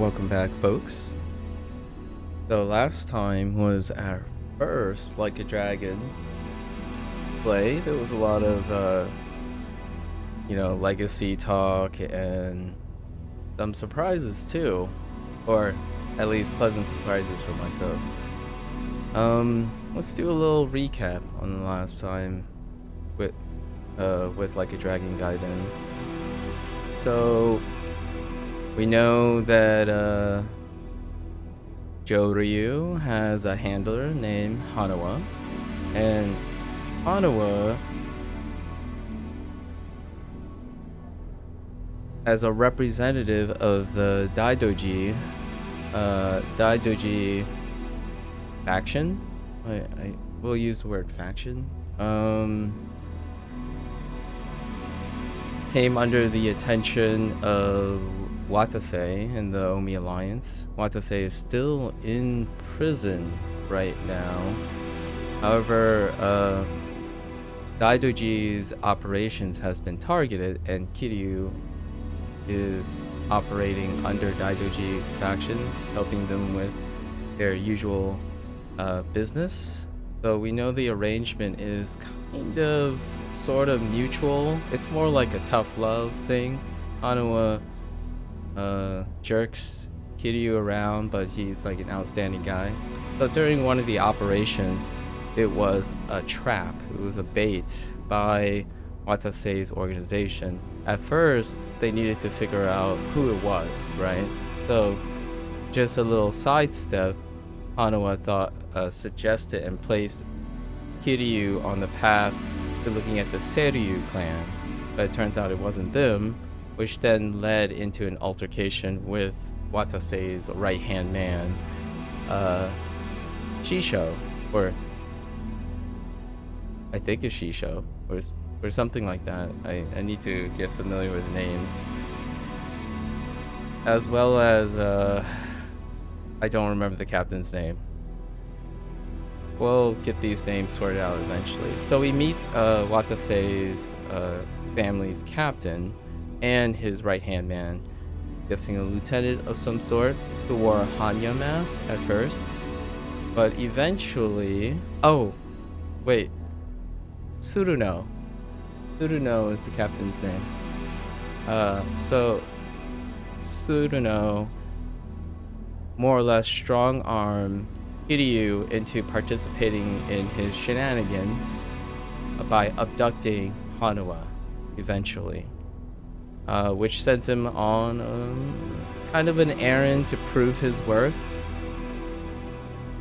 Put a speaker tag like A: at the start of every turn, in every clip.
A: Welcome back, folks. So last time was our first Like a Dragon play. There was a lot of, legacy talk and some surprises too, or at least pleasant surprises for myself. Let's do a little recap on the last time with Like a Dragon Gaiden. So we know that Joryu has a handler named Hanawa, and Hanawa, as a representative of the Daidoji faction, I will use the word faction, came under the attention of Watase and the Omi Alliance. Watase is still in prison right now. However, Daidoji's operations has been targeted, and Kiryu is operating under Daidoji faction, helping them with their usual business. So we know the arrangement is kind of sort of mutual. It's more like a tough love thing. Hanawa jerks Kiryu around, but he's like an outstanding guy. So during one of the operations, it was a trap. It was a bait by Watase's organization. At first, they needed to figure out who it was, right? So just a little sidestep, Hanawa suggested and placed Kiryu on the path to looking at the Seiryu clan, but it turns out it wasn't them, which then led into an altercation with Watase's right-hand man, Shisho, or I think it's Shisho, or something like that. I need to get familiar with names. As well as, I don't remember the captain's name. We'll get these names sorted out eventually. So we meet Watase's family's captain and his right-hand man, guessing a lieutenant of some sort, who wore a Hanya mask at first, but eventually... Oh, wait. Tsuruno. Tsuruno is the captain's name. So Tsuruno more or less strong-arm Kiryu into participating in his shenanigans by abducting Hanawa eventually, which sends him on kind of an errand to prove his worth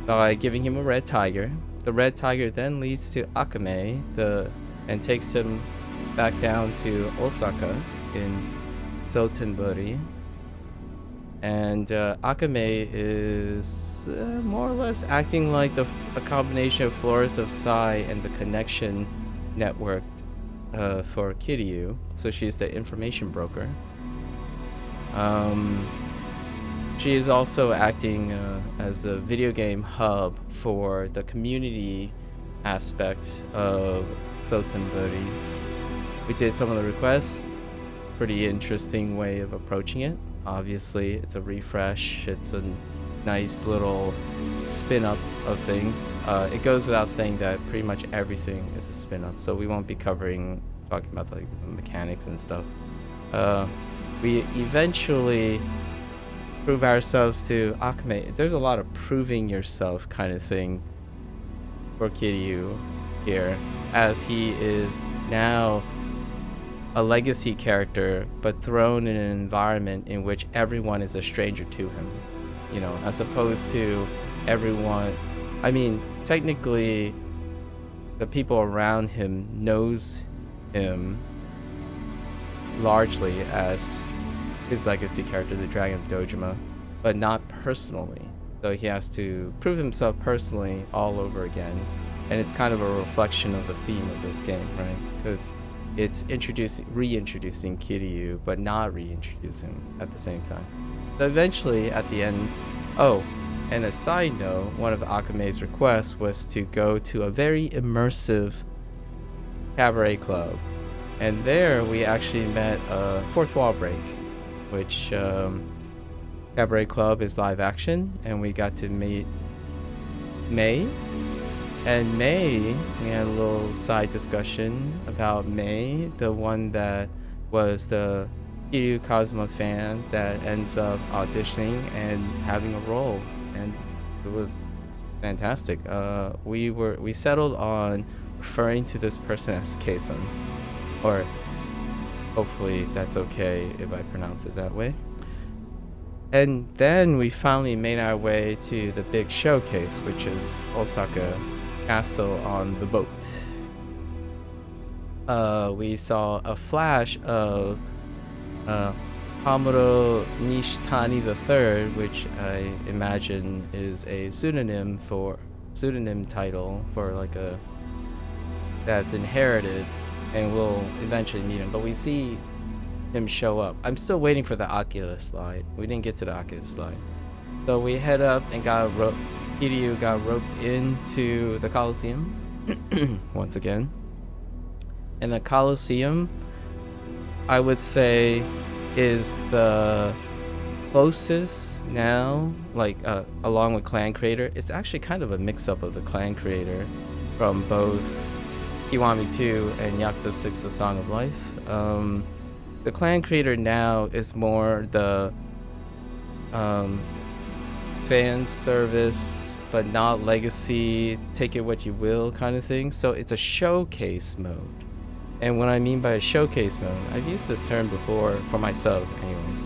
A: by giving him a red tiger. The red tiger then leads to Akame and takes him back down to Osaka in Sotenbori. And Akame is more or less acting like a combination of Florist of Sai and the connection network for Kiryu. So she's the information broker. She is also acting as a video game hub for the community aspect of Sotenbori. We did some of the requests. Pretty interesting way of approaching it. Obviously, it's a refresh. It's a nice little spin-up of things. It goes without saying that pretty much everything is a spin-up, so we won't be talking about like the mechanics and stuff. We eventually prove ourselves to Akame. There's a lot of proving yourself kind of thing for Kiryu here, as he is now a legacy character, but thrown in an environment in which everyone is a stranger to him, you know, as opposed to everyone. I mean, technically, the people around him knows him largely as his legacy character, the Dragon of Dojima, but not personally. So he has to prove himself personally all over again, and it's kind of a reflection of the theme of this game, right? Because it's reintroducing Kiryu, but not reintroducing at the same time. So eventually, at the end... Oh, and a side note, one of Akame's requests was to go to a very immersive cabaret club. And there, we actually met Fourth Wall Break, which Cabaret Club is live action, and we got to meet May. And May, we had a little side discussion about May, the one that was the Kiryu Kazuma fan that ends up auditioning and having a role, and it was fantastic. We settled on referring to this person as Kason, or hopefully that's okay if I pronounce it that way. And then we finally made our way to the big showcase, which is Osaka Castle on the boat. We saw a flash of Hamuro Nishitani III, which I imagine is a pseudonym title for like a that's inherited, and we'll eventually meet him. But we see him show up. I'm still waiting for the Oculus slide. We didn't get to the Oculus slide. So we head up and Kiryu got roped into the Coliseum once again. And the Coliseum, I would say, is the closest now, like along with Clan Creator. It's actually kind of a mix-up of the Clan Creator from both Kiwami 2 and Yakuza 6 The Song of Life. The Clan Creator now is more the fan service, but not legacy, take it what you will kind of thing. So it's a showcase mode. And what I mean by a showcase mode, I've used this term before for myself anyways.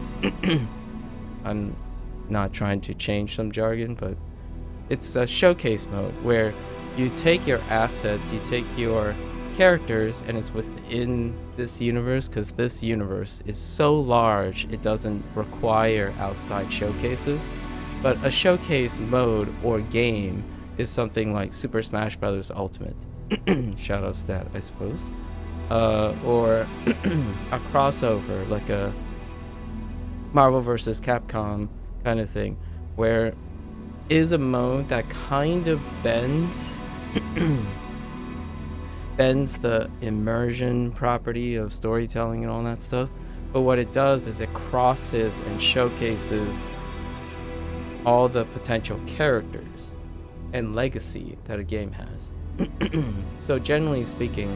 A: I'm not trying to change some jargon, but it's a showcase mode where you take your assets, you take your characters, and it's within this universe, because this universe is so large it doesn't require outside showcases. But a showcase mode or game is something like Super Smash Bros. Ultimate. Shoutouts to that, I suppose. Or a crossover, like a Marvel vs. Capcom kind of thing, where is a mode that kind of bends the immersion property of storytelling and all that stuff. But what it does is it crosses and showcases all the potential characters and legacy that a game has. So generally speaking,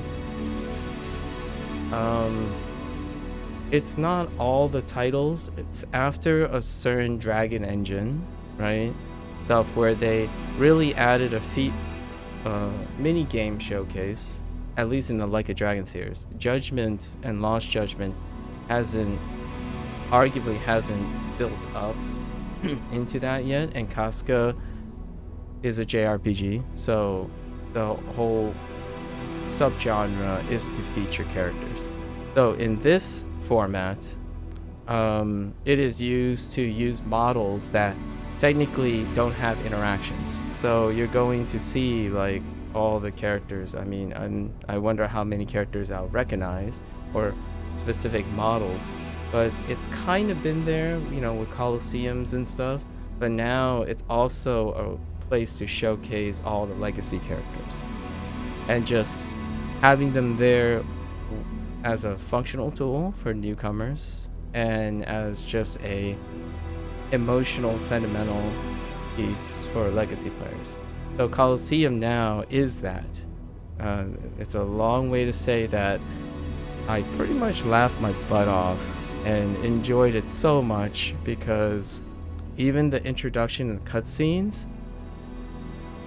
A: it's not all the titles. It's after a certain Dragon Engine, right? Stuff where they really added a mini game showcase, at least in the Like a Dragon series. Judgment and Lost Judgment arguably hasn't built up into that yet, and Casca is a JRPG, so the whole subgenre is to feature characters. So in this format, it is used to use models that technically don't have interactions. So you're going to see like all the characters. I mean, I wonder how many characters I'll recognize or specific models, but it's kind of been there, you know, with Colosseums and stuff. But now it's also a place to showcase all the legacy characters, and just having them there as a functional tool for newcomers and as just a emotional, sentimental piece for legacy players. So Colosseum now is that. It's a long way to say that I pretty much laughed my butt off and enjoyed it so much, because even the introduction and cutscenes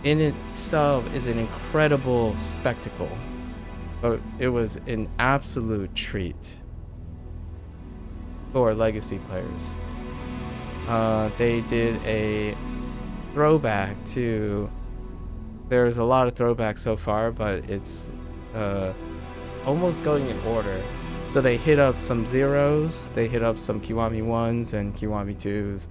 A: in itself is an incredible spectacle. But it was an absolute treat for legacy players. They did a throwback to... There's a lot of throwbacks so far, but it's almost going in order. So they hit up some zeros, they hit up some Kiwami 1s and Kiwami 2s.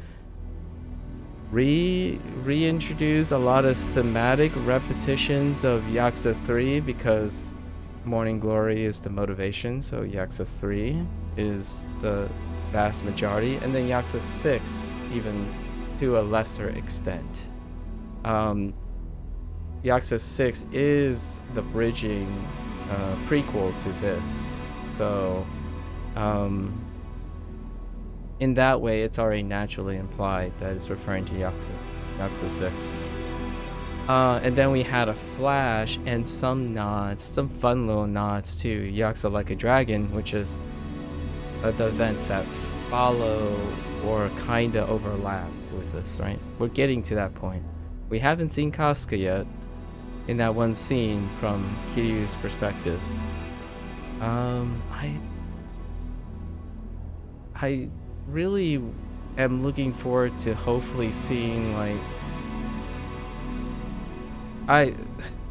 A: Reintroduce a lot of thematic repetitions of Yakuza 3, because Morning Glory is the motivation, so Yakuza 3 is the vast majority, and then Yakuza 6 even to a lesser extent. Yakuza 6 is the bridging prequel to this, so in that way, it's already naturally implied that it's referring to Yakuza 6. And then we had a flash and some nods, some fun little nods to Yakuza Like a Dragon, which is the events that follow or kinda overlap with this, right? We're getting to that point. We haven't seen Kasuga yet in that one scene from Kiryu's perspective. I really am looking forward to hopefully seeing, like,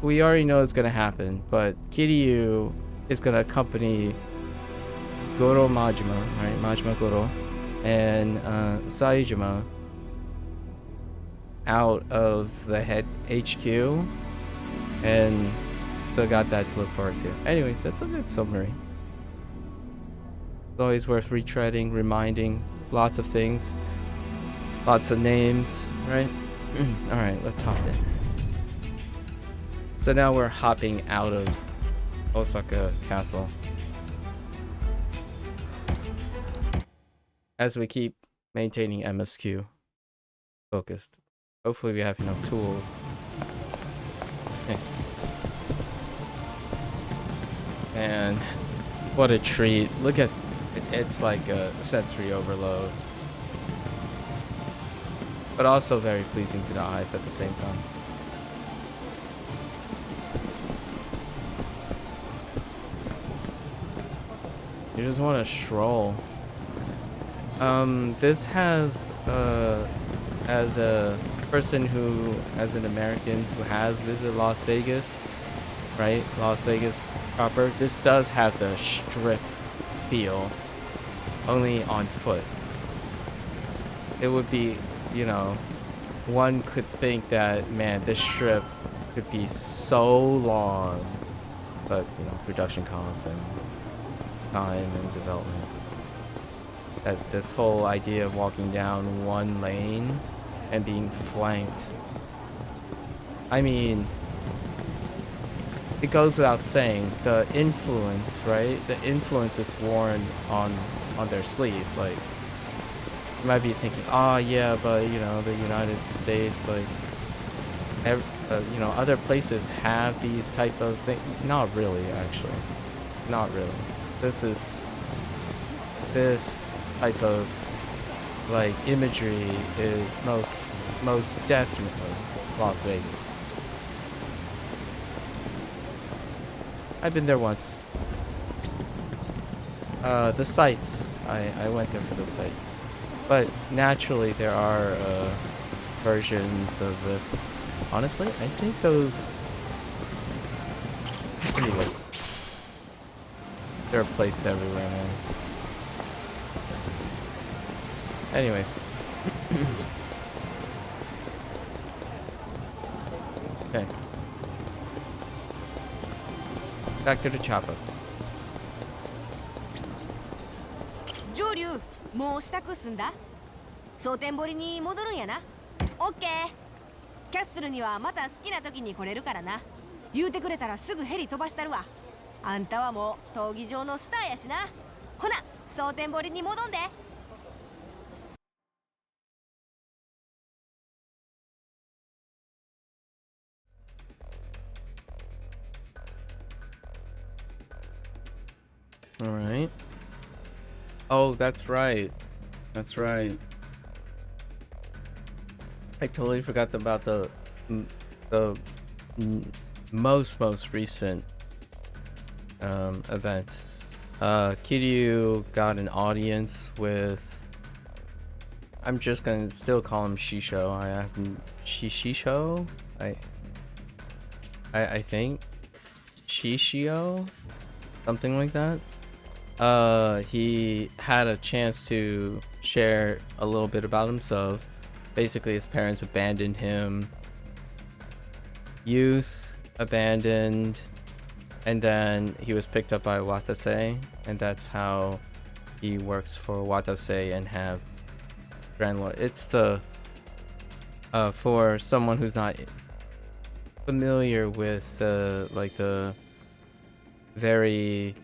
A: we already know it's gonna happen, but Kiryu is gonna accompany Goro Majima, right? Majima Goro, and Saejima out of the head HQ, and still got that to look forward to. Anyways, that's a good summary. It's always worth retreading, reminding, lots of things, lots of names, right? Alright, let's hop in. So now we're hopping out of Osaka Castle. As we keep maintaining MSQ focused. Hopefully we have enough tools. Okay. And what a treat. Look at it's like a sensory overload. But also very pleasing to the eyes at the same time. You just want to stroll. This has, as a person who, as an American who has visited Las Vegas, right? Las Vegas proper, this does have the strip feel, only on foot. It would be, you know, one could think that, man, this strip could be so long, but, you know, production costs and time and development. That this whole idea of walking down one lane and being flanked. I mean, it goes without saying, the influence, right? The influence is worn on their sleeve. Like, you might be thinking, oh yeah, but you know, the United States, like, you know, other places have these type of things. Not really, actually. Not really. This type of, like, imagery is most definitely Las Vegas. I've been there once. The sights, I went there for the sights, but naturally there are versions of this. Honestly, I think those. Anyways, there are plates everywhere, man. Anyways. Okay. Back to the chopper.
B: 上流、もう支度済んだ。蒼天堀に戻るんやな。オッケー。キャッスルにはまた好きな時に来れるからな。言うてくれたらすぐヘリ飛ばしたるわ。あんたはもう闘技場のスターやしな。ほな、蒼天堀に戻んで。
A: All right. Oh, that's right. That's right. I totally forgot about the most recent event. Kiryu got an audience with. I'm just gonna still call him Shisho. I have Shisho. I think Shishio, something like that. He had a chance to share a little bit about himself. Basically, his parents abandoned him. Youth abandoned, and then he was picked up by Watase, and that's how he works for Watase and have Grand Lord. It's the for someone who's not familiar with like the very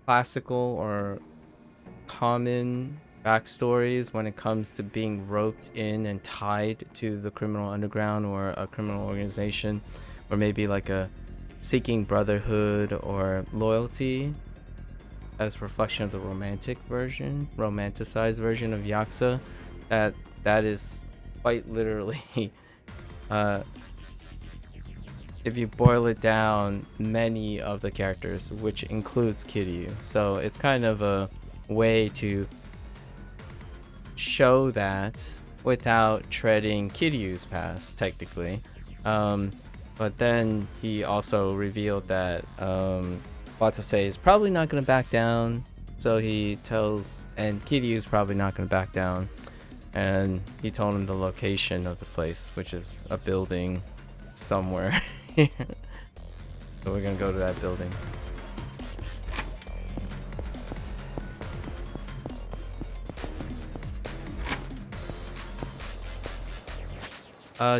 A: classical or common backstories when it comes to being roped in and tied to the criminal underground or a criminal organization, or maybe like a seeking brotherhood or loyalty as reflection of the romanticized version of Yakuza. That is quite literally if you boil it down, many of the characters, which includes Kiryu. So it's kind of a way to show that without treading Kiryu's past, technically. But then he also revealed that Watase is probably not going to back down. So he tells, and Kiryu's probably not going to back down. And he told him the location of the place, which is a building somewhere. So we're gonna go to that building.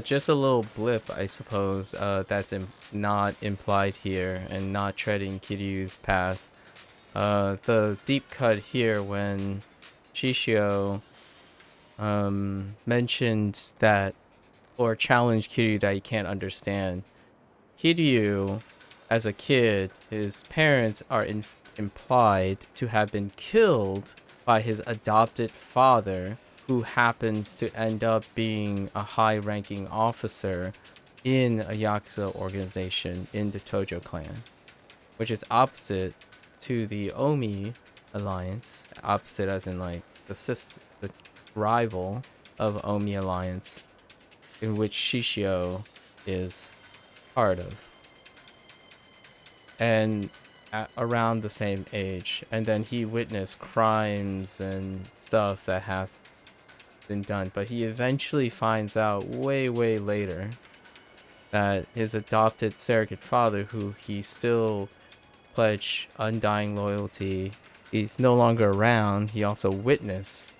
A: Just a little blip, I suppose, that's not implied here and not treading Kiryu's past. The deep cut here when Shishio mentioned that, or challenged Kiryu that he can't understand. Kiryu, as a kid, his parents are implied to have been killed by his adopted father, who happens to end up being a high-ranking officer in a Yakuza organization in the Tojo clan, which is opposite to the Omi alliance, opposite as in like the rival of Omi alliance, in which Shishio is part of, and around the same age. And then he witnessed crimes and stuff that have been done, but he eventually finds out way later that his adopted surrogate father, who he still pledged undying loyalty, he's no longer around. He also witnessed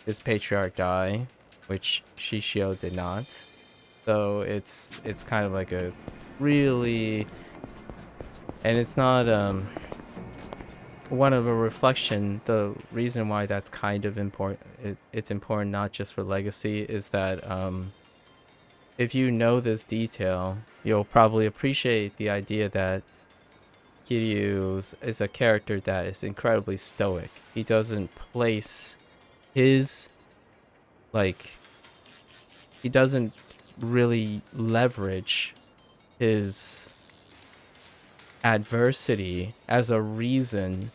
A: his patriarch die, which Shishio did not. So it's kind of like a really, and it's not one of a reflection. The reason why that's kind of important, it's important not just for legacy, is that if you know this detail, you'll probably appreciate the idea that Kiryu is a character that is incredibly stoic. He doesn't place his, like, he doesn't really leverage his adversity as a reason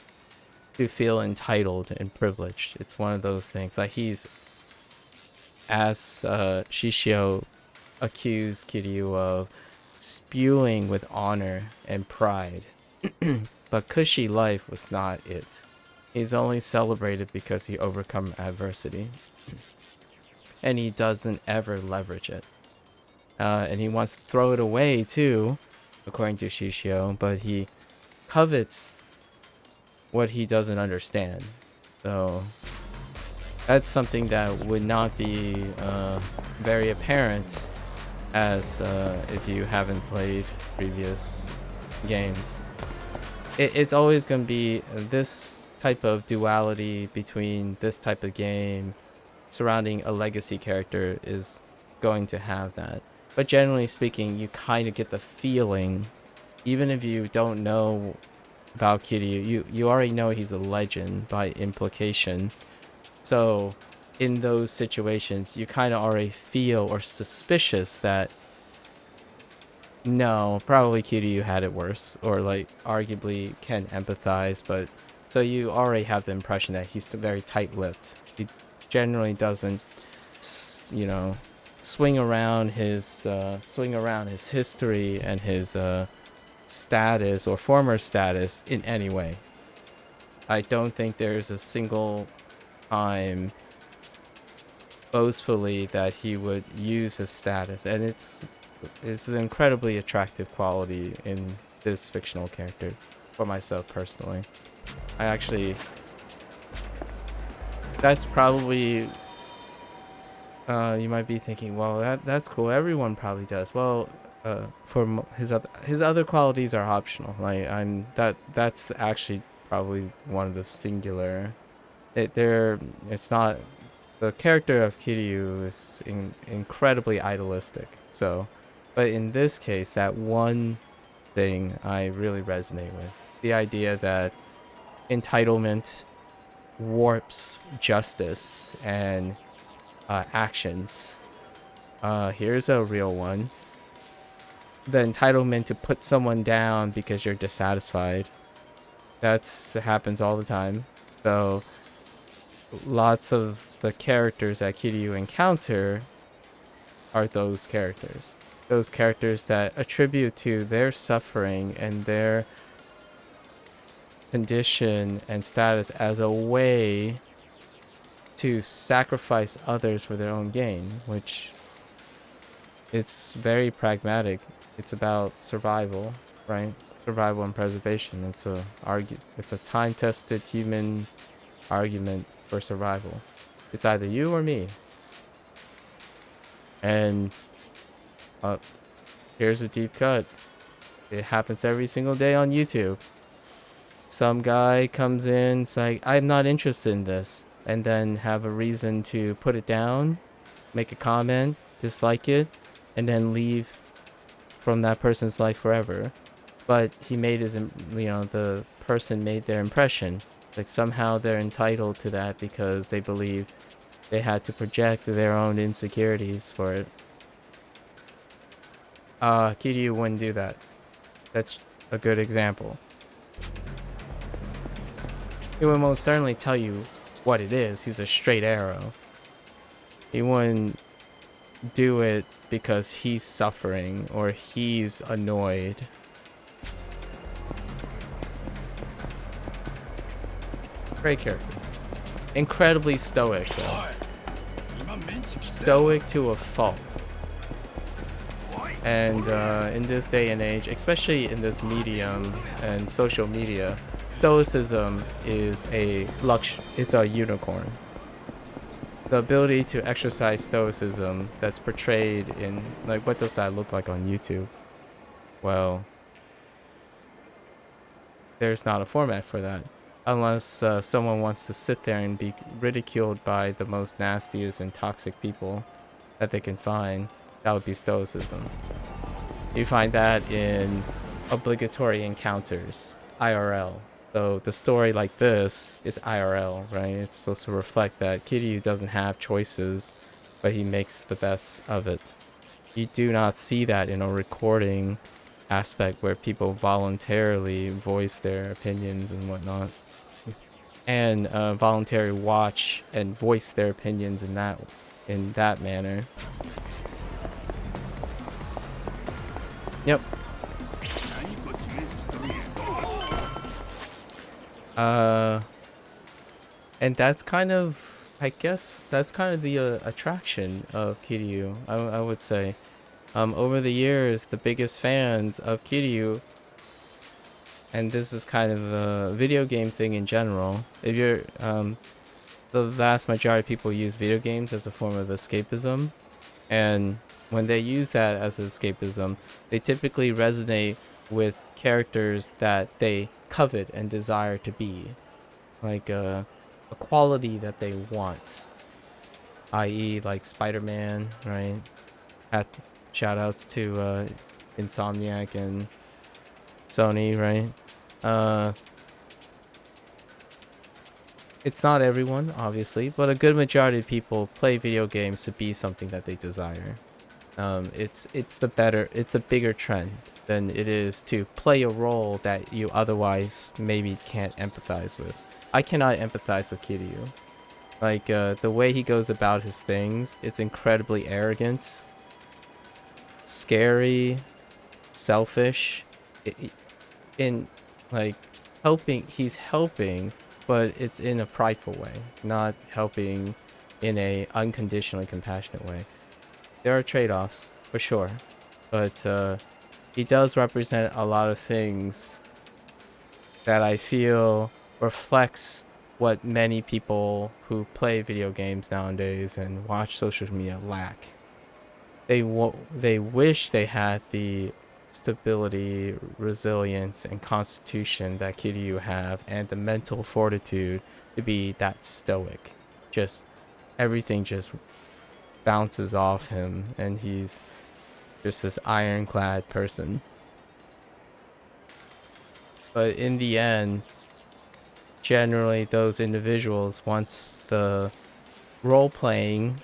A: to feel entitled and privileged. It's one of those things. Like, he's, as Shishio accused Kiryu of, spewing with honor and pride. But cushy life was not it. He's only celebrated because he overcome adversity. And he doesn't ever leverage it. And he wants to throw it away too, according to Shishio, but he covets what he doesn't understand. So that's something that would not be very apparent as if you haven't played previous games. It's always going to be this type of duality between this type of game surrounding a legacy character is going to have that. But generally speaking, you kind of get the feeling, even if you don't know about Kiryu, you already know he's a legend by implication. So in those situations, you kind of already feel or suspicious that no, probably Kiryu had it worse, or like arguably can empathize, but so you already have the impression that he's very tight-lipped. He generally doesn't, you know, swing around his history and his status or former status in any way. I don't think there's a single time boastfully that he would use his status, and it's an incredibly attractive quality in this fictional character for myself personally. I actually, that's probably, you might be thinking, well, that's cool, everyone probably does. Well, for his other qualities are optional. Like, that's actually probably one of the singular it's not, the character of Kiryu is incredibly idealistic. So, but in this case, that one thing I really resonate with, the idea that entitlement warps justice and actions. Here's a real one. The entitlement to put someone down because you're dissatisfied. That's happens all the time. So lots of the characters that Kiryu encounter are those characters. Those characters that attribute to their suffering and their condition and status as a way to sacrifice others for their own gain, which it's very pragmatic. It's about survival, right? Survival and preservation. It's a time-tested human argument for survival. It's either you or me. And here's a deep cut. It happens every single day on YouTube. Some guy comes in, it's like, I'm not interested in this, and then have a reason to put it down, make a comment, dislike it, and then leave from that person's life forever. But he made his, the person made their impression. Like somehow they're entitled to that because they believe they had to project their own insecurities for it. Kiryu wouldn't do that. That's a good example. He would most certainly tell you what it is. He's a straight arrow. He wouldn't do it because he's suffering or he's annoyed. Great character. Incredibly stoic, though. Stoic to a fault. And in this day and age, especially in this medium and social media, stoicism is it's a unicorn. The ability to exercise stoicism that's portrayed in, like, what does that look like on YouTube? Well, there's not a format for that. Unless someone wants to sit there and be ridiculed by the most nastiest and toxic people that they can find, that would be stoicism. You find that in obligatory encounters, IRL. So the story like this is IRL, right? It's supposed to reflect that Kiryu doesn't have choices, but he makes the best of it. You do not see that in a recording aspect where people voluntarily voice their opinions and whatnot. And voluntarily watch and voice their opinions in that manner. Yep. And that's kind of, I guess, that's kind of the attraction of Kiryu, I would say. Over the years, the biggest fans of Kiryu, and this is kind of a video game thing in general, if you're, the vast majority of people use video games as a form of escapism, and when they use that as escapism, they typically resonate with characters that they covet and desire to be, like a quality that they want, i.e. like Spider-Man, right? Shout outs to Insomniac and Sony, right? It's not everyone, obviously, but a good majority of people play video games to be something that they desire. It's a bigger trend than it is to play a role that you otherwise maybe can't empathize with. I cannot empathize with Kiryu. Like, the way he goes about his things, it's incredibly arrogant, scary, selfish. He's helping, but it's in a prideful way, not helping in a unconditionally compassionate way. There are trade-offs, for sure, but he does represent a lot of things that I feel reflects what many people who play video games nowadays and watch social media lack. They wish they had the stability, resilience, and constitution that Kiryu have, and the mental fortitude to be that stoic. Just everything just bounces off him, and he's just this ironclad person. But in the end, generally those individuals, once the role playing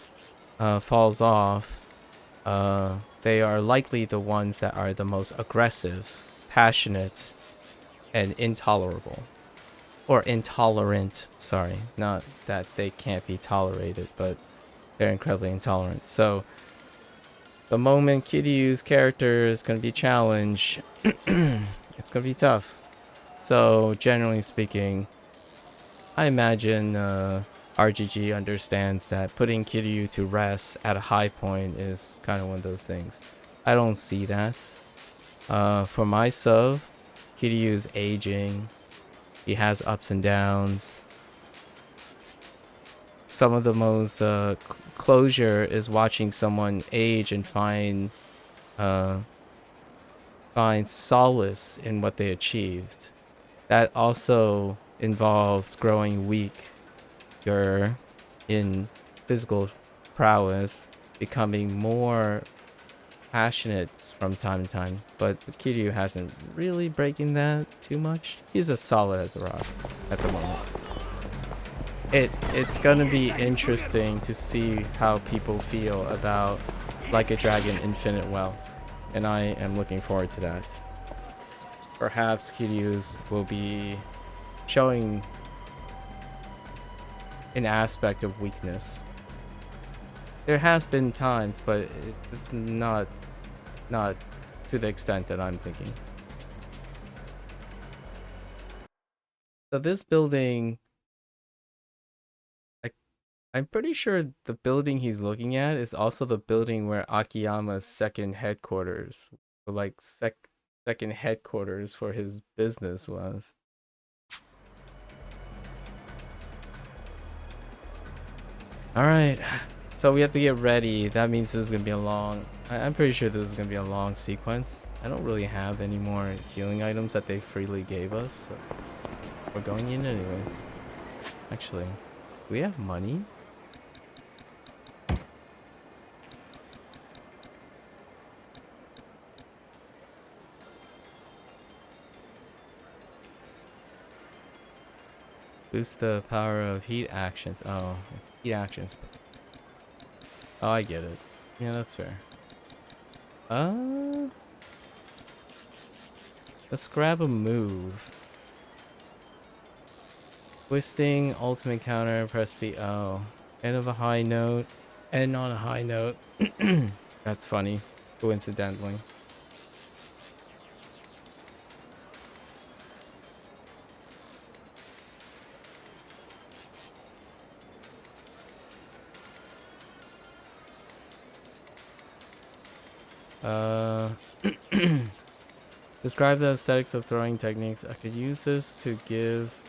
A: falls off, they are likely the ones that are the most aggressive, passionate, and intolerable. Or intolerant, sorry. Not that they can't be tolerated, but they're incredibly intolerant. So, the moment Kiryu's character is going to be challenged, it's going to be tough. So, generally speaking, I imagine RGG understands that putting Kiryu to rest at a high point is kind of one of those things. I don't see that. For my sub, Kiryu's aging. He has ups and downs. Some of the most closure is watching someone age and find solace in what they achieved. That also involves growing weaker in physical prowess, becoming more passionate from time to time, but Kiryu hasn't really breaking that too much. He's as solid as a rock at the moment. It's gonna be interesting to see how people feel about Like a Dragon Infinite Wealth, and I am looking forward to that. Perhaps Kiryu's will be showing an aspect of weakness. There has been times, but it's not to the extent that I'm thinking. So this building, I'm pretty sure the building he's looking at is also the building where Akiyama's second headquarters, like second headquarters for his business was. All right. So we have to get ready. That means this is gonna be a long. I'm pretty sure this is gonna be a long sequence. I don't really have any more healing items that they freely gave us, so we're going in anyways. Actually, do we have money? Boost the power of heat actions. Oh, it's heat actions. Oh, I get it. Yeah, that's fair. Let's grab a move. Twisting, ultimate counter, press B. Oh, end of a high note. End on a high note. That's funny, coincidentally. Describe the aesthetics of throwing techniques. I could use this to give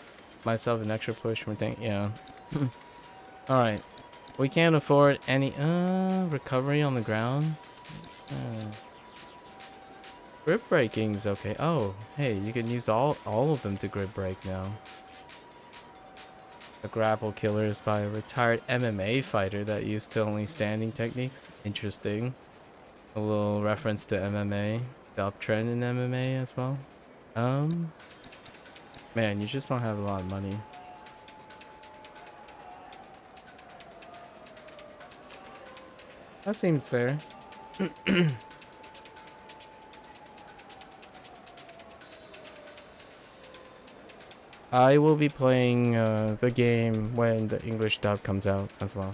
A: myself an extra push from thing. Yeah. Alright. We can't afford any recovery on the ground. Grip breaking's okay. Oh, hey, you can use all of them to grip break now. The grapple killer is by a retired MMA fighter that used to only standing techniques. Interesting. A little reference to MMA. The uptrend in MMA as well. Man, you just don't have a lot of money. That seems fair. I will be playing the game when the English dub comes out as well.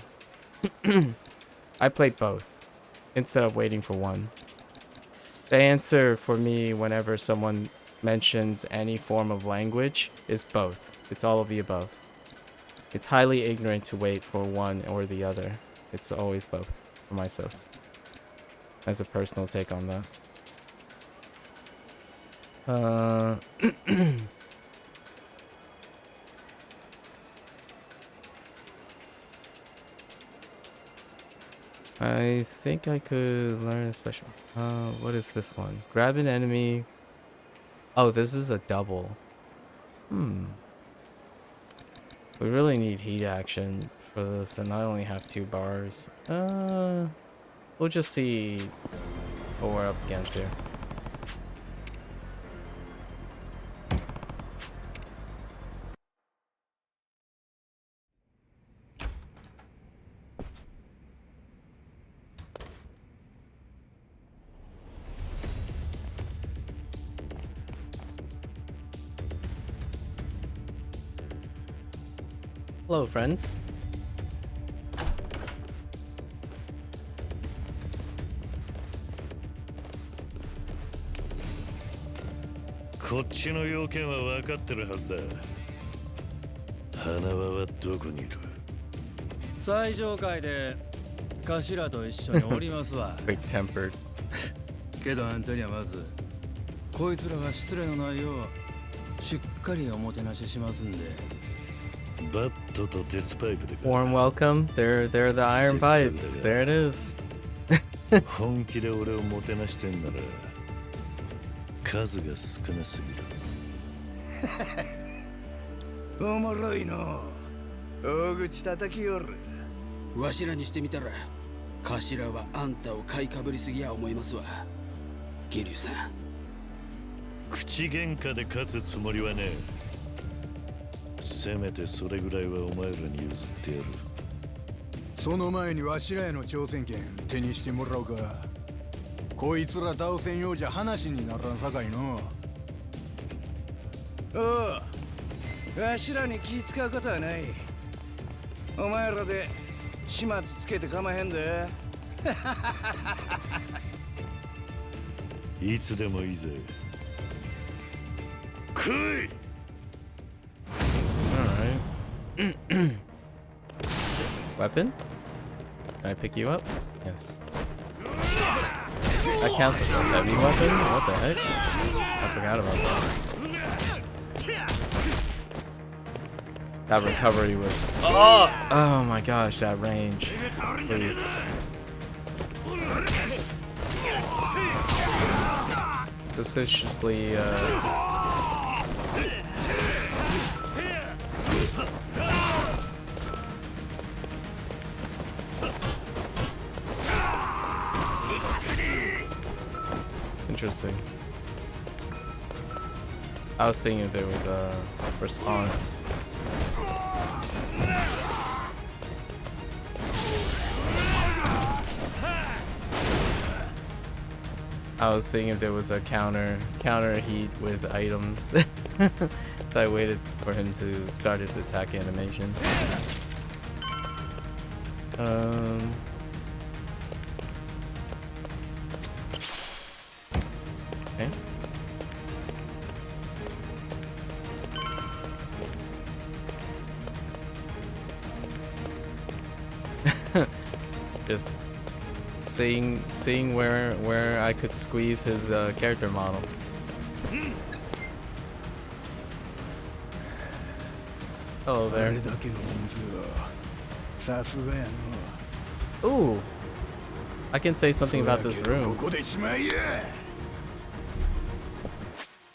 A: I played both instead of waiting for one. The answer for me whenever someone mentions any form of language is both. It's all of the above. It's highly ignorant to wait for one or the other. It's always both for myself. As a personal take on that. I think I could learn a special. What is this one? Grab an enemy. Oh, this is a double. We really need heat action for this, and I only have 2 bars. We'll just see what we're up against here. Hello, friends.
C: こっちの要件は分かってるはずだ。花輪はどこにいる？
D: 最上階で頭と一緒におりますわ。
A: Quick tempered.
D: けどあんたにはまずこいつらが失礼のないようしっかりおもてなししますんで。
C: バットと鉄パイプでか。
A: Warm welcome. They're the iron pipes. There it is.
C: 本気で俺をもてなしてんなら数が少なすぎる。
E: おもろいの。大口叩きよる。
F: わしらにしてみたら頭はあんたを買いかぶりすぎや思いますわ。桐生さん、
C: 口喧嘩で勝つつもりはねえ。せめてそれぐらいはお前らに譲ってやる。
E: その前にわしらへの挑戦権手にしてもらおうか。こいつら倒せんようじゃ話にならんさかいの。おう、わしらに気使うことはない。お前らで始末つけてかまへんで。
C: いつでもいいぜ。来い。
A: Alright. Weapon? Can I pick you up? Yes. That counts as a heavy weapon? What the heck? I forgot about that. That recovery was... Oh my gosh, that range. Please. Suspiciously, Interesting. I was thinking if there was a response. I was seeing if there was a counter heat with items. So I waited for him to start his attack animation. Okay. Just seeing where I could squeeze his character model. Hello there. Ooh, I can say something about this room.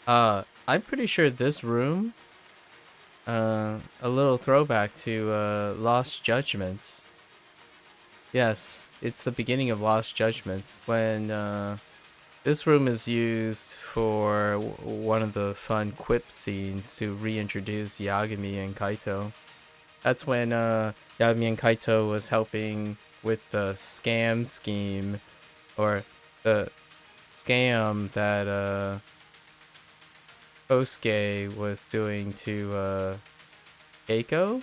A: I'm pretty sure this room, a little throwback to Lost Judgment. Yes, it's the beginning of Lost Judgment when this room is used for one of the fun quip scenes to reintroduce Yagami and Kaito. That's when Yagami and Kaito was helping with the scam scheme, or the scam that Kosuke was doing to Keiko?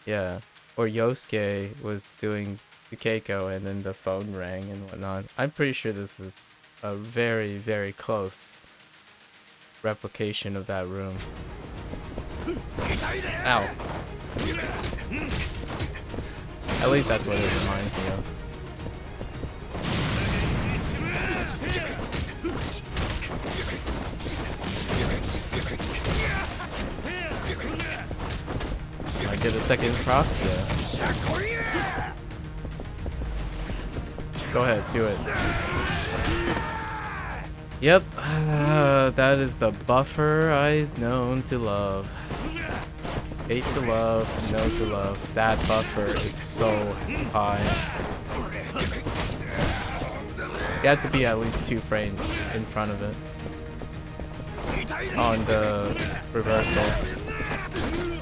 A: Yeah, or Yosuke was doing to Keiko, and then the phone rang and whatnot. I'm pretty sure this is a very, very close replication of that room. Ow. At least that's what it reminds me of. I get a second prop? Yeah. Go ahead, do it. Yep, that is the buffer I've known to love. Hate to love, no to love. That buffer is so high. You have to be at least 2 frames in front of it on the reversal.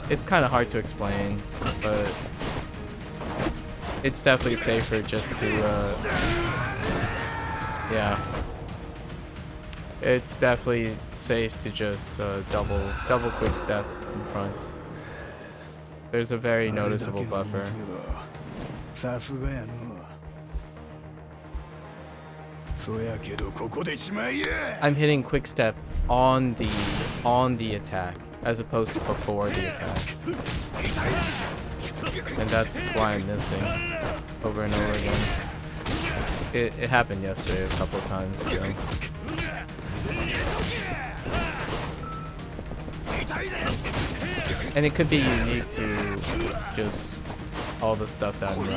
A: It's kind of hard to explain, but it's definitely safer just to, yeah. It's definitely safe to just double quick step in front. There's a very noticeable buffer. I'm hitting quick step on the attack as opposed to before the attack. And that's why I'm missing over and over again. It happened yesterday a couple times, so. And it could be unique to just all the stuff that I'm running.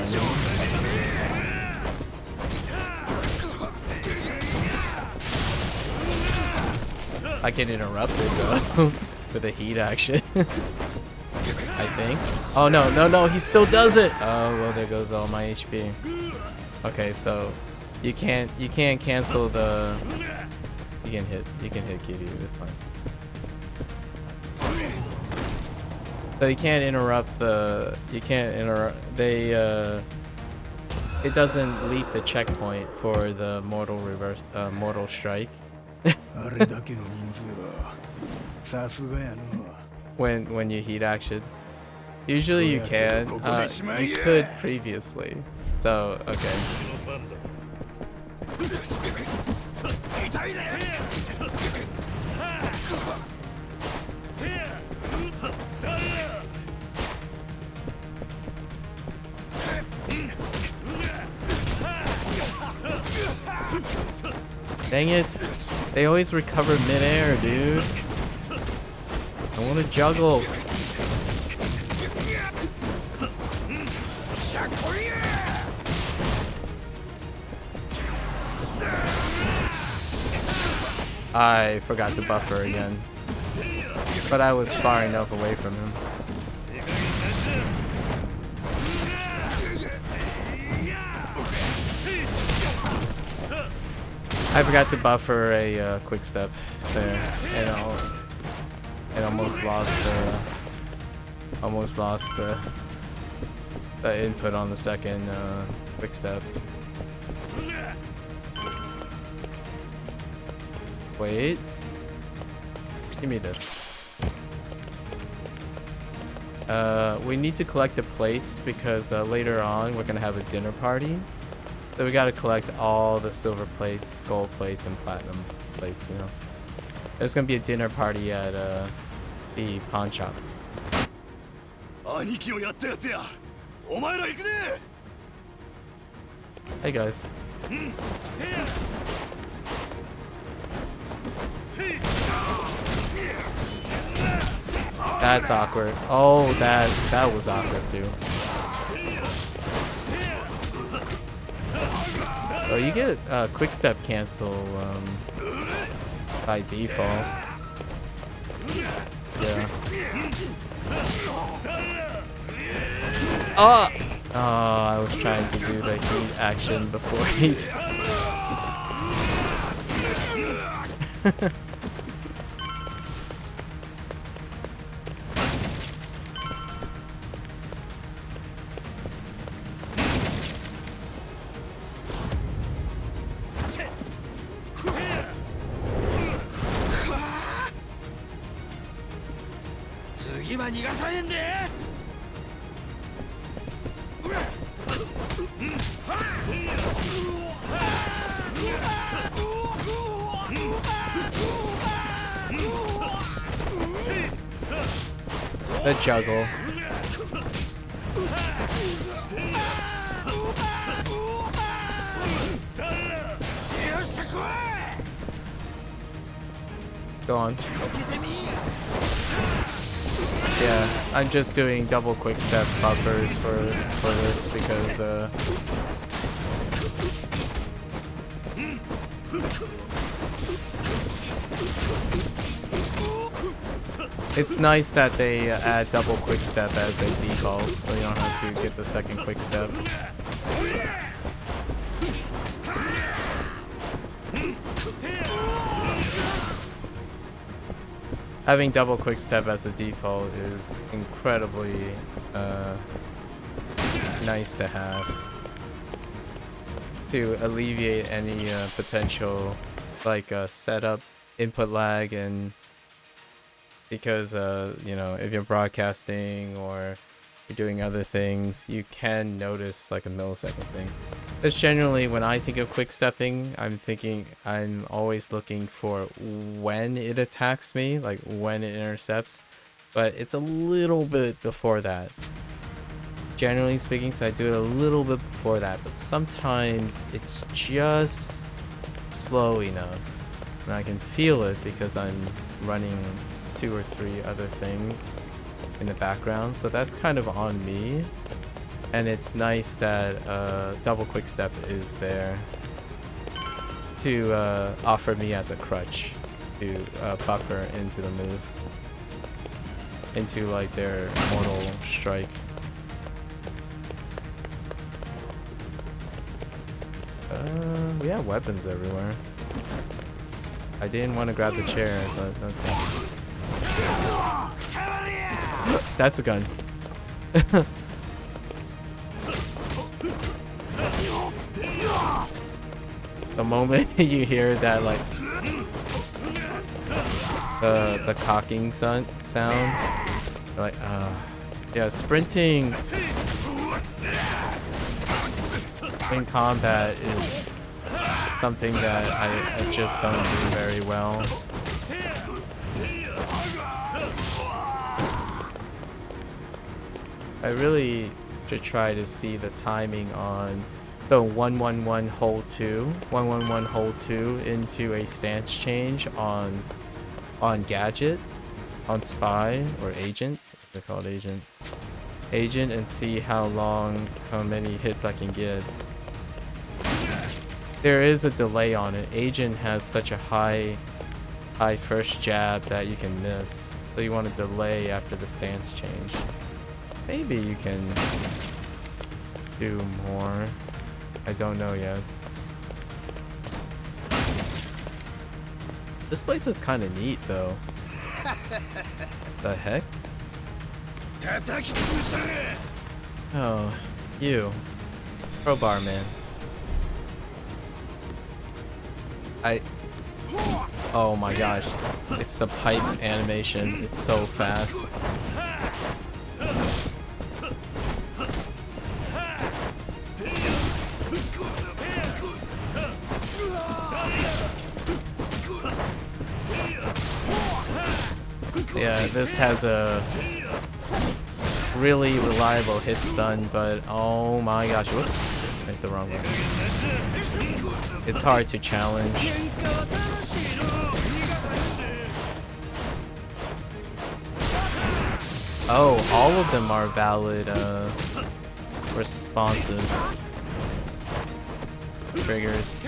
A: I get interrupted though with a heat action. I think. Oh no, he still does it. Oh well, there goes all my HP. Okay, so you can't cancel the. You can hit Kiryu. That's fine. So you can't interrupt the. You can't interrupt. They. It doesn't leap the checkpoint for the mortal reverse. Mortal strike. when you heat action. Usually you can. You could previously. So okay. Dang it. They always recover midair, dude. I want to juggle. I forgot to buffer again. But I was far enough away from him. I forgot to buffer a quick step there, and almost lost the input on the second quick step. Wait, give me this. We need to collect the plates because later on we're gonna have a dinner party. So we gotta collect all the silver plates, gold plates, and platinum plates, you know. There's gonna be a dinner party at the pawn shop. Hey guys. That's awkward. Oh, that was awkward too. Oh, you get quick step cancel by default. Yeah. Oh! Oh, I was trying to do the heat action before he. The juggle. Go on. Yeah, I'm just doing double quick step buffers for this because It's nice that they add double quick step as a default, so you don't have to get the second quick step. Having double quick step as a default is incredibly nice to have to alleviate any potential like setup input lag, and because you know, if you're broadcasting or you're doing other things, you can notice like a millisecond thing. Because generally when I think of quick stepping, I'm always looking for when it attacks me, like when it intercepts, but it's a little bit before that, generally speaking. So I do it a little bit before that, but sometimes it's just slow enough and I can feel it because I'm running 2 or 3 other things in the background, so that's kind of on me. And it's nice that double quick step is there to offer me as a crutch to buffer into the move, into like their mortal strike. We have weapons everywhere. I didn't want to grab the chair, but that's fine. That's a gun. The moment you hear that, like the cocking sound, you're like, yeah, sprinting in combat is something that I just don't do very well. I really should try to see the timing on the 111 hold 2, 111 hold 2 into a stance change on gadget, on spy or agent. They're called agent, and see how many hits I can get. There is a delay on it. Agent has such a high first jab that you can miss, so you want to delay after the stance change. Maybe you can do more. I don't know yet. This place is kind of neat though. The heck? Oh, you. Crowbar man. Oh my gosh. It's the pipe animation. It's so fast. Yeah, this has a really reliable hit stun, but oh my gosh, whoops, hit the wrong one. It's hard to challenge. Oh, all of them are valid responses. Triggers.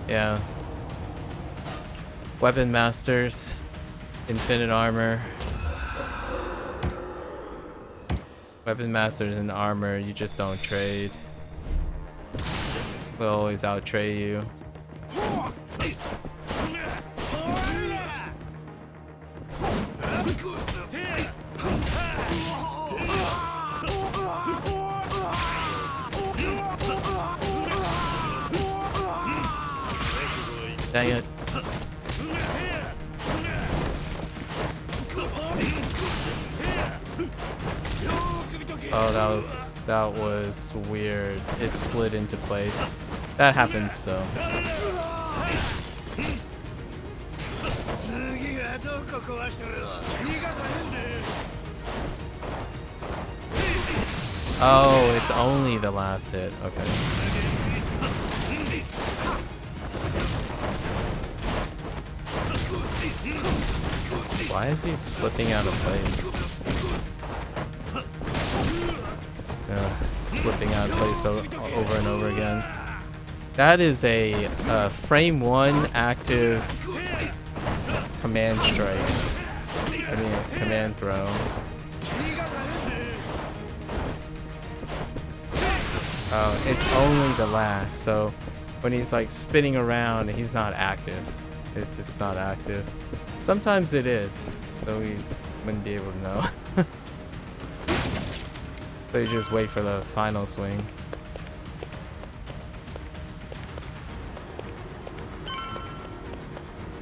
A: Yeah. Weapon masters, infinite armor. Weapon masters and armor, you just don't trade. We'll always out-trade you. Dang it. Oh, that was weird. It slid into place. That happens though. Oh, it's only the last hit. Okay. Why is he slipping out of place? flipping out of place over and over again. That is a frame 1 active command strike. I mean, command throw. Oh, it's only the last, so when he's like spinning around, he's not active. It's not active. Sometimes it is, so we wouldn't be able to know. So you just wait for the final swing.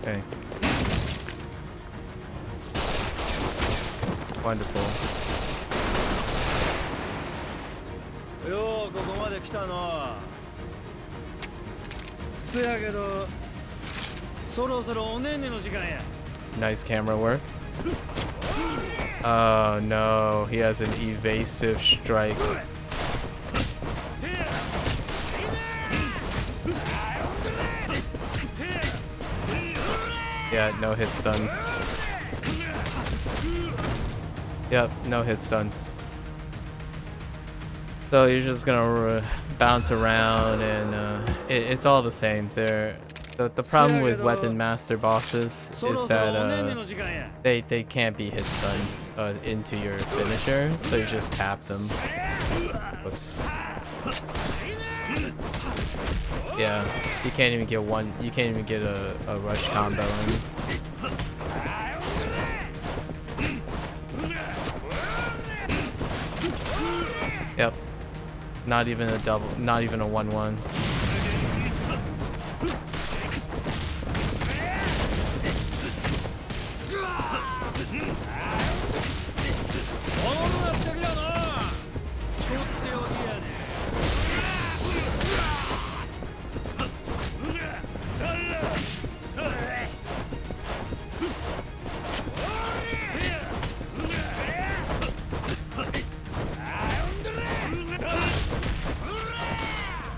A: Okay. Wonderful.
D: ようここまで来たの。せやけど、そろそろおねんねの時間や。
A: Nice camera work. Oh no, he has an evasive strike. Yeah, no hit stuns. Yep, no hit stuns. So you're just gonna bounce around, and it's all the same. The problem with Weapon Master bosses is that they can't be hit stunned into your finisher, so you just tap them. Whoops. Yeah, you can't even get one. You can't even get a rush combo in. Yep. Not even a double. Not even a 1-1.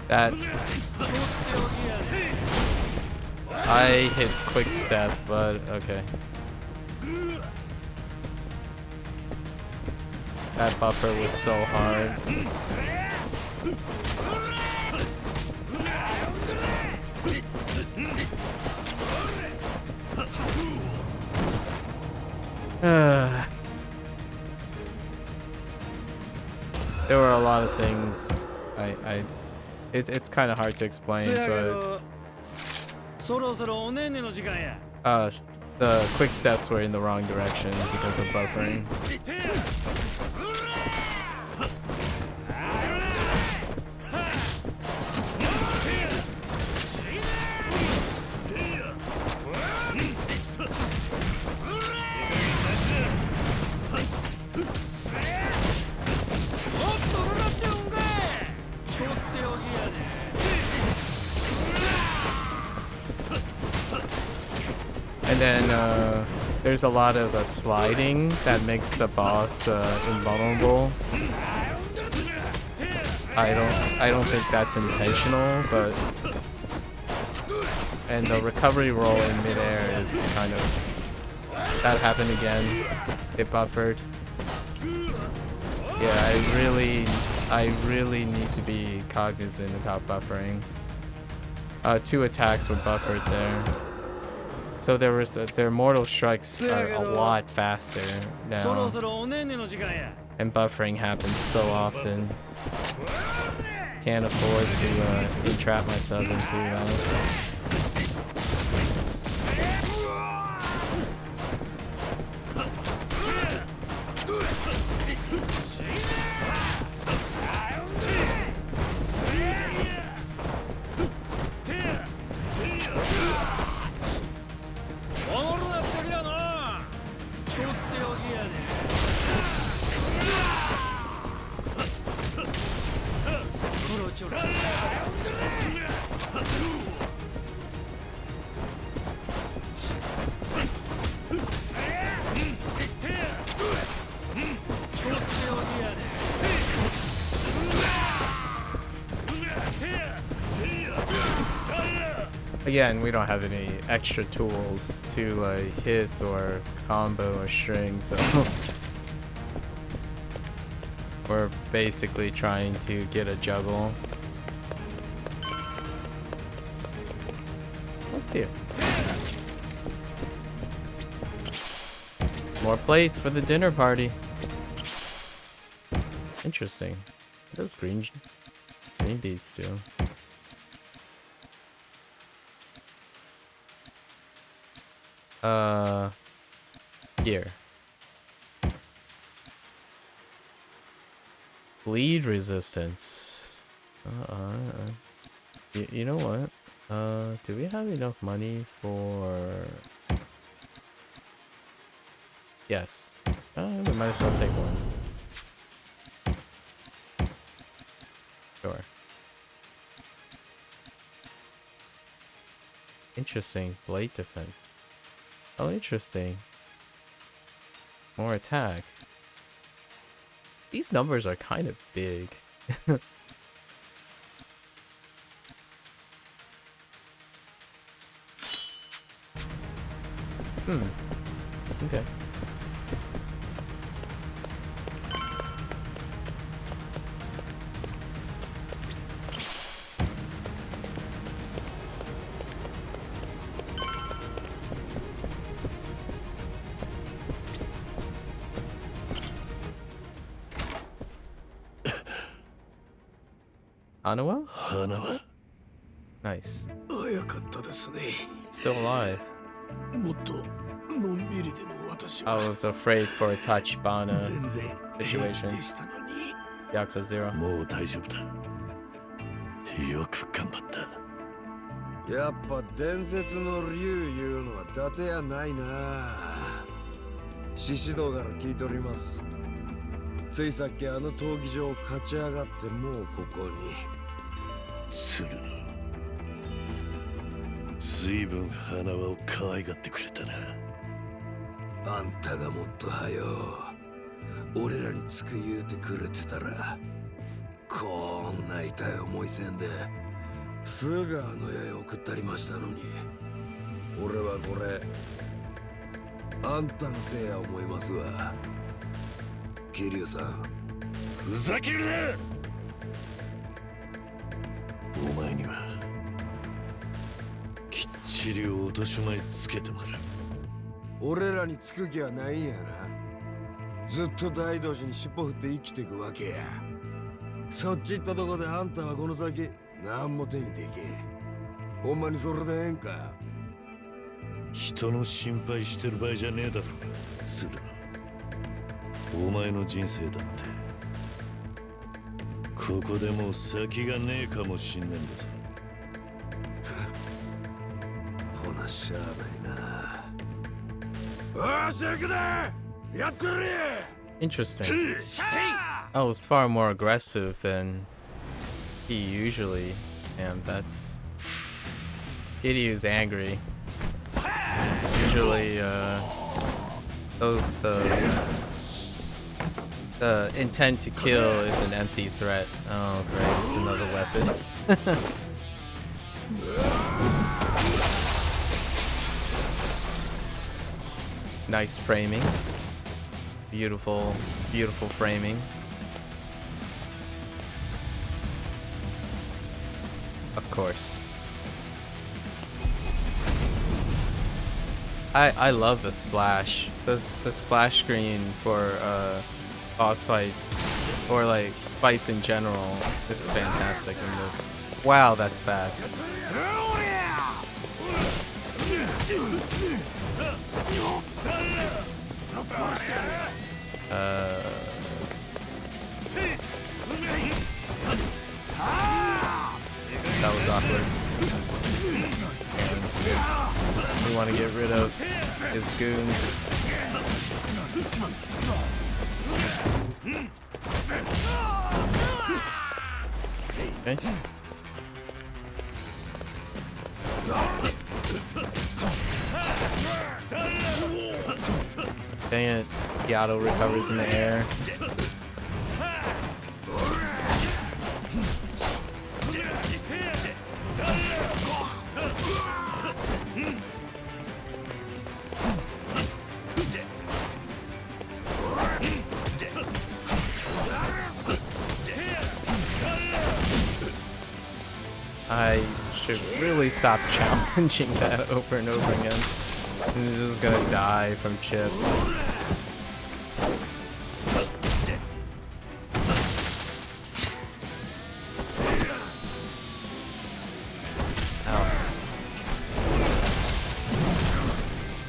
A: That's... I hit quick step, but okay. That buffer was so hard. There were a lot of things it's kind of hard to explain, but the quick steps were in the wrong direction because of buffering. And then there's a lot of sliding that makes the boss invulnerable. I don't think that's intentional, but and the recovery roll in midair is kind of that happened again. It buffered. Yeah, I really need to be cognizant about buffering. 2 attacks were buffered there. So their mortal strikes are a lot faster now, and buffering happens so often. Can't afford to entrap myself into that. Again, we don't have any extra tools to hit or combo or string, so We're basically trying to get a juggle. What's here? More plates for the dinner party. Interesting. What does green beets do? Here. Bleed resistance. You know what? Do we have enough money for... Yes. We might as well take one. Sure. Interesting. Blade defense. Oh, interesting. More attack. These numbers are kind of big. Okay. Hanawa?
C: Hanawa?
A: Nice.
E: 早かったですね。
A: Still alive.
E: もっとのんびりでも私
A: I
E: は
A: was afraid for a touch Bana
E: 全然平
A: situation.
E: 気でしたのに。
A: Yakuza 0.
C: もう大丈夫だ。よく頑張った。
G: やっぱ伝説の竜いうのは伊達やないな。獅子道から聞いております。ついさっきあの闘技場を勝ち上がってもうここに。
C: 鶴野。随分花輪を可愛がってくれたな。
G: あんたがもっとはよ俺らにつく言うてくれてたらこんな痛い思いせんですぐあの世へ送ったりましたのに俺はこれあんたのせいや思いますわ。桐生さん
C: ふざけるな。お前にはきっちり落とし前つけてもらう。
G: 俺らにつく気はないんやな。ずっと大道寺に尻尾振って生きていくわけや。そっち行ったとこであんたはこの先何も手にできん。ほんまにそれでええんか。
C: 人の心配してる場合じゃねえだろ鶴野。お前の人生だってここでもう先がねえかもしんねえんだぞ。
G: ほなしゃあないな。おし行くでやってるれ。
A: Interesting. I was far more aggressive than he usually am. That's... Kiryu's angry. Usually, the intent to kill is an empty threat. Oh great, it's another weapon. Nice framing. Beautiful, beautiful framing. Of course. I love the splash. The splash screen for boss fights or like fights in general is fantastic in this. Wow, that's fast. That was awkward. And we want to get rid of his goons. Okay. Dang it. The auto recovers in the air. I should really stop challenging that over and over again. I'm just gonna die from chip.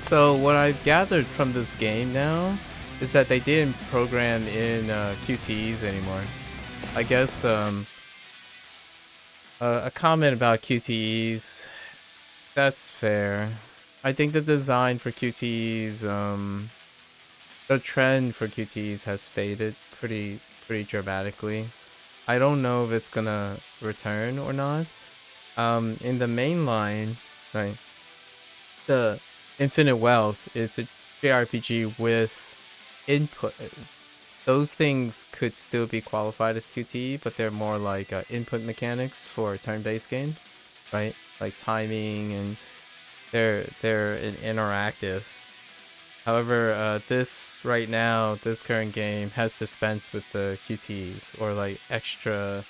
A: So what I've gathered from this game now is that they didn't program in QTEs anymore. I guess a comment about QTEs, that's fair. I think the design for QTEs, the trend for QTEs has faded pretty dramatically. I don't know if it's gonna return or not. In the main line, right, the Infinite Wealth, it's a JRPG with input. Those things could still be qualified as QTE, but they're more like input mechanics for turn-based games, right? Like timing, and they're interactive. However, this right now, this current game has dispensed with the QTEs, or like extra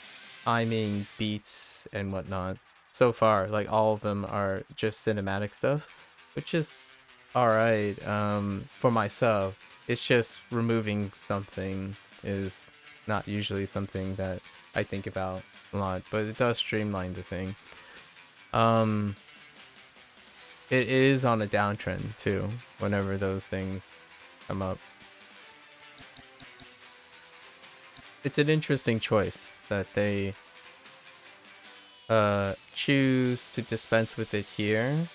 A: timing beats and whatnot. So far, like all of them are just cinematic stuff, which is alright. For myself, it's just removing something is not usually something that I think about a lot, but it does streamline the thing. It is on a downtrend too, whenever those things come up. It's an interesting choice that they choose to dispense with it here.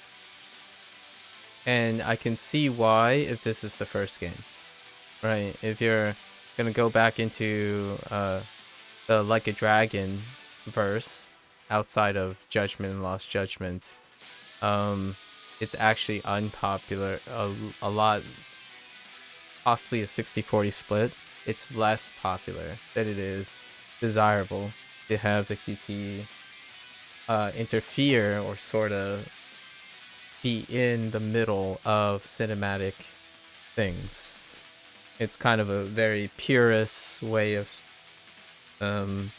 A: And I can see why if this is the first game, right? If you're gonna go back into the Like a Dragon verse outside of Judgment and Lost Judgment, it's actually unpopular a lot, possibly a 60-40 split. It's less popular than it is desirable to have the QT interfere or sort of be in the middle of cinematic things. It's kind of a very purist way of an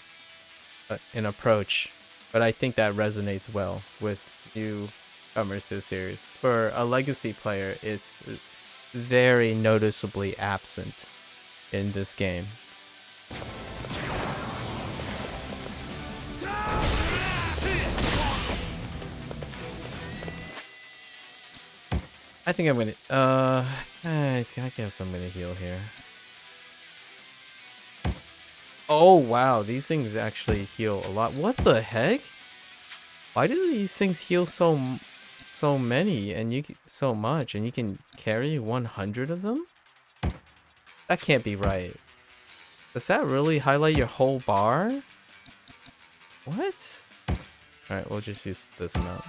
A: approach, but I think that resonates well with newcomers to the series. For a legacy player, it's very noticeably absent in this game. I think I'm gonna, I guess I'm gonna heal here. Oh wow, these things actually heal a lot. What the heck? Why do these things heal so many and so much, and you can carry 100 of them? That can't be right. Does that really highlight your whole bar? What? All right, we'll just use this amount.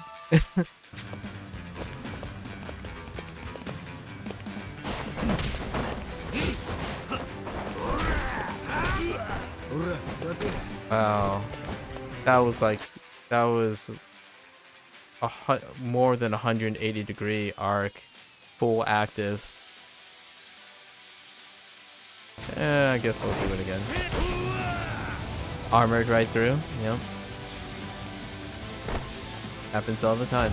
A: Wow, that was more than 180-degree arc, full active. I guess we'll do it again. Armored right through. Yep. Happens all the time.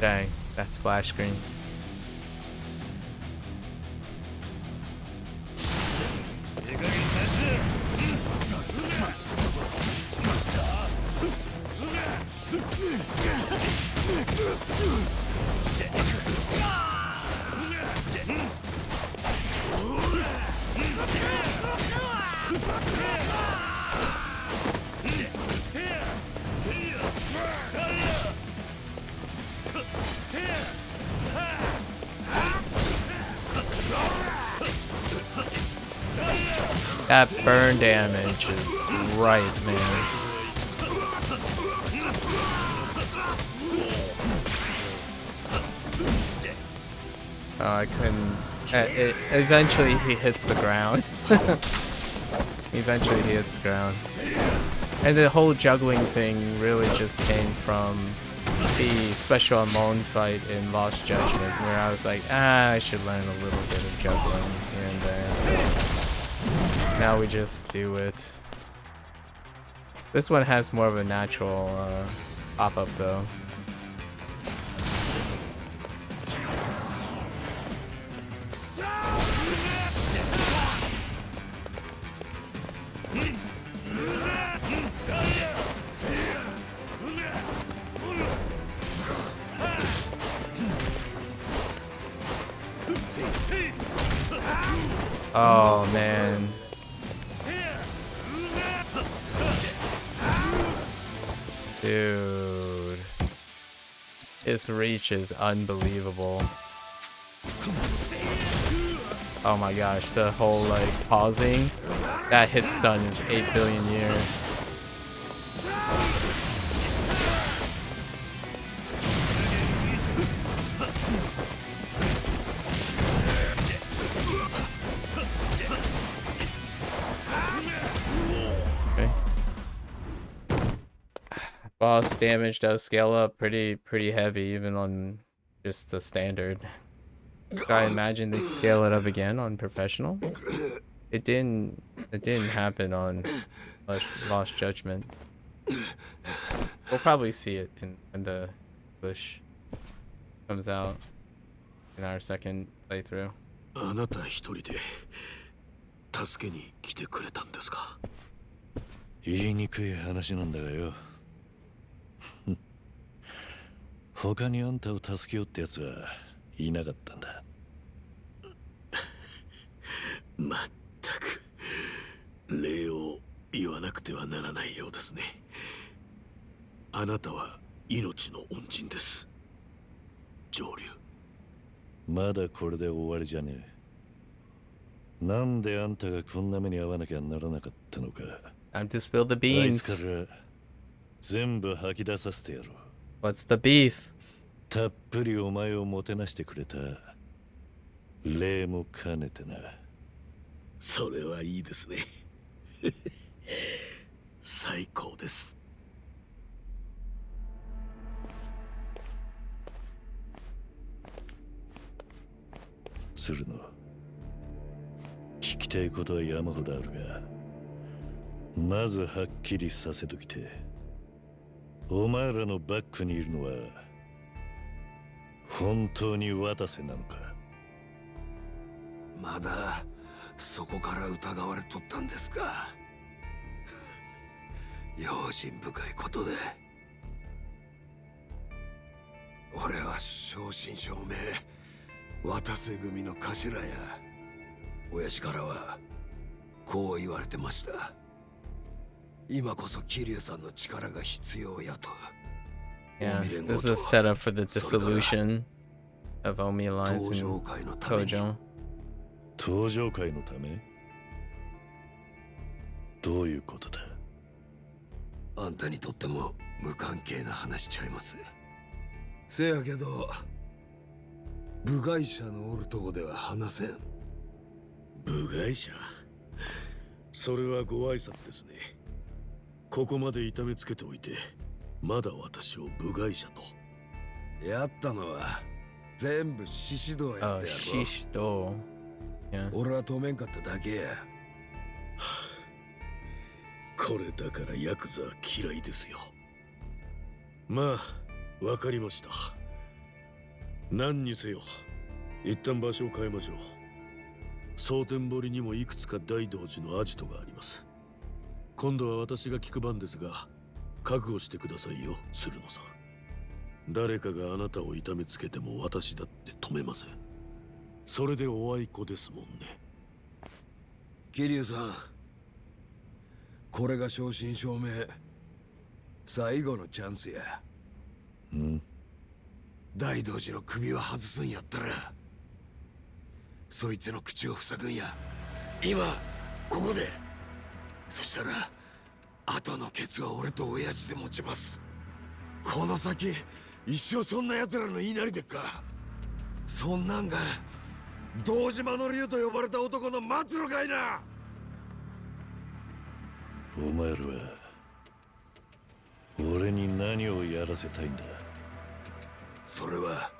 A: Dang, that splash screen. That burn damage is right, man. Oh, I couldn't. Eventually, he hits the ground. Eventually, he hits the ground. And the whole juggling thing really just came from the special Amon fight in Lost Judgment, where I was like, I should learn a little bit of juggling here and there. So now we just do it. This one has more of a natural pop-up though. Oh man. Dude. His reach is unbelievable. Oh my gosh, the whole like pausing. That hit stun is 8 billion years. Boss damage does scale up pretty heavy, even on just the standard. I imagine they scale it up again on professional. It didn't happen on Lost Judgment. We'll probably see it when the push comes out in our second playthrough.
G: あなた一人で助けに来てくれたんですか。
C: 言いにくい話なんだがよ。他にあんたを助けようってやつはいなかったんだ。
G: まったく礼を言わなくてはならないようですね。あなたは命の恩人です。上流。
C: まだこれで終わりじゃねえ。なんであんたがこんな目に遭わなきゃならなかったのか。
A: Time to spill the
C: あいつ
A: beans.
C: から全部吐き出させてやろう。
A: What's the beef?
C: たっぷりお前をもてなしてくれた礼も兼ねてな。
G: それはいいですね。最高です。
C: 鶴野、聞きたいことは山ほどあるが、まずはっきりさせときて、お前らのバックにいるのは本当に渡瀬なのか。
G: まだそこから疑われとったんですか。用心深いことで。俺は正真正銘渡瀬組の頭や。親父からはこう言われてました。今こそ桐生さんの力が必要やと。
A: Yeah, this is a setup for the dissolution of Omi Alliance and Kojo.
C: 登場会のため？どういうことだ？
G: あんたにとっても無関係な話ちゃいます。せやけど部外者のおるとこでは話せん。
H: 部外者？それはご挨拶ですね。ここまで痛めつけておいてまだ私を部外者と。
G: やったのは全部獅子道やったやろ。
A: 獅子道。
G: 俺は止めんかっただけや。
H: これだからヤクザ嫌いですよ。まあわかりました。何にせよ一旦場所を変えましょう。蒼天堀にもいくつか大道寺のアジトがあります。今度は私が聞く番ですが、覚悟してくださいよ、鶴野さん。誰かがあなたを痛めつけても私だって止めません。それでおあいこですもんね。
G: 桐生さん、これが正真正銘最後のチャンスや。大道寺の首は外すんやったらそいつの口を塞ぐんや。今ここで。そしたら後のケツは俺と親父で持ちます。この先一生そんな奴らの言いなりでっか。そんなんが堂島の竜と呼ばれた男の末路かいな。
C: お前らは俺に何をやらせたいんだ。
G: それは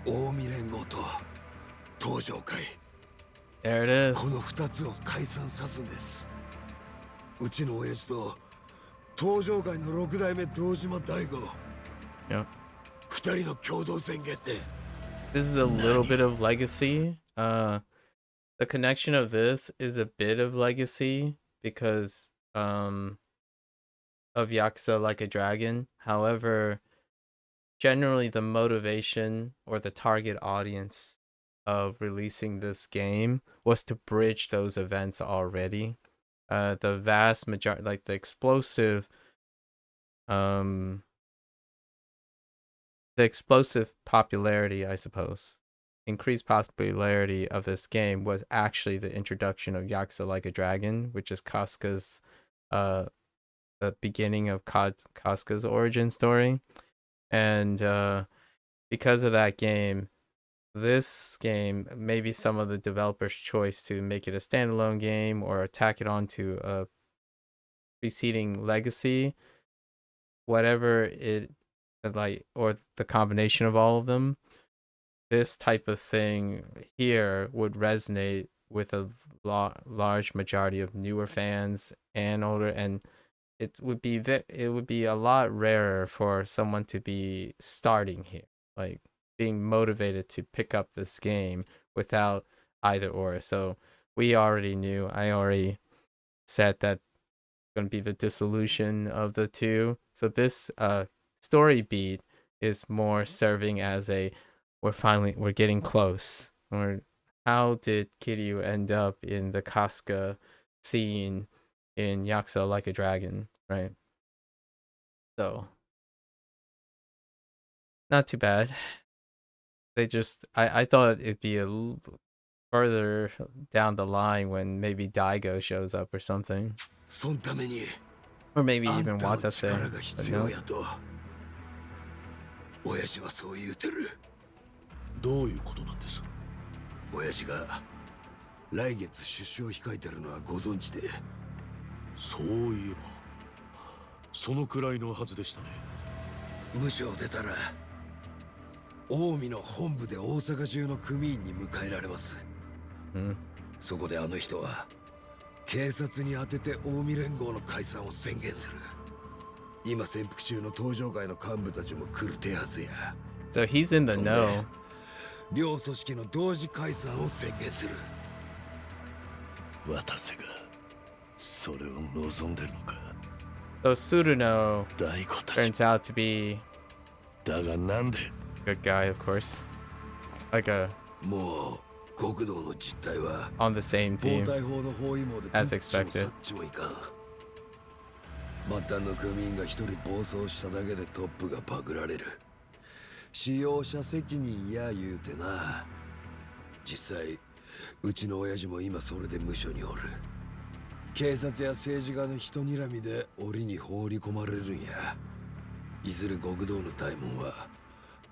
G: 近江連合と東上会
A: There it
G: この
A: is.
G: 2つを解散さすんです。うちの親父と東上会の6代目堂島大吾
A: Yep.
G: 2人の共同宣言で
A: This is a little bit of legacy. The connection of this is a bit of legacy because of Yakuza Like a Dragon. However, generally the motivation or the target audience of releasing this game was to bridge those events already. The vast majority, like the explosive popularity, I suppose, increased popularity of this game was actually the introduction of Yakuza Like a Dragon, which is Kafka's the beginning of Kafka's origin story. And because of that game, this game, maybe some of the developers' choice to make it a standalone game or tack it onto a preceding legacy, whatever it like, or the combination of all of them, this type of thing here would resonate with a large majority of newer fans and older, and it would be a lot rarer for someone to be starting here, like being motivated to pick up this game without either or. So I already said that going to be the dissolution of the two. So this story beat is more serving as a we're getting close. Or how did Kiryu end up in the Kafka scene in Yakuza Like a Dragon, right? So not too bad. They just I thought it'd be further down the line when maybe Daigo shows up or something.
G: そのために
A: Or maybe
G: あん
A: even
G: たの
A: Watase.
G: 力が
A: But
G: 必
A: no.
G: 要やと親父はそう言うてる。
H: どういうことなんです？
G: 親父が来月出所を控えてるのはご存知で。
H: そういえばそのくらいのはずでしたね。
G: 無所を出たら近江の本部で大阪中の組員に迎えられます、そこであの人は警察に当てて近江連合の解散を宣言する。今潜伏中の東上会の幹部たちも来る手はずや。
A: So he's in the
G: そんで
A: know.
G: 両組織の同時解散を宣言する。
C: 渡瀬がそれを望んでるのか。
A: So Suruno
C: 大悟たち
A: turns out to be
C: だがなんで
A: a good guy, of course. Like
G: もう国道の実態は
A: on the same
G: 暴
A: team.
G: 対法の包囲網で
A: As
G: どっちも
A: expected.
G: さっちもいかん。末端の組員が一人暴走しただけでトップがパクられる。使用者責任や言うてな。実際うちの親父も今それで無所におる。警察や政治家の人睨みで檻に放り込まれるんや。いずれ極道の大門は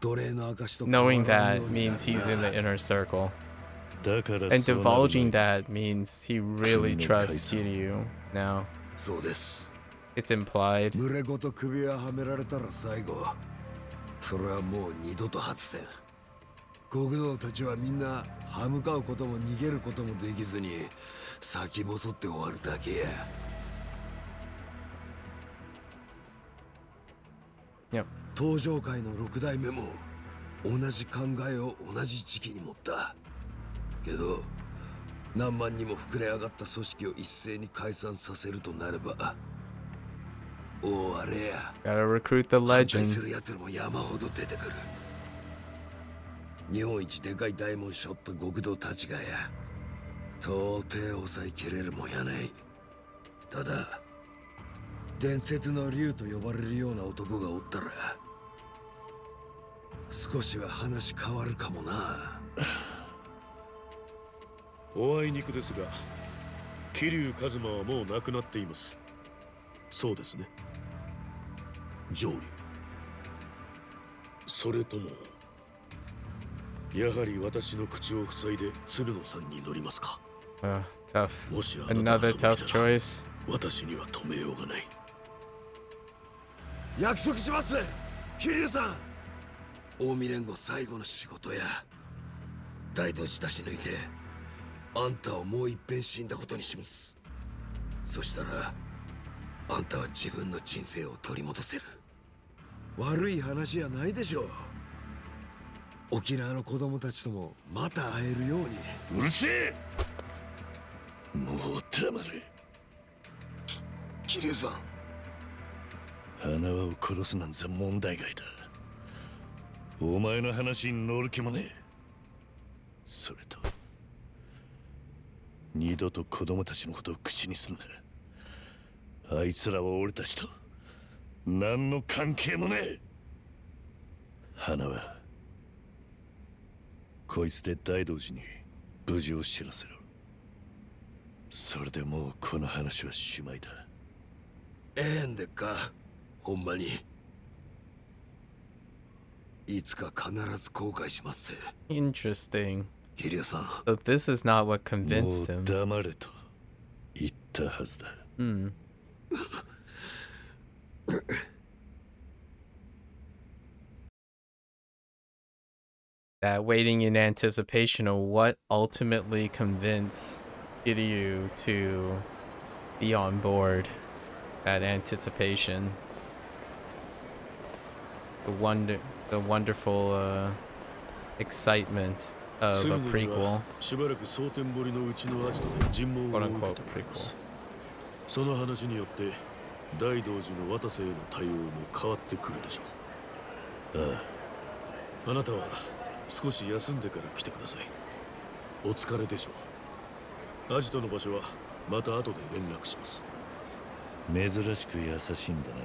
G: 奴隷の証と変わらん
A: Knowing
G: よ
A: that
G: うにな
A: means
G: る
A: he's in the
G: な。
A: inner circle.
C: だから
A: And
C: そうなる
A: divulging
C: 前
A: that means he really
C: Criminal
A: trusts
C: Kaiser.
A: Kiryu now.
G: そうです。
A: It's implied.
G: 群れごと首輪はめられたら最後。それはもう二度と外せん。極道たちはみんな歯向かうことも逃げることもできずに先細って終わるだけや。
A: Yep.
G: 東上会の6代目も同じ考えを同じ時期に持った。けど何万にも膨れ上がった組織を一斉に解散させるとなれば大荒れや。
A: Gotta recruit the
G: 反対す
A: legend.
G: る奴らも山ほど出てくる。日本一でかい大門背負った極道たちがや到底抑えきれるもんやない。ただ伝説の竜と呼ばれるような男がおったら少しは話変わるかもな。
H: おあいにくですが桐生一馬はもう亡くなっています。そうですね。上流。それともやはり私の口を塞いで鶴野さんに乗りますか。
A: Tough.
H: もしあなた
A: Another
H: が
A: tough
H: そう見たら
A: choice.
H: 私には止めようがない。
G: 約束します。桐生さん、近江連合最後の仕事や大道寺出し抜いてあんたをもう一遍死んだことにします。そしたらあんたは自分の人生を取り戻せる。悪い話やないでしょう。沖縄の子供たちともまた会えるように。
C: うるせえ。もう黙れ。
G: 桐生さん、
C: 花輪を殺すなんざ問題外だ。お前の話に乗る気もねえ。それと二度と子供たちのことを口にすんな。あいつらは俺たちと何の関係もねえ。花輪、こいつで大道寺に無事を知らせろ。それでもうこの話はしまいだ。
G: ええんでっか、ほんまに。いつか必ず後悔しますぜ。
A: Interesting.
G: 桐生さん。
A: So this is not what
C: も
A: convinced
C: う
A: him.
C: 黙れと言ったはずだ。
A: Hmm. That waiting in anticipation of what ultimately convinced Kiryu to be on board. That anticipation. The wonderful excitement of a prequel.
H: しばらく蒼天堀のうちのアジトで尋問を受けてもらいます。その話によって大道寺の渡瀬への対応も変わってくるでしょう。ああ、あなたは少し休んでから来てください。お疲れでしょう。アジトの場所はまた後で連絡します。
C: 珍しく優しいんだな。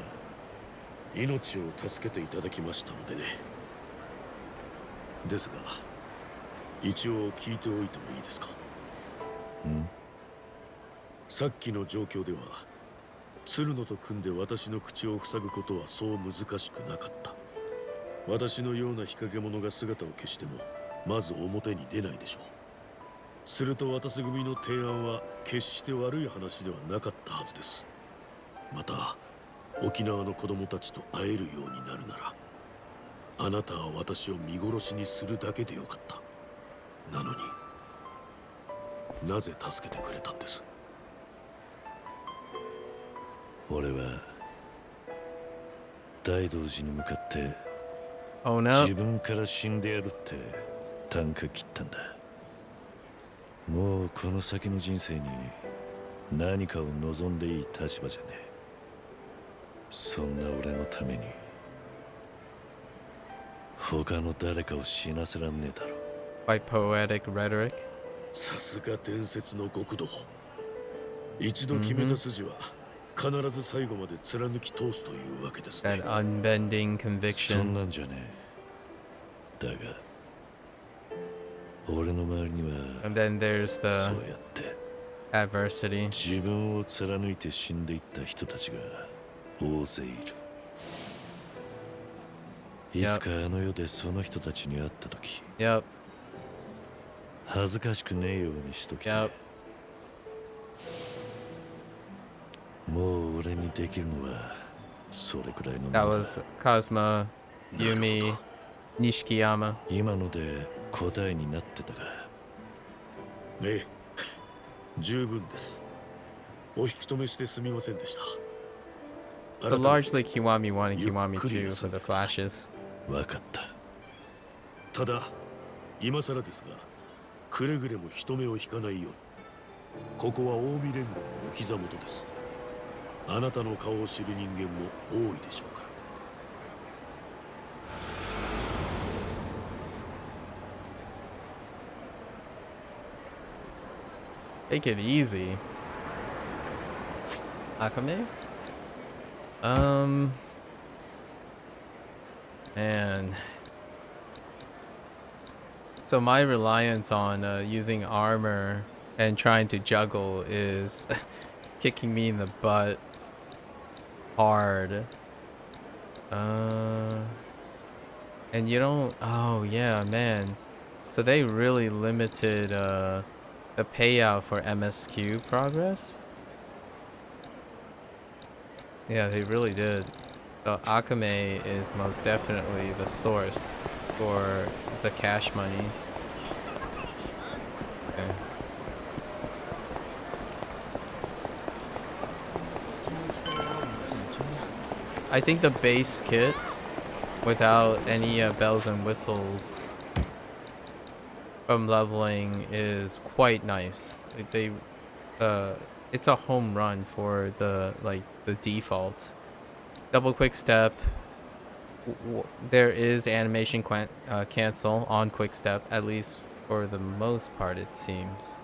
H: 命を助けていただきましたのでね。ですが一応聞いておいてもいいですか。さっきの状況では鶴野と組んで私の口を塞ぐことはそう難しくなかった。私のような日陰者が姿を消してもまず表に出ないでしょう。すると渡瀬組の提案は決して悪い話ではなかったはずです。また沖縄の子供たちと会えるようになるならあなたは私を見殺しにするだけでよかった。なのになぜ助けてくれたんです。
C: 俺は大道寺に向かって
A: Oh no.
C: 自分から死んでやるって啖呵切ったんだ。もうこの先の人生に何かを望んでいい立場じゃねえ。そんな俺のために他の誰かを死なせらんねえだろ。
A: By poetic rhetoric.
H: さすが伝説の極道。一度決めた筋は必ず最後まで貫き通すというわけですね。
A: That unbending
C: そん
A: conviction.
C: なんじゃねえ。だが俺の周りには
A: And then there's
C: そう
A: the
C: やって
A: adversity.
C: 自分を貫いて死んでいった人たちが大勢いる。いつかあの世でその人たちに会った時
A: Yep.
C: 恥ずかしくねえようにしときたい。
A: Yep.
C: もう俺にできるのはそれくらいのもの
A: That
C: だ。
A: was Cosma, Yumi, Nishikiyama.
C: 今ので答えになってたか。
H: ええ、十分です。お引き止めしてすみませんでした。
A: But largely Kiwami wanted Kiwami too for the flashes.
C: わかった。
H: ただ今更ですがくれぐれも人目を引かないように。ここは近江連合のお膝元です。あなたの顔を知る人間も多いでしょうから。
A: Take it easy. Akame? Man. So my reliance on using armor and trying to juggle is kicking me in the butt hard. And you don't... Oh, yeah, man. So they really limited the payout for MSQ progress? Yeah, they really did. So Akame is most definitely the source for the cash money. Okay. I think the base kit, without any bells and whistles from leveling, is quite nice. It's a home run for the default. Double quick step. There is animation cancel on quick step, at least for the most part. It seems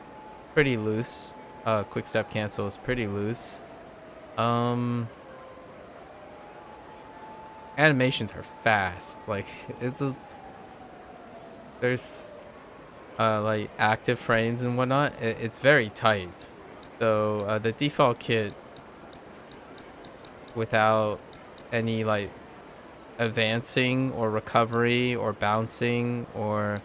A: pretty loose. Quick step cancel is pretty loose. Animations are fast. Like there's like active frames and whatnot. It's very tight. So the default kit, without any like advancing or recovery or bouncing or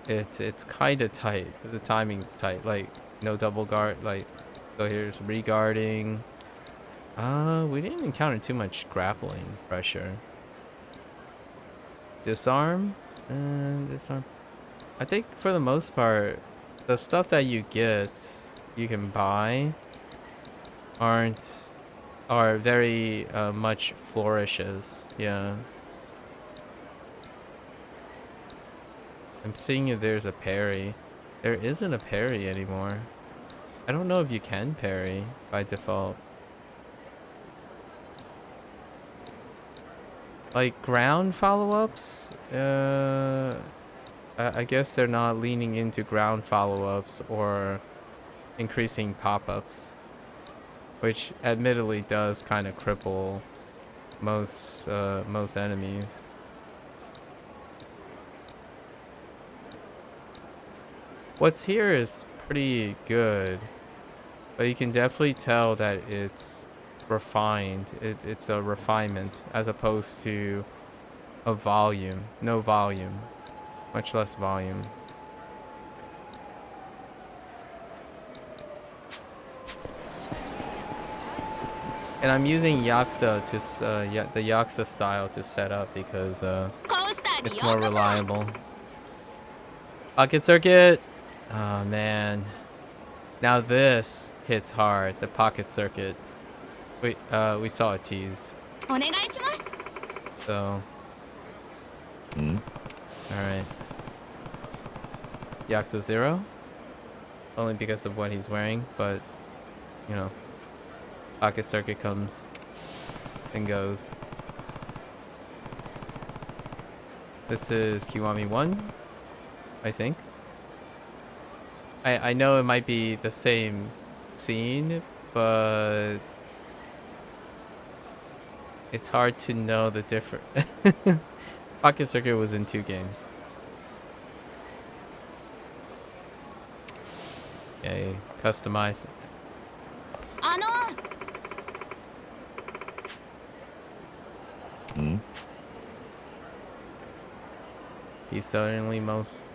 A: it's kind of tight. The timing's tight. Like no double guard. Like so here's regarding. We didn't encounter too much grappling pressure. Disarm and disarm. I think for the most part, the stuff that you can buy are very much flourishes. Yeah. I'm seeing if there's a parry. There isn't a parry anymore. I don't know if you can parry by default. Like ground follow-ups, I guess they're not leaning into ground follow-ups or increasing pop-ups, which admittedly does kind of cripple most enemies. What's here is pretty good, but you can definitely tell that it's refined. It's a refinement as opposed to a volume. No volume, much less volume. And I'm using Yakuza to the Yakuza style to set up because it's more reliable. Pocket circuit. Oh man, now this hits hard. The pocket circuit. Wait, we saw a tease. So. Alright. Yakuza 0. Only because of what he's wearing, but, you know. Pocket circuit comes and goes. This is Kiwami 1, I think. I know it might be the same scene, but it's hard to know the difference. Pocket circuit was in 2 games. Okay, customize. He's certainly most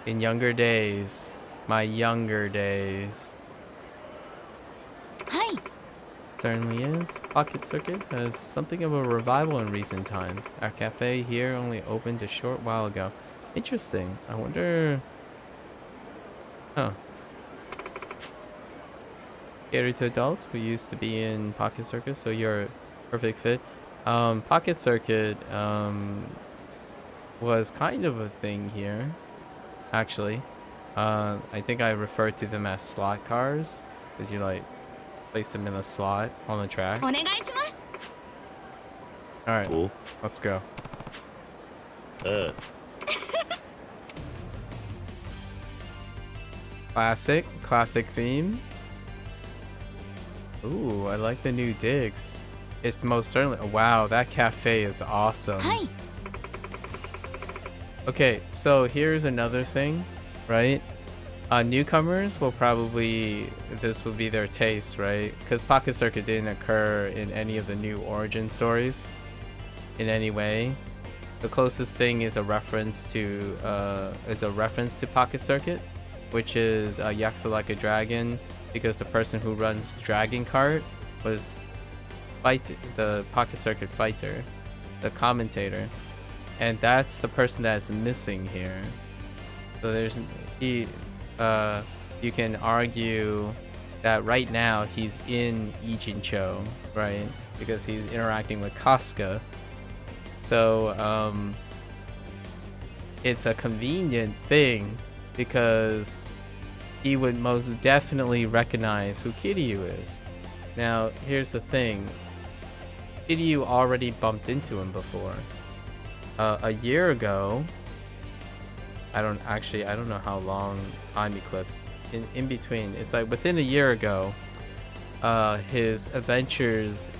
A: in younger days. My younger days. Hi. Certainly is. Pocket circuit has something of a revival in recent times. Our cafe here only opened a short while ago. Interesting. I wonder. Huh. Catered to adults. We used to be in Pocket Circuit, so you're a perfect fit. Pocket Circuit was kind of a thing here, actually. I think I referred to them as slot cars, because you like place them in a slot on the track. Alright, cool. Let's go. Classic theme. Ooh, I like the new digs. It's most certainly. Wow, that cafe is awesome. Hi. Okay, so here's another thing, right? Newcomers will probably, this will be their taste, right? Because Pocket Circuit didn't occur in any of the new origin stories in any way. The closest thing is a reference to Pocket Circuit, which is Yakuza Like a Dragon, because the person who runs Dragon Cart was the Pocket Circuit fighter, the commentator, and that's the person that's missing here. So you can argue that right now he's in Ichincho, right? Because he's interacting with Casca. So it's a convenient thing because he would most definitely recognize who Kiryu is. Now, here's the thing. Kiryu already bumped into him before. A year ago, I don't know how long time eclipse in between. It's like within a year ago, his adventures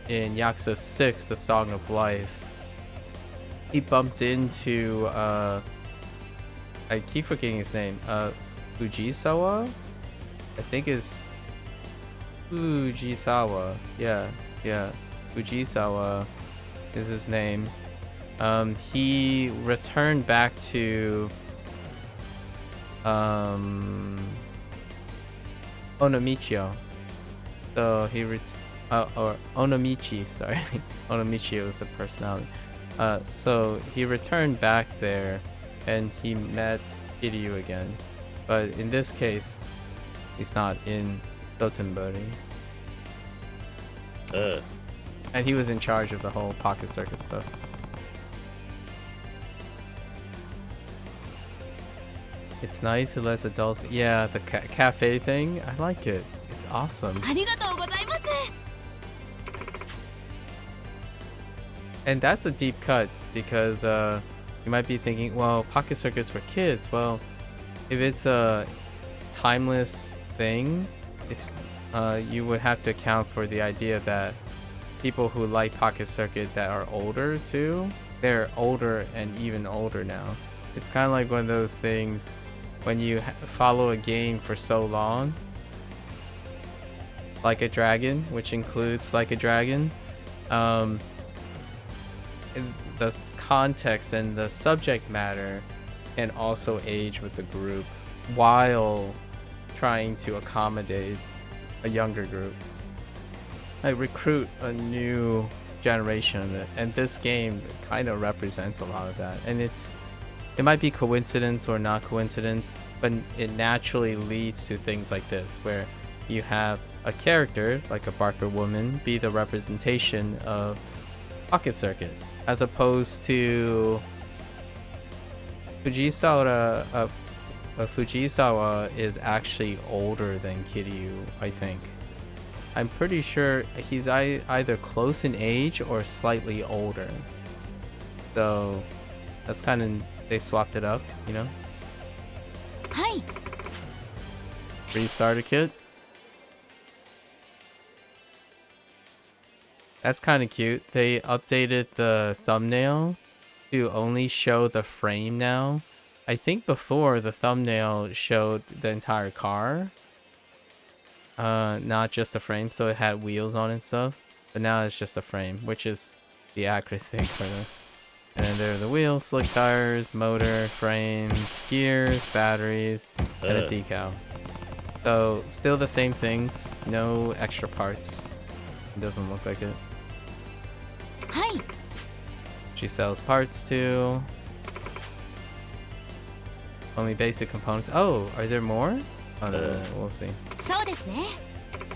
A: in Yakuza 6, The Song of Life, he bumped into I keep forgetting his name. Fujisawa? I think it's Fujisawa. Yeah. Fujisawa is his name. He returned back to Onomichio. So he or Onomichi, sorry. Onomichi was the personality. So he returned back there and he met Kiryu again. But in this case, he's not in Dotonbori. And he was in charge of the whole Pocket Circuit stuff. It's nice, it lets adults... Yeah, the cafe thing, I like it. It's awesome. And that's a deep cut because you might be thinking, well, Pocket Circuit's for kids. Well, if it's a timeless thing, it's you would have to account for the idea that people who like Pocket Circuit that are older too, they're older and even older now. It's kind of like one of those things when you follow a game for so long, Like a Dragon, which includes Like a Dragon. The context and the subject matter can also age with the group while trying to accommodate a younger group. I recruit a new generation of it, and this game kind of represents a lot of that. And it might be coincidence or not coincidence, but it naturally leads to things like this, where you have a character like a Barker woman be the representation of Pocket Circuit, as opposed to Fujisawa. Fujisawa is actually older than Kiryu, I think. I'm pretty sure he's either close in age or slightly older. So that's kind of, they swapped it up, you know?
B: Hi.
A: Restarter kit. That's kind of cute. They updated the thumbnail to only show the frame now. I think before the thumbnail showed the entire car, not just the frame, so it had wheels on it and stuff. But now it's just the frame, which is the accurate thing for the. And then there are the wheels, slick tires, motor, frames, gears, batteries, and a decal. So still the same things, no extra parts. It doesn't look like it.
B: Hi.
A: She sells parts too. Only basic components. Oh, are there more? Oh no, we'll see.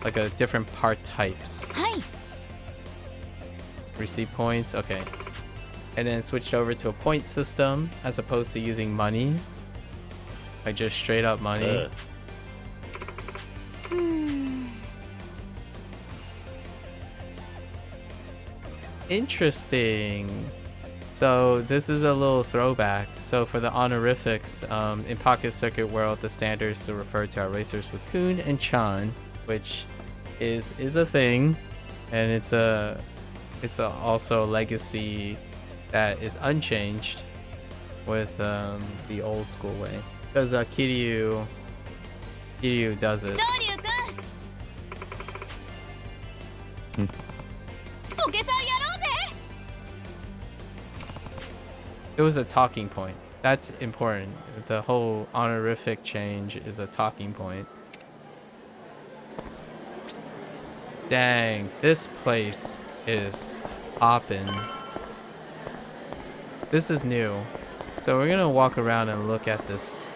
A: Like a different part types.
B: Hi.
A: Receive points, okay. And then switched over to a point system as opposed to using money. Like just straight up money. Interesting. So this is a little throwback. So for the honorifics, in Pocket Circuit World, the standard is to refer to our racers with Kun and Chan, which is a thing, and it's also a legacy that is unchanged with the old school way, because Kiryu does it. It was a talking point. That's important. The whole honorific change is a talking point. Dang, this place is hopping. This is new. So we're gonna walk around and look at this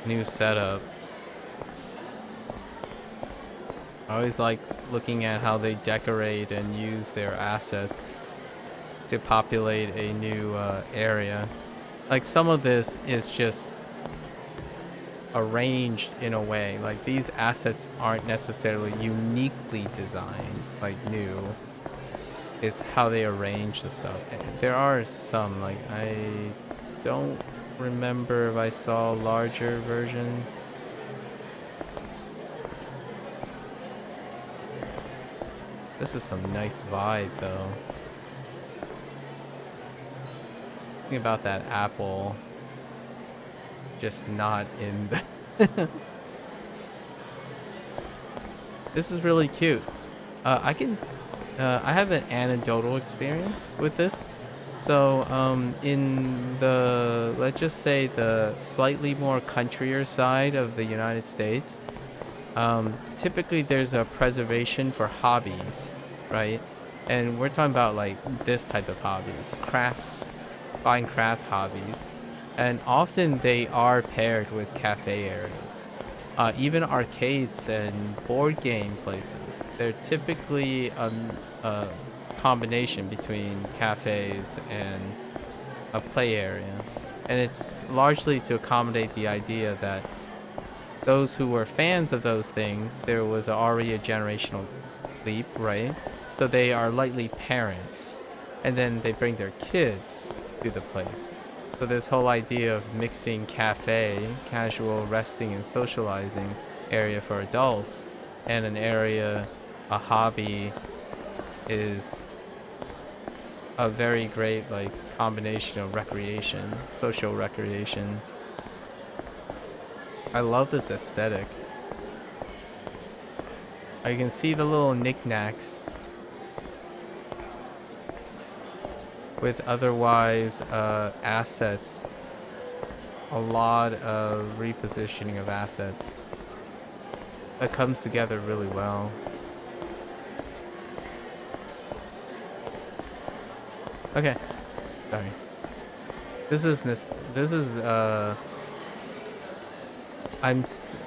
A: new setup. I always like looking at how they decorate and use their assets to populate a new area. Like some of this is just arranged in a way. Like these assets aren't necessarily uniquely designed, like new. It's how they arrange the stuff. There are some, like I don't remember if I saw larger versions. This is some nice vibe though. Think about that apple just not in the This is really cute. I have an anecdotal experience with this. So in the, let's just say the slightly more countryer side of the United States, typically there's a preservation for hobbies, right? And we're talking about like this type of hobbies, crafts, fine craft hobbies. And often they are paired with cafe areas. Even arcades and board game places, they're typically a combination between cafes and a play area. And it's largely to accommodate the idea that those who were fans of those things, there was already a generational leap, right? So they are likely parents, and then they bring their kids to the place. So this whole idea of mixing cafe, casual resting and socializing area for adults, and an area, a hobby, is a very great like combination of recreation, social recreation. I love this aesthetic. I can see the little knickknacks with otherwise assets. A lot of repositioning of assets that comes together really well. Okay, sorry. This is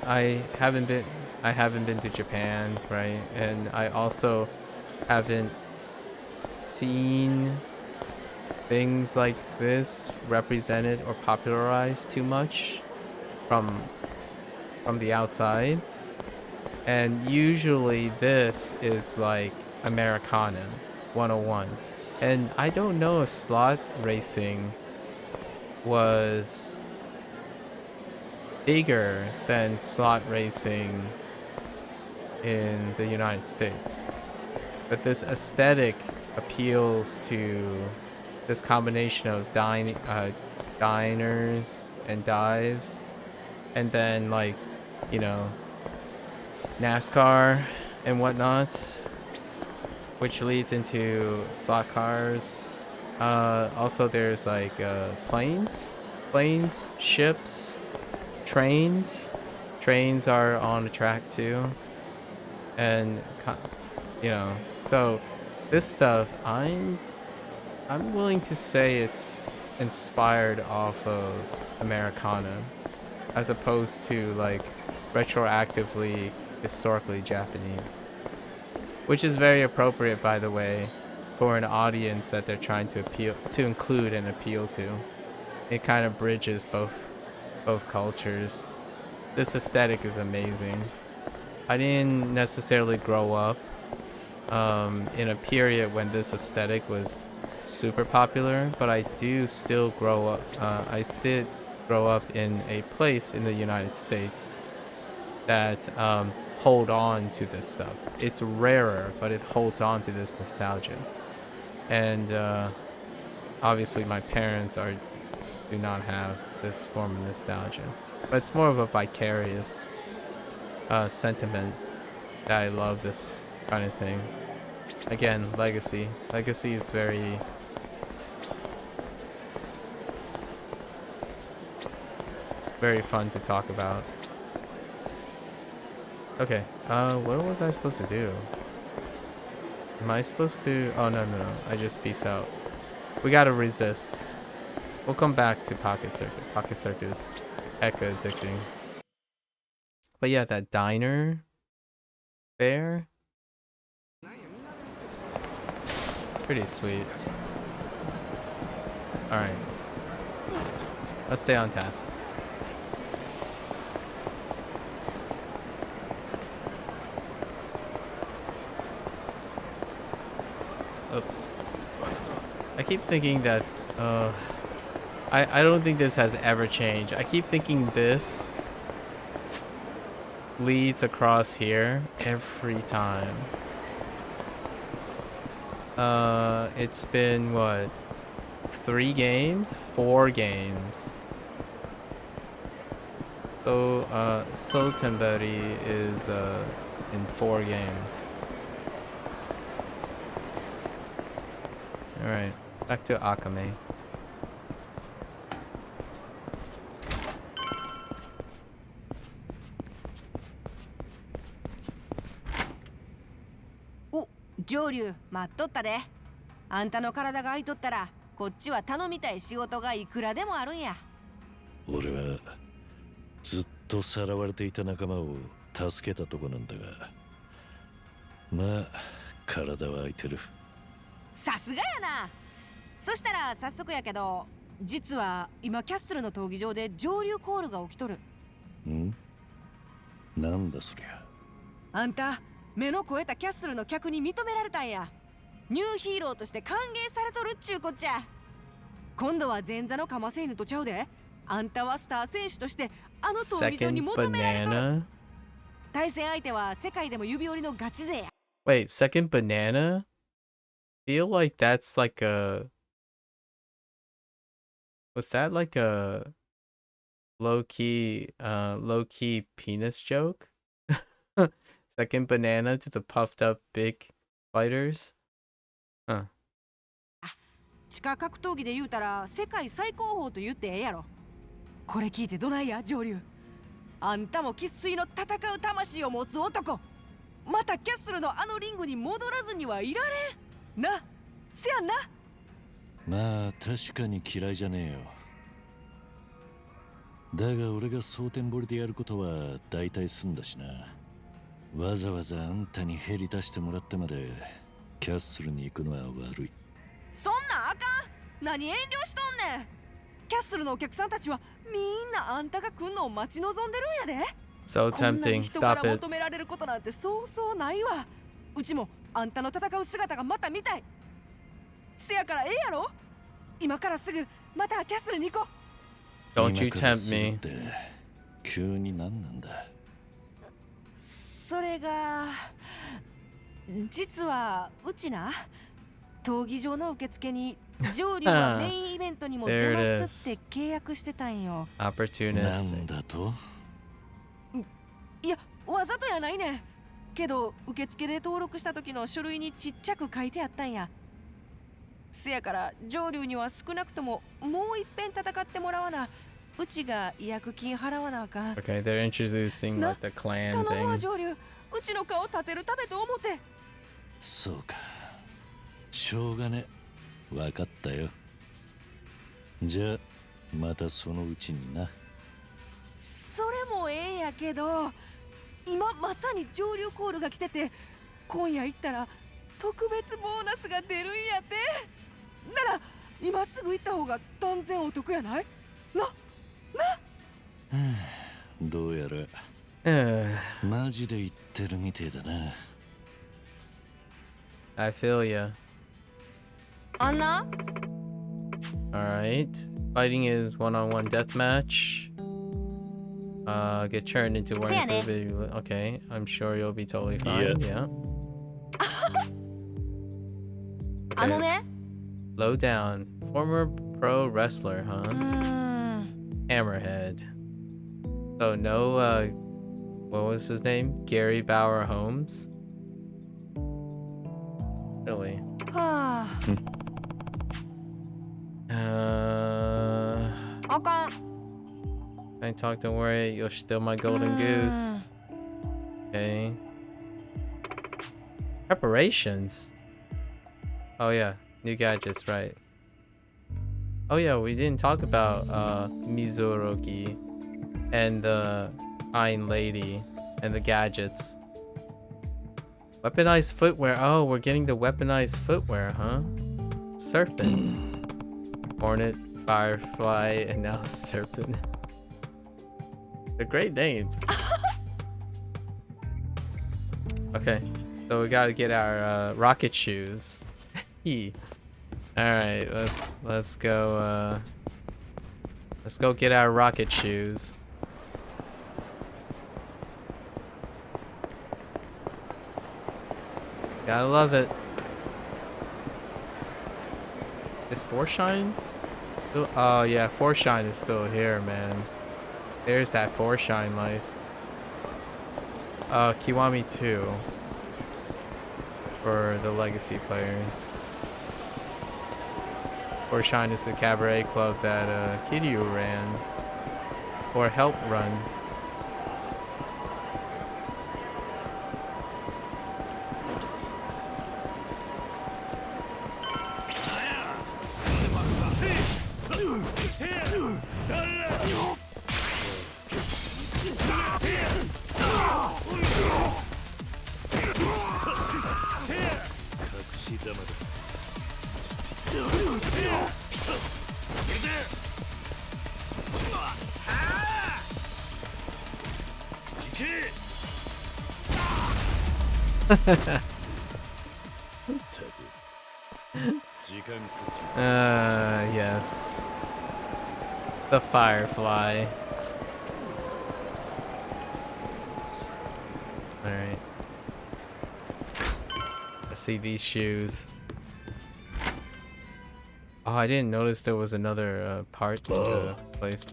A: I haven't been to Japan, right? And I also haven't seen things like this represented or popularized too much from the outside. And usually this is like Americana 101. And I don't know if slot racing was bigger than slot racing in the United States. But this aesthetic appeals to this combination of diners and dives, and then like, you know, NASCAR and whatnot, which leads into slot cars. Also there's like planes, ships, trains are on the track too. And you know, so this stuff, I'm willing to say it's inspired off of Americana, as opposed to like retroactively historically Japanese, which is very appropriate, by the way, for an audience that they're trying to include and appeal to. It kind of bridges both cultures. This aesthetic is amazing. I didn't necessarily grow up in a period when this aesthetic was super popular, but I do still grow up. I did grow up in a place in the United States that hold on to this stuff. It's rarer, but it holds on to this nostalgia. And obviously my parents do not have this form of nostalgia, but it's more of a vicarious sentiment that I love this kind of thing. Again, legacy is very fun to talk about. Okay. What was I supposed to do? Am I supposed to? Oh, no. I just peace out. We gotta resist. We'll come back to Pocket Circuit. Pocket Circuit is hecka addicting. But yeah, that diner there. Pretty sweet. Alright. Let's stay on task. Oops. I keep thinking that, I don't think this has ever changed. I keep thinking this leads across here every time. It's been, what, 3 games? 4 games. So, Sotenberi is, in 4 games. Alright, back to Akame.
B: お、上流待っとったで。あんたの体が空いとったら、こっちは頼みたい仕事がいくらでもあるんや。
C: 俺はずっとさらわれていた仲間を助けたとこなんだが、まあ体は空いてる。
B: さすがやな。そしたら早速やけど、実は今キャッスルの闘技場で上流コールが起きとる。
C: ん？なんだそりゃ。
B: あんた目の肥えたキャッスルの客に認められたんや。ニューヒーローとして歓迎されとるっちゅうこっちゃ。今度は前座のカマセイヌとちゃうで。あんたはスター選手としてあの闘技場に求められとる。対戦相手は世界でも指折りのガチ勢や。
A: Wait, second banana? Feel like that's like a... Was that like a low-key penis joke? Second banana to the puffed up big fighters? Huh.
B: 地下格闘技で言うたら世界最高峰と言ってええやろ。これ聞いてどないや上流。あんたも生粋の戦う魂を持つ男。またキャッスルのあのリングに戻らずにはいられんな。せやんな。
C: まあ確かに嫌いじゃねえよ。だが俺が蒼天堀でやることは大体済んだしな。わざわざあんたにヘリ出してもらってまでキャッスルに行くのは悪い。
B: そんなんあかん。何遠慮しとんねん。キャッスルのお客さんたちはみんなあんたが来んのを待ち望んでるんやで。
A: So
B: こんなに
A: tempting.
B: 人から
A: Stop it.
B: 求められることなんてそうそうないわ。うちもあんたの戦う姿がまた見たい。せやからええやろ。今からすぐまたキャッスルに行こう。
A: Don't you tempt me.
C: 急に何なんだ。
B: それが実はうちな、闘技場の受付に上流はメインイベントにも出ますって契約してたんよ。
C: な
A: Opportunistic.
C: んだと。
B: いやわざとやないねんけど、受付で登録した時の書類にちっちゃく書いてあったんや。せやから上流には少なくとももう一遍戦ってもらわな、うちが違約金払わなあかん。
A: Okay, they're introducing like the clan
B: 頼むわ
A: thing.
B: 上流、うちの顔立てるためと思って。
C: そうか、しょうがね。わかったよ。じゃあまたそのうちにな。
B: それもええんやけど、今まさに上流コールが来てて、今夜行ったら特別ボーナスが出るんやって。なら今すぐ行った方が断然お得やないな。
C: どうやら
A: I
C: マジで言ってるみてえだな。
A: feel ya.
B: あんな
A: Alright. Fighting is one-on-one deathmatch. Get turned into one
B: Say it.
A: video. Okay, I'm sure you'll be totally fine. Yeah.
B: あの
A: Okay.
B: ね、
A: Low down. Former pro wrestler, huh?
B: うーん、
A: Hammerhead. So no, what was his name? Gary Bauer Holmes? Really?
B: はあ、 あかん。
A: I talk, don't worry, you're still my golden goose. Okay. Preparations. Oh yeah, new gadgets, right? Oh yeah, we didn't talk about Mizoroki and the Iron Lady and the gadgets. Weaponized footwear. Oh, we're getting the weaponized footwear, huh? Serpents. Hornet, Firefly, and now Serpent. They're great names. Okay, so we gotta get our rocket shoes. All right, let's go get our rocket shoes. Gotta love it. Is Foreshine? Oh yeah, Foreshine is still here, man. There's that Foreshine life. Kiwami 2 for the legacy players. Foreshine is the cabaret club that Kiryu ran or helped run. Yes. The Firefly. Alright. Let's see these shoes. Oh, I didn't notice there was another part to the place.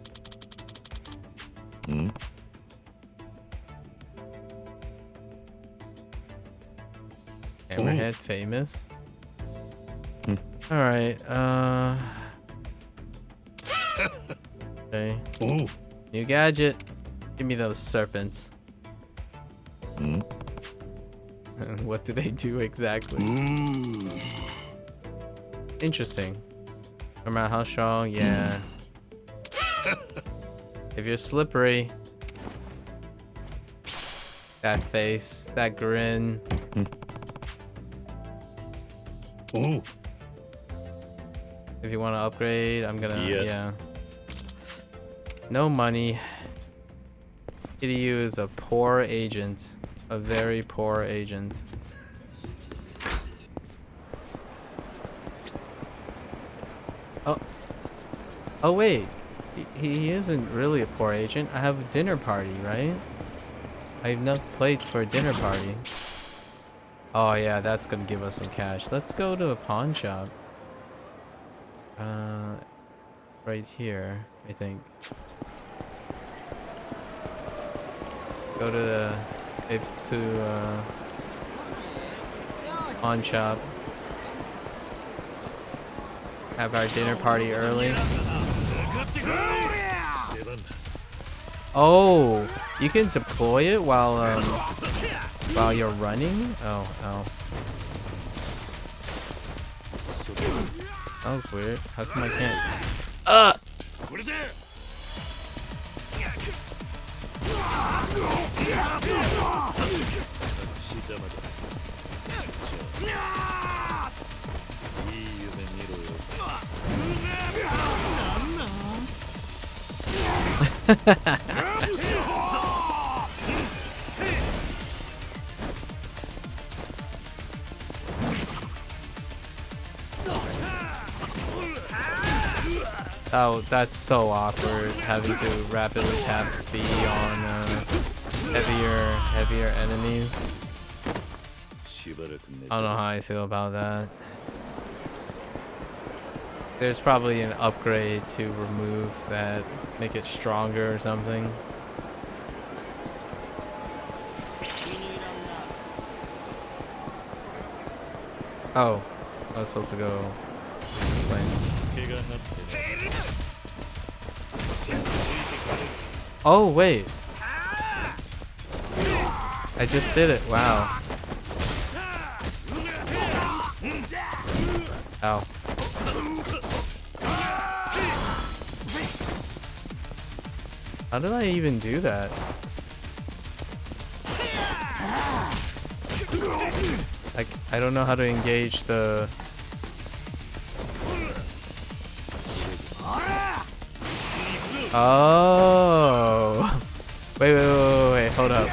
A: Hammerhead famous. Alright, okay. New gadget. Give me those serpents. What do they do exactly? Interesting. No matter how strong, yeah. If you're slippery, that face, that grin. If you want to upgrade, I'm gonna, yeah. No money. Kiryu is a poor agent. A very poor agent. Oh wait. He isn't really a poor agent. I have a dinner party, right? I have enough plates for a dinner party. Oh yeah, that's gonna give us some cash. Let's go to a pawn shop. Right here, I think. Go to the pawn shop. Have our dinner party early. Oh, you can deploy it while you're running? Oh. That was weird. How come I can't? Oh, that's so awkward, having to rapidly tap B on heavier enemies. I don't know how I feel about that. There's probably an upgrade to remove that, make it stronger or something. Oh, I was supposed to go this way. Oh wait, I I just did it. Wow. Ow. How did I even do that? Like, I don't know how to engage the... Oh! Wait, hold up.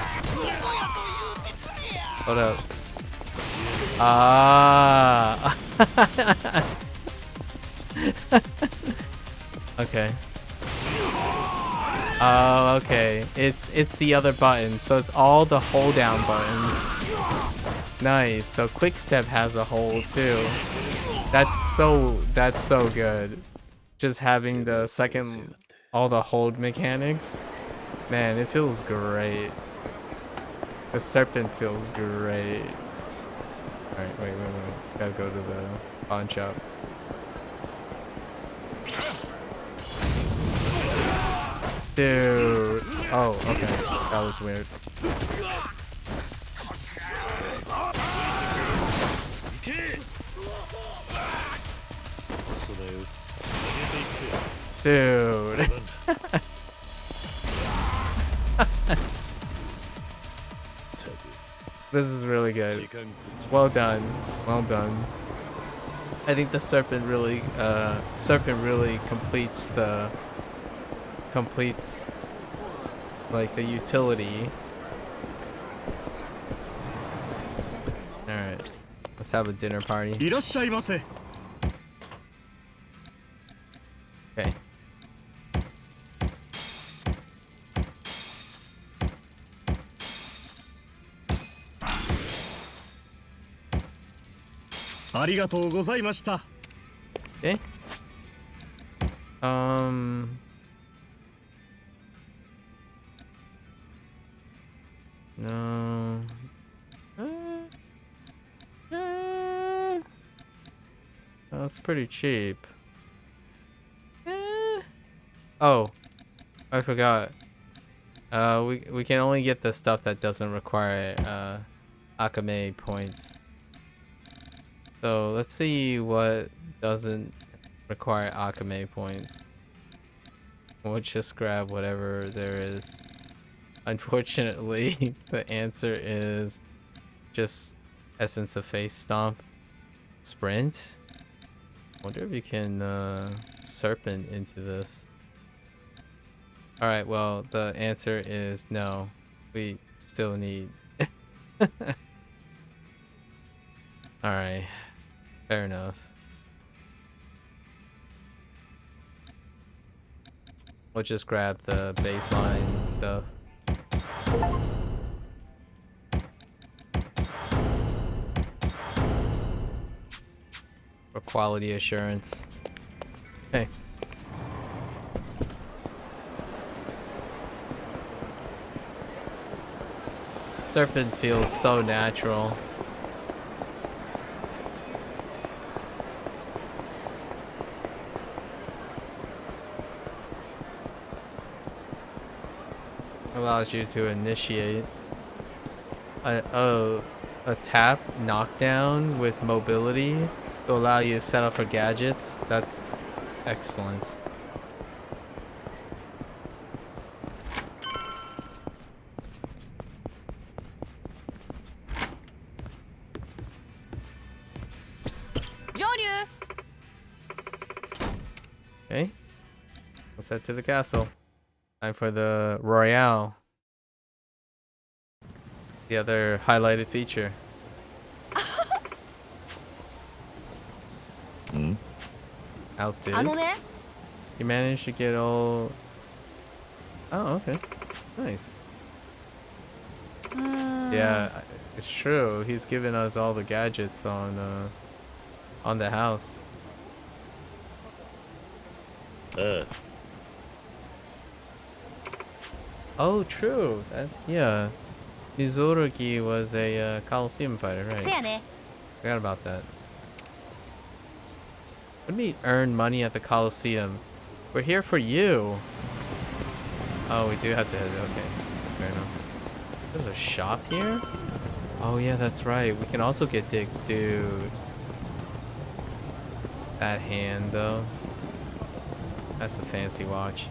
A: Hold up. Ah! Okay. Oh, okay. It's the other button, so it's all the hold down buttons. Nice. So quick step has a hold too. That's so good. Just having the second, all the hold mechanics. Man, it feels great. The serpent feels great. Alright, wait. Gotta go to the pawn shop. Dude. Oh, okay. That was weird. Dude. This is really good. Well done. Well done. I think the serpent really completes like the utility. All right. Let's have a dinner party. Okay. Okay. No. That's pretty cheap. Oh, I forgot. We can only get the stuff that doesn't require Akame points. So let's see what doesn't require Akame points. We'll just grab whatever there is. Unfortunately, the answer is just Essence of Face Stomp. Sprint? Wonder if you can serpent into this. Alright, well, the answer is no. We still need... Alright. Fair enough. We'll just grab the baseline stuff. For quality assurance. Hey. Serpent feels so natural. Allows you to initiate a tap knockdown with mobility to allow you to set up for gadgets. That's excellent. Okay, let's head to the castle. Time for the Royale. The other highlighted feature. Outdid. You managed to get all... Oh, okay. Nice. Yeah, it's true. He's given us all the gadgets on the house. Oh, true. Yeah. Mizurugi was a Coliseum fighter, right? Forgot about that. Let me earn money at the Coliseum. We're here for you. Oh, we do have to head. Okay, fair enough. There's a shop here? Oh yeah, that's right. We can also get digs, dude. That hand though. That's a fancy watch.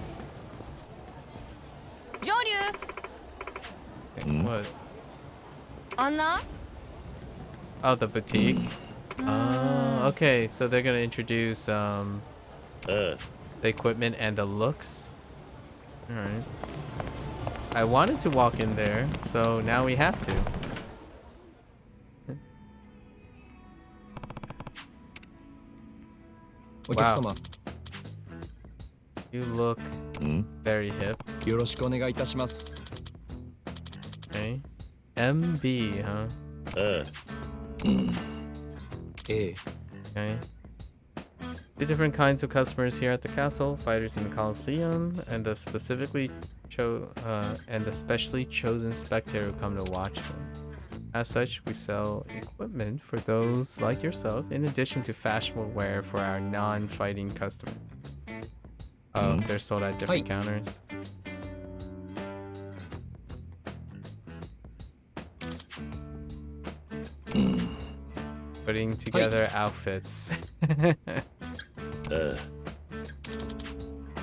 B: 上流
A: Okay, what?
B: あんな
A: Oh, the boutique. Oh, okay. So they're gonna introduce the equipment and the looks. All right. I wanted to walk in there, so now we have to. Wow. You look very hip.
I: よろしくお願いいたします。
A: Okay. MB, huh?
I: A.
A: Okay. The different kinds of customers here at the castle, fighters in the Coliseum, and the specially chosen spectator who come to watch them. As such, we sell equipment for those like yourself, in addition to fashionable wear for our non-fighting customers. Oh, they're sold at different counters. Putting together outfits.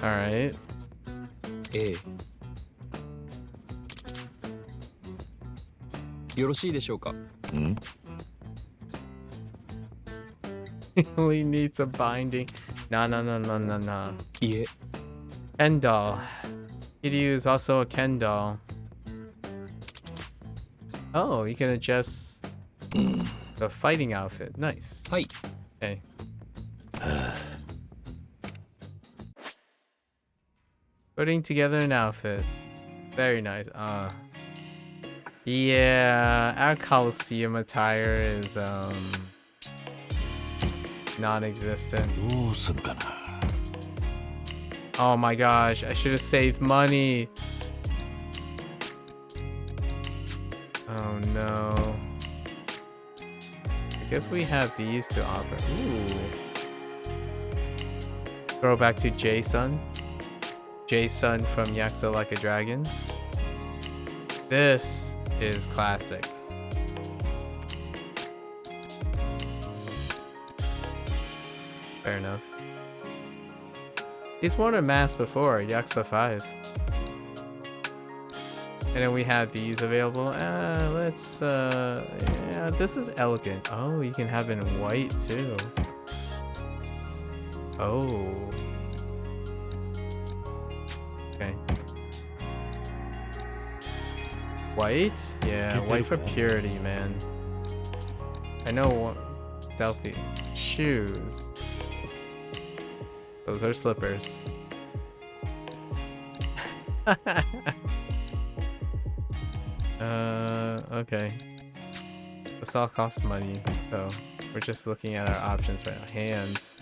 A: Alright.
I: A. よろしいでしょうか。
A: He needs a binding. Nah.
I: いえ。
A: Ken doll. Kiryu is also a Ken doll. Oh, you can adjust the fighting outfit. Nice.
I: はい。
A: Okay. Putting together an outfit. Very nice. Yeah, our Coliseum attire is non-existent. Oh my gosh, I should have saved money. Oh no. I guess we have these to offer. Ooh. Throwback to Jason. Jason from Yakuza Like a Dragon. This is classic. Fair enough. He's worn a mask before, Yakuza 5. And then we have these available. Yeah, this is elegant. Oh, you can have it in white too. Oh. Okay. White? Yeah, white for purity, man. I know stealthy. Shoes. Those are slippers. Okay. This all costs money, so we're just looking at our options right now. Hands.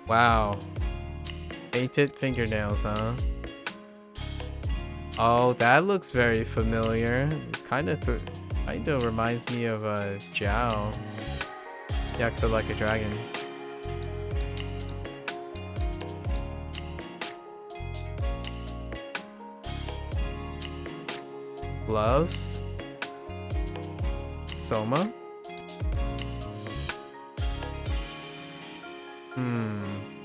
A: Wow. Painted fingernails, huh? Oh, that looks very familiar. Kind of reminds me of Jiao. Yakuza Like a Dragon. Gloves. Soma.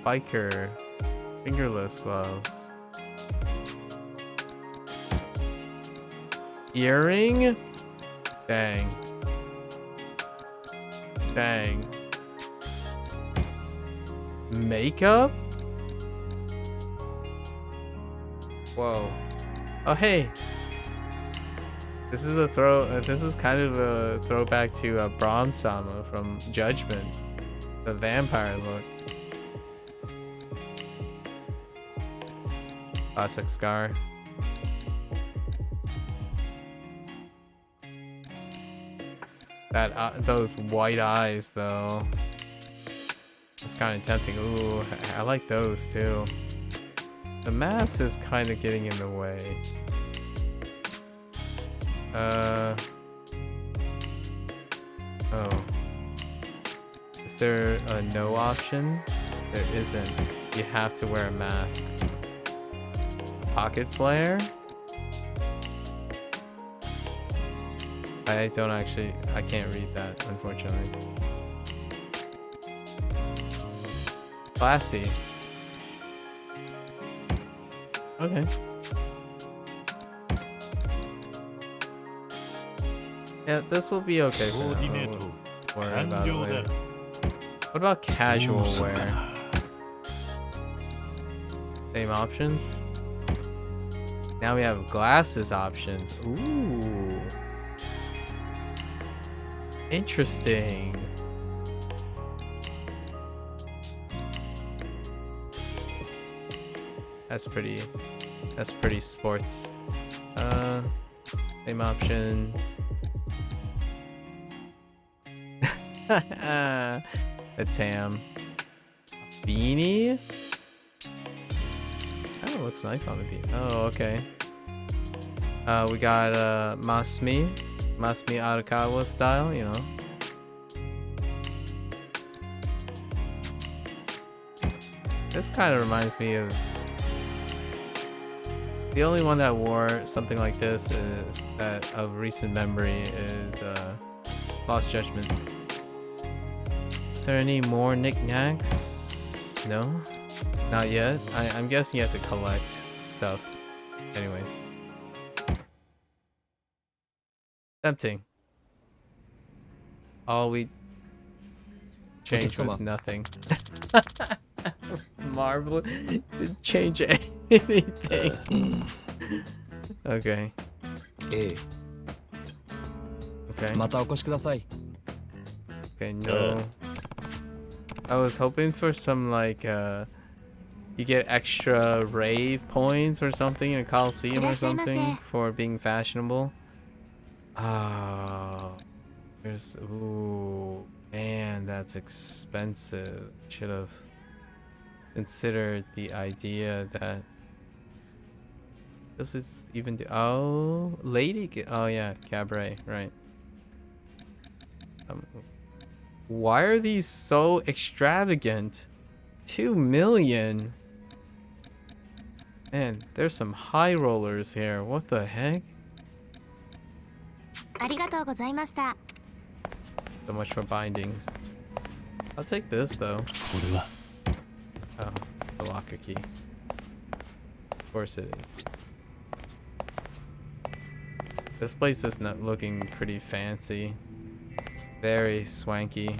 A: Biker. Fingerless gloves. Earring? Dang. Dang. Makeup? Whoa. Oh, hey. This is this is kind of a throwback to Brahm Sama from Judgment. The vampire look. Classic scar. That those white eyes though. It's kind of tempting. Ooh, I like those too. The mask is kind of getting in the way. Oh. Is there a no option? There isn't. You have to wear a mask. Pocket flare? I can't read that, unfortunately. Classy. Okay. Yeah, this will be okay. For now. We'll worry about it later. What about casual wear? Same options? Now we have glasses options. Ooh. Interesting. That's pretty sports. Same options. A tam. Beanie? Oh, looks nice on the beanie. Oh, okay. We got Masumi Arakawa style, you know. This kind of reminds me of the only one that wore something like this is that of recent memory is Lost Judgment. Is there any more knickknacks? No, not yet. I'm guessing you have to collect stuff. Anyways. Tempting. All we changed was nothing. Marvel didn't change anything. Okay.
I: A.
A: Okay.
I: またお越しください。
A: Okay, no. I was hoping for some like you get extra rave points or something in a Coliseum or something for being fashionable. Oh, there's ooh, man, that's expensive. Should have considered the idea that does this even do? Oh, oh yeah, cabaret, right? Why are these so extravagant? 2 million. Man, there's some high rollers here. What the heck? So much for bindings. I'll take this though. Oh, the locker key. Of course it is. This place is not looking pretty fancy. Very swanky.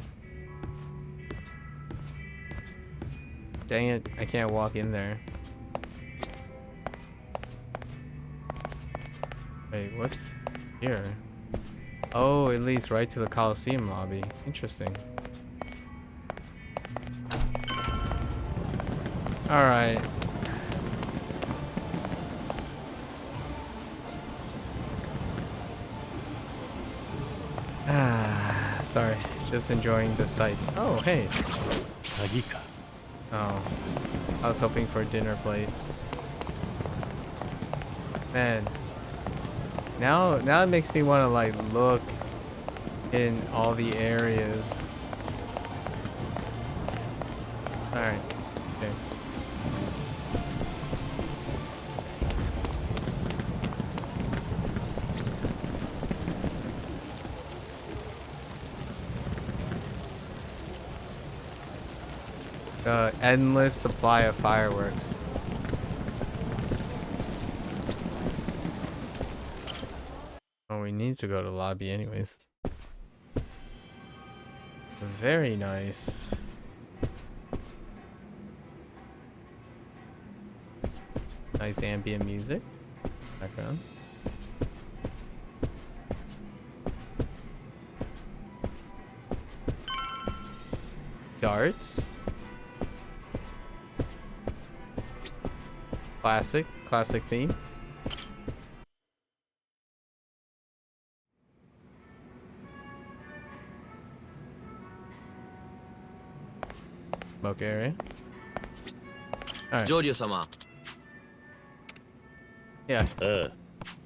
A: Dang it, I can't walk in there. Wait, what's here? Oh, it leads right to the Coliseum lobby. Interesting. Alright. Sorry, just enjoying the sights. Oh, hey. Oh, I was hoping for a dinner plate. Man, now it makes me want to like look in all the areas. All right. Okay. Endless supply of fireworks. Oh, we need to go to the lobby anyways. Very nice. Nice ambient music. Background. Darts. Classic theme. Smoke area. All right. Yeah.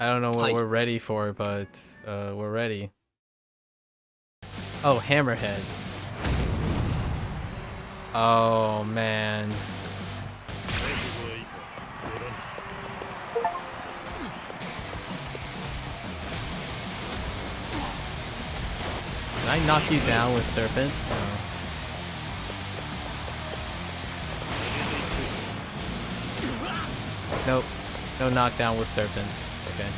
A: I don't know what we're ready for, but we're ready. Oh, Hammerhead. Oh man. I knock you down with Serpent? No. Nope. No knockdown with Serpent. Okay.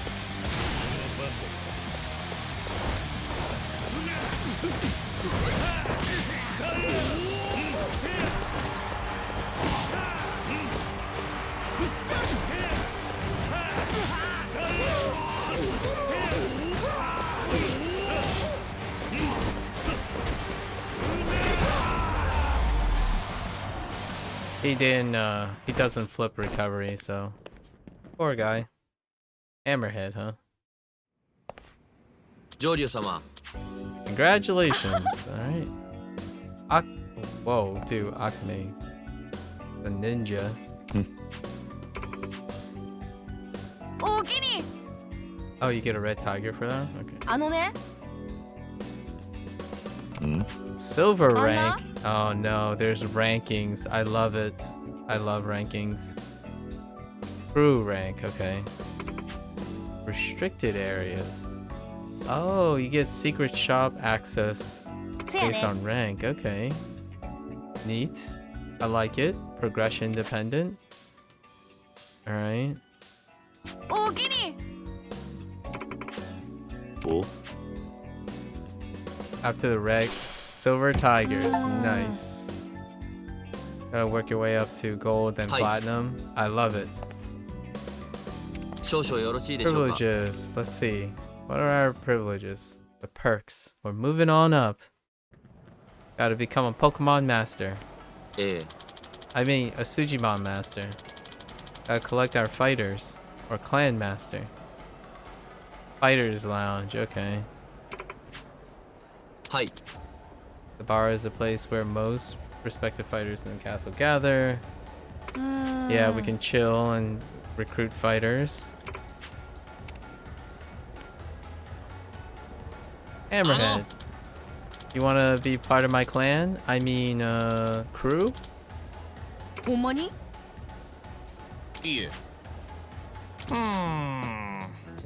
A: He didn't, he doesn't flip recovery, so. Poor guy. Hammerhead, huh?
J: 上流様
A: Congratulations, alright. Whoa, dude, Akame. The ninja.
B: おおきに
A: Oh, you get a red tiger for that? Okay.
B: あのね
A: Silver
B: Anna?
A: rank. Oh no, there's rankings. I love it. I love rankings. Crew rank, okay. Restricted areas. Oh, you get secret shop access
B: せや
A: based
B: ね
A: on rank. Okay. Neat. I like it. Progression dependent. Alright.
B: おおきに
C: お
A: After the red, silver tigers. Nice. Gotta work your way up to gold and
J: Hi.
A: platinum. I love it.
J: 少々よろしいでしょうか
A: Privileges. Let's see. What are our privileges? The perks. We're moving on up. Gotta become a Pokemon master.
J: ええ
A: I mean, a Sujimon master. Gotta collect our fighters. Or clan master. Fighters lounge. Okay.
J: はい
A: The bar is a place where most prospective fighters in the castle gather. Yeah, we can chill and recruit fighters. Hammerhead. You wanna be part of my clan? I mean, crew?
B: ほんまに
J: いいえ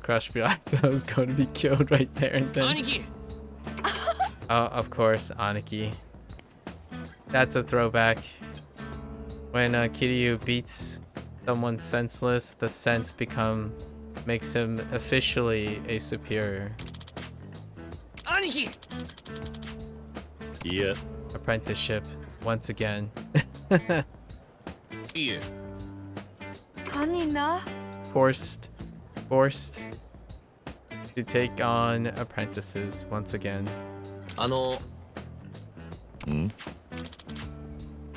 A: Crush me. I thought I was going to be killed right there and then.
J: 兄貴
A: Oh, of course, Aniki. That's a throwback. When Kiryu beats someone senseless, the sense makes him officially a superior.
J: 兄貴
C: いや
A: Apprenticeship, once again.
J: いいえ
B: 堪忍な
A: Forced to take on apprentices once again.
J: ん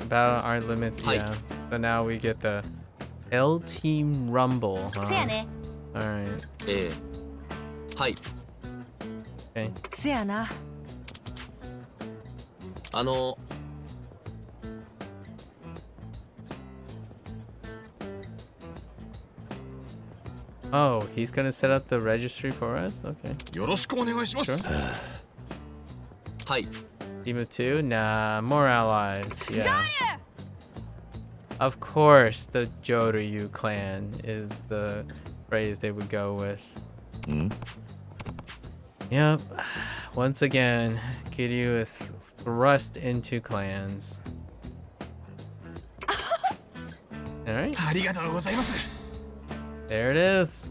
A: Battle aren't limits,
J: Hi.
A: yeah. So now we get the L Team Rumble,
B: せや
A: huh?
B: ね
A: Alright,
J: ええはい
A: okay.
B: せやな Oh, he's gonna set up the registry for us? Okay.
J: よろしくお願いします
A: Sure.
J: はい
A: Team of two? Nah, more allies. Yeah. Of course, the Joryu clan is the phrase they would go with. Yep. Once again, Kiryu is thrust into clans. Alright.
J: ありがとうございます
A: There it is.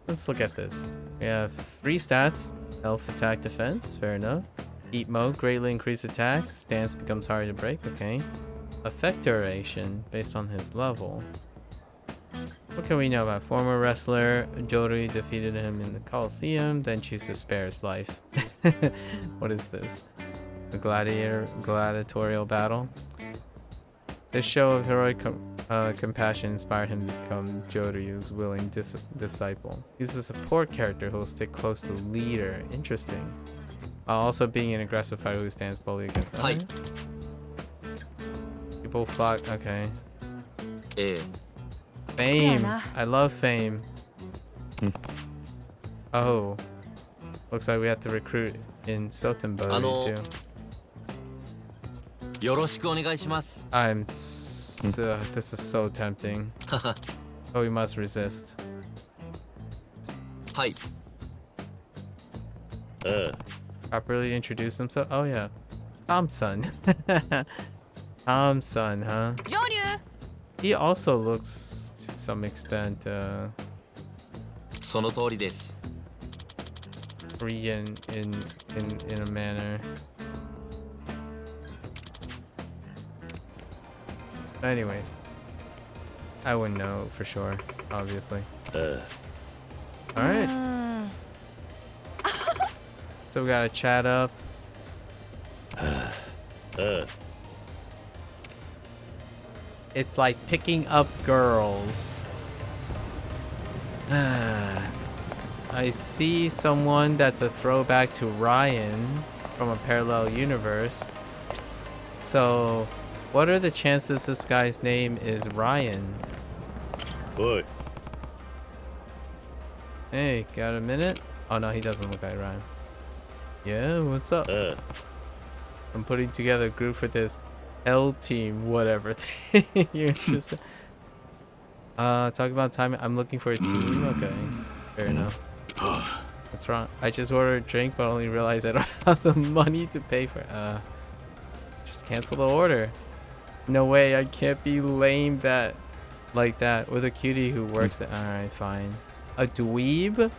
A: Let's look at this. We have 3 stats. Health, attack, defense. Fair enough. Eat mode. Greatly increase attack. Stance becomes harder to break. Okay. Effect duration based on his level. What can we know about former wrestler? Joryu defeated him in the Coliseum, then choose to spare his life. What is this? A gladiatorial battle? This show of heroic compassion inspired him to become Joryu's willing disciple. He's a support character who will stick close to the leader. Interesting. While also being an aggressive fighter who stands boldly against others. People flock. Okay.
J: ええ
A: Fame.
B: Sienna.
A: I love fame. Oh. Looks like we have to recruit in Sotenbori too.
J: よろしくお願いします
A: This is so tempting. But we must resist.
J: はい
C: ああ
A: Properly introduce himself. Oh yeah, Thompson. Thompson, huh?
B: 上流
A: He also looks to some extent
J: その通りです
A: Korean in a manner. Anyways, I wouldn't know for sure, obviously. All right. So we gotta chat up. It's like picking up girls. I see someone that's a throwback to Ryan from a parallel universe. So, what are the chances this guy's name is Ryan?
C: Boy.
A: Hey, got a minute? Oh no, he doesn't look like Ryan. Yeah, what's up? I'm putting together a group for this L team, whatever thing you're interested. Talk about time. I'm looking for a team. Okay, fair enough. What's wrong? I just ordered a drink, but only realized I don't have the money to pay for it. Just cancel the order. No way, I can't be lame like that with a cutie who works at. Alright, fine. A dweeb?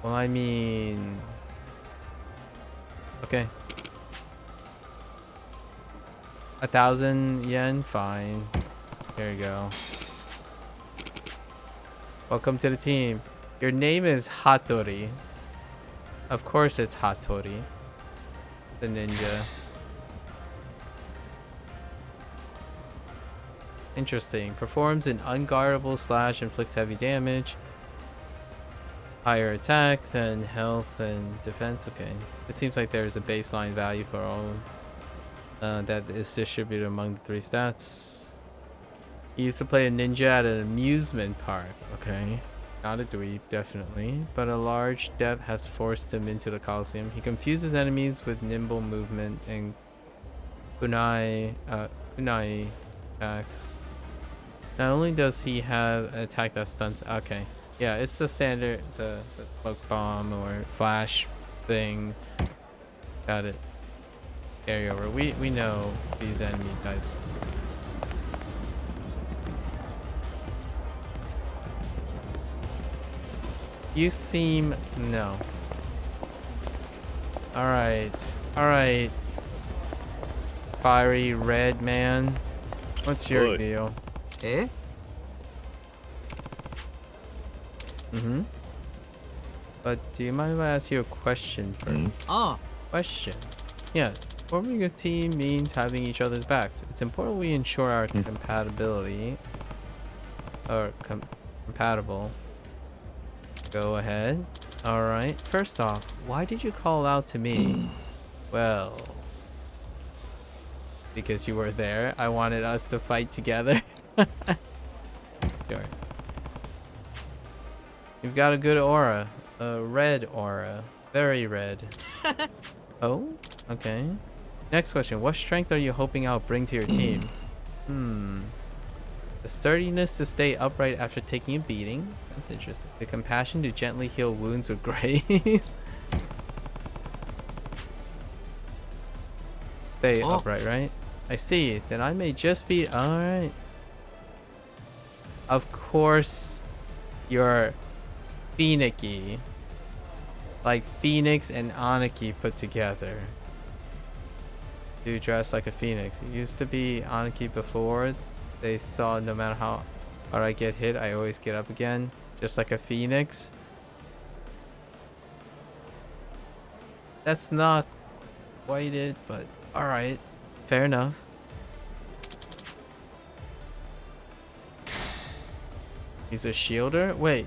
A: Well, I mean... Okay. 1,000 yen? Fine. There you go. Welcome to the team. Your name is Hattori. Of course it's Hattori. The ninja. Interesting. Performs an unguardable slash, inflicts heavy damage. Higher attack than health and defense. Okay. It seems like there's a baseline value for all that is distributed among the 3 stats. He used to play a ninja at an amusement park. Okay. Not a dweeb, definitely. But a large debt has forced him into the Coliseum. He confuses enemies with nimble movement and kunai attacks. Not only does he have an attack that stunts... Okay. Yeah, it's the standard, the smoke bomb or flash thing. Got it. Carry over. We know these enemy types. You seem... No. Alright. Fiery red man. What's your deal?
J: Eh?
A: But do you mind if I ask you a question first? Question. Yes. Forming a team means having each other's backs. It's important we ensure our compatibility. Or compatible. Go ahead. Alright. First off, why did you call out to me? Well... Because you were there. I wanted us to fight together. Sure. You've got a good aura. A red aura. Very red. Oh? Okay. Next question. What strength are you hoping I'll bring to your team? The sturdiness to stay upright after taking a beating. That's interesting. The compassion to gently heal wounds with grace. Stay upright, right? I see. Then I may just be... Alright. Of course, you're Phoenix-y. Like Phoenix and Aniki put together. You dress like a phoenix. It used to be Aniki before. They saw no matter how hard I get hit, I always get up again. Just like a phoenix. That's not quite it, but alright. Fair enough. He's a shielder? Wait.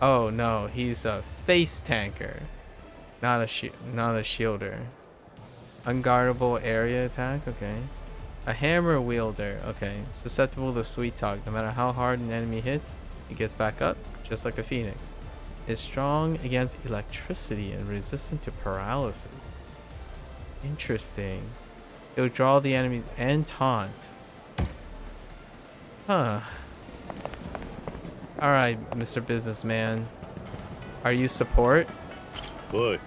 A: Oh no, he's a face tanker. Not a shielder. Unguardable area attack? Okay. A hammer wielder. Okay. Susceptible to sweet talk. No matter how hard an enemy hits, he gets back up, just like a phoenix. Is strong against electricity and resistant to paralysis. Interesting. He'll draw the enemy and taunt. Huh. Alright, Mr. Businessman. Are you support?
C: おい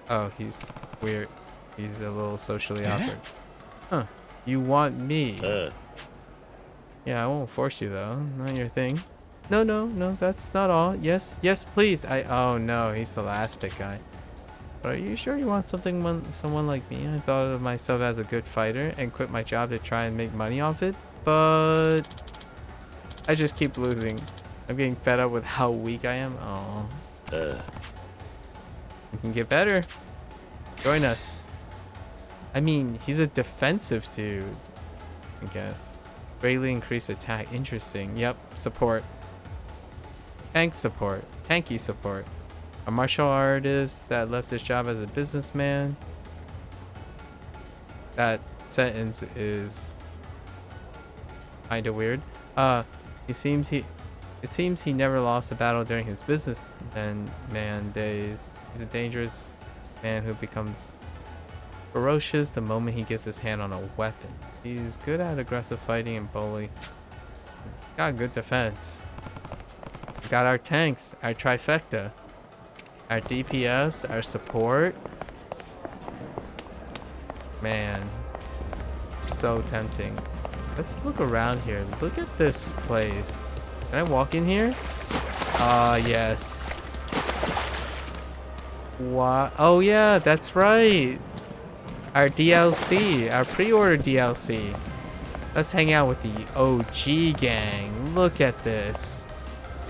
A: Oh, he's weird. He's a little socially awkward. Huh. You want me? Yeah, I won't force you though. Not your thing. No, no, no, that's not all. Yes, yes, please. Oh no, he's the last big guy. But are you sure you want someone like me? I thought of myself as a good fighter and quit my job to try and make money off it, but I just keep losing. I'm getting fed up with how weak I am. Oh. We can get better. Join us. I mean, he's a defensive dude, I guess. Greatly increased attack. Interesting. Yep. Support. Tank support. Tanky support. A martial artist that left his job as a businessman. That sentence is kind of weird. It seems he never lost a battle during his businessman days. He's a dangerous man who becomes ferocious the moment he gets his hand on a weapon. He's good at aggressive fighting and bully. He's got good defense. We got our tanks, our trifecta, our DPS, our support. Man, it's so tempting. Let's look around here. Look at this place. Can I walk in here? Yes. What? Oh yeah, that's right. Our DLC, our pre-order DLC. Let's hang out with the OG gang. Look at this.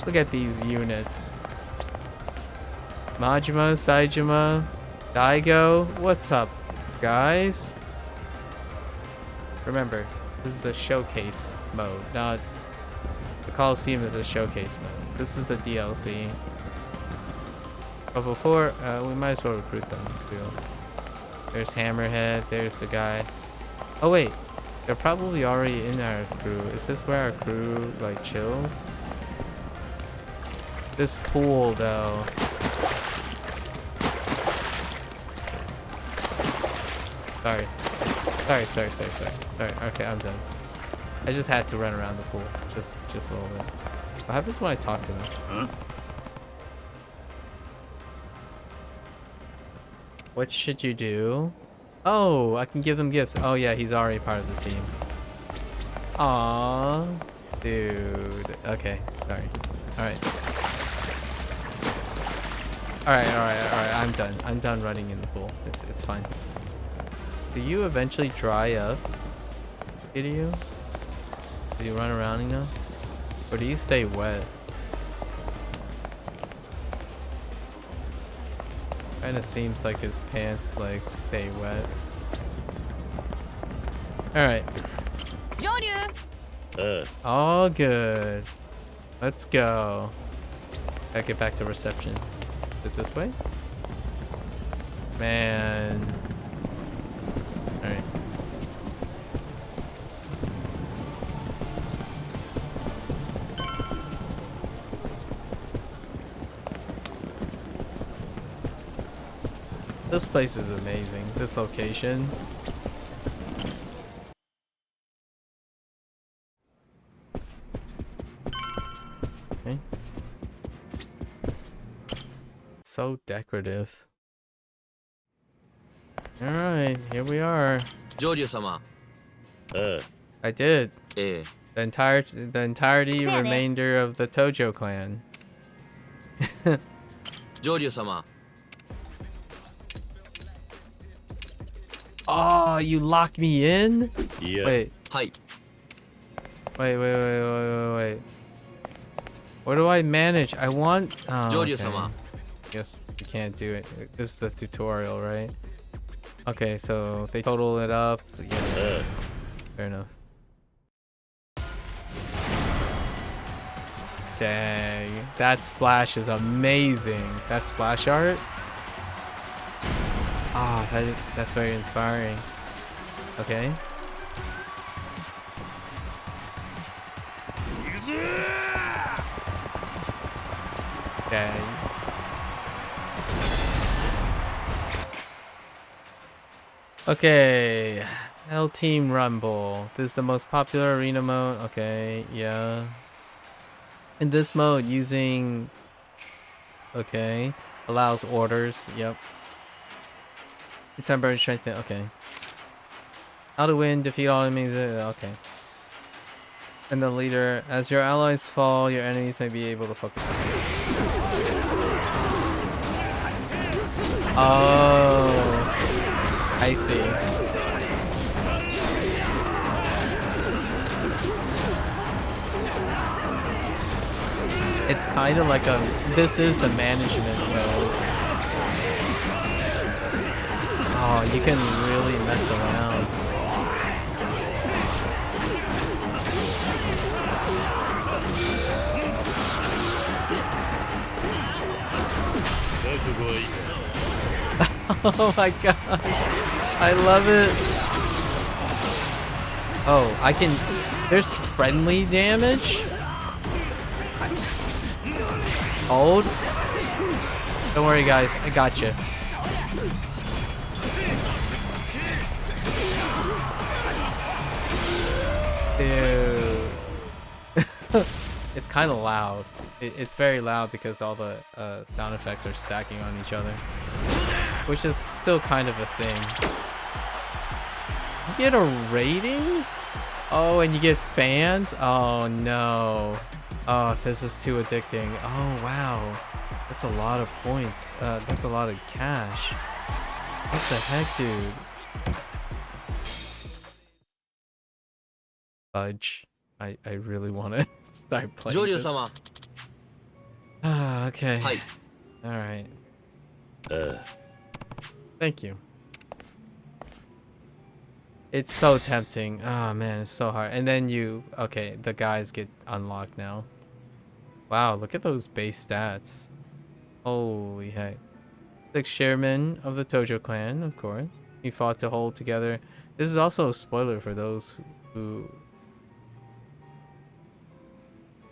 A: Look at these units. Majima, Saijima, Daigo. What's up, guys? Remember, this is a showcase mode, not... The Coliseum is a showcase mode. This is the DLC. But before, we might as well recruit them too. There's Hammerhead, there's the guy. Oh wait, they're probably already in our crew. Is this where our crew, like, chills? This pool, though. Sorry. Sorry. Okay, I'm done. I just had to run around the pool. Just a little bit. What happens when I talk to them? Huh? What should you do? Oh, I can give them gifts. Oh yeah, he's already part of the team. Aww. Dude. Okay, sorry. Alright, I'm done. I'm done running in the pool. It's fine. Do you eventually dry up? Do you run around enough? Or do you stay wet? Kinda seems like his pants like stay wet. Alright. All good. Let's go. Gotta get back to reception. Is it this way? Man. Alright. This place is amazing. This location. Okay. So decorative. Alright, here we are.
J: 上流様
A: I did.
J: ええ
A: The entirety remainder of the Tojo clan.
J: 上流様
A: Oh, you locked me in?
C: Yeah.
A: Wait.
J: はい
A: Wait. What do I manage? I want... Oh,
J: 上流
A: okay.
J: 様
A: Guess you can't do it. This is the tutorial, right? Okay, so they total it up. Yeah. Fair enough. Dang. That splash is amazing. That splash art? Ah, that's very inspiring. Okay. Dang. Okay. L Team Rumble. This is the most popular arena mode. Okay, yeah. In this mode, using Okay. Allows orders. Yep. Temporary strength. Okay. How to win, defeat all enemies. Okay. And the leader, as your allies fall, your enemies may be able to focus. Oh, I see. It's kind of like this is the management mode. Oh, you can really mess around. Oh my gosh, I love it. Oh, I can, there's friendly damage? Hold. Don't worry guys, I got you. Dude. It's kind of loud. It's very loud because all the sound effects are stacking on each other, which is still kind of a thing. You get a rating? Oh, and you get fans? Oh no. Oh, this is too addicting. Oh wow. That's a lot of points. That's a lot of cash. What the heck, dude? Fudge. I really want to start playing this. Ah, okay.
J: Hi.
A: All right. Thank you. It's so tempting. Oh man, it's so hard. And then okay, the guys get unlocked now. Wow, look at those base stats. Holy heck. 6 chairman of the Tojo clan, of course. He fought to hold together. This is also a spoiler for those who...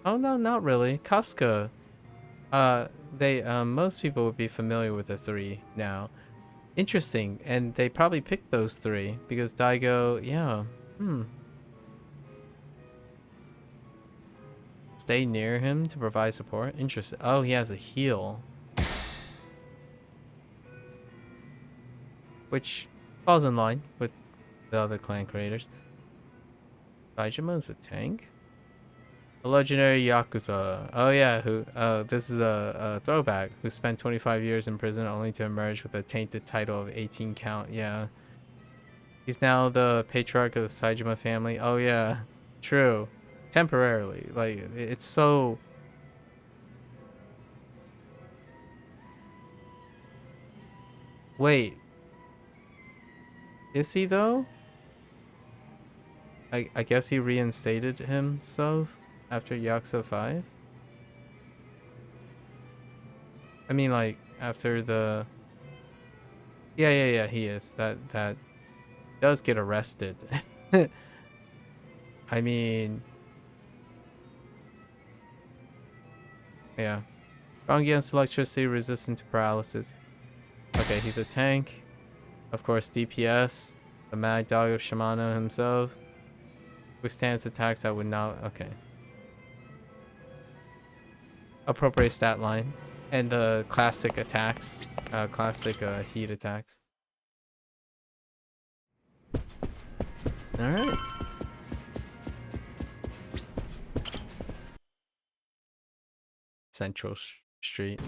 A: Oh no, not really. Casca. Most people would be familiar with the 3 now. Interesting, and they probably picked those 3 because Daigo, yeah. Stay near him to provide support. Interesting. Oh, he has a heal. Which falls in line with the other clan creators. Saijima is a tank? A legendary Yakuza. Oh yeah, this is a throwback. Who spent 25 years in prison only to emerge with a tainted title of 18 count. Yeah. He's now the patriarch of the Saijima family. Oh yeah, true. Temporarily. Like, it's so... Wait. Is he though? I guess he reinstated himself after Yakuza 5? I mean, like, after the... Yeah, he is. That does get arrested. I mean... Yeah. Strong against electricity, resistant to paralysis. Okay, he's a tank. Of course, DPS. The Mad Dog of Shimano himself. Withstands attacks that would not... Okay. Appropriate stat line. And the classic attacks. Classic heat attacks. Alright. Central Street.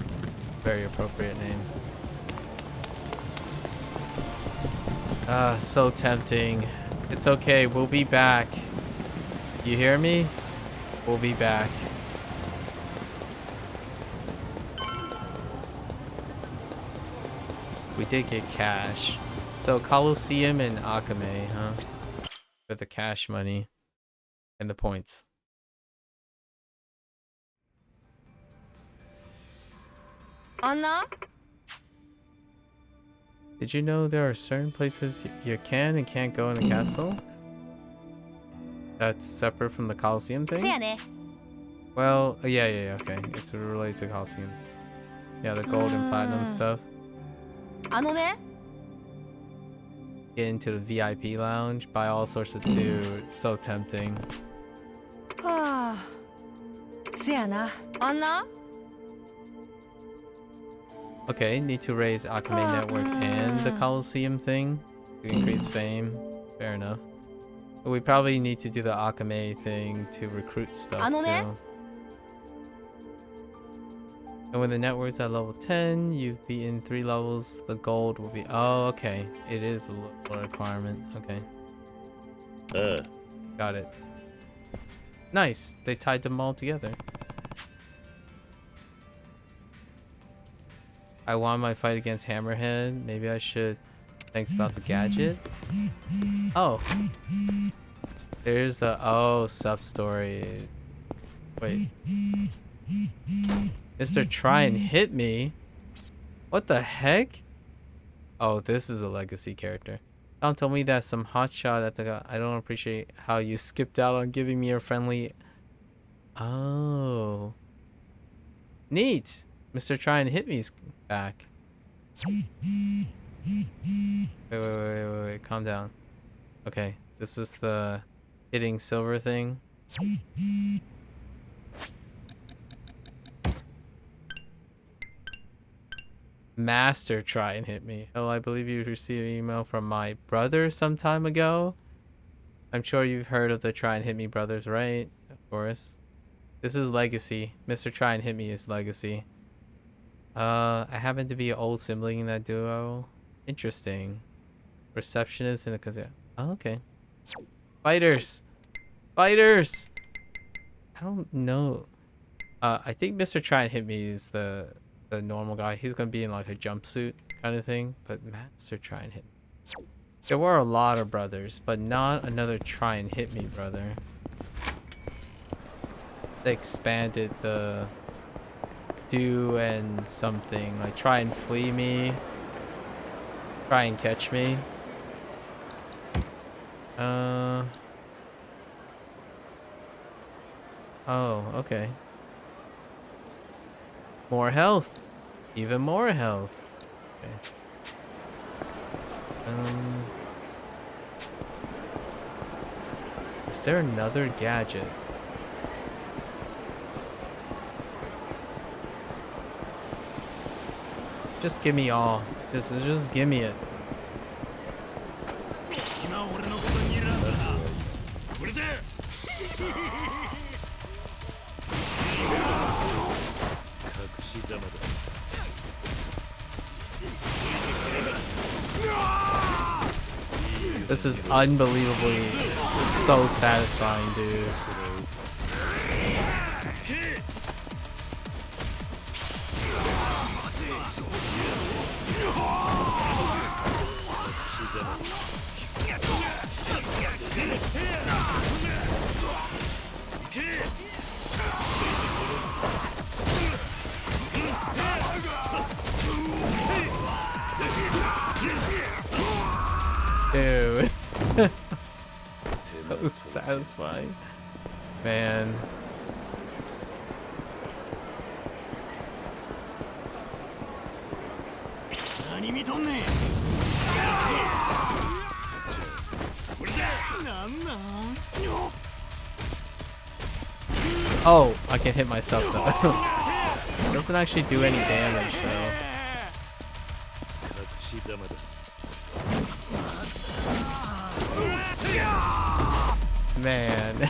A: Very appropriate name. So tempting. It's okay, we'll be back. You hear me? We'll be back. We did get cash. So Coliseum and Akame, huh? For the cash money and the points.
B: Anna?
A: Did you know there are certain places you can and can't go in the castle? That's separate from the Coliseum thing? Well, yeah, okay. It's related to Coliseum. Yeah, the gold and platinum stuff. Get into the VIP lounge, buy all sorts of dude. So tempting.
B: Anna?
A: Okay, need to raise Akame Network and the Coliseum thing to increase fame. Fair enough. But we probably need to do the Akame thing to recruit stuff too. And when the network's at level 10, you've beaten 3 levels, the gold will be... Oh, okay. It is a level requirement. Okay. Got it. Nice. They tied them all together. I won my fight against Hammerhead. Maybe I should... Thanks about the gadget. Oh. There's the... Oh, sub-story. Wait. Mr. Try and Hit Me? What the heck? Oh, this is a legacy character. Tom told me that some hotshot at the... I don't appreciate how you skipped out on giving me a friendly... Oh. Neat. Mr. Try and Hit Me's back. Wait. Calm down. Okay. This is the hitting silver thing. Master Try and Hit Me. Oh, I believe you received an email from my brother some time ago. I'm sure you've heard of the Try and Hit Me brothers, right? Of course. This is Legacy. Mr. Try and Hit Me is Legacy. I happen to be an old sibling in that duo. Interesting. Receptionist in the... Oh, okay. Fighters! Fighters! I don't know. I think Mr. Try and Hit Me is the normal guy. He's gonna be in like a jumpsuit kind of thing. But Master Try and Hit Me. There were a lot of brothers, but not another Try and Hit Me brother. They expanded the do and something like try and flee me, try and catch me. Oh, okay. More health. Even more health. Okay. Is there another gadget? Just give me all. Just give me it. This is unbelievably so satisfying, dude. Dude. So satisfying. Man. Oh, I can hit myself though. Doesn't actually do any damage though. Man.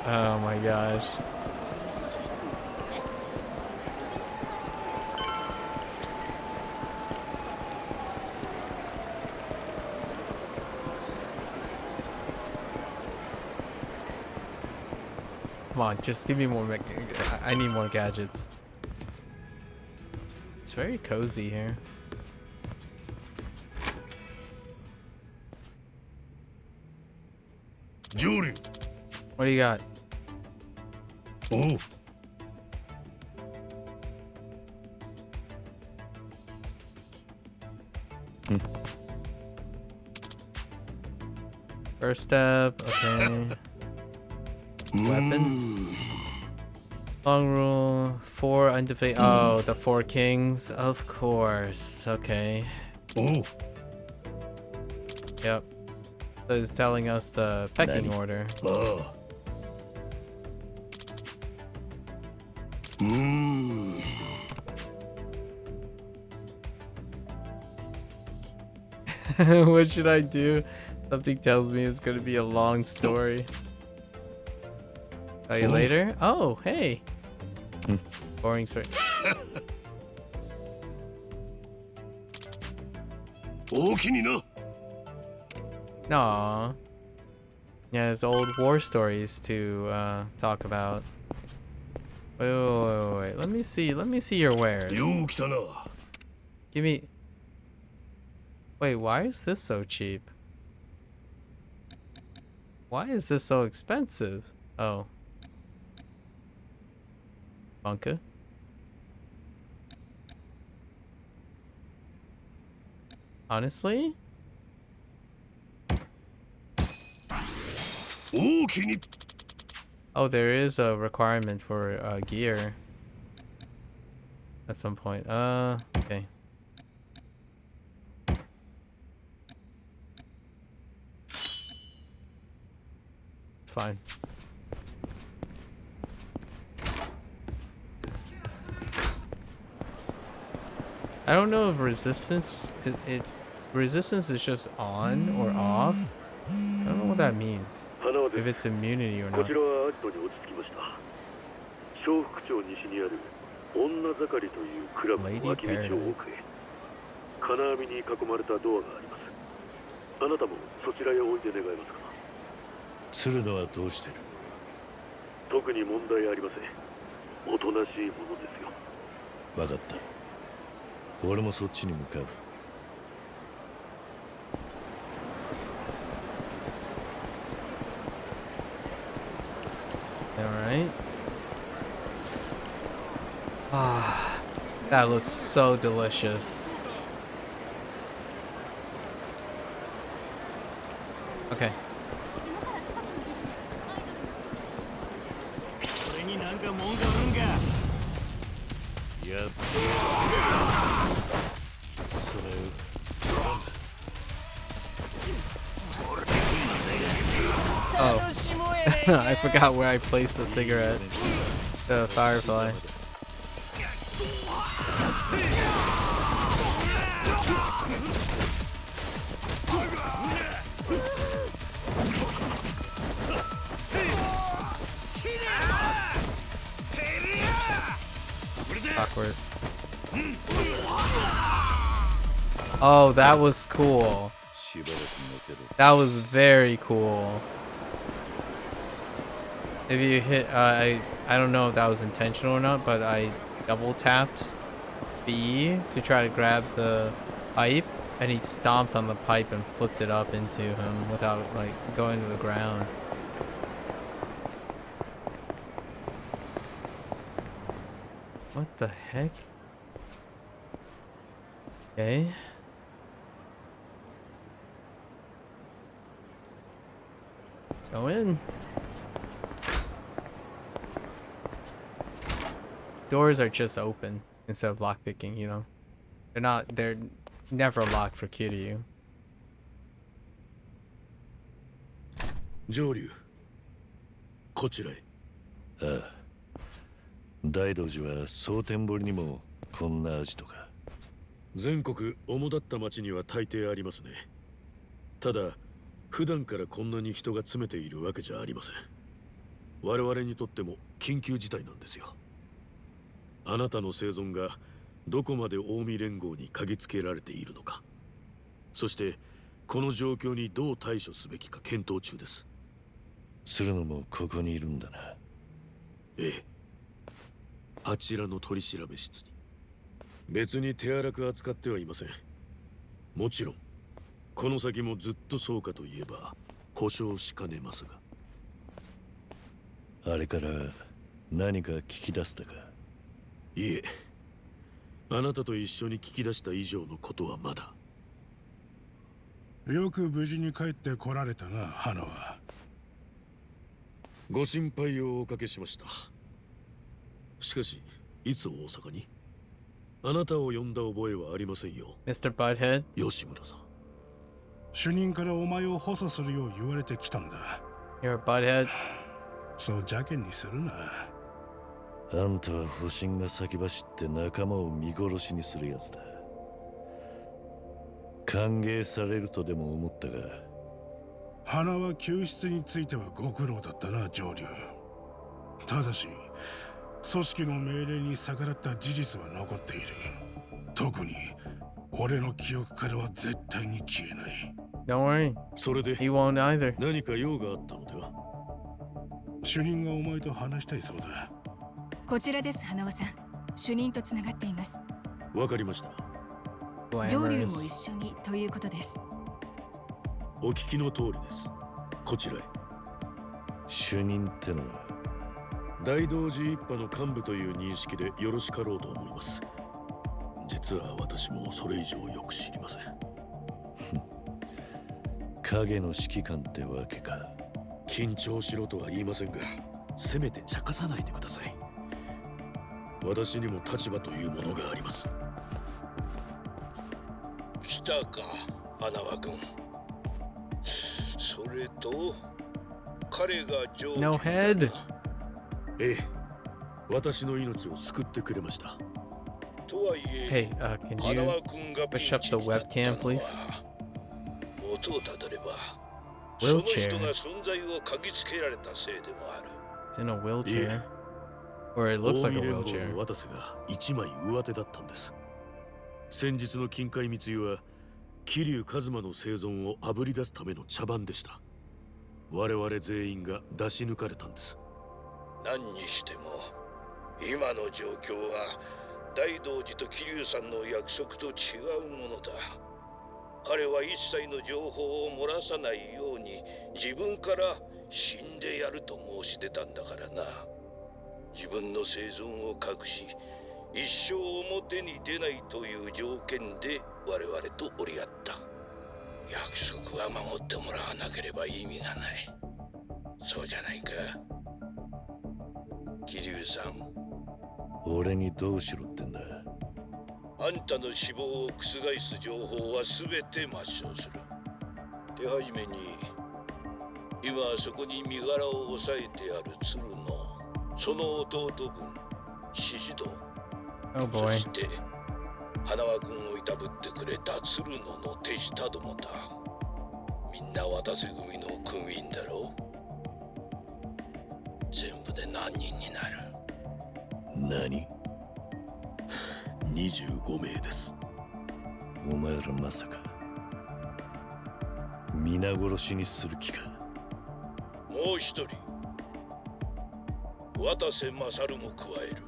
A: Oh my gosh. Come on, just give me more. I need more gadgets. It's very cozy here.
C: Julie.
A: What do you got?
C: Oh.
A: First step, okay. Weapons. Long rule, 4 undefeated. Oh, the 4 kings, of course. Okay.
C: Oh.
A: Yep. So it's telling us the pecking order.
C: Oh.
A: What should I do? Something tells me it's gonna be a long story. Tell you later? Oh, hey. Boring story. Aww. Yeah, there's old war stories to talk about. Wait. Let me see your wares. Give me. Wait, why is this so cheap? Why is this so expensive? Oh. Bunker. Honestly? Oh, there is a requirement for gear at some point. Okay. It's fine. I don't know if resistance resistance is just on or off. I don't know what that means. If it's immunity or not. Lady Paradise.
H: 金網に囲まれたドアがあります。あなたもそちらへおいで願えますか。
C: 鶴野はどうしてる？
H: 特に問題ありません。おとなしいものですよ。
C: わかった。俺もそっちに向かう。
A: Alright. Ah, that looks so delicious. Okay. Oh. I forgot where I placed the cigarette. The firefly. Awkward. Oh, that was cool. That was very cool. If you hit, I don't know if that was intentional or not, but I double tapped B to try to grab the pipe, and he stomped on the pipe and flipped it up into him without like going to the ground. What the heck? Okay. Go in. Doors are just open instead of lockpicking, you know. They're never locked for Kiryu.
H: 上流こちらへ。
C: ああ。大道寺は蒼天堀にもこんなアジトか。
H: 全国主だった町には大抵ありますね。ただ普段からこんなに人が詰めているわけじゃありません。我々にとっても緊急事態なんですよ。あなたの生存がどこまで近江連合に嗅ぎつけられているのか、そしてこの状況にどう対処すべきか検討中です。
C: 鶴野もここにいるんだな。
H: ええ、あちらの取り調べ室に。別に手荒く扱ってはいません。もちろんこの先もずっとそうかといえば保証しかねますが。
C: あれから何か聞き出したか？
H: いえ、あなたと一緒に聞き出した以上のことはまだ。
K: よく無事に帰ってこられたな、花は。
H: ご心配をおかけしました。しかし、いつ大阪に？あなたを呼んだ覚えはありませんよ。
A: Mr. Butthead?
H: 吉村さん。
K: 主任からお前を補佐するよう言われてきたんだ。
A: You're a butthead?
K: そう邪険にするな。
C: あんたは保身が先走って仲間を見殺しにするやつだ。歓迎されるとでも思ったが。
K: 花は救出についてはご苦労だったな、上流。ただし組織の命令に逆らった事実は残っている。特に俺の記憶からは絶対に消えない。
A: Don't worry.
H: それで
A: He won't either.
H: 何か用があったのでは。
K: 主任がお前と話したいそうだ。
L: こちらです、花輪さん。主任とつながっています。
H: わかりました。
L: 上流も一緒にということです。
H: お聞きの通りです。こちらへ。
C: 主任ってのは
H: 大同時一派の幹部という認識でよろしかろうと思います。実は私もそれ以上よく知りません。
C: 影の指揮官ってわけか。
H: 緊張しろとは言いませんが、せめて茶化さないでください。私にも立場というものがあります。
G: 来たか、花輪君。それと彼が上
A: No head.
H: ええ、私の命を救ってくれました。
G: とはいえ、
A: Hey, can
G: 花
A: you
G: 輪君がピン
A: push
G: チ
A: up the
G: になったの
A: webcam,
G: は
A: please?
G: 元をたどれば、そ
A: Wheelchair.
G: の人が存在を嗅ぎつけられたせいでもある。
A: It's in a wheelchair. Or it looks
H: 近
A: like
H: 江
A: a
H: 連合
A: wheelchair.
H: の渡瀬が一枚上手だったんです。先日の金塊密輸は桐生一馬の生存をあぶり出すための茶番でした。我々全員が出し抜かれたんです。
G: 何にしても今の状況は大道寺と桐生さんの約束と違うものだ。彼は一切の情報を漏らさないように自分から死んでやると申し出たんだからな。自分の生存を隠し一生表に出ないという条件で我々と折り合った。約束は守ってもらわなければ意味がない。そうじゃないか、桐生さん。
C: 俺にどうしろってんだ。
G: あんたの死亡を覆す情報は全て抹消する。手始めに今そこに身柄を押さえてある鶴のその弟分獅子堂、
A: Oh
G: そ
A: boy.
G: して花輪君をいたぶってくれた鶴野の手下どもだ。みんな渡瀬組の組員だろう。全部で何人になる？
C: 何
H: 25名です。
C: お前らまさか皆殺しにする気か。
G: もう一人渡瀬勝も加える。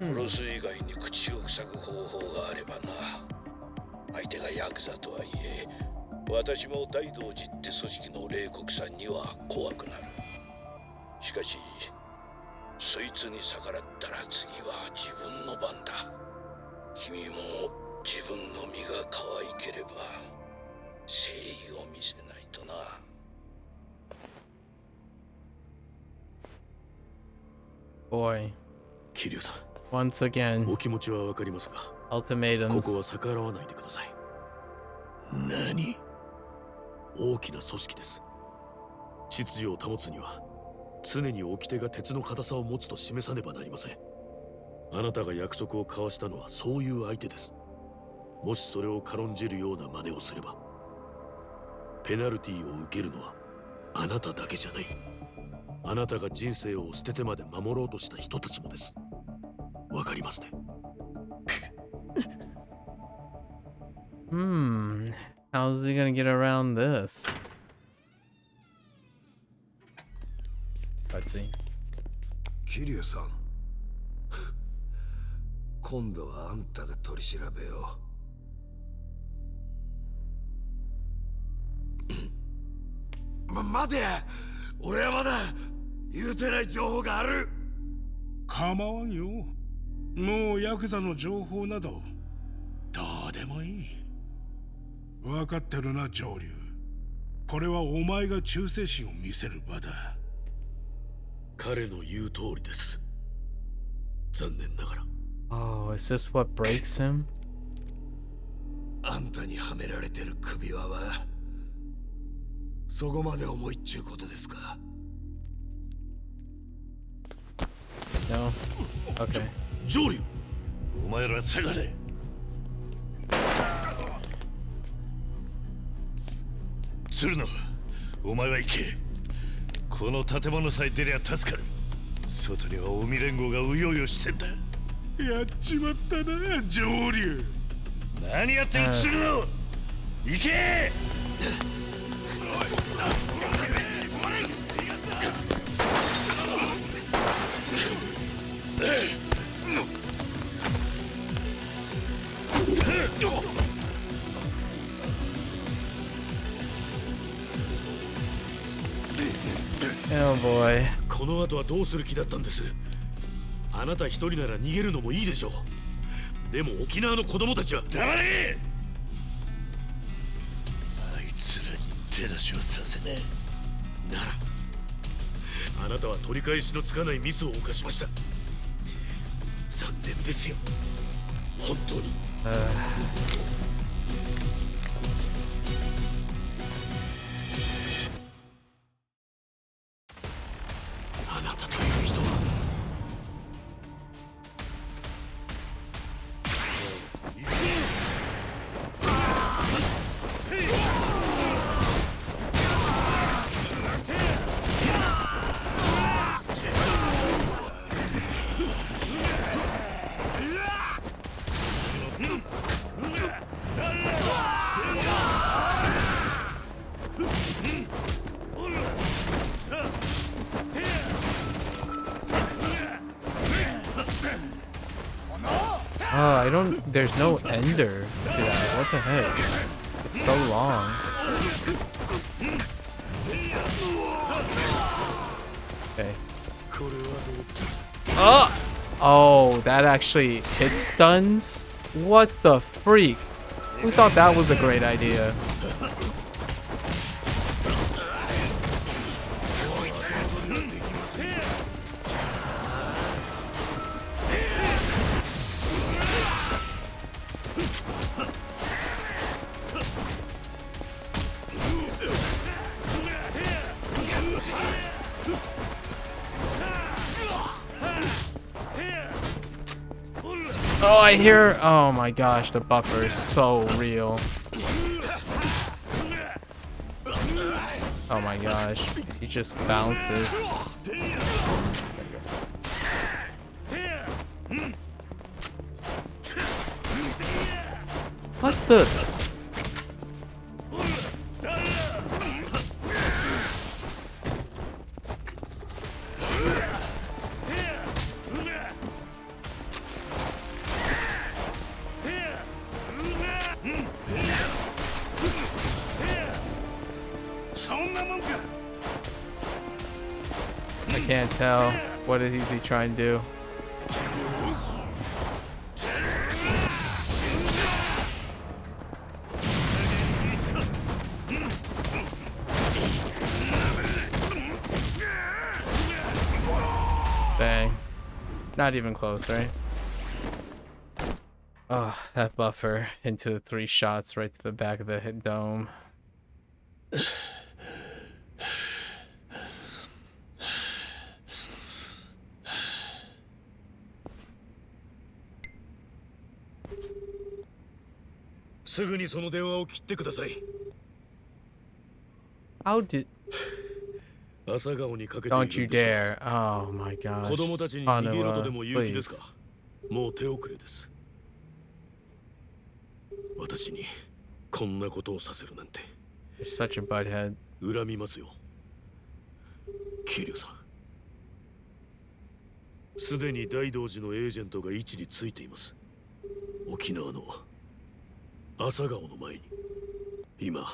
G: 殺す以外に口を塞ぐ方法があればな。相手がヤクザとはいえ、私も大道寺って組織の冷酷さんには怖くなる。しかしそいつに逆らったら次は自分の番だ。君も自分の身が可愛ければ誠意を見せないとな。
A: Boy.
H: 桐生さん、
A: Once again,
H: お気持ちはわかりますが、こ
A: ultimatums.
H: こは逆らわないでください。
C: 何？
H: 大きな組織です。秩序を保つには常に掟が鉄の硬さを持つと示さねばなりません。あなたが約束を交わしたのはそういう相手です。もしそれを軽んじるような真似をすれば、ペナルティーを受けるのはあなただけじゃない。あなたが人生を捨ててまで守ろうとした人たちもです。わかりますね。
A: How's he gonna get around this? Let's see.
G: 桐生さん、今度はあんたが取り調べよう。待て、俺はまだ言うてない情報がある。
K: 構わんよ。もうヤクザの情報などどうでもいい。分かってるな、上流。これはお前が忠誠心を見せる場だ。
H: 彼の言う通りです。残念ながら。
A: Oh, is this what breaks him?
G: あんたにはめられてる首輪はそこまで重いっちゅうことですか。
A: No? Okay.
C: 上流お前ら下がれ鶴野お前は行けこの建物さえ出りゃ助かる外には海連合がうようよしてんだ
K: やっちまったな上流
C: 何やってる鶴野行け
A: Oh boy.
H: この後はどうする気だったんです？あなた一人なら逃げるのもいいでしょう。でも沖縄の子供たちは
C: 黙れあいつらに手出しはさせね
H: えならあなたは取り返しのつかないミスを犯しました。残念ですよ本当に。あなたという人は
A: Oh, I don't. There's no ender to that. What the heck? It's so long. Okay. Oh! Oh, that actually hit stuns? What the freak? Who thought that was a great idea? Oh, I hear. Oh my gosh, the buffer is so real. Oh my gosh, he just bounces. What the? I can't tell. What is he trying to do? Bang. Not even close, right? Oh, that buffer into 3 shots right to the back of the dome. How did... Don't you dare. Oh my gosh. Hanawa, please.
H: もう手遅れです。私にこんなことをさせるなんて。
A: You're such a butthead.
H: 恨みますよ。桐生さん。すでに大道寺のエージェントが位置についています。沖縄の朝顔の前に今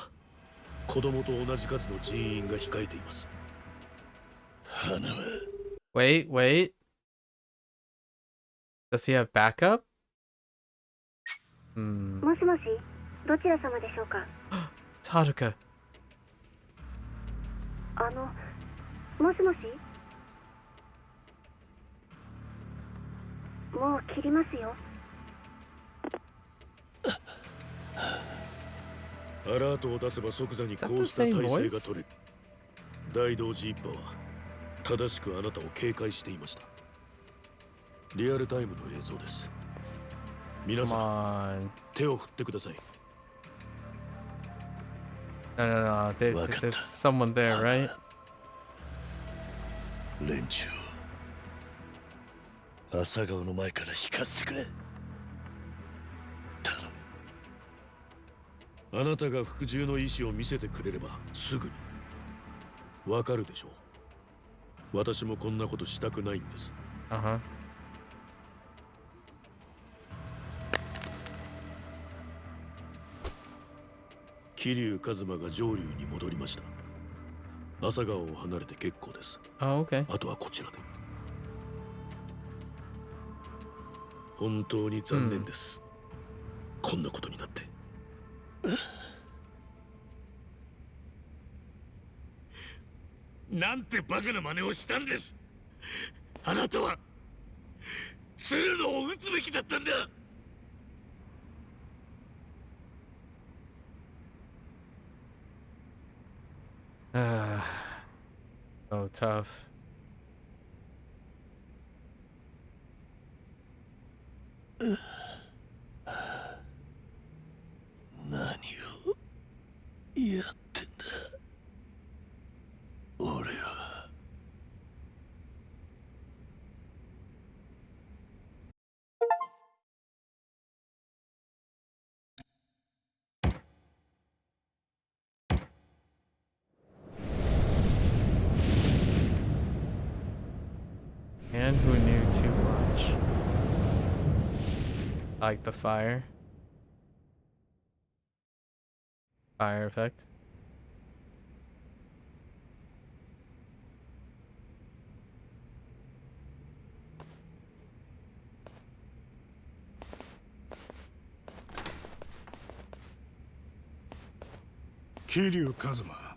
H: 子供と同じ数の人員が控えています。
C: 花は
A: Wait. Does he have backup?
M: もしもし、どちら様でしょうか。
A: はるか。
M: もしもし。もう切りますよ。
H: アラートを出せば即座にこうした体制が取れる。大道寺一派は正しくあなたを警戒していました。リアルタイムの映像です。皆
A: Come
H: さん
A: on.
H: 手を振ってください。
A: No, no, no. There's someone there, right?
C: 連中を朝顔の前から引かせてくれ。頼む。
H: あなたが服従の意思を見せてくれればすぐにわかるでしょう。私もこんなことしたくないんです。
A: Uh-huh.
H: 桐生一馬が上流に戻りました。朝顔を離れて結構です。
A: Oh, okay.
H: あとはこちらで。本当に残念です。こんなことになって。なんてバカな真似をしたんです。あなたは鶴野を撃つべきだったんだ。
A: So tough.
C: 何をやってんだ俺は。
A: And who knew too much? Like the fire. Fire effect.
K: Kiryu Kazuma、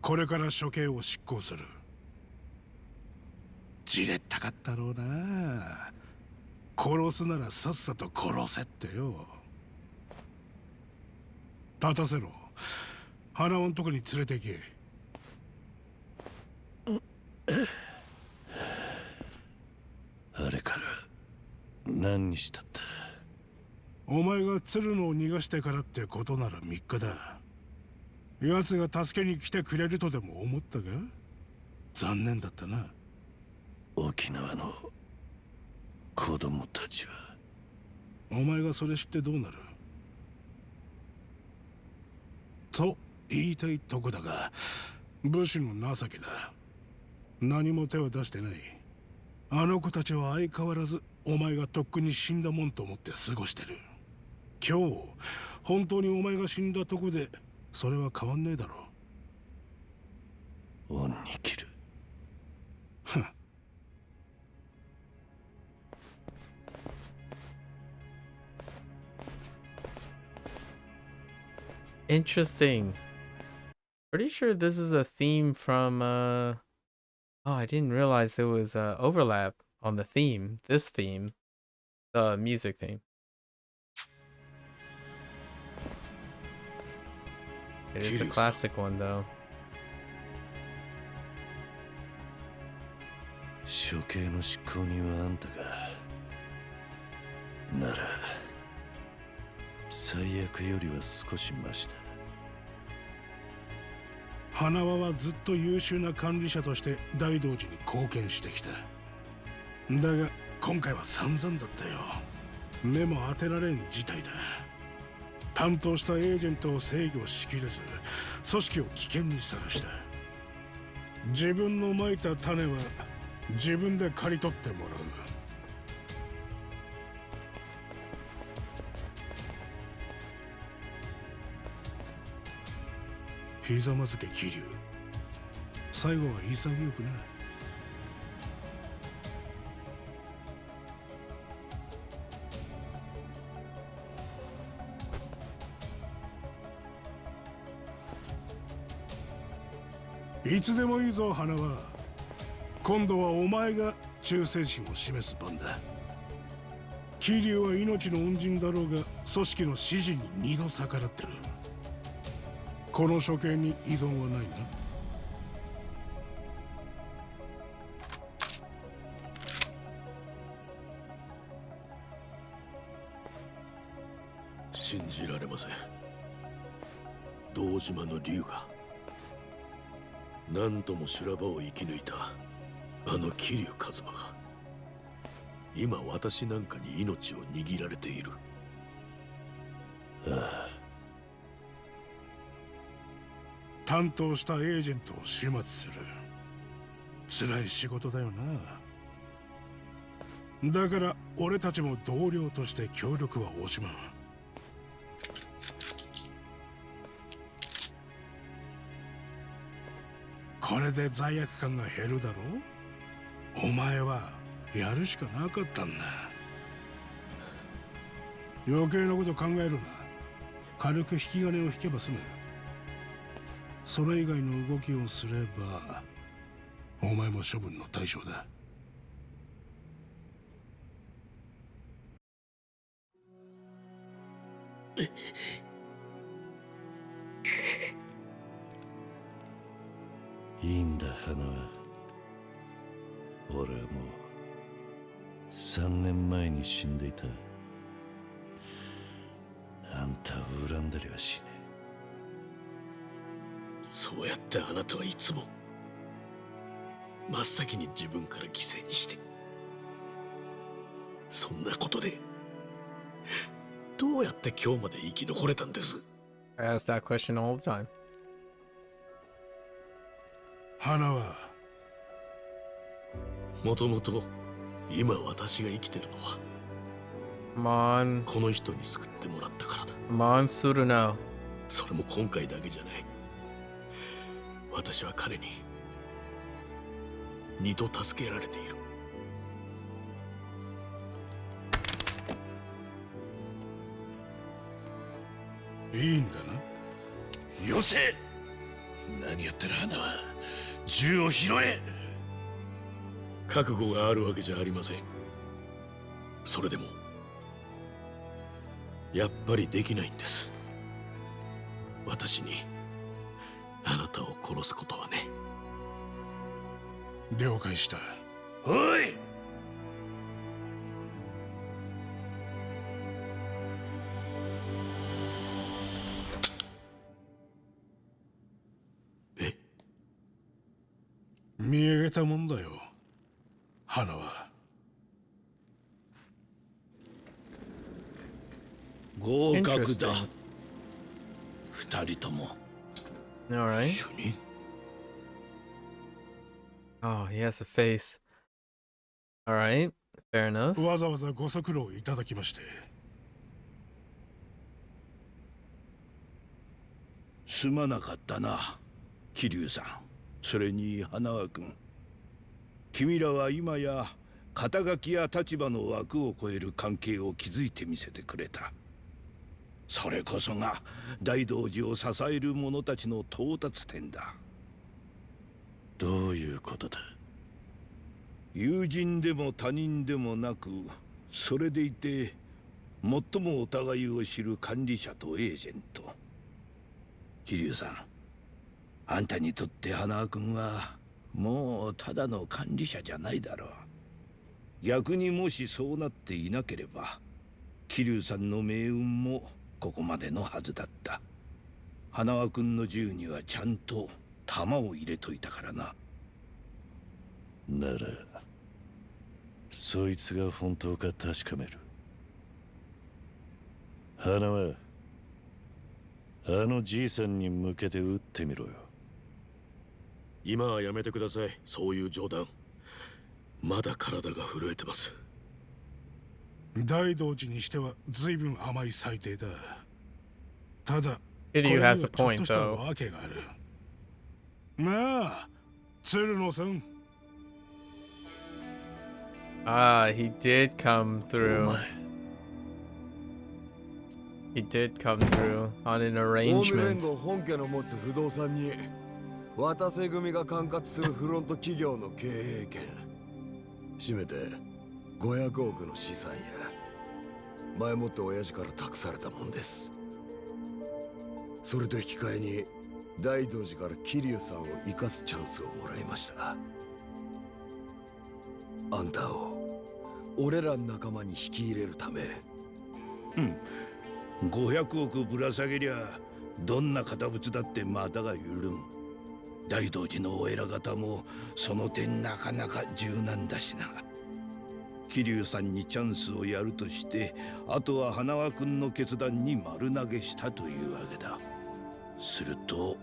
K: これから処刑を執行する。じれったかったろうな。殺すならさっさと殺せってよ。立たせろ。花尾のとこに連れて行け。
C: あれから何日経った。
K: お前が鶴野を逃がしてからってことなら3日だ。奴が助けに来てくれるとでも思ったが、残念だったな。
C: 沖縄の子供たちは。
K: お前がそれ知ってどうなると言いたいとこだが、武士の情けだ。何も手を出してない。あの子たちは相変わらずお前がとっくに死んだもんと思って過ごしてる。今日本当にお前が死んだとこでそれは変わんねえだろ
C: う。恩に切る。
A: Interesting. Pretty sure this is a theme from oh, I didn't realize there was overlap on the theme. This theme, the music theme. It is a classic one though.
C: 処刑の執行人はあんたか。なら最悪よりは少しマシだ。
K: 花輪はずっと優秀な管理者として大道寺に貢献してきた。だが今回は散々だったよ。目も当てられん事態だ。担当したエージェントを制御しきれず、組織を危険にさらした。自分のまいた種は自分で刈り取ってもらう。ひざまずけ桐生。最後は潔くな。いつでもいいぞ花は。今度はお前が忠誠心を示す番だ。桐生は命の恩人だろうが組織の指示に二度逆らってる。この処刑に依存はないな。
H: 信じられません。堂島の竜が何とも修羅場を生き抜いたあの桐生一馬が今私なんかに命を握られている。
C: ああ、
K: 担当したエージェントを始末する辛い仕事だよな。だから俺たちも同僚として協力は惜しまん。これで罪悪感が減るだろう。お前はやるしかなかったんだ。余計なこと考えるな。軽く引き金を引けば済む。それ以外の動きをすればお前も処分の対象だ。
C: いいんだ花は。俺はもう3年前に死んでいた。あんたを恨んだりはしねえ。
H: そうやってあなたはいつも真っ先に自分から犠牲にして、そんなことでどうやって今日まで生き残れたんです？
A: I ask that question all the time.
K: 花は
H: もともと今私が生きてるのは
A: Come on.
H: この人に救ってもらったからだ。
A: Come on, Suruna.
H: それも今回だけじゃない。私は彼に二度助けられている。
K: いいんだな。
C: よせ。何やってる花は。銃を拾え。
H: 覚悟があるわけじゃありません。それでもやっぱりできないんです。私にあなたを殺すことはね。
K: 了解した。
C: おい。
K: 見上げたもんだよ花は。
C: 合格だ。二人とも。
A: All right.
C: 主任。
A: Oh, he has a face. All right. Fair enough.
K: わざわざご足労いただきまして。
N: すまなかったな、桐生さん。それに花輪君。君らは今や肩書きや立場の枠を超える関係を築いてみせてくれた。それこそが大道寺を支える者たちの到達点だ。
C: どういうことだ？
N: 友人でも他人でもなく、それでいて最もお互いを知る管理者とエージェント。桐生さん、あんたにとって花輪君はもうただの管理者じゃないだろう。逆にもしそうなっていなければ、桐生さんの命運もここまでのはずだった。花輪君の銃にはちゃんと弾を入れといたからな。
C: ならそいつが本当か確かめる。花はあのじいさんに向けて撃ってみろよ。
H: 今はやめてください、そういう冗談。まだ体が震えてます。
K: 大道寺にしては随分甘い裁定だ。ただ、これ
A: Kiryu
K: には
A: has
K: ち
A: a
K: ょっ
A: point
K: とした
A: though.
K: わけがある。まあ、鶴野さん。
A: Ah, he did come through. He did come through on an
O: オウム連
A: arrangement.
O: 合本家の持つ不動産に渡瀬組が管轄するフロント企業の経営権、締めて500億の資産や前もって親父から託されたもんです。それと引き換えに大道寺から桐生さんを生かすチャンスをもらいました。あんたを俺らの仲間に引き入れるため。
N: 500億ぶら下げりゃどんな堅物だって股が緩む。大道寺のお偉方もその点なかなか柔軟だしな。桐生さんにチャンスをやるとして、あとは花輪君の決断に丸投げしたというわけだ。すると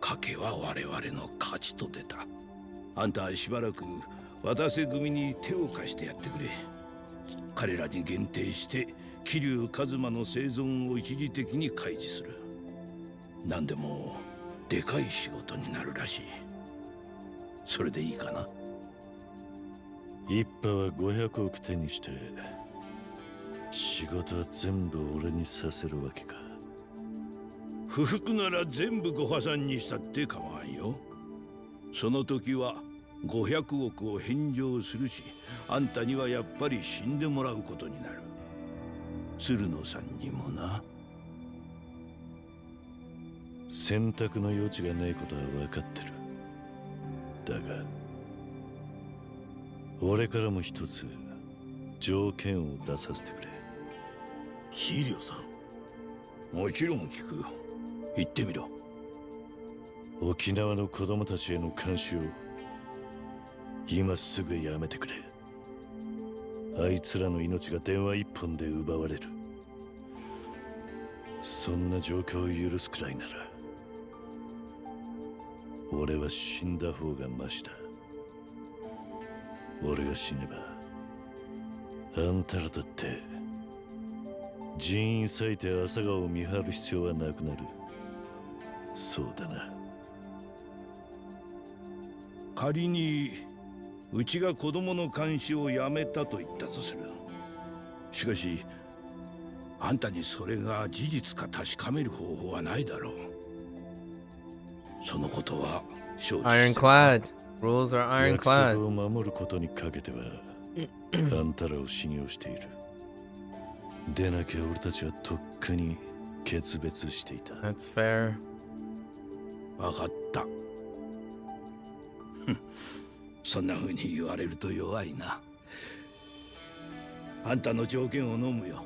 N: 賭けは我々の勝ちと出た。あんたはしばらく渡瀬組に手を貸してやってくれ。彼らに限定して桐生一馬の生存を一時的に開示する。何でもでかい仕事になるらしい。それでいいかな。
C: 一派は500億手にして仕事は全部俺にさせるわけか。
N: 不服なら全部ご破産にしたって構わんよ。その時は500億を返上するし、あんたにはやっぱり死んでもらうことになる。鶴野さんにもな。
C: 選択の余地がないことは分かってる。だが俺からも一つ条件を出させてくれ。
N: 桐生さん、もちろん聞く。言ってみろ。
C: 沖縄の子供たちへの監視を今すぐやめてくれ。あいつらの命が電話一本で奪われる。そんな状況を許すくらいなら俺は死んだ方がマシだ。俺が死ねばあんたらだって人員割いて朝顔を見張る必要はなくなる。そうだな。
N: 仮にうちが子供の監視をやめたと言ったとする。しかしあんたにそれが事実か確かめる方法はないだろう。そのことは承知してる。
A: Ironclad. Rules are
C: 約束
A: ironclad.
C: を守ることにかけてはあんたらを信用している。でなきゃ俺たちはとっくに決別していた。
A: That's fair.
N: 分かった。そんな風に言われると弱いな。あんたの条件を飲むよ。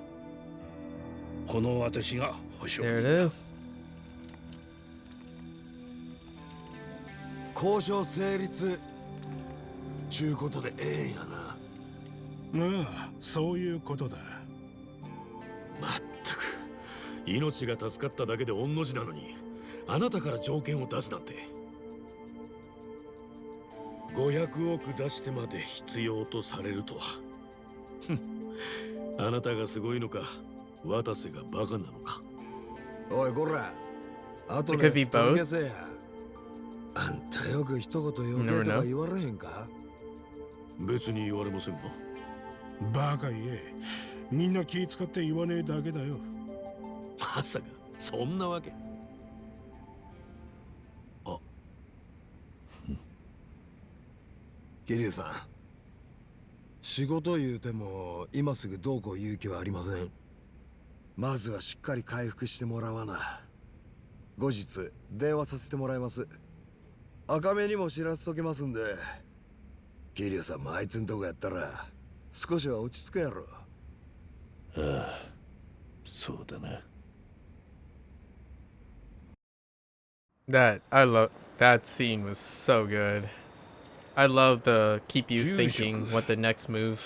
N: この私が保証。
A: There it is.
O: 交渉成立ちゅうことでええんやな。
K: まあそういうことだ。
H: まったく命が助かっただけで御の字なのに、あなたから条件を出すなんて。500億出してまで必要とされるとは。あなたがすごいのか、渡瀬がバカなのか。
O: おいこら、あと
A: It
O: ね
A: could be
O: つとん
A: both.
O: けせや。あんたよく一言余計とか言われへんか。
H: 別に言われませんが。
K: バカ言え。みんな気使って言わねえだけだよ。
H: まさかそんなわけ。
O: 桐生さん、仕事言うても今すぐどうこう言う気はありません。まずはしっかり回復してもらわな。後日電話させてもらいます。赤目にも知らせときますんで。桐生さんもあいつんとこやったら少しは落ち着くやろ。
C: ああ、そうだな。
A: That scene was so good. I love the keep you thinking what the next move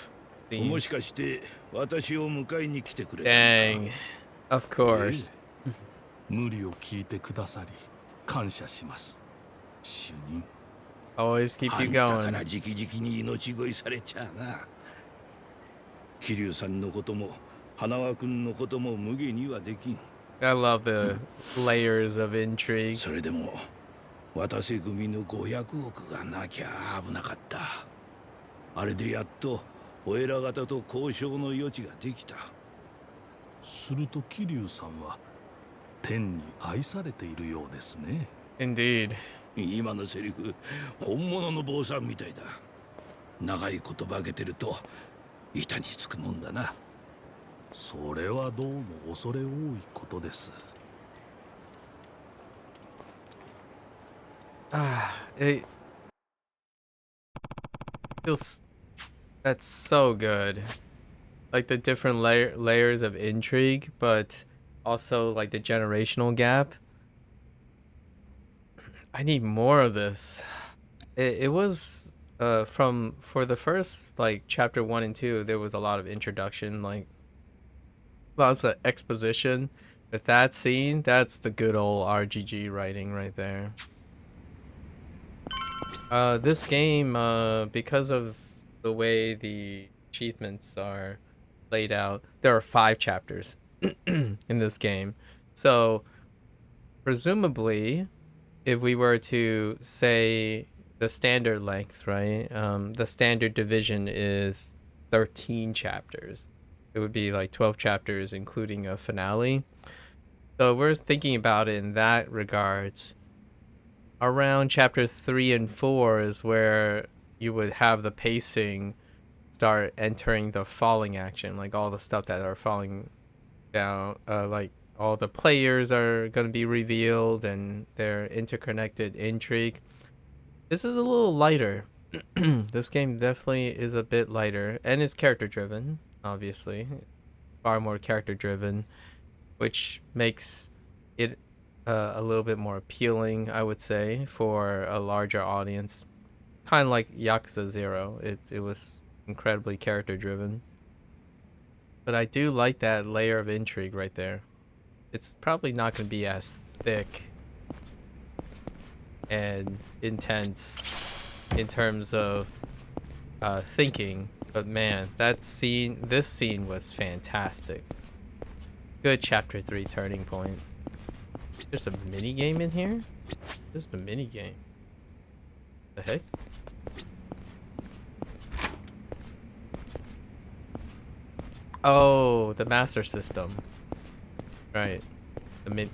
N: もし
A: themes.
N: かして私を迎えに来てくれたのか。
A: Dang. Of course.
P: 無理を聞いてくださり感謝します。主任。
A: Always keep
N: あ
A: you
N: んたか
A: going.
N: ら直々に命乞いされちゃあな。桐生さんのことも花輪君のことも無下にはできん。
A: I love the layers of intrigue.
N: それでも渡瀬組の500億がなきゃ危なかった。あれでやっとお偉方と交渉の余地ができた。
P: すると桐生さんは天に愛されているようですね。
A: Indeed.
N: 今のセリフ本物の坊さんみたいだ。長い言葉げてると板につくもんだな。
P: それはどうも恐れ多いことです。
A: It feels that's so good. Like the different layers of intrigue, but Also, like the generational gap. I need more of this. It was for the first like chapter 1 and 2, there was a lot of introduction, like lots of exposition. With that scene, that's the good old RGG writing right there. This game, because of the way the achievements are laid out, there are 5 chapters in this game. So presumably, if we were to say the standard length, right? The standard division is 13 chapters. It would be like 12 chapters, including a finale. So we're thinking about it in that regards. Around chapter 3 and 4 is where you would have the pacing start entering the falling action, like all the stuff that are falling down, like all the players are going to be revealed and their interconnected intrigue. This is a little lighter. This game definitely is a bit lighter, and it's character driven, obviously. Far more character driven, which makes it a little bit more appealing, I would say, for a larger audience. Kind of like Yakuza 0. It was incredibly character driven. But I do like that layer of intrigue right there. It's probably not going to be as thick and intense in terms of thinking, but man, this scene was fantastic. Good chapter 3 turning point. There's a mini game in here? This is the mini game. The heck? Oh, the Master System. Right. The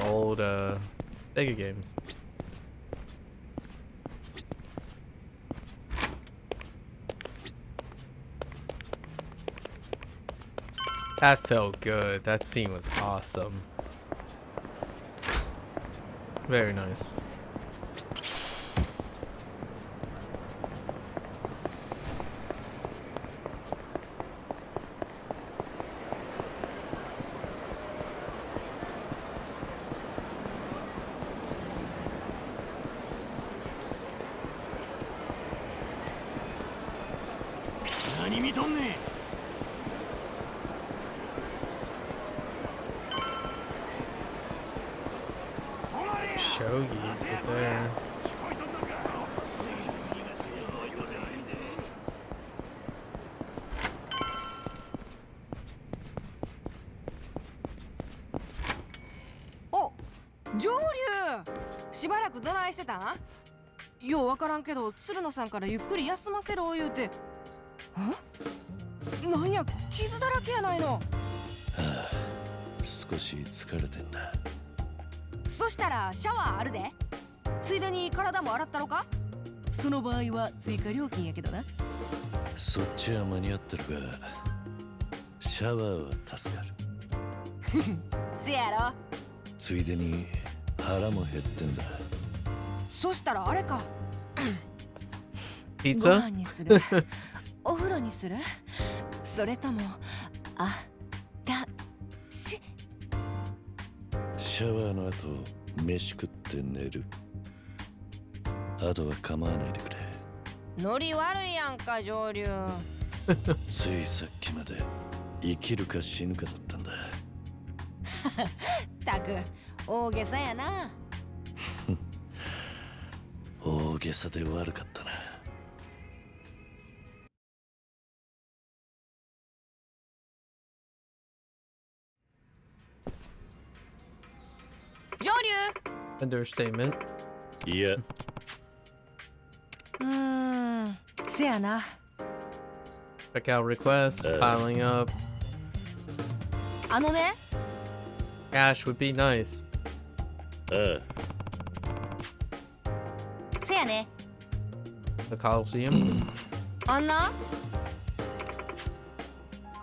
A: old SEGA games. That felt good. That scene was awesome. Very nice. Shogi right there.
B: お、上流。しばらくどないしてたん？ようわからんけど、鶴野さんからゆっくり休ませろ言うて。なんや、傷だらけやないの。は
C: あ、少し疲れてんな。
B: そしたらシャワーあるで。ついでに体も洗ったろか？その場合は追加料金やけどな。
C: そっちは間に合ってるが、シャワーは助かる。
B: せやろ。
C: ついでに腹も減ってんだ。
B: そしたらあれか。
A: ピザ？
B: ご飯にする。お風呂にする？それともし
C: シャワーの後飯食って寝る。あとは構わないでくれ。
B: ノリ悪いやんか上流。
C: ついさっきまで生きるか死ぬかだったんだ。
B: たく大げさやな。
C: 大げさで悪かったな。
B: 上流。
A: Understatement.
C: いや。
B: せやな。
A: Checkout requests piling up.
B: あのね。
A: Cash would be nice.
B: せやね。
A: The Coliseum.
B: あんな。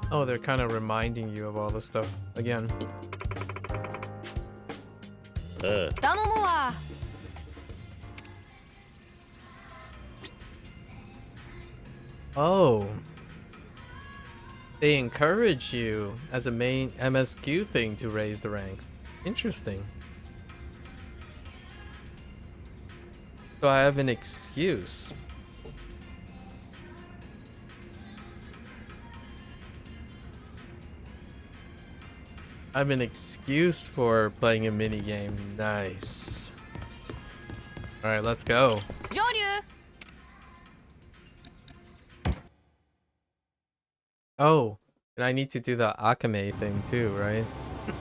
A: Oh, they're kind of reminding you of all this stuff again.
B: 頼むわ。
A: Oh. They encourage you as a main MSQ thing to raise the ranks. Interesting. So I have an excuse. I have an excuse for playing a mini game. Nice. All right, let's go. Oh, and I need to do the Akame thing too, right?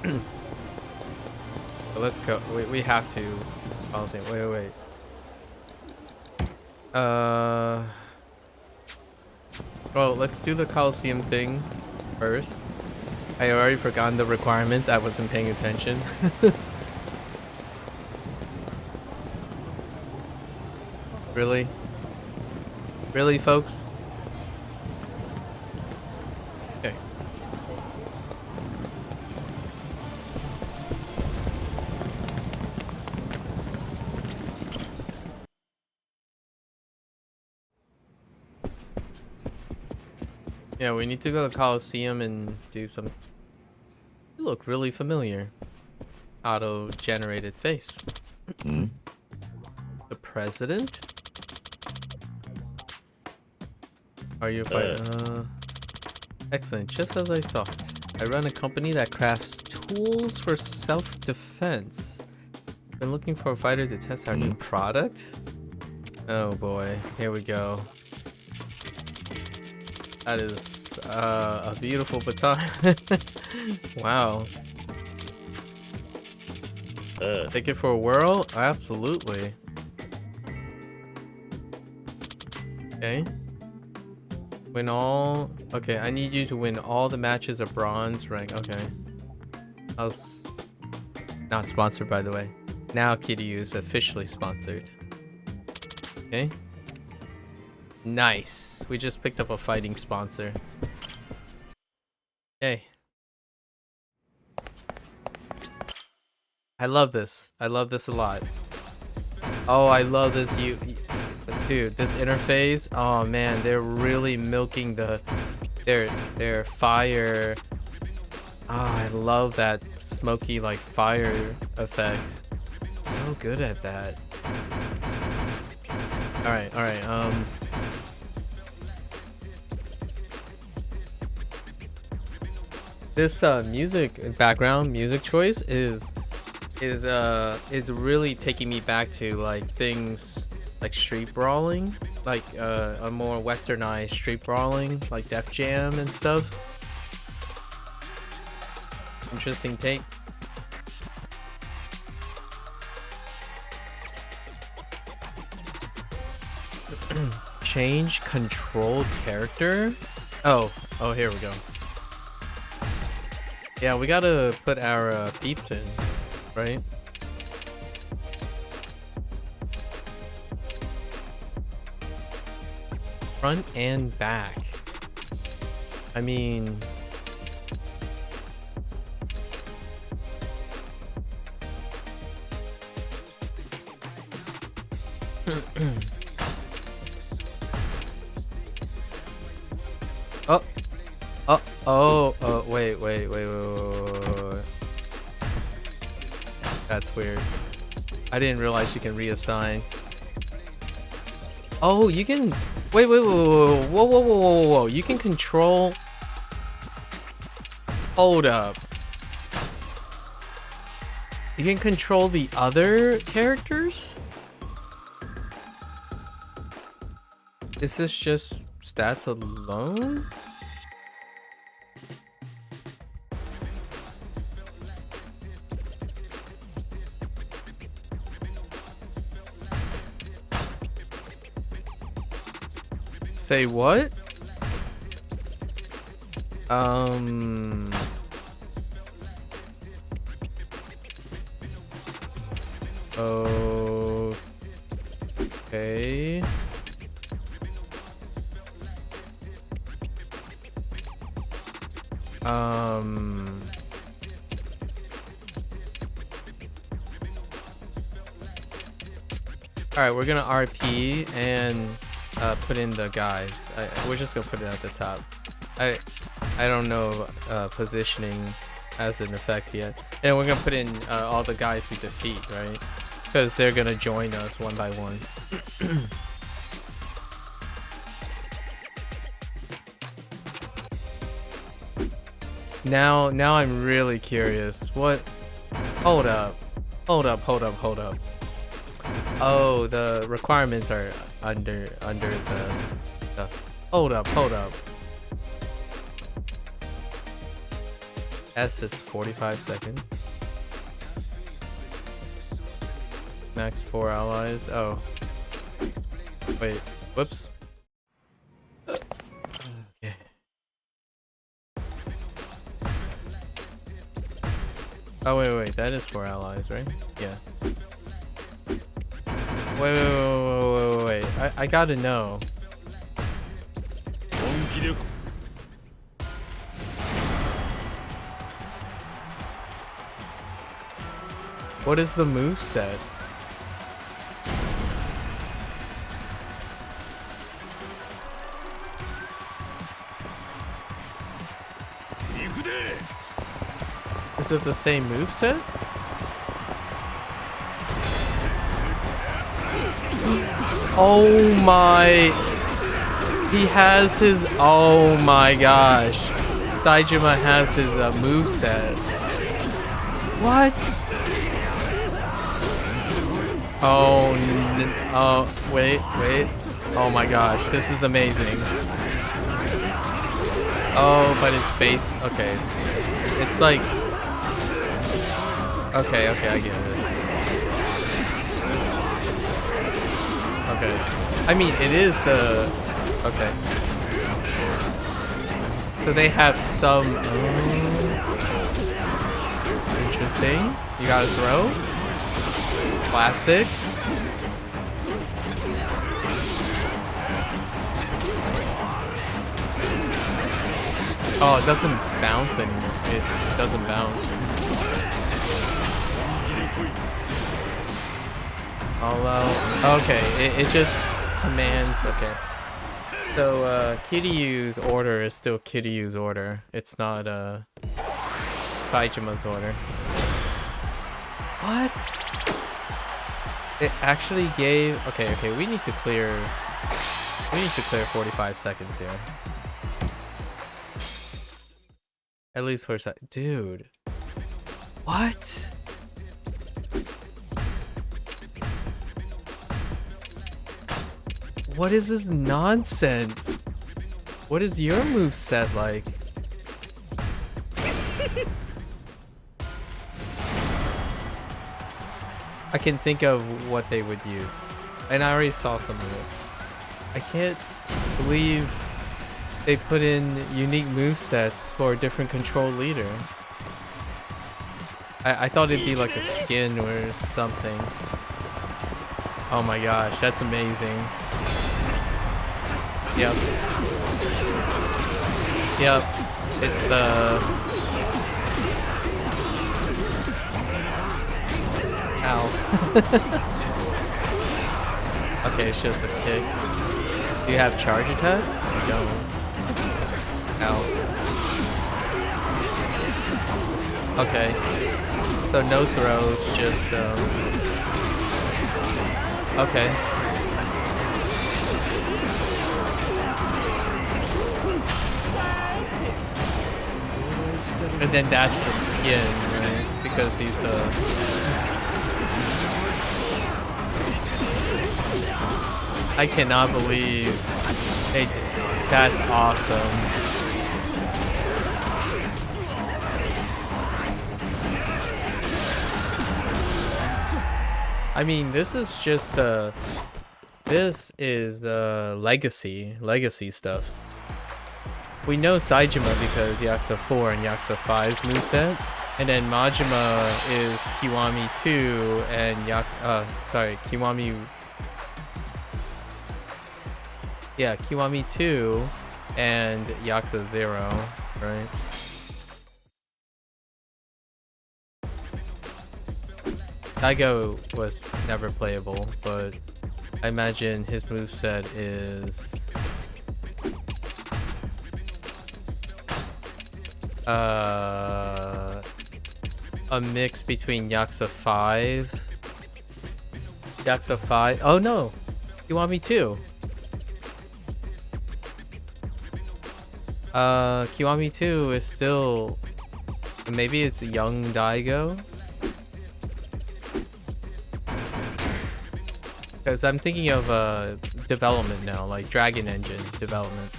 A: But let's go. We have to. Wait. Well, let's do the Coliseum thing first. I already forgotten the requirements. I wasn't paying attention. Really? Really, folks? Okay. Yeah, we need to go to the Coliseum and do some... You look really familiar. Auto-generated face. The president? Are you excellent, just as I thought. I run a company that crafts tools for self-defense. Been looking for a fighter to test our new product? Oh boy, here we go. That is a beautiful baton. Wow. Take it for a whirl? Absolutely. Okay. Win all... Okay, I need you to win all the matches of bronze rank. Okay. I was not sponsored, by the way. Now Kiryu is officially sponsored. Okay. Nice. We just picked up a fighting sponsor. Okay. I love this. I love this a lot. Oh, I love this. Dude, this interface. Oh man, they're really milking their fire. Ah, I love that smoky like fire effect. So good at that. All right. This background music choice is really taking me back to like things like street brawling, like a more westernized street brawling, like Def Jam and stuff. Interesting take. Change controlled character. Oh, here we go. Yeah, we gotta put our peeps in, right? Front and back. I mean... wait. That's weird. I didn't realize you can reassign. Oh, you can... Wait. Whoa. You can control... Hold up. You can control the other characters? Is this just stats alone? Say what? Okay. Alright, we're gonna RP and put in the guys. We're just gonna put it at the top. I don't know positioning as an effect yet. And we're gonna put in all the guys we defeat, right? Because they're gonna join us one by one. Now I'm really curious. What? Hold up. Oh, the requirements are under the. Hold up. S is 45 seconds. Max 4 allies. Oh. Wait. Whoops. Okay. Oh, wait. That is 4 allies, right? Yeah. Wait. I gotta know. What is the moveset? Is it the same moveset? Oh my... He has his... Oh my gosh. Saejima has his moveset. What? Oh, wait. Oh my gosh, this is amazing. Oh, but it's based... Okay, it's like... Okay, I get it. Okay. I mean, it is the... Okay. So they have some... interesting. You gotta throw. Classic. Oh, it doesn't bounce anymore. It doesn't bounce. All out. Okay, it just commands. Okay. So Kiryu's order is still Kiryu's order. It's not Saejima's order. What? It actually gave... Okay, we need to clear 45 seconds here. At least for a sec. Dude. What? What is this nonsense? What is your moveset like? I can think of what they would use. And I already saw some of it. I can't believe they put in unique movesets for a different control leader. I thought it'd be like a skin or something. Oh my gosh, that's amazing. Yep. It's the... Ow. Okay, it's just a kick. Do you have charge attack? You don't. Ow. Okay. So no throws, just okay. And then that's the skin, right? Because he's the... I cannot believe they did. That's awesome. I mean, this is just this is legacy stuff. We know Saejima because Yakuza 4 and Yakuza 5's moveset, and then Majima is Kiwami 2 and Kiwami 2 and Yakuza 0, right? Daigo was never playable, but I imagine his moveset is... a mix between Yakuza 5. Yakuza 5. Oh no, Kiwami 2. Kiwami 2 is still, maybe it's a young Daigo. Because I'm thinking of development now, like Dragon Engine development.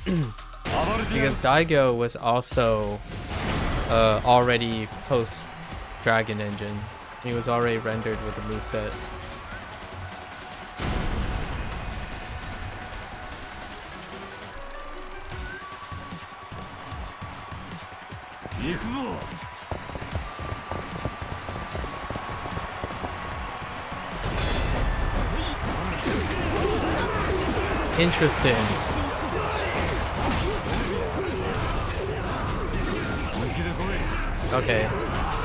A: Because Daigo was also already post Dragon Engine. He was already rendered with the moveset. Interesting. Okay,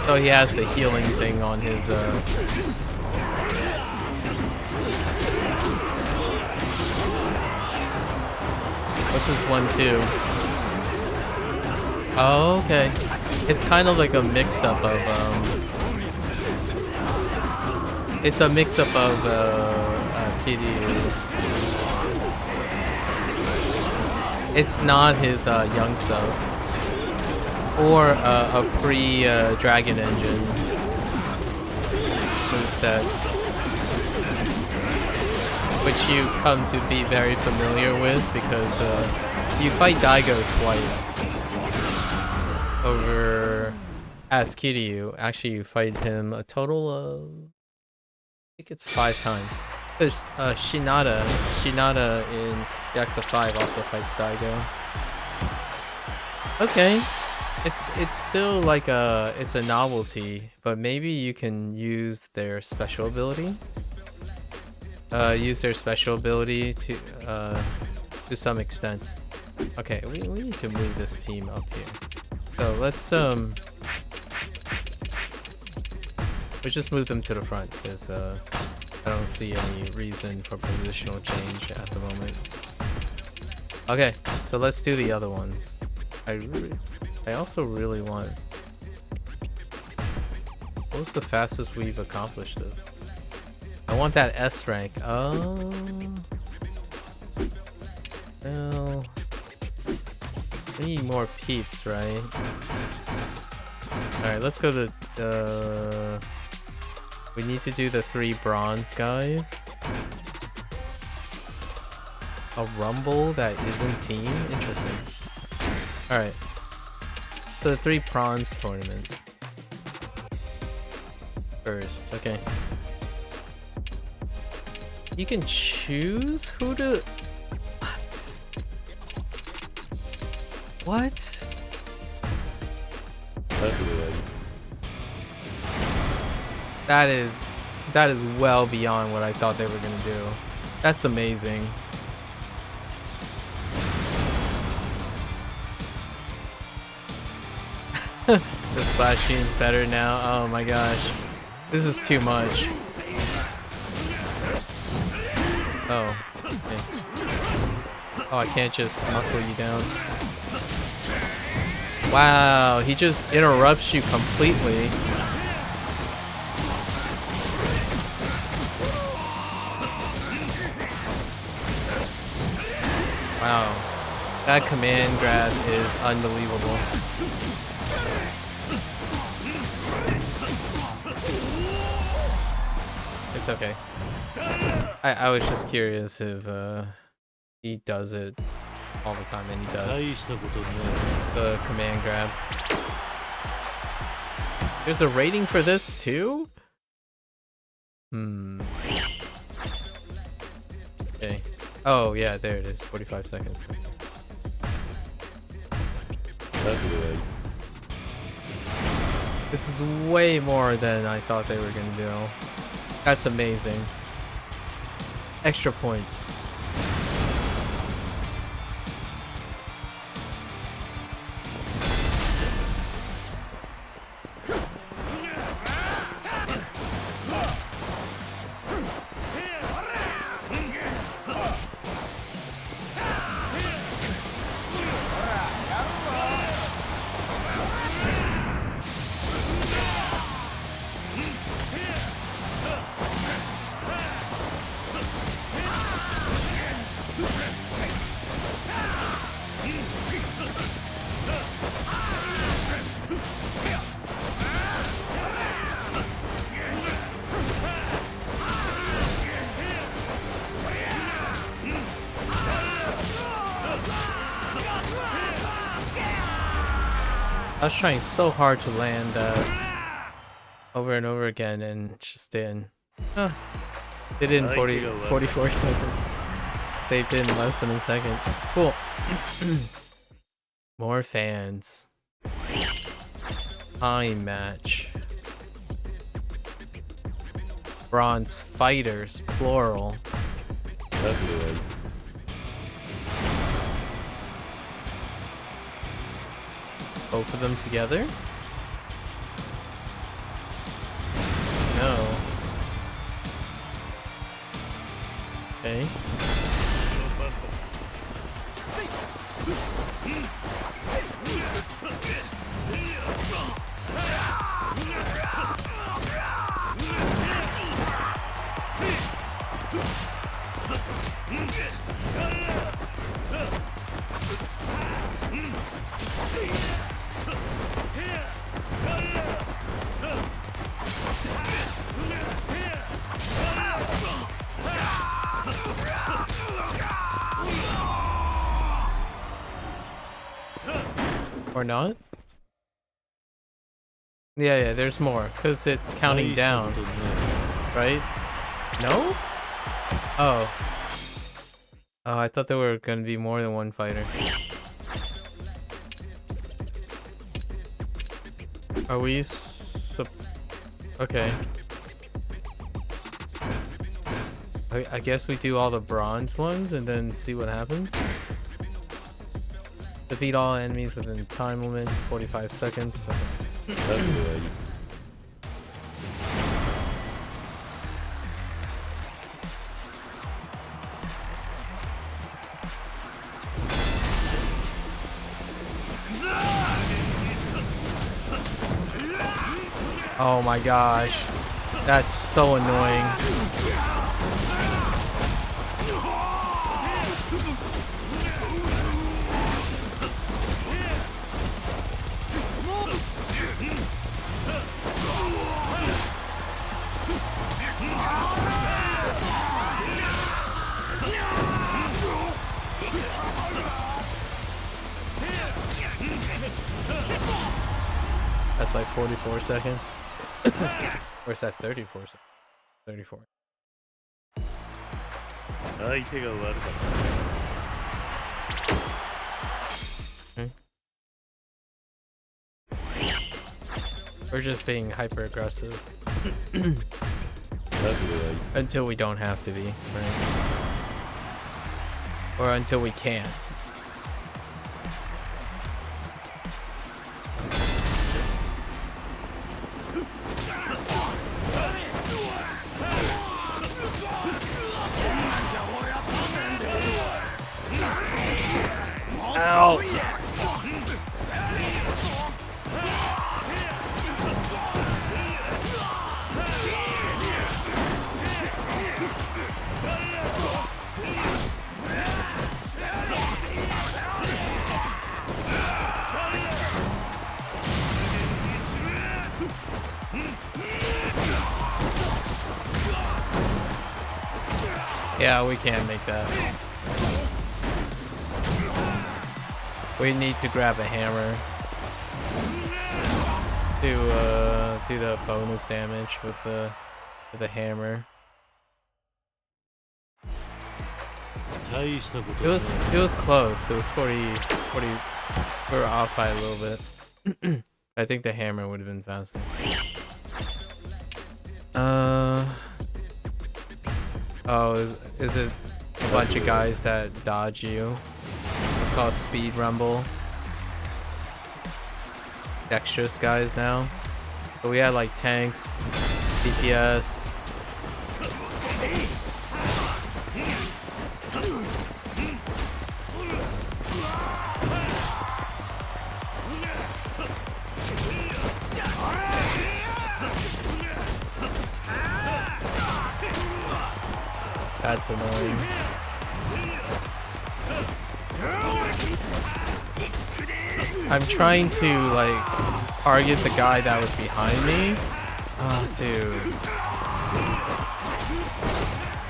A: so he has the healing thing on his what's his 1-2? Oh, okay. It's kind of like a mix-up of it's a mix-up of Kiryu. It's not his young sub or a pre-Dragon Engine moveset, which you come to be very familiar with because you fight Daigo twice over as Kiryu. Actually, you fight him a total of, I think it's 5 times. There's Shinada in Yakuza 5 also fights Daigo. Okay, it's still like it's a novelty, but maybe you can use their special ability. Use their special ability to some extent. Okay, we need to move this team up here. So let's just move them to the front because I don't see any reason for positional change at the moment. Okay, so let's do the other ones. I also really want... What was the fastest we've accomplished this? I want that S rank. Oh... Well... We need more peeps, right? Alright, let's go to... We need to do the 3 bronze guys. A rumble that isn't team? Interesting. Alright. So the 3 bronze tournament. First, okay. You can choose who to... What? That is well beyond what I thought they were gonna do. That's amazing. The splash scene's better now. Oh my gosh. This is too much. Oh. Okay. Oh, I can't just muscle you down. Wow, he just interrupts you completely. Wow, that command grab is unbelievable. It's okay. I was just curious if he does it all the time, and he does. The command grab. There's a rating for this too? Okay. Oh yeah, there it is. 45 seconds. This is way more than I thought they were gonna do. That's amazing. Extra points. I was trying so hard to land that over and over again and it just didn't. Huh. It did in 44 seconds. Taped in less than a second. Cool. More fans. Time match. Bronze fighters, plural. Both of them together? No. Okay. Or not? Yeah, there's more, because it's counting down. Right? No? Oh. Oh, I thought there were going to be more than one fighter. Are we okay. I guess we do all the bronze ones and then see what happens. Defeat all enemies within time limit, 45 seconds. Okay. Oh my gosh, that's so annoying. That's like 44 seconds. Or is that 34 seconds? 34. We're just being hyper aggressive. Until we don't have to be, right? Or until we can't. Ow! Yeah, we can't make that. We need to grab a hammer to do the bonus damage with the hammer. It was close. It was 40. We were off by a little bit. I think the hammer would have been faster. Oh, is it a bunch of guys that dodge you? It's called Speed Rumble. Dexterous guys now. But we had like tanks, DPS. That's annoying. I'm trying to like target the guy that was behind me. Oh, dude.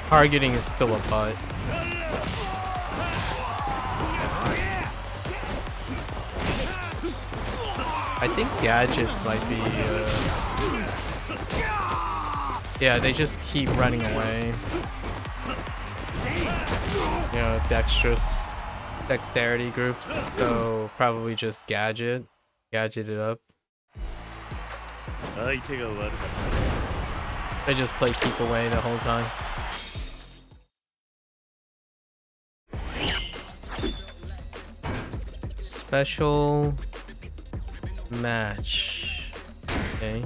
A: Targeting is still a butt. I I think gadgets might be, yeah, they just keep running away. You know, dexterity groups, so probably just gadget it up. They just play keep away the whole time. Special match. Okay.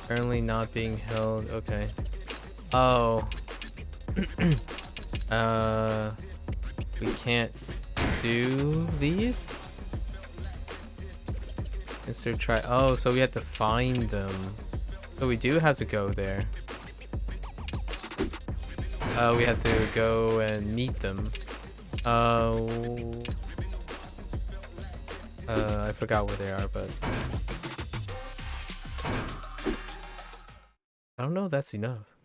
A: Currently not being held. Okay. Oh. We can't do these? Insert try. Oh, so we have to find them. So we do have to go there. We have to go and meet them. I forgot where they are, but I don't know if that's enough.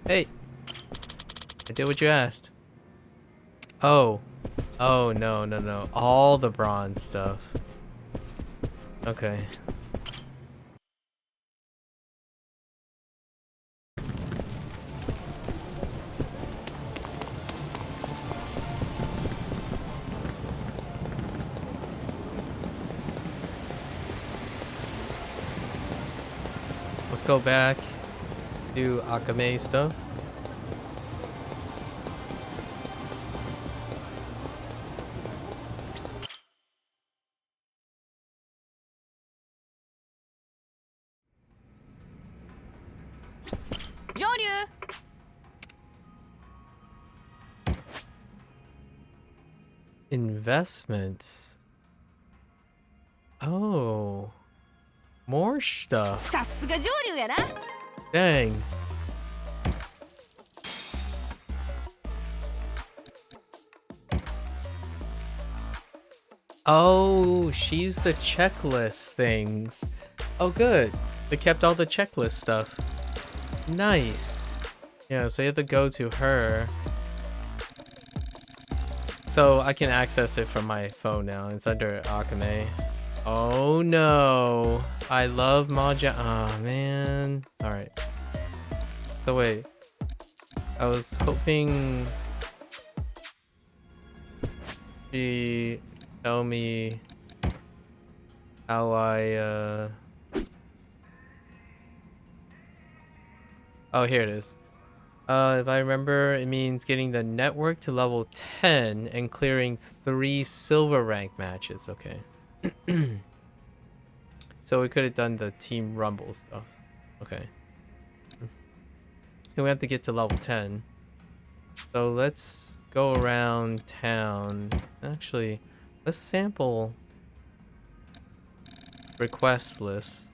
A: Hey, I did what you asked. Oh, no, all the bronze stuff. Okay. Let's go back, do Akame stuff. Investments. Oh, more stuff. Dang. Oh, she's the checklist things. Oh, good. They kept all the checklist stuff. Nice. Yeah, so you have to go to her. So I can access it from my phone now. It's under Akame. Oh no. I love Maja. Oh man. Alright. So wait. I was hoping she tell me how I oh, here it is. If I remember, it means getting the network to level 10 and clearing 3 silver rank matches. Okay. So we could have done the Team Rumble stuff. Okay. And we have to get to level 10. So let's go around town. Actually, let's sample request list.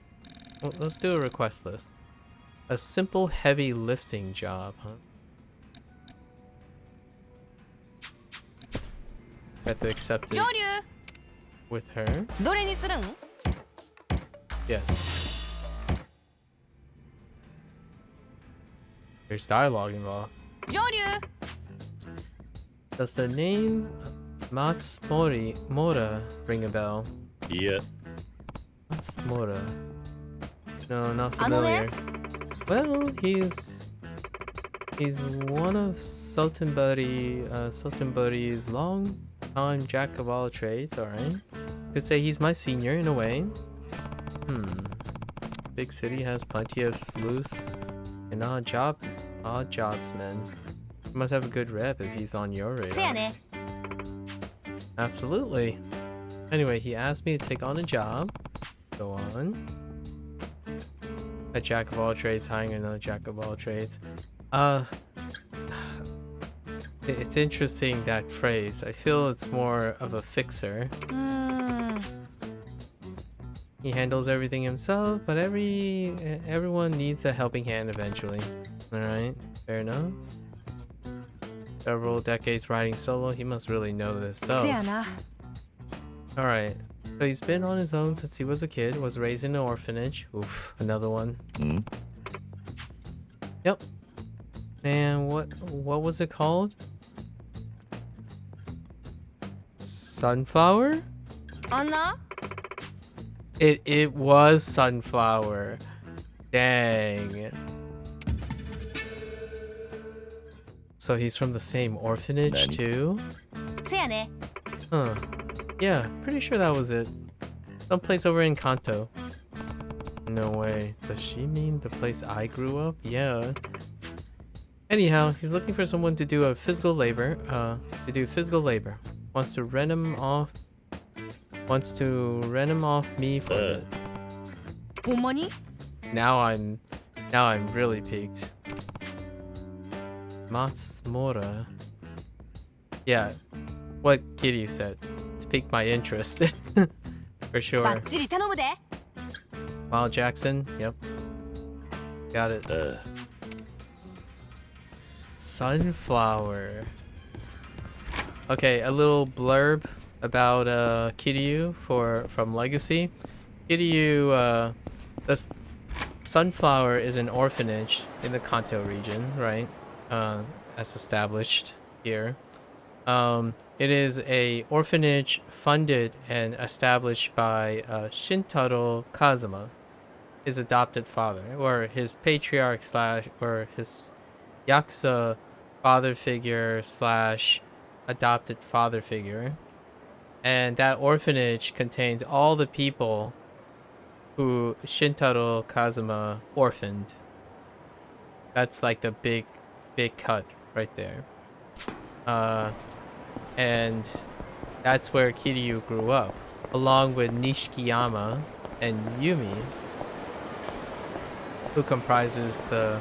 A: Well, let's do a request list. A simple heavy lifting job, huh? Have to accept it with her. Yes. There's dialogue involved. Does the name Matsumora ring a bell?
C: Yeah.
A: Matsumora. No, not familiar. Well, he's one of Sotenburi's long-time jack of all trades. All right, could say he's my senior in a way. Big city has plenty of sleuths and odd jobsmen. He must have a good rep if he's on your radar. Absolutely. Anyway, he asked me to take on a job. Go on. A jack of all trades hiring another jack of all trades. It's interesting, that phrase. I feel it's more of a fixer. He handles everything himself, but everyone needs a helping hand eventually. Alright, fair enough. Several decades riding solo, he must really know this stuff. Alright, so he's been on his own since he was a kid, was raised in an orphanage. Oof, another one. Yep. Man, what was it called? Sunflower?
B: Anna?
A: It was Sunflower. Dang. So he's from the same orphanage too?
B: せやね。
A: Huh. Yeah, pretty sure that was it. Someplace over in Kanto. No way. Does she mean the place I grew up? Yeah. Anyhow, he's looking for someone to do physical labor. Wants to rent him off me for a bit.
B: ほんまに?
A: Now I'm really piqued. Matsumura. Yeah, what Kiryu said. It's piqued my interest. For sure.
B: バッチリ頼むで。
A: Wow, Jackson. Yep. Got it. Sunflower. Okay, a little blurb about Kiryu from Legacy. Kiryu, the Sunflower is an orphanage in the Kanto region, right? As established here. It is a orphanage funded and established by Shintaro Kazuma, his adopted father, or his patriarch / or his Yakuza father figure / adopted father figure. And that orphanage contains all the people who Shintaro Kazuma orphaned. That's like the big cut right there. And that's where Kiryu grew up, along with Nishikiyama and Yumi, who comprises the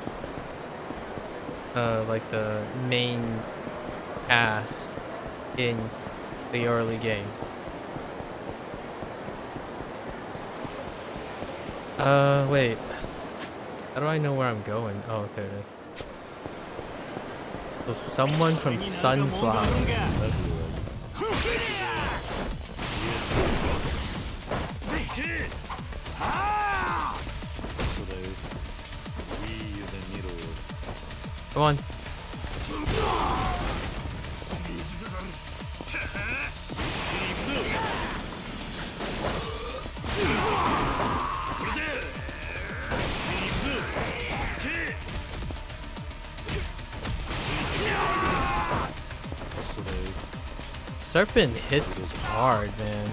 A: like the main cast in the early games. Wait. How do I know where I'm going? Oh, there it is. So someone from Sunflower. Come on. Serpent hits hard, man.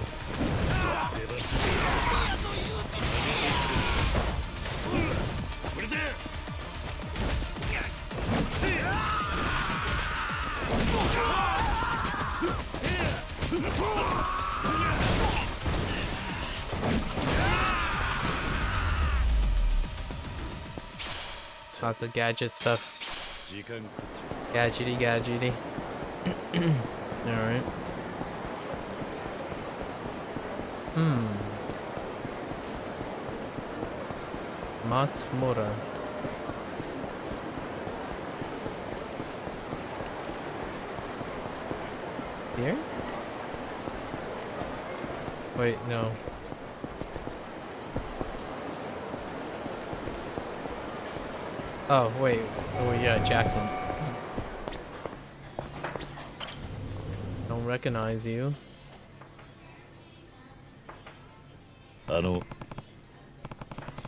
A: Lots of gadget stuff. Gadgety. Alright. Matsumura. Here? Wait, no. Oh, wait. Oh, yeah, Jackson. Don't recognize you.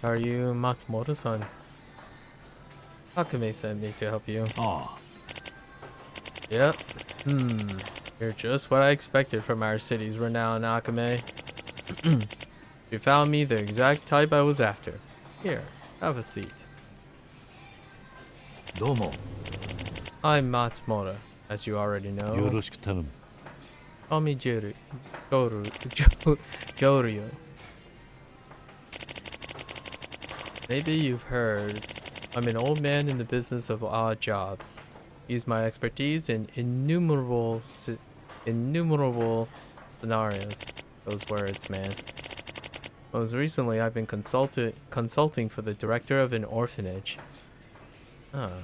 A: Are you Matsumura-san? Akame sent me to help you.
P: Ah.
A: Yep. You're just what I expected from our city's renowned Akame. You found me the exact type I was after. Here, have a seat.
C: Domo.
A: I'm Matsumura, as you already know.
C: Yoroshiku tanamu.
A: Call me Joryu. Maybe you've heard. I'm an old man in the business of odd jobs. Use my expertise in innumerable scenarios. Those words, man. Most recently, I've been consulting for the director of an orphanage.
C: Oh.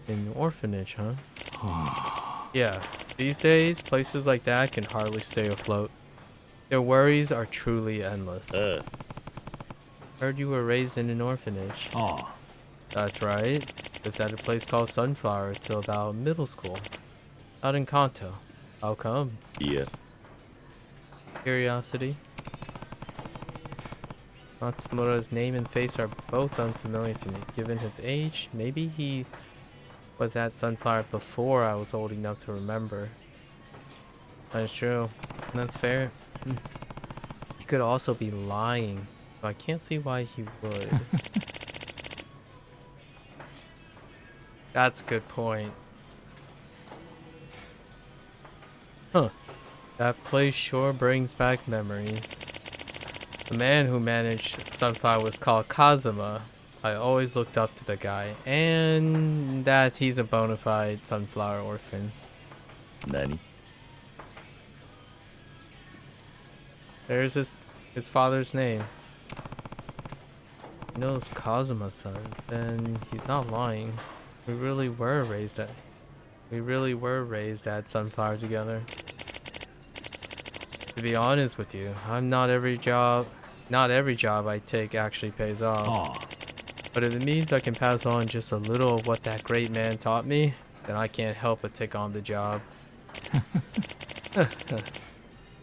A: An orphanage, huh? Yeah. These days, places like that can hardly stay afloat. Their worries are truly endless. Heard you were raised in an orphanage. That's right. Lived at a place called Sunflower till about middle school. Out in Kanto. How come?
C: Yeah.
A: Curiosity. Matsumura's name and face are both unfamiliar to me. Given his age, maybe he was at Sunflower before I was old enough to remember. That's true. That's fair. He could also be lying, so I can't see why he would. That's a good point. Huh. That place sure brings back memories. The man who managed Sunflower was called Kazuma. I always looked up to the guy, and that he's a bona fide Sunflower orphan.
C: Nani?
A: There's his father's name. He knows Kazuma's son, then he's not lying. We really were raised at Sunflower together. To be honest with you, not every job I take actually pays off.
P: Aw.
A: But if it means I can pass on just a little of what that great man taught me, then I can't help but take on the job.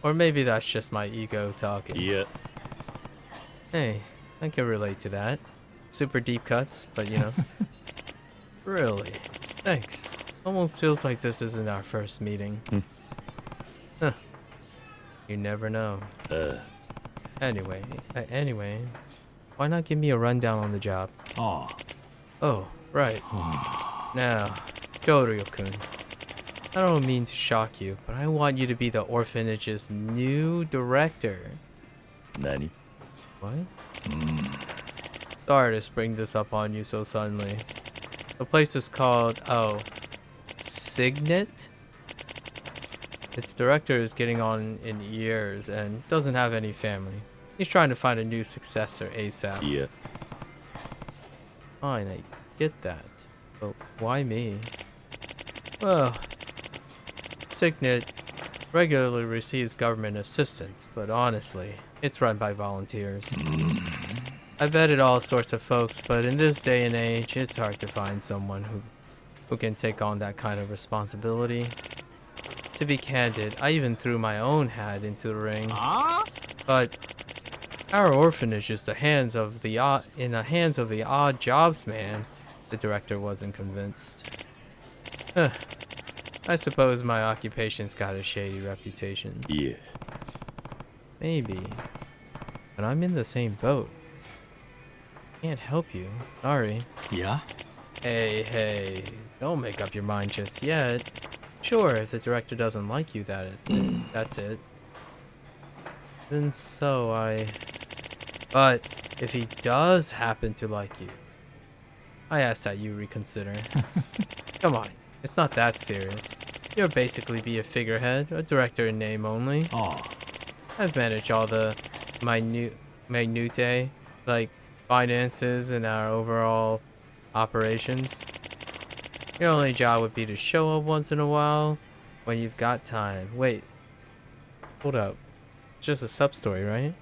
A: Or maybe that's just my ego talking.
C: Yeah.
A: Hey, I can relate to that. Super deep cuts, but you know. Really? Thanks. Almost feels like this isn't our first meeting. Huh. You never know. Anyway, why not give me a rundown on the job? Oh, right. Now, Joryu-kun, I don't mean to shock you, but I want you to be the orphanage's new director.
C: Nani?
A: What? Sorry to spring this up on you so suddenly. The place is called, Signet? Its director is getting on in years and doesn't have any family. He's trying to find a new successor ASAP.
C: Yeah.
A: Fine, I get that. But why me? Well, Signet regularly receives government assistance, but honestly, it's run by volunteers. I've vetted all sorts of folks, but in this day and age, it's hard to find someone who can take on that kind of responsibility. To be candid, I even threw my own hat into the ring. But our orphanage is in the hands of the odd jobs man. The director wasn't convinced. I suppose my occupation's got a shady reputation.
C: Yeah.
A: Maybe. But I'm in the same boat. Can't help you. Sorry.
P: Yeah?
A: Hey. Don't make up your mind just yet. Sure, if the director doesn't like you, that's it. Then But if he does happen to like you, I ask that you reconsider. Come on, it's not that serious. You'll basically be a figurehead, a director in name only. I've managed all the minutiae, like finances and our overall operations. Your only job would be to show up once in a while when you've got time. Wait. Hold up. It's just a sub-story, right?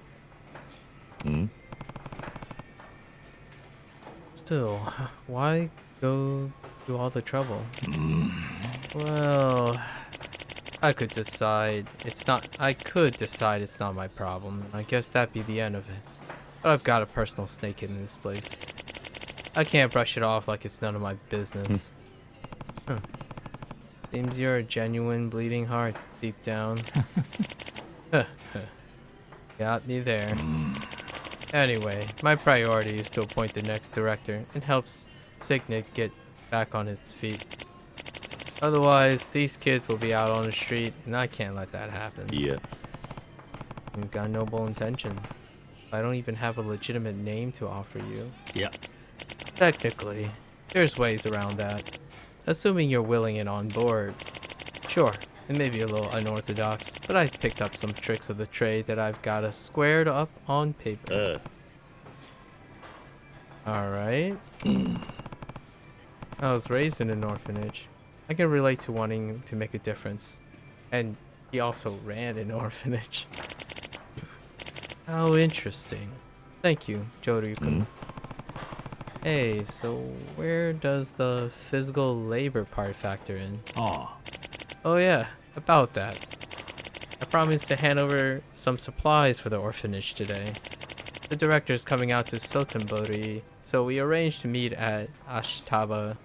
A: Still, why go through all the trouble? Well, I could decide it's not my problem. I guess that'd be the end of it. But I've got a personal stake in this place. I can't brush it off like it's none of my business. Seems you're a genuine bleeding heart deep down. Got me there. Anyway, my priority is to appoint the next director and helps Signet get back on his feet. Otherwise, these kids will be out on the street, and I can't let that happen.
C: Yeah.
A: You've got noble intentions. I don't even have a legitimate name to offer you.
P: Yeah.
A: Technically, there's ways around that. Assuming you're willing and on board. Sure, it may be a little unorthodox, but I've picked up some tricks of the trade that I've got us squared up on paper. Alright. I was raised in an orphanage. I can relate to wanting to make a difference. And he also ran an orphanage. How interesting. Thank you, Joryu-kun. Hey, so where does the physical labor part factor in? Oh yeah, about that. I promised to hand over some supplies for the orphanage today. The director's coming out to Sotenbori, so we arranged to meet at Ashitaba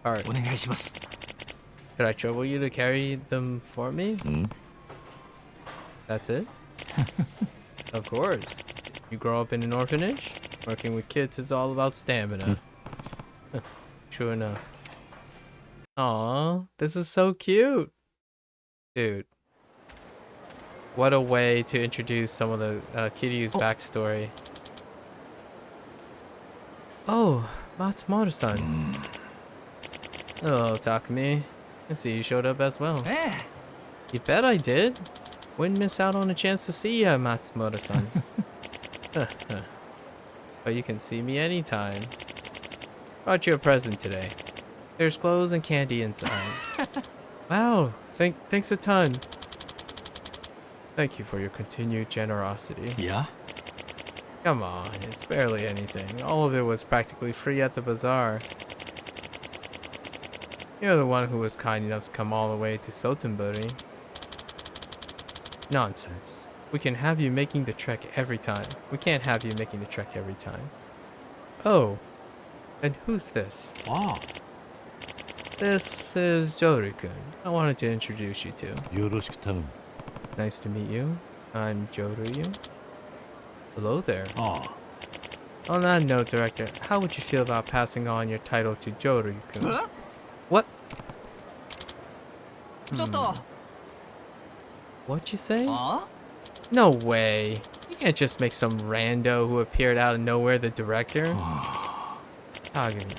A: Park. Could I trouble you to carry them for me? That's it? Of course. You grow up in an orphanage? Working with kids is all about stamina. True enough. Aw, this is so cute. Dude. What a way to introduce some of the Kiryu's backstory. Oh, Matsumoto-san. Hello, Takumi. I see you showed up as well. You bet I did. Wouldn't miss out on a chance to see ya, Matsumoto-san. But you can see me anytime. Brought you a present today. There's clothes and candy inside. Wow, thanks a ton. Thank you for your continued generosity.
P: Yeah?
A: Come on, it's barely anything. All of it was practically free at the bazaar. You're the one who was kind enough to come all the way to Sotenbori. Nonsense. We can have you making the trek every time. We can't have you making the trek every time. Oh, and who's this?
P: Oh.
A: This is Joru-kun. I wanted to introduce you to. Nice to meet you. I'm Joru. Hello there.
P: Oh.
A: On that note, Director, how would you feel about passing on your title to Joru-kun?
B: Huh?
A: What?
B: Choto.
A: What'd you say? No way. You can't just make some rando who appeared out of nowhere the director. Takumi.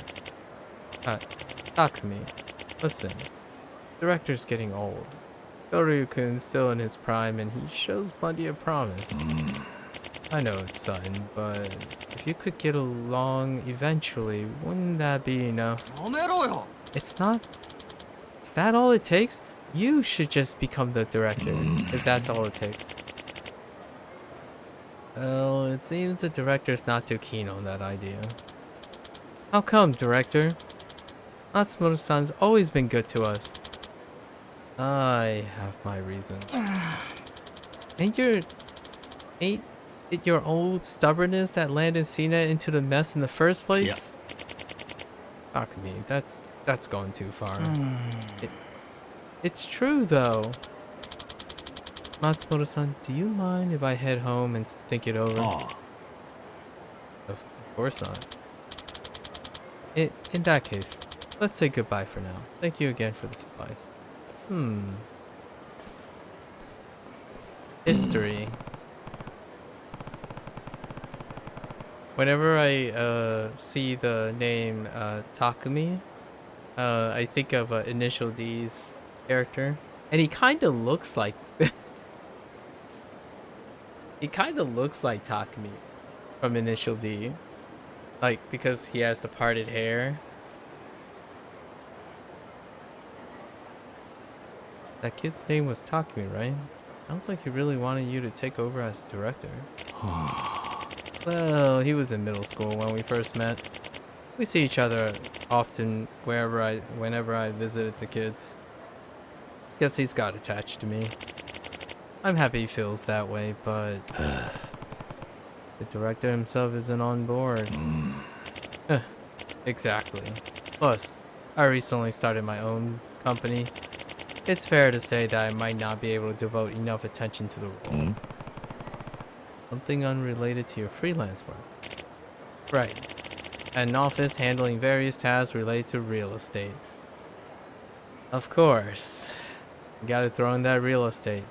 A: Takumi. Listen. Director's getting old. Joru-kun's still in his prime and he shows plenty of promise. I know it's sudden, but if you could get along eventually, wouldn't that be enough? It's not. Is that all it takes? You should just become the director, if that's all it takes. Well, it seems the director's not too keen on that idea. How come, director? Matsumoto-san's always been good to us. I have my reason. Ain't it your old stubbornness that landed CNET into the mess in the first place? Yeah. Takumi, that's going too far. It's true though. Matsumoto-san, do you mind if I head home and think it over? Of course not. In that case, let's say goodbye for now. Thank you again for the supplies. History. Whenever I see the name Takumi, I think of Initial D's character, and he kind of looks like he kind of looks like Takumi from Initial D, like because he has the parted hair. That kid's name was Takumi, right? Sounds like he really wanted you to take over as director. Well, he was in middle school when we first met. We see each other often whenever I visited the kids. Guess he's got attached to me. I'm happy he feels that way, but the director himself isn't on board. Exactly. Plus, I recently started my own company. It's fair to say that I might not be able to devote enough attention to the role. Something unrelated to your freelance work. Right. At an office handling various tasks related to real estate. Of course. You gotta throw in that real estate.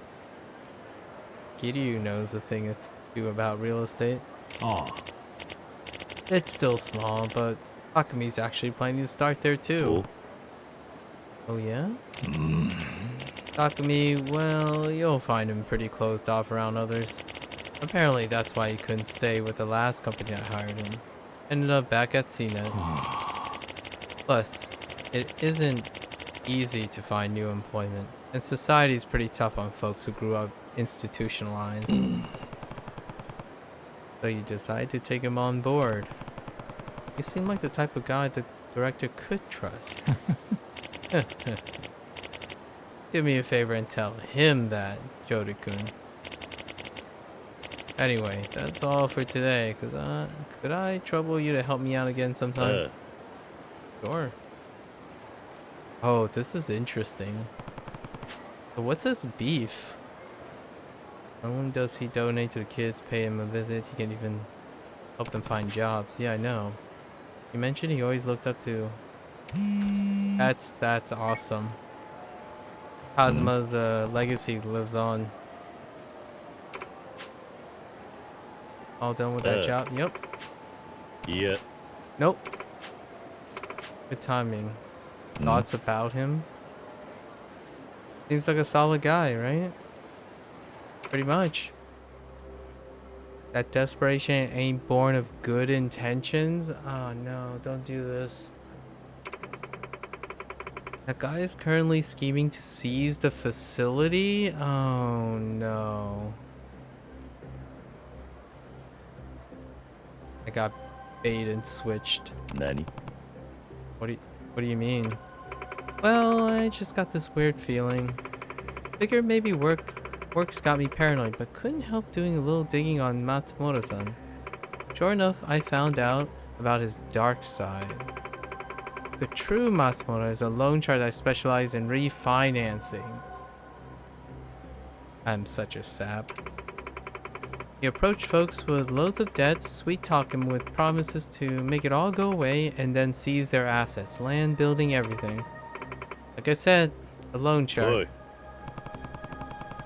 A: Kiryu knows a thing or two about real estate. It's still small, but Takumi's actually planning to start there too. Oh yeah? Takumi, well, you'll find him pretty closed off around others. Apparently that's why he couldn't stay with the last company that hired him. Ended up back at CNET. Plus, it isn't easy to find new employment, and society's pretty tough on folks who grew up institutionalized. So you decide to take him on board. You seem like the type of guy the director could trust. Do me a favor and tell him that, Jody-kun. Anyway, that's all for today. Could I trouble you to help me out again sometime? Sure. Oh, this is interesting. So what's this beef? Not only does he donate to the kids, pay him a visit, he can even help them find jobs. Yeah, I know. You mentioned he always looked up to. That's awesome. Kazuma's legacy lives on. All done with that job? Yep.
C: Yeah.
A: Nope. Good timing. Thoughts about him? Seems like a solid guy, right? Pretty much. That desperation ain't born of good intentions? Oh no, don't do this. That guy is currently scheming to seize the facility? Oh no. I got bait and switched.
C: Nani?
A: What do you mean? Well, I just got this weird feeling. Figured maybe work's got me paranoid, but couldn't help doing a little digging on Matsumoto-san. Sure enough, I found out about his dark side. The true Matsumoto is a loan shark that specializes in refinancing. I'm such a sap. He approached folks with loads of debt, sweet-talk him with promises to make it all go away, and then seize their assets, land, building, everything. Like I said, a loan shark.
C: Oi.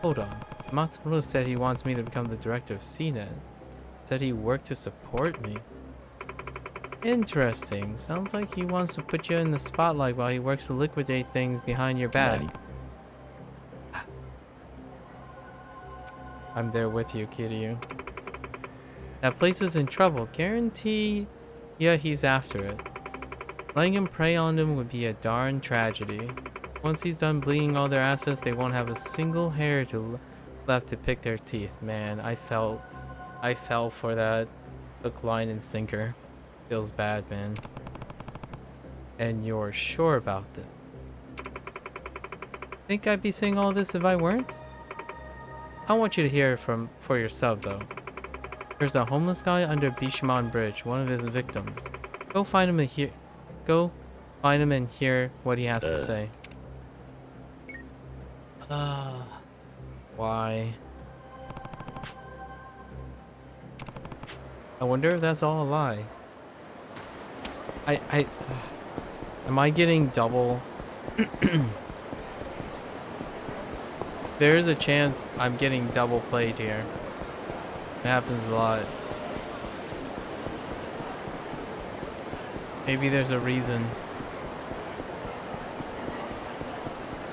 A: Hold on. Matsumoto said he wants me to become the director of CNET. Said he worked to support me. Interesting. Sounds like he wants to put you in the spotlight while he works to liquidate things behind your back.
C: Nani?
A: I'm there with you, Kiryu. That place is in trouble. Guarantee he's after it. Letting him prey on them would be a darn tragedy. Once he's done bleeding all their assets, they won't have a single hair left to pick their teeth. Man, I fell for that hook, line, and sinker. Feels bad, man. And you're sure about this? Think I'd be saying all this if I weren't? I want you to hear it for yourself, though. There's a homeless guy under Bishamon Bridge, one of his victims. Go find him and hear what he has to say. Why? I wonder if that's all a lie. Am I getting double? There's a chance I'm getting double played here. It happens a lot. Maybe there's a reason.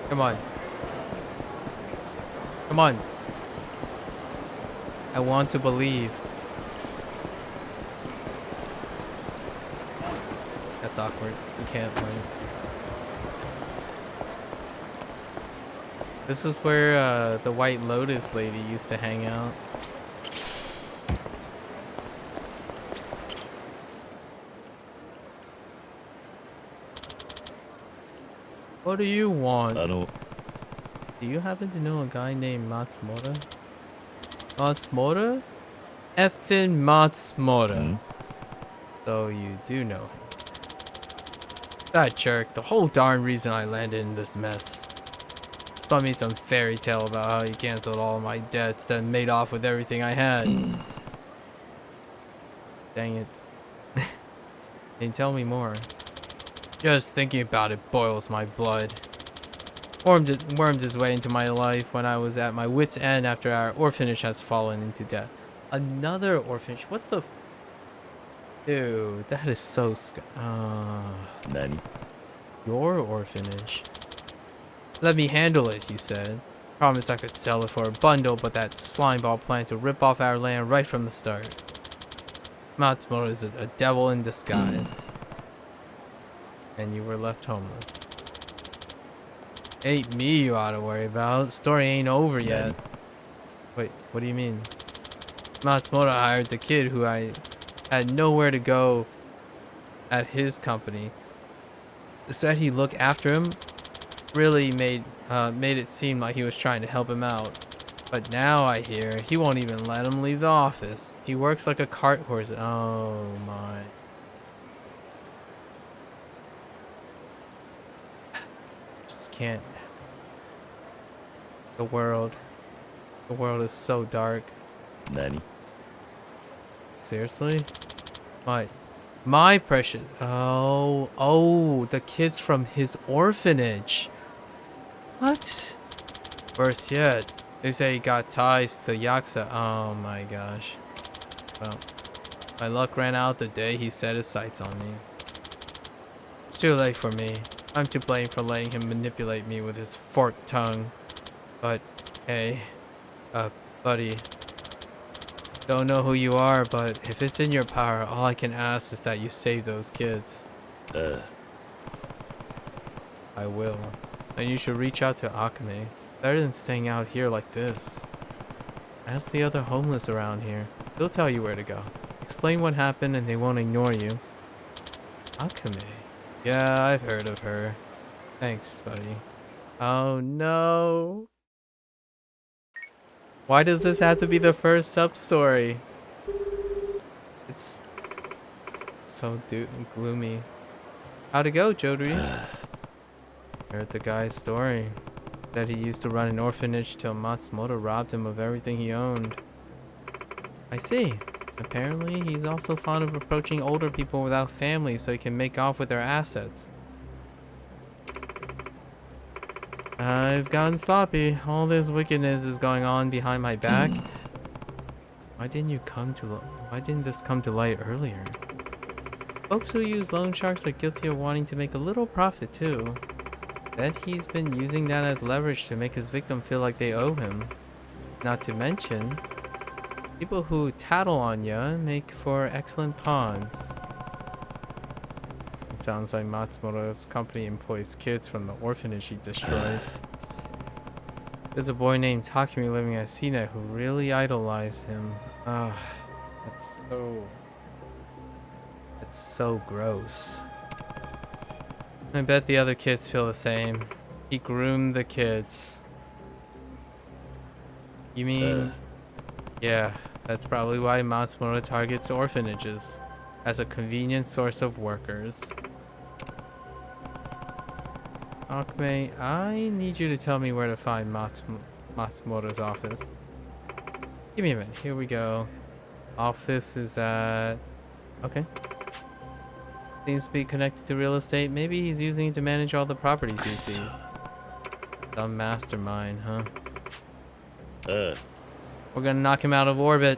A: Come on. Come on. I want to believe. That's awkward. You can't win. This is where the White Lotus lady used to hang out. What do you want? Do you happen to know a guy named Matsumoto? Matsumoto? Effin Matsumoto. So you do know him. That jerk, the whole darn reason I landed in this mess. Spun me some fairy tale about how he canceled all my debts, then made off with everything I had. Dang it. Can you tell me more? Just thinking about it boils my blood. Wormed his way into my life when I was at my wit's end after our orphanage has fallen into debt. Another orphanage? What the Dude, that is so
C: Nani?
A: Your orphanage? Let me handle it, you said. Promised I could sell it for a bundle, but that slimeball planned to rip off our land right from the start. Matsumoto is a devil in disguise. And you were left homeless. Ain't me you ought to worry about. Story ain't over yet. Wait, what do you mean? Matsumoto hired the kid who I had nowhere to go at his company said he'd look after him, really made it seem like he was trying to help him out. But now I hear he won't even let him leave the office. He works like a cart horse. Oh my. Just can't. The world is so dark.
C: Nani?
A: Seriously? My precious. Oh, the kids from his orphanage. What? Worse yet, they say he got ties to Yakuza. Oh my gosh. Well, my luck ran out the day he set his sights on me. It's too late for me. I'm to blame for letting him manipulate me with his forked tongue. But, hey, buddy. Don't know who you are, but if it's in your power, all I can ask is that you save those kids. I will. And you should reach out to Akame. Better than staying out here like this. Ask the other homeless around here. They'll tell you where to go. Explain what happened and they won't ignore you. Akame? Yeah, I've heard of her. Thanks, buddy. Oh no. Why does this have to be the first sub-story? It's so gloomy. How'd it go, Jodri? Heard the guy's story. That he used to run an orphanage till Matsumoto robbed him of everything he owned. I see. Apparently, he's also fond of approaching older people without families so he can make off with their assets. I've gotten sloppy. All this wickedness is going on behind my back. Why didn't this come to light earlier? Folks who use loan sharks are guilty of wanting to make a little profit too. Bet he's been using that as leverage to make his victim feel like they owe him. Not to mention, people who tattle on ya make for excellent pawns. It sounds like Matsumoto's company employs kids from the orphanage he destroyed. There's a boy named Takumi living at CNET who really idolized him. Ah, that's so gross. I bet the other kids feel the same. He groomed the kids. You mean... Yeah, that's probably why Matsumoto targets orphanages. As a convenient source of workers. Akame, I need you to tell me where to find Matsumoto's office. Give me a minute. Here we go. Office is at... Okay. Seems to be connected to real estate. Maybe he's using it to manage all the properties he seized. Some mastermind, huh? We're gonna knock him out of orbit.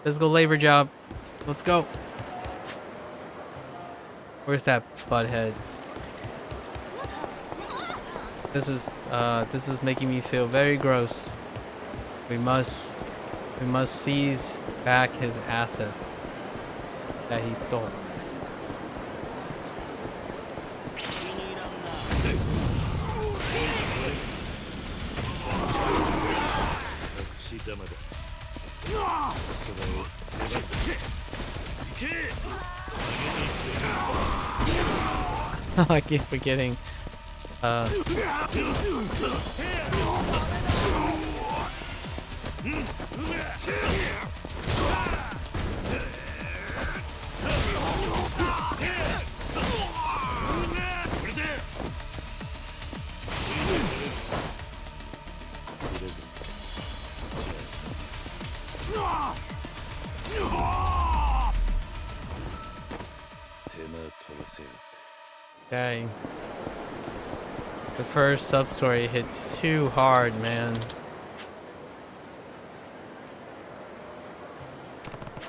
A: Physical labor job. Let's go. Where's that butthead? This is making me feel very gross. We must seize back his assets that he stole. I keep forgetting. Dang. The first sub-story hit too hard, man.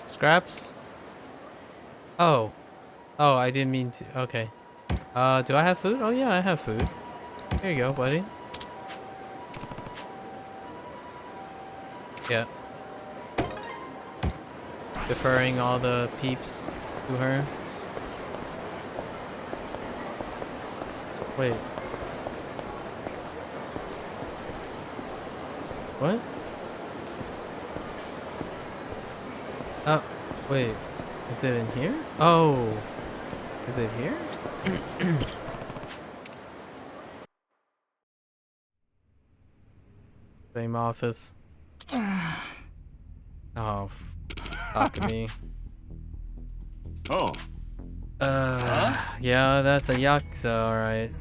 A: Scraps? Oh, I didn't mean to. Okay. Do I have food? Oh yeah, I have food. Here you go, buddy. Yeah. Deferring all the peeps to her. Wait. What? Oh, Wait, is it in here? Oh, is it here? Same office. Oh, fuck me.
K: Oh.
A: Yeah, that's a yakuza, alright.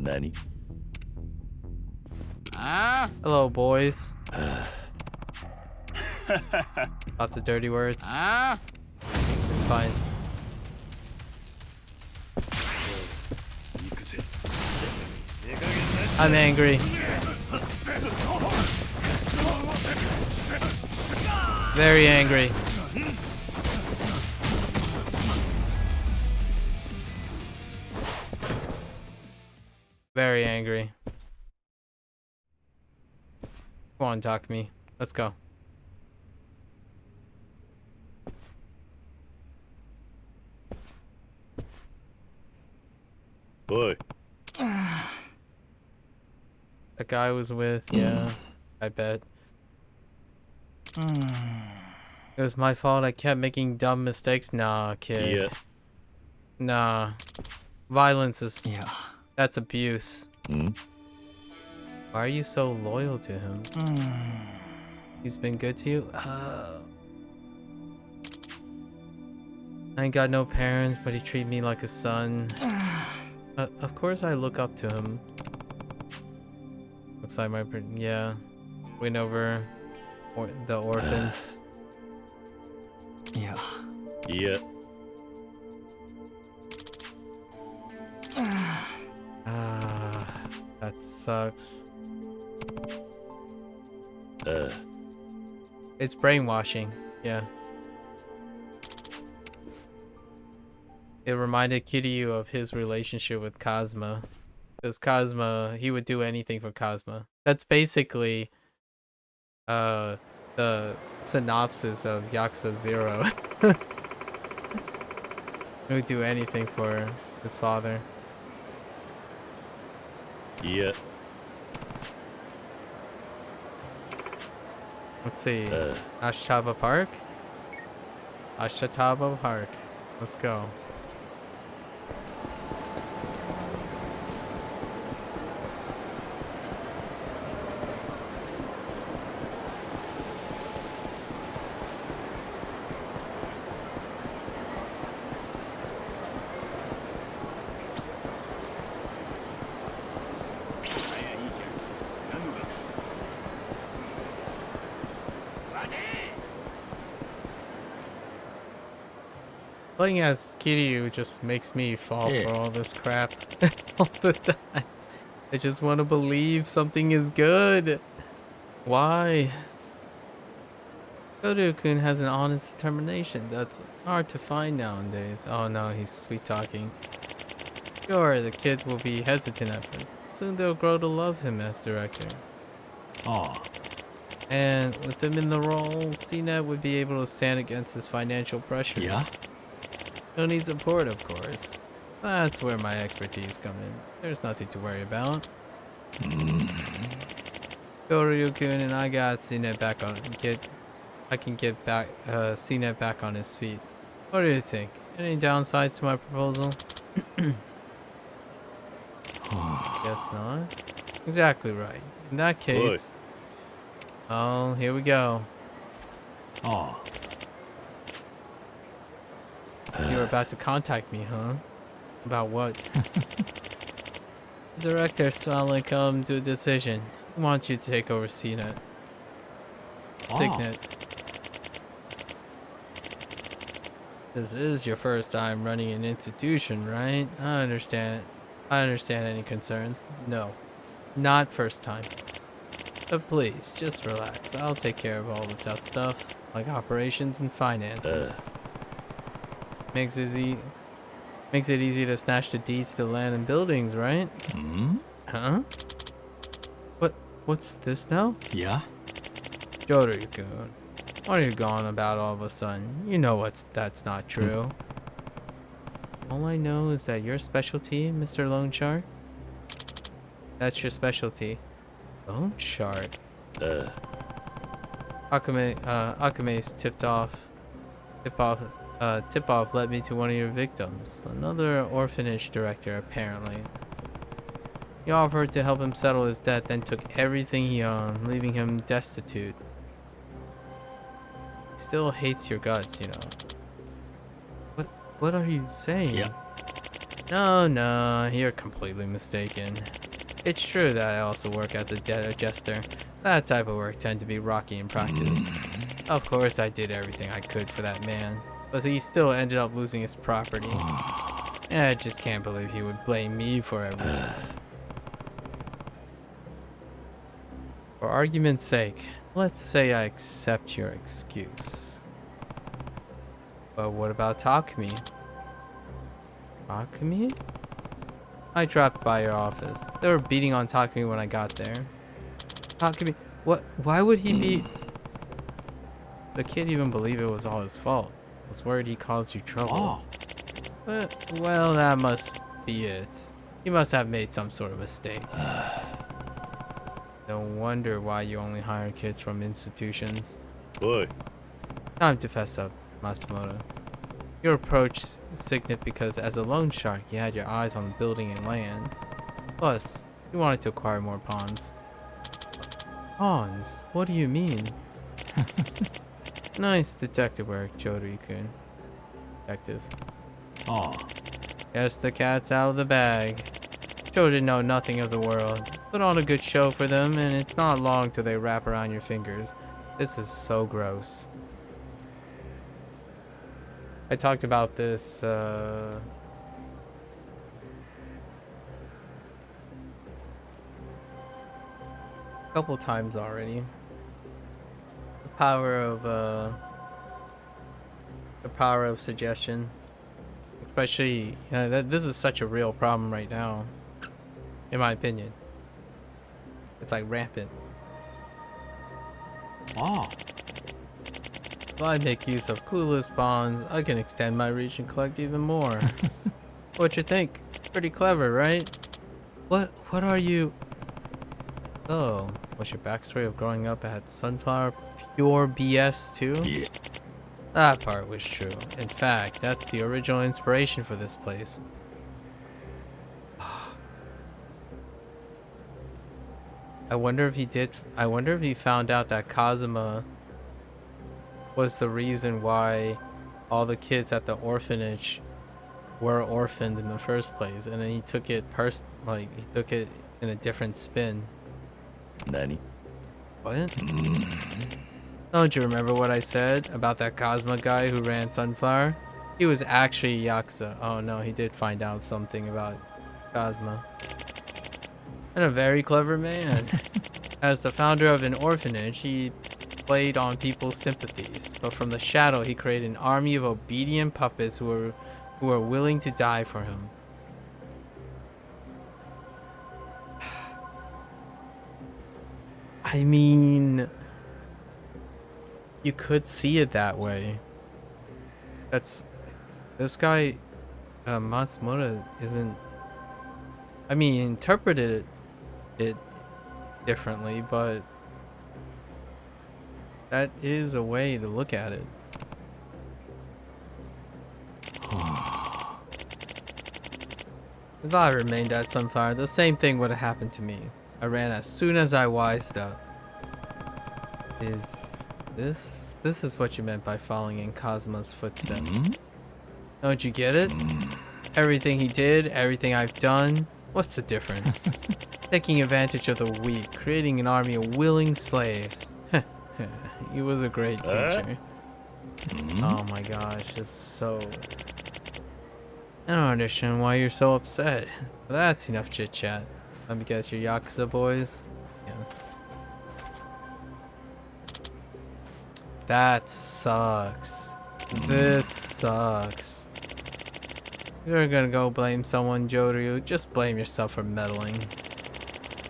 C: Nani?
A: Hello, boys. Lots of dirty words. It's fine. I'm angry. Very angry. Very angry. Come on, talk to me. Let's go.
C: Boy.
A: That guy was with, yeah, I bet. It was my fault. I kept making dumb mistakes. Nah, kid.
C: Yeah.
A: Nah. Violence is... Yeah. That's abuse. Why are you so loyal to him? He's been good to you? I ain't got no parents, but he treat me like a son. Of course I look up to him. Looks like my... Yeah. Win over the orphans. Yeah.
C: Yeah.
A: That sucks. It's brainwashing. Yeah. It reminded Kiryu of his relationship with Kazuma. Because Kazuma, he would do anything for Kazuma. That's basically the synopsis of Yakuza 0. He would do anything for his father.
C: Yeah.
A: Let's see. Ashitaba Park? Ashitaba Park. Let's go. Playing as Kiryu just makes me fall for all this crap all the time. I just want to believe something is good. Why? Gotoku has an honest determination that's hard to find nowadays. Oh no, he's sweet talking. Sure, the kid will be hesitant at first. Soon they'll grow to love him as director.
P: Oh.
A: And with him in the role, CNET would be able to stand against his financial pressures.
P: Yeah?
A: He'll need support, of course. That's where my expertise come in. There's nothing to worry about. Goryukun and I got CNET back on. I can get back CNET back on his feet. What do you think? Any downsides to my proposal? Guess not. Exactly right. In that case. Oh, here we go.
P: Oh.
A: You were about to contact me, huh? About what? The director suddenly come to a decision. He wants you to take over CNET. Signet. This is your first time running an institution, right? I understand any concerns. No. Not first time. But please, just relax. I'll take care of all the tough stuff, like operations and finances. Makes it easy to snatch the deeds to land and buildings, right? Huh? What's this now?
P: Yeah?
A: Gotoku, what are you going about all of a sudden? You know that's not true. All I know is that your specialty, Mr. Lone Shark? That's your specialty. Lone Shark? Akame's tip-off led me to one of your victims. Another orphanage director, apparently. He offered to help him settle his debt, then took everything he owned, leaving him destitute. He still hates your guts, you know. What are you saying?
H: Yeah.
A: No, you're completely mistaken. It's true that I also work as a jester. That type of work tends to be rocky in practice. Of course, I did everything I could for that man, but he still ended up losing his property. I just can't believe he would blame me for everything. For argument's sake, let's say I accept your excuse. But what about Takumi? Takumi? I dropped by your office. They were beating on Takumi when I got there. Takumi, what? Why would he be? The kid even believe it was all his fault. I was worried he caused you trouble. But, well, that must be it. He must have made some sort of mistake. No wonder why you only hire kids from institutions.
C: Boy.
A: Time to fess up, Matsumoto. Your approach significant because as a loan shark, you had your eyes on the building and land. Plus, you wanted to acquire more pawns. Pawns? What do you mean? Nice detective work, Jodori-kun. Detective. Guess the cat's out of the bag. Children know nothing of the world. Put on a good show for them, and it's not long till they wrap around your fingers. This is so gross. I talked about this, a couple times already. The power of suggestion. Especially, this is such a real problem right now. In my opinion. It's like rampant. If I make use of clueless bonds, I can extend my reach and collect even more. What you think? Pretty clever, right? What are you? Oh, was your backstory of growing up at Sunflower pure BS too?
H: Yeah.
A: That part was true. In fact, that's the original inspiration for this place. I wonder if he found out that Kazuma was the reason why all the kids at the orphanage were orphaned in the first place, and then he took it he took it in a different spin.
C: Nani?
A: What? Don't you remember what I said about that Kazuma guy who ran Sunflower? He was actually Yakuza. Oh no, he did find out something about Kazuma. And a very clever man. As the founder of an orphanage, he played on people's sympathies, but from the shadow he created an army of obedient puppets who were willing to die for him. I mean, you could see it that way. This guy Matsumoto isn't, I mean, he interpreted it differently, but that is a way to look at it. If I remained at Sunflower, the same thing would have happened to me. I ran as soon as I wised up. This is what you meant by following in Kazuma's footsteps. Don't you get it? Everything he did, everything I've done, what's the difference? Taking advantage of the weak, creating an army of willing slaves. He was a great teacher. Oh my gosh, it's so... I don't understand why you're so upset. Well, that's enough chit chat. Let me guess, your Yakuza boys? Yes. That sucks. This sucks. You're gonna go blame someone, Joryu. Just blame yourself for meddling.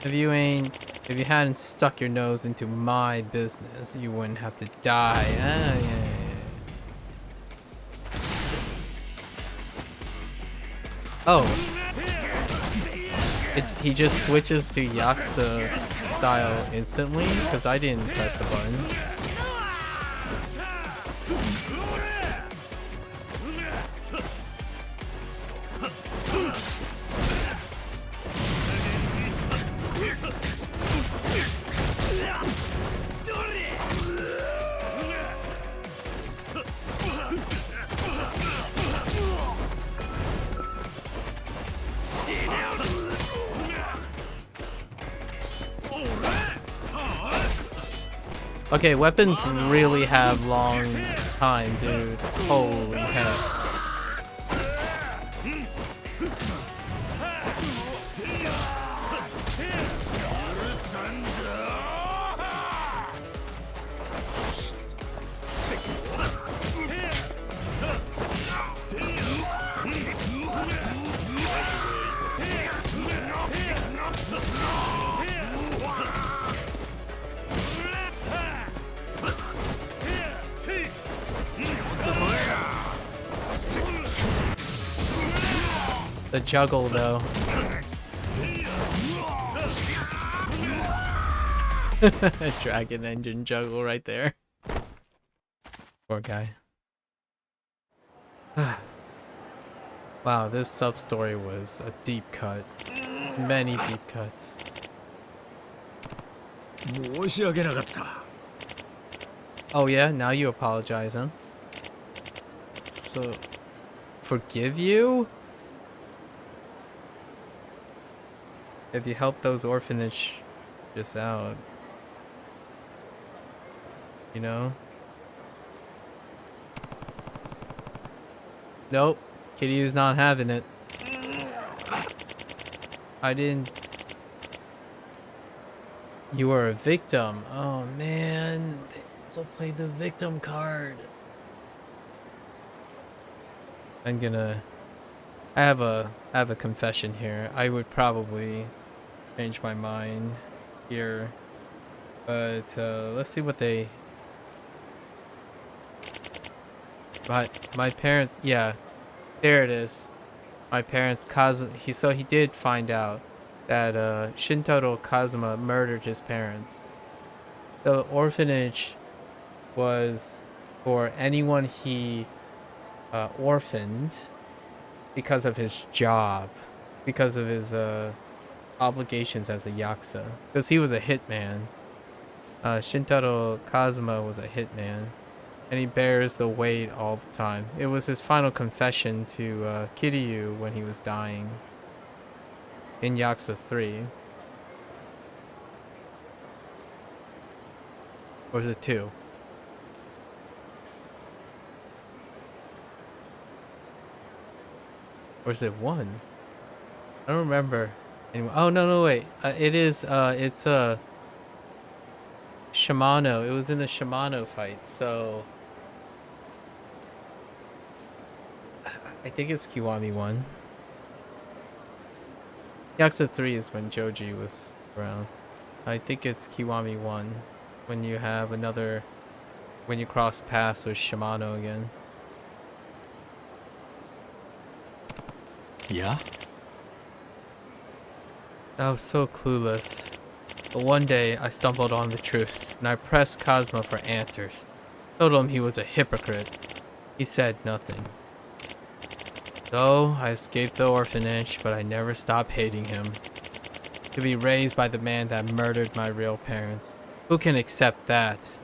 A: If you hadn't stuck your nose into my business, you wouldn't have to die. Yeah. Oh. He just switches to Yakuza style instantly because I didn't press the button. Okay, weapons really have long time, dude. Holy heck. The juggle, though. Dragon engine juggle right there. Poor guy. Wow, this sub-story was a deep cut. Many deep cuts. Oh yeah, now you apologize, huh? So, forgive you? If you help those orphanages out, you know? Nope, Kiryu's not having it. I didn't. You were a victim. Oh man, they also played the victim card. I have a confession here. I would probably change my mind here, but let's see what they. My parents, yeah, there it is. My parents, he did find out that Shintaro Kazuma murdered his parents. The orphanage was for anyone he orphaned because of his job, because of his obligations as a yakuza, because he was a hitman. Shintaro Kazuma was a hitman, and he bears the weight all the time. It was his final confession to Kiryu when he was dying in Yakuza 3. Or was it 2? Or is it 1? I don't remember. Anyway, oh no, wait. It's Shimano. It was in the Shimano fight, so I think it's Kiwami 1. Yakuza 3 is when Joji was around. I think it's Kiwami 1 when you have when you cross paths with Shimano again.
P: Yeah?
A: I was so clueless. But one day I stumbled on the truth and I pressed Kazuma for answers. Told him he was a hypocrite. He said nothing. So I escaped the orphanage, but I never stopped hating him. To be raised by the man that murdered my real parents. Who can accept that?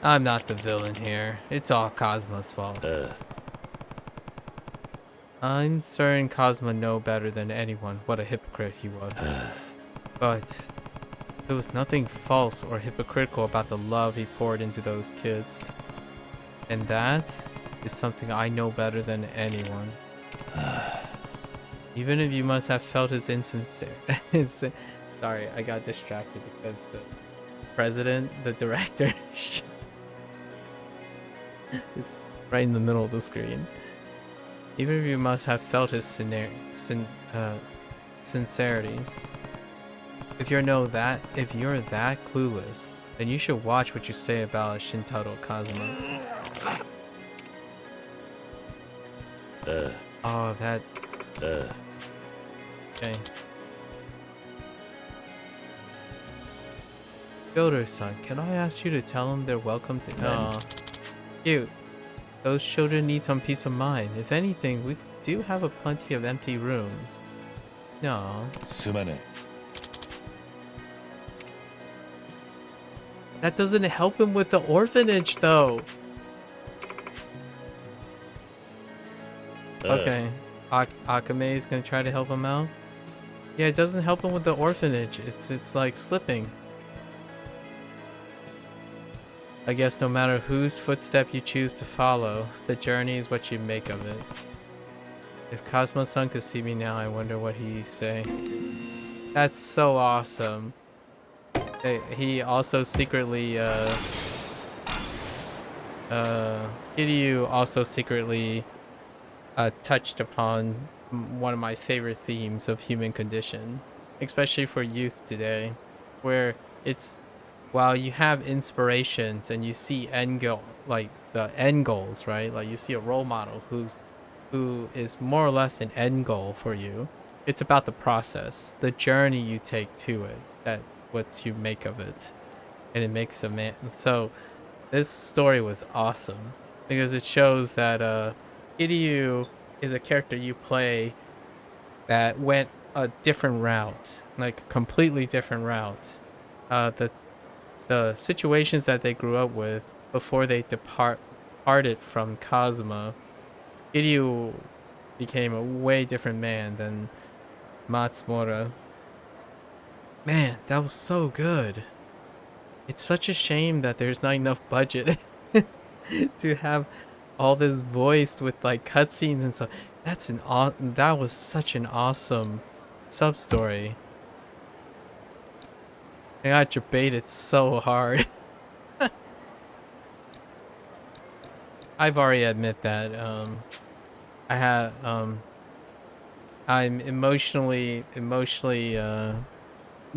A: I'm not the villain here. It's all Kazuma's fault. I'm certain Kazuma knew better than anyone what a hypocrite he was. But there was nothing false or hypocritical about the love he poured into those kids. And that is something I know better than anyone. Even if you must have felt his insincere. Sorry, I got distracted because the president, the director, is right in the middle of the screen. Even if you must have felt his sincerity. If you're that clueless, then you should watch what you say about Shintaro Kazuma. Oh, that. Okay. Yoder-san, can I ask you to tell them they're welcome to? No. Cute. Those children need some peace of mind. If anything, we do have plenty of empty rooms. No. That doesn't help him with the orphanage, though. Okay. Akame is gonna try to help him out. Yeah, it doesn't help him with the orphanage. It's like slipping. I guess no matter whose footstep you choose to follow, the journey is what you make of it. If Cosmo-san could see me now, I wonder what he'd say. That's so awesome. He also secretly, Kiryu also secretly touched upon one of my favorite themes of human condition, especially for youth today, where it's, while you have inspirations and you see like the end goals, right? Like you see a role model who is more or less an end goal for you. It's about the process, the journey you take to it, that what you make of it, and it makes a man. So this story was awesome because it shows that Kiryu is a character you play that went a different route, like a completely different route. The situations that they grew up with before they departed from Kazuma, Kiryu became a way different man than Matsumoto. Man, that was so good. It's such a shame that there's not enough budget to have all this voiced with like cutscenes and stuff. That was such an awesome sub story. I got debated so hard. I've already admit that I'm emotionally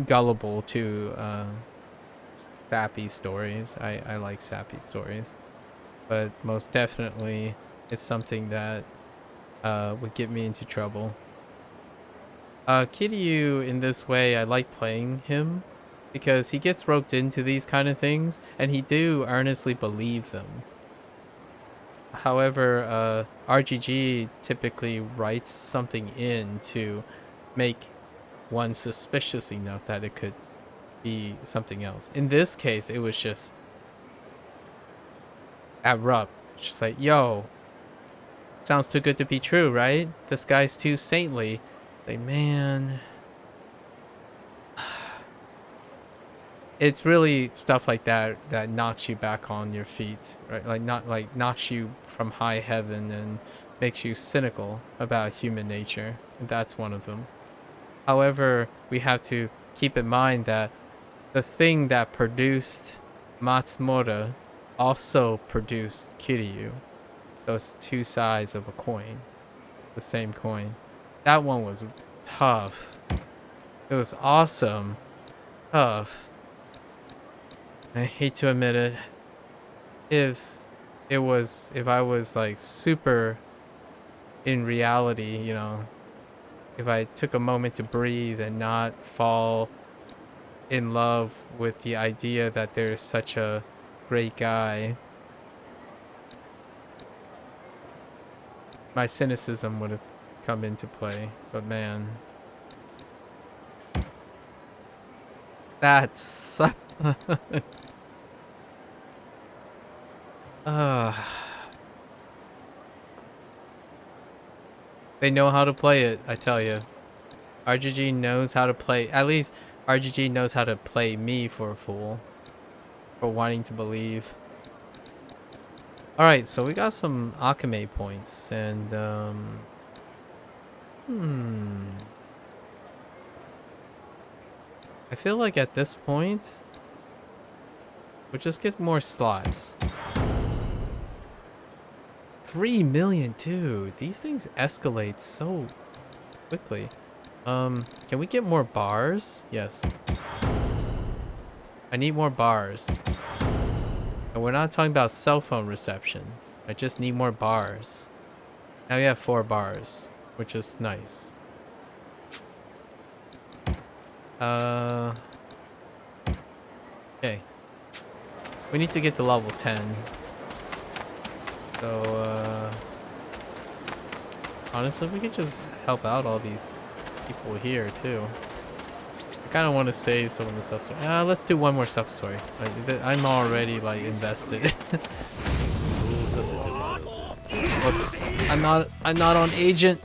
A: gullible to sappy stories. I like sappy stories, but most definitely it's something that would get me into trouble. Kiryu, in this way, I like playing him because he gets roped into these kind of things and he do earnestly believe them. However, RGG typically writes something in to make one suspicious enough that it could be something else. In this case, it was just abrupt. It's just like, yo, sounds too good to be true, right? This guy's too saintly. Like, man, it's really stuff like that that knocks you back on your feet, right? Like knocks you from high heaven and makes you cynical about human nature, and that's one of them. However, we have to keep in mind that the thing that produced Matsumoto also produced Kiryu. Those two sides of a coin, the same coin. That one was tough. It was awesome. Tough. I hate to admit it. If I was like super in reality, you know, if I took a moment to breathe and not fall in love with the idea that there's such a great guy, my cynicism would have come into play. But man, that's they know how to play it, I tell you. RGG knows how to play. At least RGG knows how to play me for a fool, for wanting to believe. All right, so we got some Akame points, and I feel like at this point we'll just get more slots. 3 million, dude. These things escalate so quickly. Can we get more bars? Yes. I need more bars. And we're not talking about cell phone reception. I just need more bars. Now we have 4 bars, which is nice. Okay. We need to get to level 10. So, honestly, we could just help out all these people here, too. I kind of want to save some of the sub-story. Let's do one more sub-story. I'm already, like, invested. Whoops. I'm not on agent.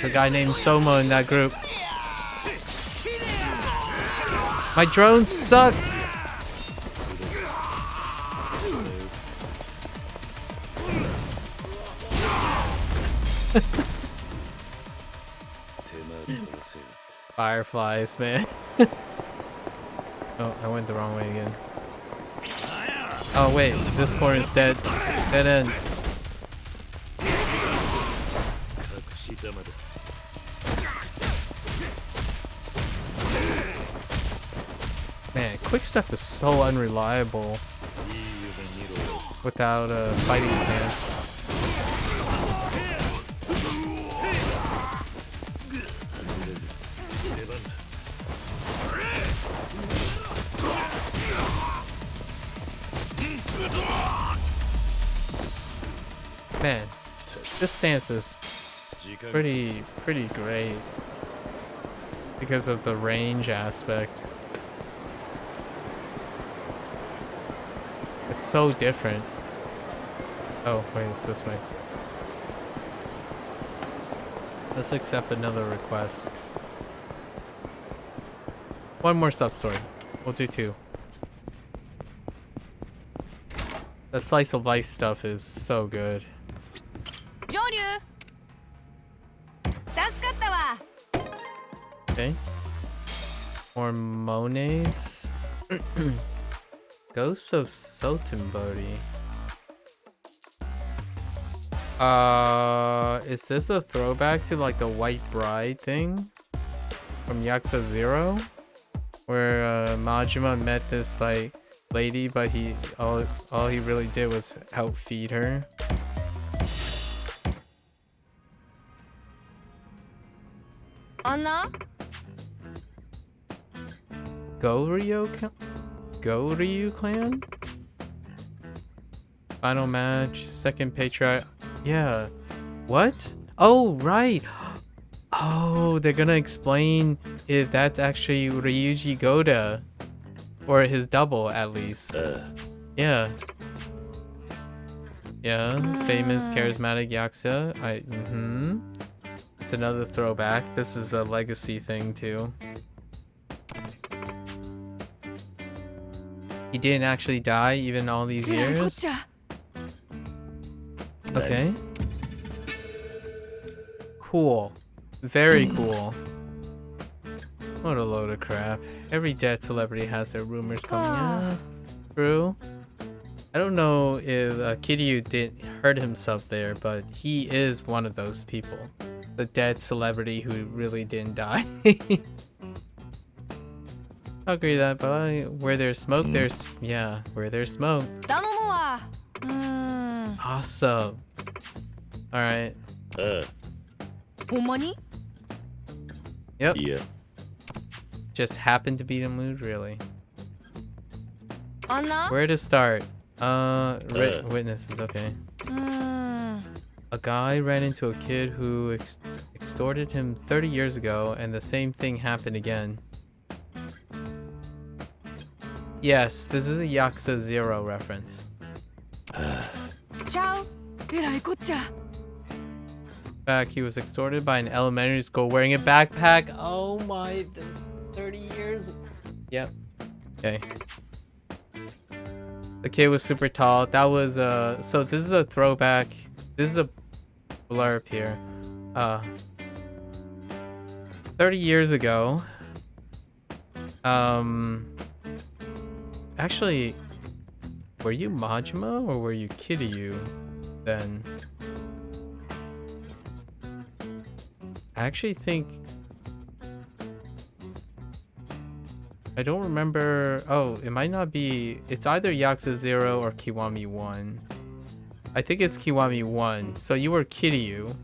A: There's a guy named Soma in that group. My drones suck. Fireflies, man. Oh, I went the wrong way again. Oh wait, this corner is dead. Dead end. Man, quick step is so unreliable without a fighting stance. Man, this stance is pretty great because of the range aspect. It's so different. Oh, wait, it's this way. Let's accept another request. One more sub-story. We'll do 2. The slice of life stuff is so good. Okay. More Monets. Ghosts of Sotenbori. Is this a throwback to like the White Bride thing from Yakuza 0? Where Majima met this like lady, but all he really did was outfeed her.
B: Anna?
A: Goryu clan? Final match, second patriarch. Yeah. What? Oh, right. Oh, they're gonna explain if that's actually Ryuji Goda. Or his double, at least. Yeah. Yeah, famous charismatic Yakuza. It's another throwback. This is a legacy thing, too. He didn't actually die even all these years? Okay. Cool. Very cool. What a load of crap. Every dead celebrity has their rumors coming out. True. I don't know if Kiryu did hurt himself there, but he is one of those people. The dead celebrity who really didn't die. I'll agree with that, but where there's smoke, there's... Yeah, where there's smoke. Awesome. Alright. Yep.
C: Yeah.
A: Just happened to be in the mood, really. Where to start? Witnesses, okay. A guy ran into a kid who extorted him 30 years ago, and the same thing happened again. Yes, this is a Yakuza 0 reference.
B: Ciao.
A: Back, he was extorted by an elementary school wearing a backpack. Oh my, 30 years. Yep. Okay. The kid was super tall. That was so this is a throwback. This is a blurb here. 30 years ago. Actually, were you Majima or were you Kiryu then? I actually think... I don't remember... Oh, it might not be... It's either Yakuza 0 or Kiwami 1. I think it's Kiwami 1. So you were Kiryu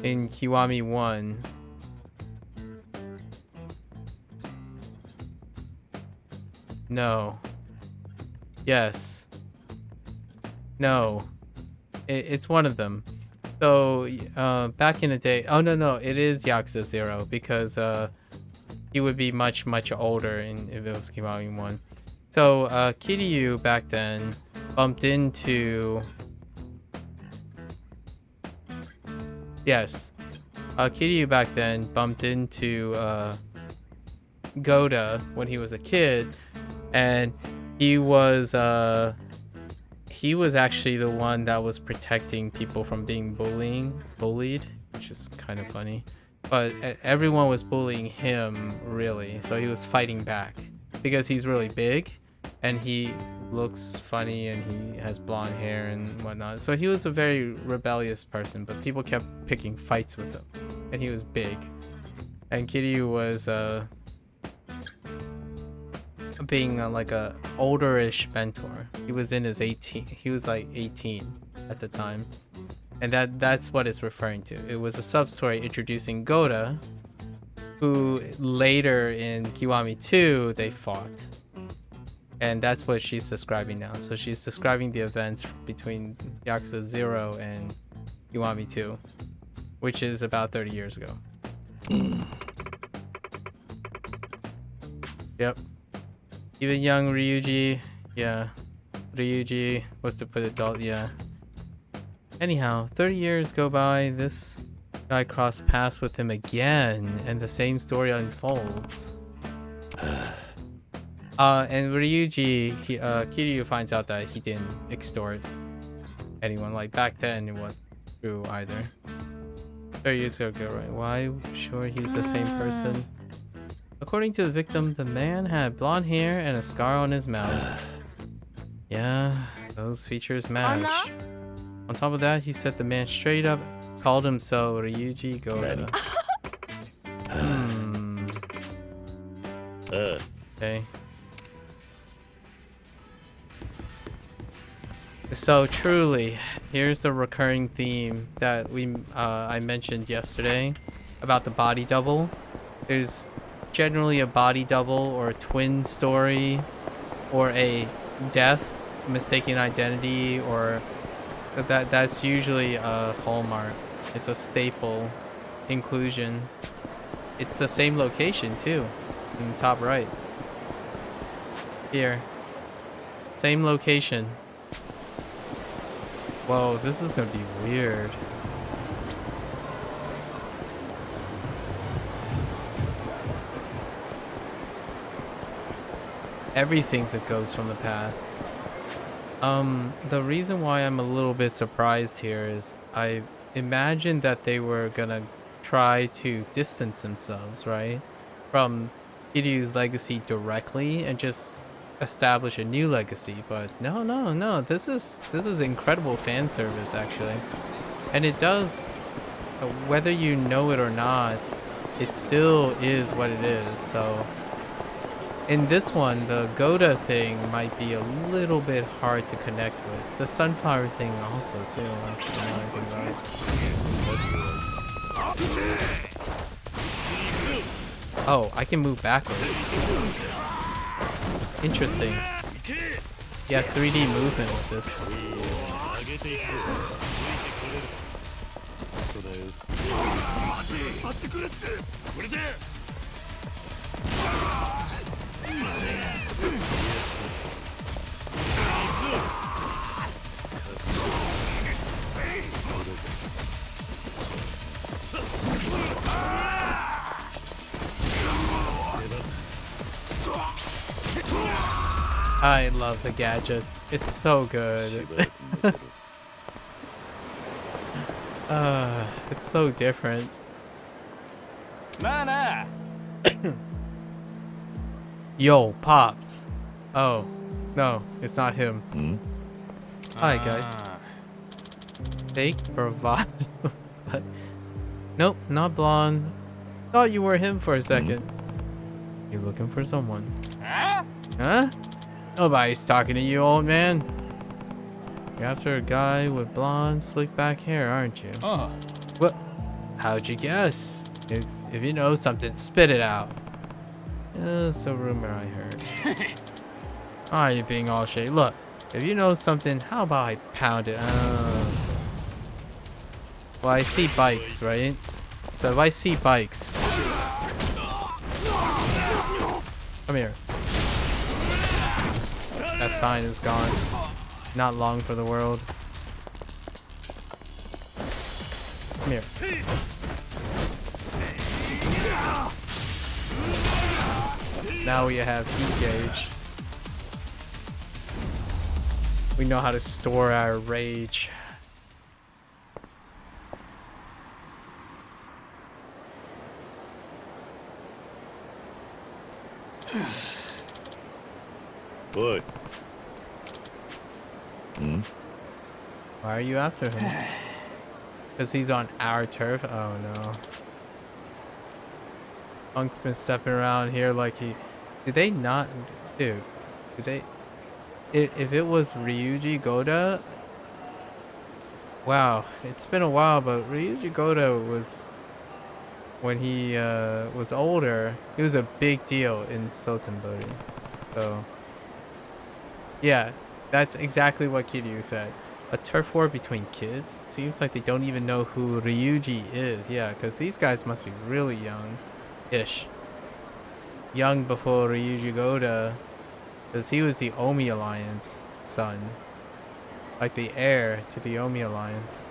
A: in Kiwami 1. No. Yes. No. It's one of them. So, back in the day... Oh, no. It is Yakuza 0 because he would be much, much older if it was Kiwami 1. So, Kiryu back then bumped into... Yes. Kiryu back then bumped into Gota when he was a kid, and he was actually the one that was protecting people from being bullied, which is kind of funny. But everyone was bullying him, really, so he was fighting back because he's really big and he looks funny and he has blonde hair and whatnot. So he was a very rebellious person, but people kept picking fights with him, and he was big. And Kiryu was being like a older-ish mentor. He was in his 18. He was like 18 at the time, and that's what it's referring to. It was a sub-story introducing Gota, who later in Kiwami 2 they fought. And that's what she's describing now. So she's describing the events between Yakuza 0 and Kiwami 2, which is about 30 years ago. Yep. Even young Ryuji, yeah. Ryuji was to put adult, yeah. Anyhow, 30 years go by, this guy crossed paths with him again, and the same story unfolds. And Ryuji, Kiryu finds out that he didn't extort anyone. Like back then, it wasn't true either. 30 years ago, right? Why? Sure, he's the same person. According to the victim, the man had blonde hair and a scar on his mouth. Yeah, those features match. On top of that, he said the man straight up called himself Ryuji Gota. Okay. So truly, here's the recurring theme that I mentioned yesterday about the body double. There's generally a body double or a twin story or a death, mistaken identity, or that's usually a hallmark. It's a staple inclusion. It's the same location too, in the top right. Here. Same location. Whoa, this is gonna be weird. Everything's a ghost from the past. The reason why I'm a little bit surprised here is I imagined that they were gonna try to distance themselves, right, from Kiryu's legacy directly and just establish a new legacy, but no, this is incredible fan service actually, and it does, whether you know it or not, it still is what it is. So in this one, the Gota thing might be a little bit hard to connect with. The sunflower thing also too, actually, now I think about it. Oh, I can move backwards. Interesting. Yeah, 3D movement with this. I love the gadgets. It's so good. It's so different. Yo, Pops. Oh, no, it's not him. Hi, guys. Fake bravado. Nope, not blonde. Thought you were him for a second. You looking for someone? Huh? Nobody's talking to you, old man. You're after a guy with blonde, slick back hair, aren't you? What? How'd you guess? If you know something, spit it out. It's a rumor I heard. Why are you being all shady? Look, if you know something, how about I pound it? Well, I see bikes, right? So if I see bikes... Come here. That sign is gone. Not long for the world. Come here. Now we have heat gauge. We know how to store our rage.
C: What? Hmm?
A: Why are you after him? Because he's on our turf? Oh no. Punk's been stepping around here like he... Do they not... Dude. Do they... If it was Ryuji Goda... Wow. It's been a while, but Ryuji Goda was... When he was older, he was a big deal in Sotenbori. So... Yeah. That's exactly what Kiryu said. A turf war between kids? Seems like they don't even know who Ryuji is. Yeah, because these guys must be really young-ish. Young before Ryuji Goda. Because he was the Omi Alliance son. Like the heir to the Omi Alliance.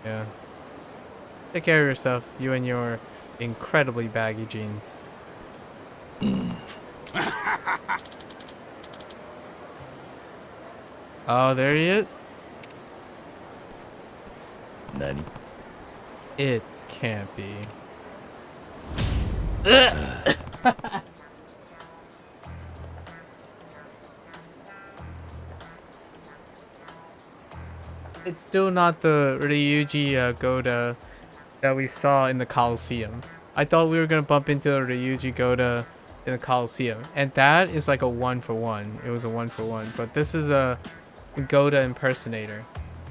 A: Yeah. Take care of yourself. You and your incredibly baggy jeans. Oh, there he is.
C: Nani?
A: It can't be. It's still not the Ryuji Goda that we saw in the Coliseum. I thought we were gonna bump into Ryuji Goda in the Coliseum, and that is like a 1-for-1. It was a 1-for-1, but this is a Goda impersonator.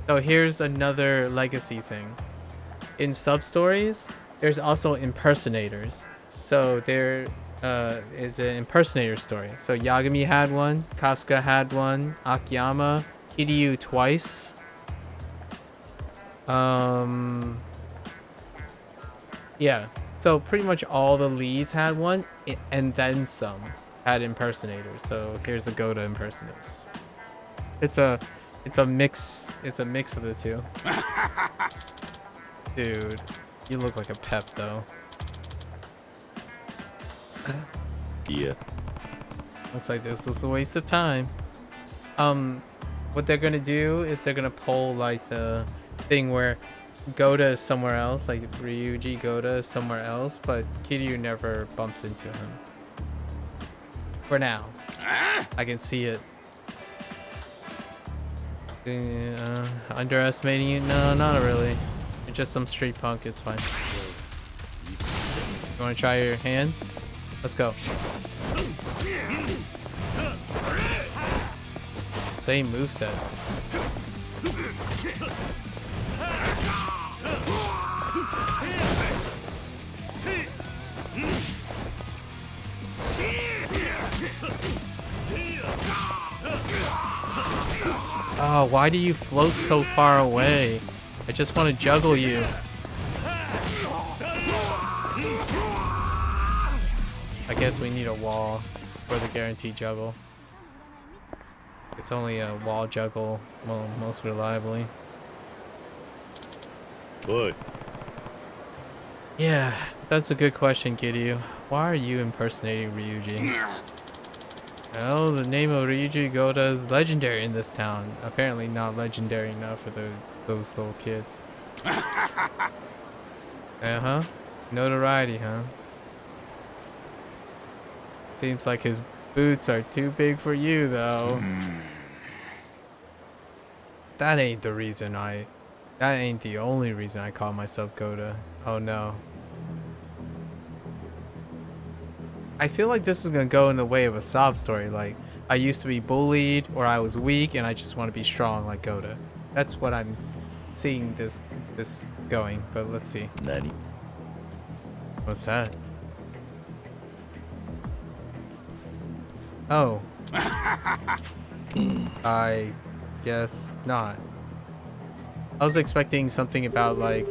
A: So here's another legacy thing. In sub-stories, there's also impersonators. So there is an impersonator story. So Yagami had one, Kasuga had one, Akiyama, Kiryu twice. Yeah. So pretty much all the leads had one, and then some had impersonators. So here's a Goda impersonator. It's a mix. It's a mix of the two. Dude, you look like a pep though.
C: Yeah.
A: Looks like this was a waste of time. What they're gonna do is they're gonna pull like the thing where Goda is somewhere else, like Ryuji Goda is somewhere else, but Kiryu never bumps into him. For now. I can see it. Underestimating you? No, not really. You're just some street punk, it's fine. You wanna try your hands? Let's go. Same moveset. Oh, why do you float so far away? I just want to juggle you. I guess we need a wall for the guaranteed juggle. It's only a wall juggle, well, most reliably.
C: What?
A: Yeah, that's a good question, Kiryu. Why are you impersonating Ryuji? Well, the name of Ryuji Goda is legendary in this town. Apparently not legendary enough for those little kids. Uh-huh. Notoriety, huh? Seems like his boots are too big for you, though. That ain't the reason that ain't the only reason I call myself Goda. Oh no. I feel like this is gonna go in the way of a sob story, like I used to be bullied or I was weak and I just want to be strong like Goda. That's what I'm seeing this going, but let's see.
C: Nani?
A: What's that? Oh. I guess not. I was expecting something about like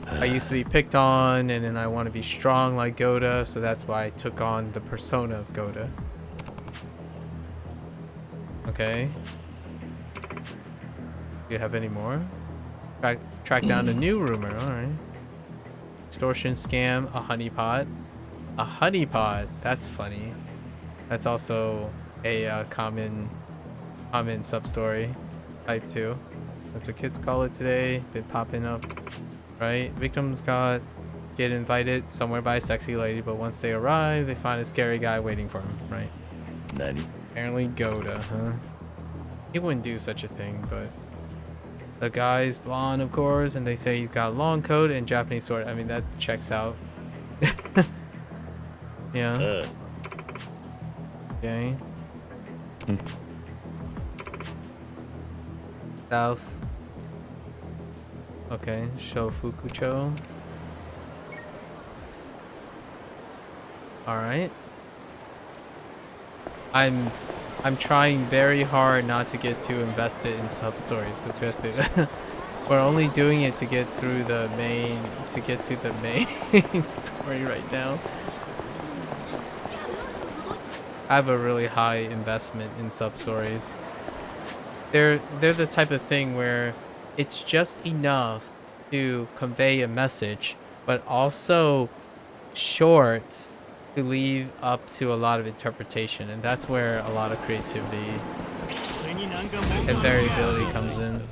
A: I used to be picked on and then I want to be strong like Goda, so that's why I took on the persona of Goda. Okay. Do you have any more? Track down a new rumor, alright. Extortion scam, a honeypot. A honeypot. That's funny. That's also a common sub-story type too. As the kids call it today. Been popping up, right? Victims get invited somewhere by a sexy lady, but once they arrive, they find a scary guy waiting for them, right?
C: Nani?
A: Apparently Goda, huh? He wouldn't do such a thing, but the guy's blonde, of course, and they say he's got a long coat and Japanese sword. I mean, that checks out. Yeah. Okay. South. Okay, Shofukucho. Alright. I'm trying very hard not to get too invested in sub-stories because we have to we're only doing it to get through the main story right now. I have a really high investment in sub-stories. They're the type of thing where it's just enough to convey a message, but also short to leave up to a lot of interpretation, and that's where a lot of creativity and variability comes in.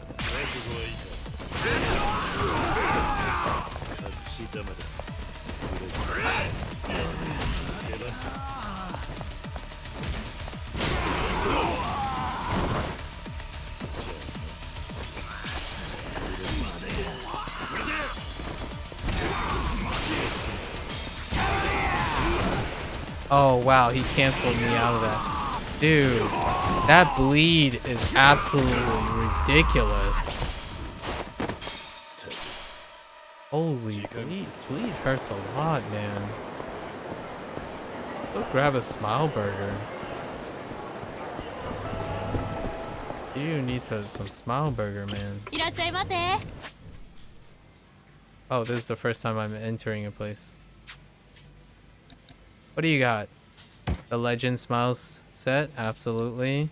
A: Oh wow, he canceled me out of that. Dude, that bleed is absolutely ridiculous. Holy bleed. Bleed hurts a lot, man. Go grab a smile burger. You need some smile burger, man. Oh, this is the first time I'm entering a place. What do you got? The Legend Smiles set? Absolutely.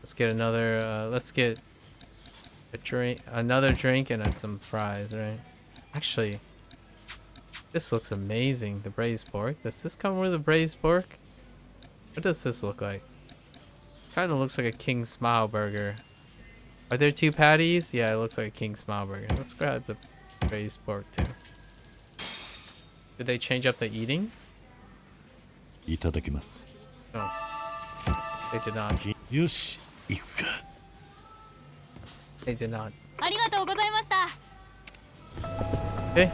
A: Let's get another, let's get a drink, another drink and then some fries, right? Actually, this looks amazing. The braised pork. Does this come with a braised pork? What does this look like? Kind of looks like a King Smile burger. Are there two patties? Yeah, it looks like a King Smile burger. Let's grab the braised pork too. Did they change up the eating?
C: いただきます。
A: No, they did not.
C: よし、行くか。
A: They did not.
B: ありがとうございました。
A: Okay.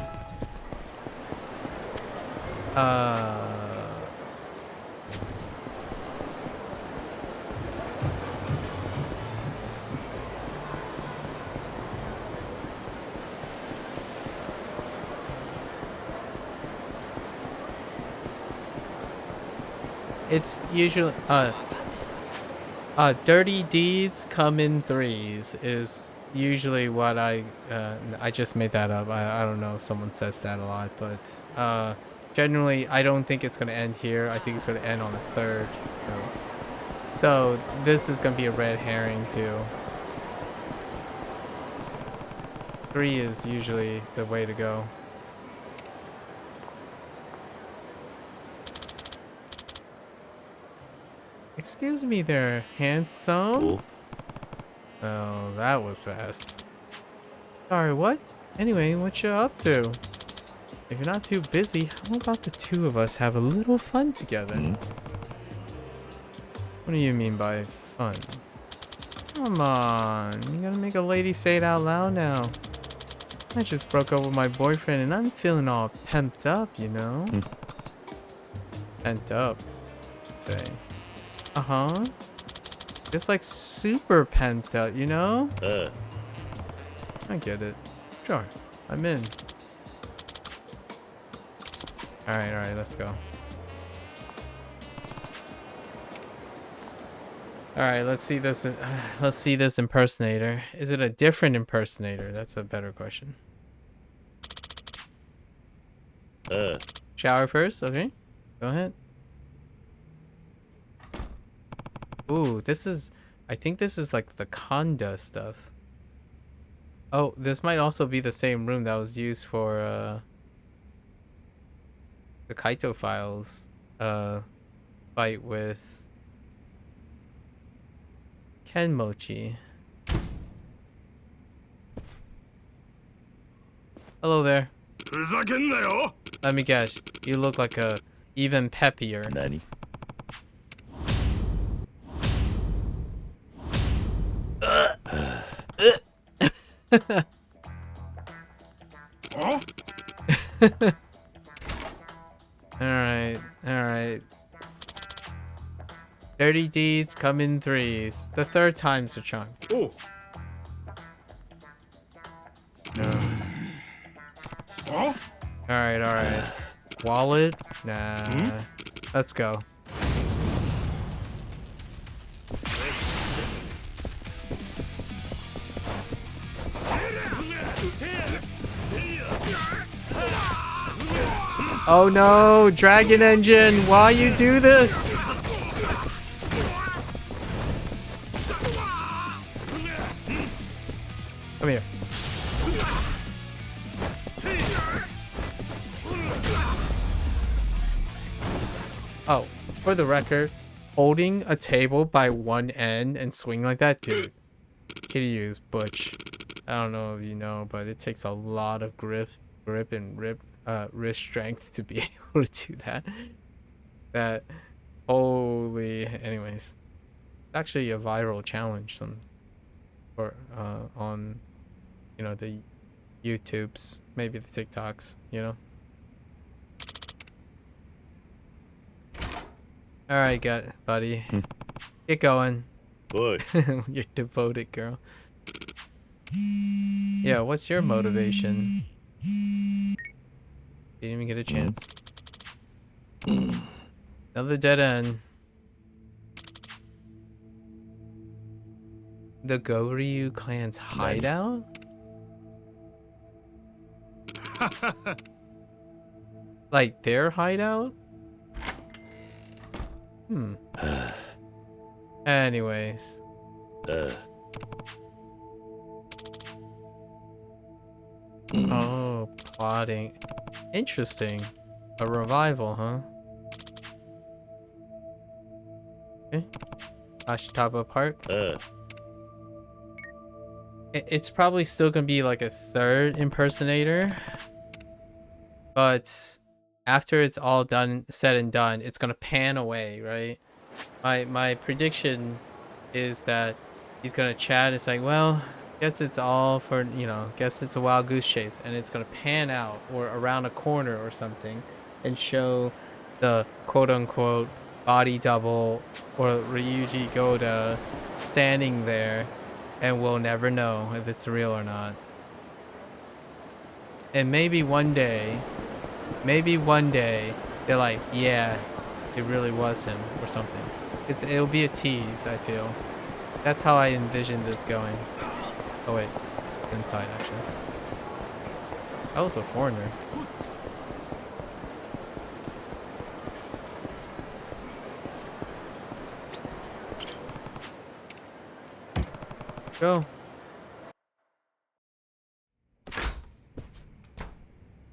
A: It's usually dirty deeds come in threes is usually what I just made that up. I don't know if someone says that a lot, but generally I don't think it's gonna end here. I think it's gonna end on the third note. So this is gonna be a red herring too. 3 is usually the way to go. Excuse me there, handsome. Oh, that was fast. Sorry, what? Anyway, what you up to? If you're not too busy, how about the two of us have a little fun together? What do you mean by fun? Come on, you gotta make a lady say it out loud now. I just broke up with my boyfriend and I'm feeling all pumped up, you know? Pent up, say. Uh-huh. Just like super pent up, you know? I get it. Sure. I'm in. Alright, let's go. Alright, let's see this impersonator. Is it a different impersonator? That's a better question. Shower first, okay. Go ahead. Ooh, I think this is like the Kanda stuff. Oh, this might also be the same room that was used for the Kaito Files fight with Kenmochi. Hello there. Let me guess. You look like a even peppier.
C: Nani?
A: Alright. Dirty deeds come in threes. The third time's the charm.
K: Oh.
A: Alright. Wallet? Nah. Let's go. Oh no, Dragon Engine, why you do this? Come here. Oh, for the record, holding a table by one end and swing like that, dude. Kiryu's butch. I don't know if you know, but it takes a lot of grip and wrist strength to be able to do that. Holy. Anyways, it's actually a viral challenge on the YouTubes, maybe the TikToks, All right, buddy. Get going.
C: Boy.
A: You're devoted, girl. Yeah, what's your motivation? Didn't even get a chance. Another dead end. The Goryu clan's hideout? Like their hideout? Anyways. Oh, plotting. Interesting. A revival, huh? Okay. Ashitaba Park. It's probably still gonna be like a third impersonator, but after it's all said and done, it's gonna pan away, right? My prediction is that he's gonna chat. It's like, well, guess it's all for, guess it's a wild goose chase, and it's gonna pan out or around a corner or something and show the quote-unquote body double or Ryuji Goda standing there, and we'll never know if it's real or not. And maybe one day they're like, yeah, it really was him or something. It'll be a tease, I feel. That's how I envision this going. Oh wait, it's inside actually. That was a foreigner. Go.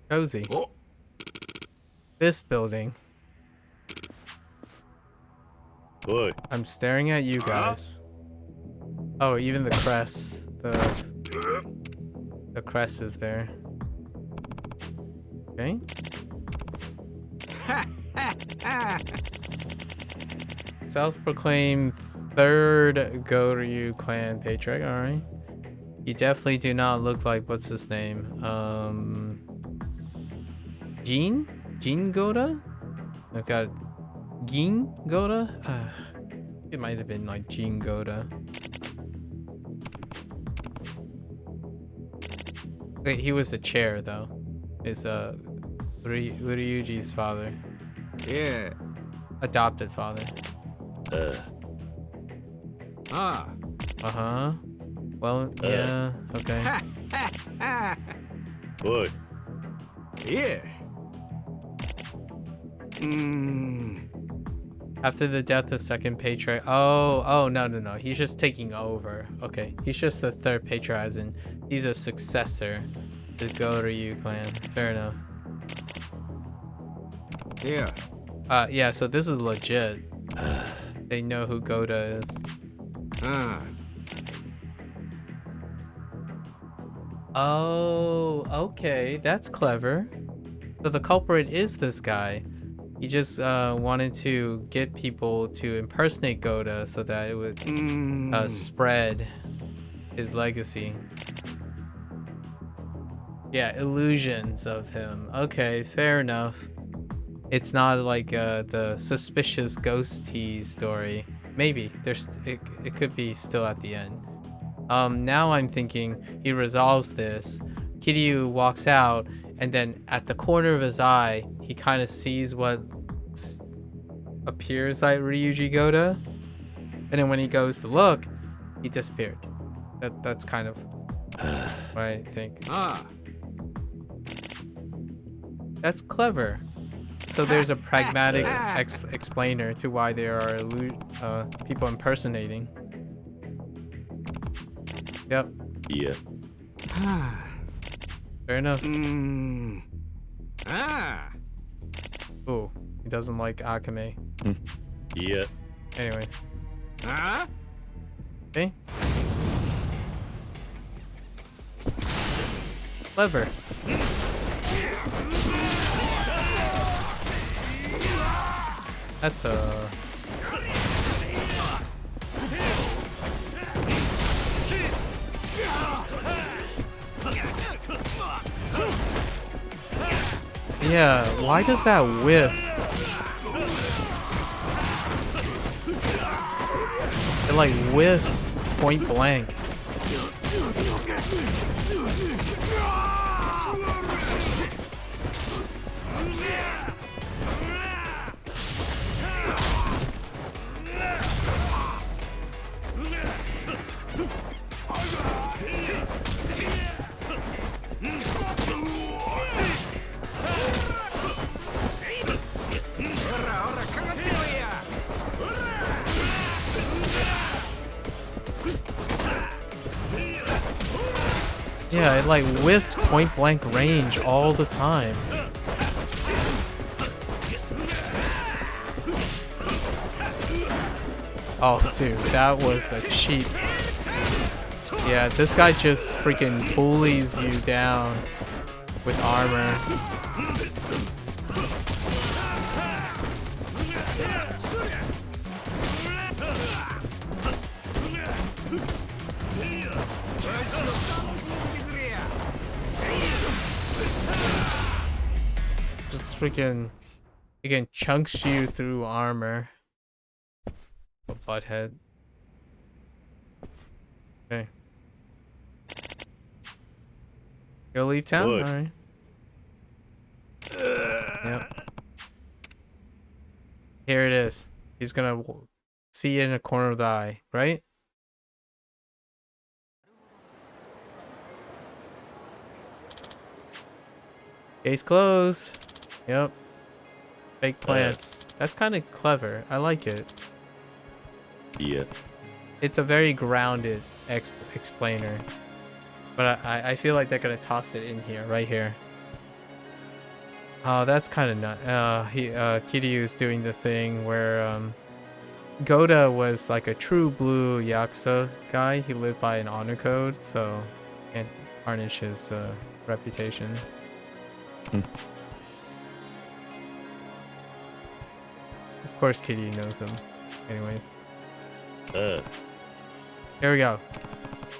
A: Cozy.
C: Oh.
A: This building.
C: Boy.
A: I'm staring at you guys. Oh, even the crest. The crest is there. Okay. Self-proclaimed third Goryu clan patriarch. Alright. You definitely do not look like, what's his name? Gin Goda? I've got Gin Goda? It might have been like Gin Goda. Wait, he was the chair though. Is Ryuji's father.
F: Yeah.
A: Adopted father. Uh-huh. Well, yeah, okay.
C: Boy.
F: Yeah.
A: After the death of second patriarch. Oh, no. He's just taking over. Okay, he's just the third patriarch, as in he's a successor to Goryu clan. Fair enough. Yeah, so this is legit. They know who Goda is. Oh, okay. That's clever. So the culprit is this guy. He just wanted to get people to impersonate Goda so that it would spread his legacy. Yeah, illusions of him. Okay, fair enough. It's not like the suspicious ghost tease story. Maybe it could be still at the end. Now I'm thinking he resolves this. Kiryu walks out, and then at the corner of his eye, he kind of sees what appears like Ryuji Goda, and then when he goes to look, he disappeared. That's kind of what I think. That's clever. So there's a pragmatic explainer to why there are people impersonating. Yep.
C: Yeah.
A: Fair enough. Ooh, he doesn't like Akame.
C: Yeah.
A: Anyways. Okay. Clever. That's a... Yeah, why does that whiff? It like whiffs point blank. Yeah, it like whiffs point blank range all the time. Oh, dude, that was a cheap. Yeah, this guy just freaking bullies you down with armor. Just freaking chunks you through armor. A butthead. Okay. Go leave town?
C: Look.
A: Alright. Yep. Here it is. He's gonna see it in the corner of the eye, right? Case closed. Yep. Fake plants. That's kind of clever. I like it.
C: Yeah.
A: It's a very grounded explainer. But I feel like they're gonna toss it in here, right here. Oh, that's kind of nut. Kiryu's doing the thing where Goda was like a true blue Yakuza guy. He lived by an honor code, so can't tarnish his reputation. Of course, Kiryu knows him. Anyways. Here we go.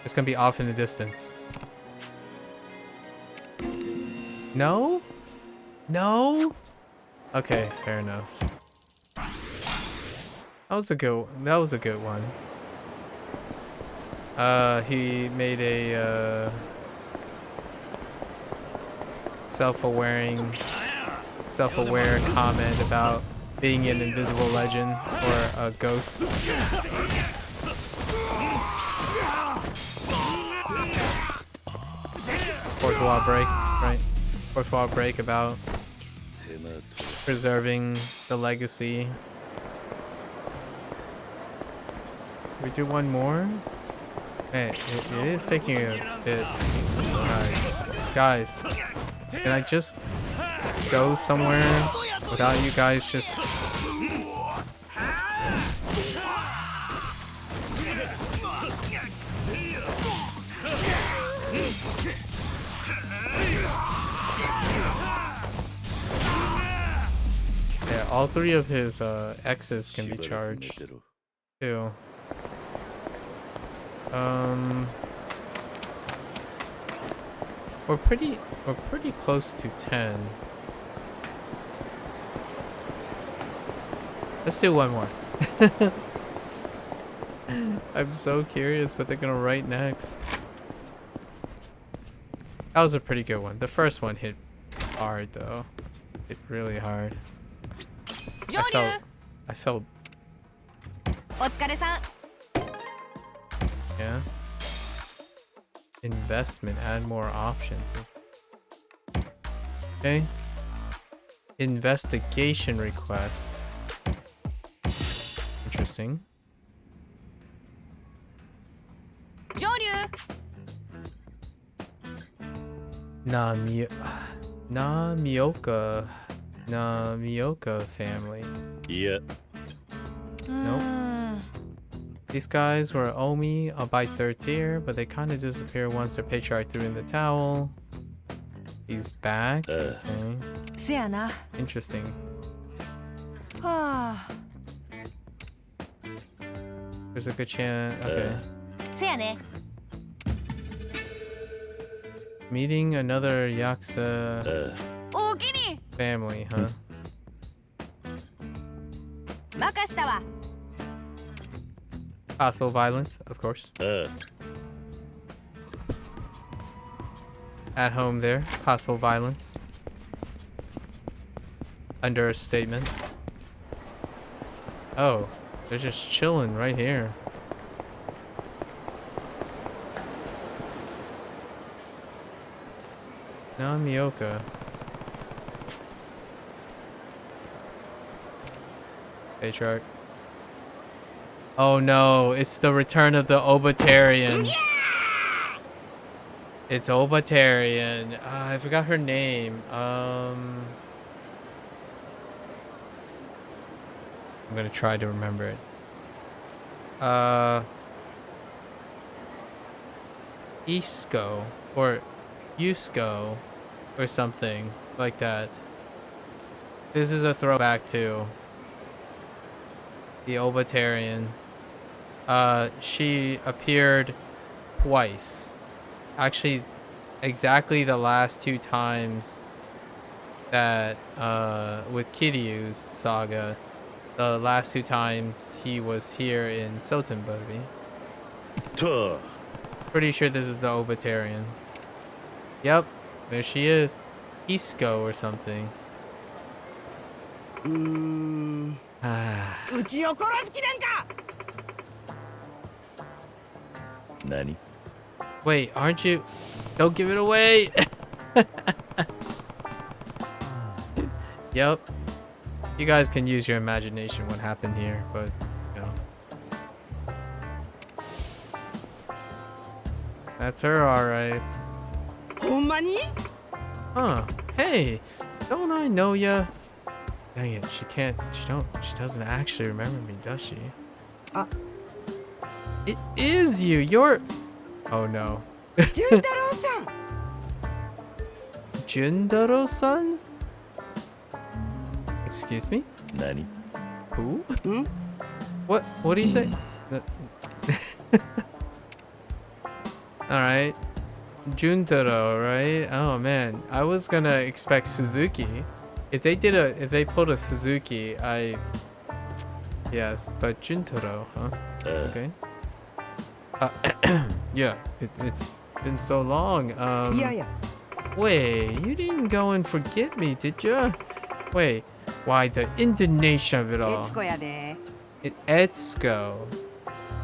A: It's gonna be off in the distance. No? No? Okay, fair enough. That was a good one. He made a self-aware comment about being an invisible legend or a ghost. Fourth wall break, right? Fourth wall break about preserving the legacy. Can we do one more? Man, it is taking a bit. Guys, can I just go somewhere Without you guys just... Yeah, all three of his X's can be charged too. We're pretty close to 10. Let's do one more. I'm so curious what they're gonna write next. That was a pretty good one. The first one hit hard though. Hit really hard. I felt yeah. Investment, add more options. Okay. Investigation request. Interesting. Namioka family.
C: Yeah.
A: Nope. These guys were Omi, albeit third tier, but they kind of disappear once their patriarch threw in the towel. He's back. Okay. Interesting. There's a good chance. Okay. Meeting another Yakuza family, huh? Possible violence, of course. At home there, possible violence. Under a statement. Oh, they're just chilling right here. Namioka. Patriarch. Oh no, it's the return of the Obatarian. Yeah! It's Obatarian. I forgot her name. I'm gonna try to remember it. Isco or Yusko or something like that. This is a throwback to the Obatarian. She appeared twice. Actually, exactly the last 2 times that with Kiryu's saga. The last 2 times he was here in Sotenbori. Pretty sure this is the Obatarian. Yep, there she is. Isco or something.
C: Nani?
A: Wait, aren't you? Don't give it away. Yep. You guys can use your imagination what happened here, but you know. That's her, alright. Huh. Hey, don't I know ya? Dang it, she doesn't actually remember me, does she? It is you, you're... Oh no. Jundaro-san? Excuse me?
C: Nani?
A: Who? What do you say? Alright. Juntaro, right? Oh man, I was gonna expect Suzuki. If they pulled a Suzuki, yes, but Juntaro, huh? Okay. Yeah, it's been so long. Wait, you didn't go and forget me, did ya? Wait, why the intonation of it all? Etsuko.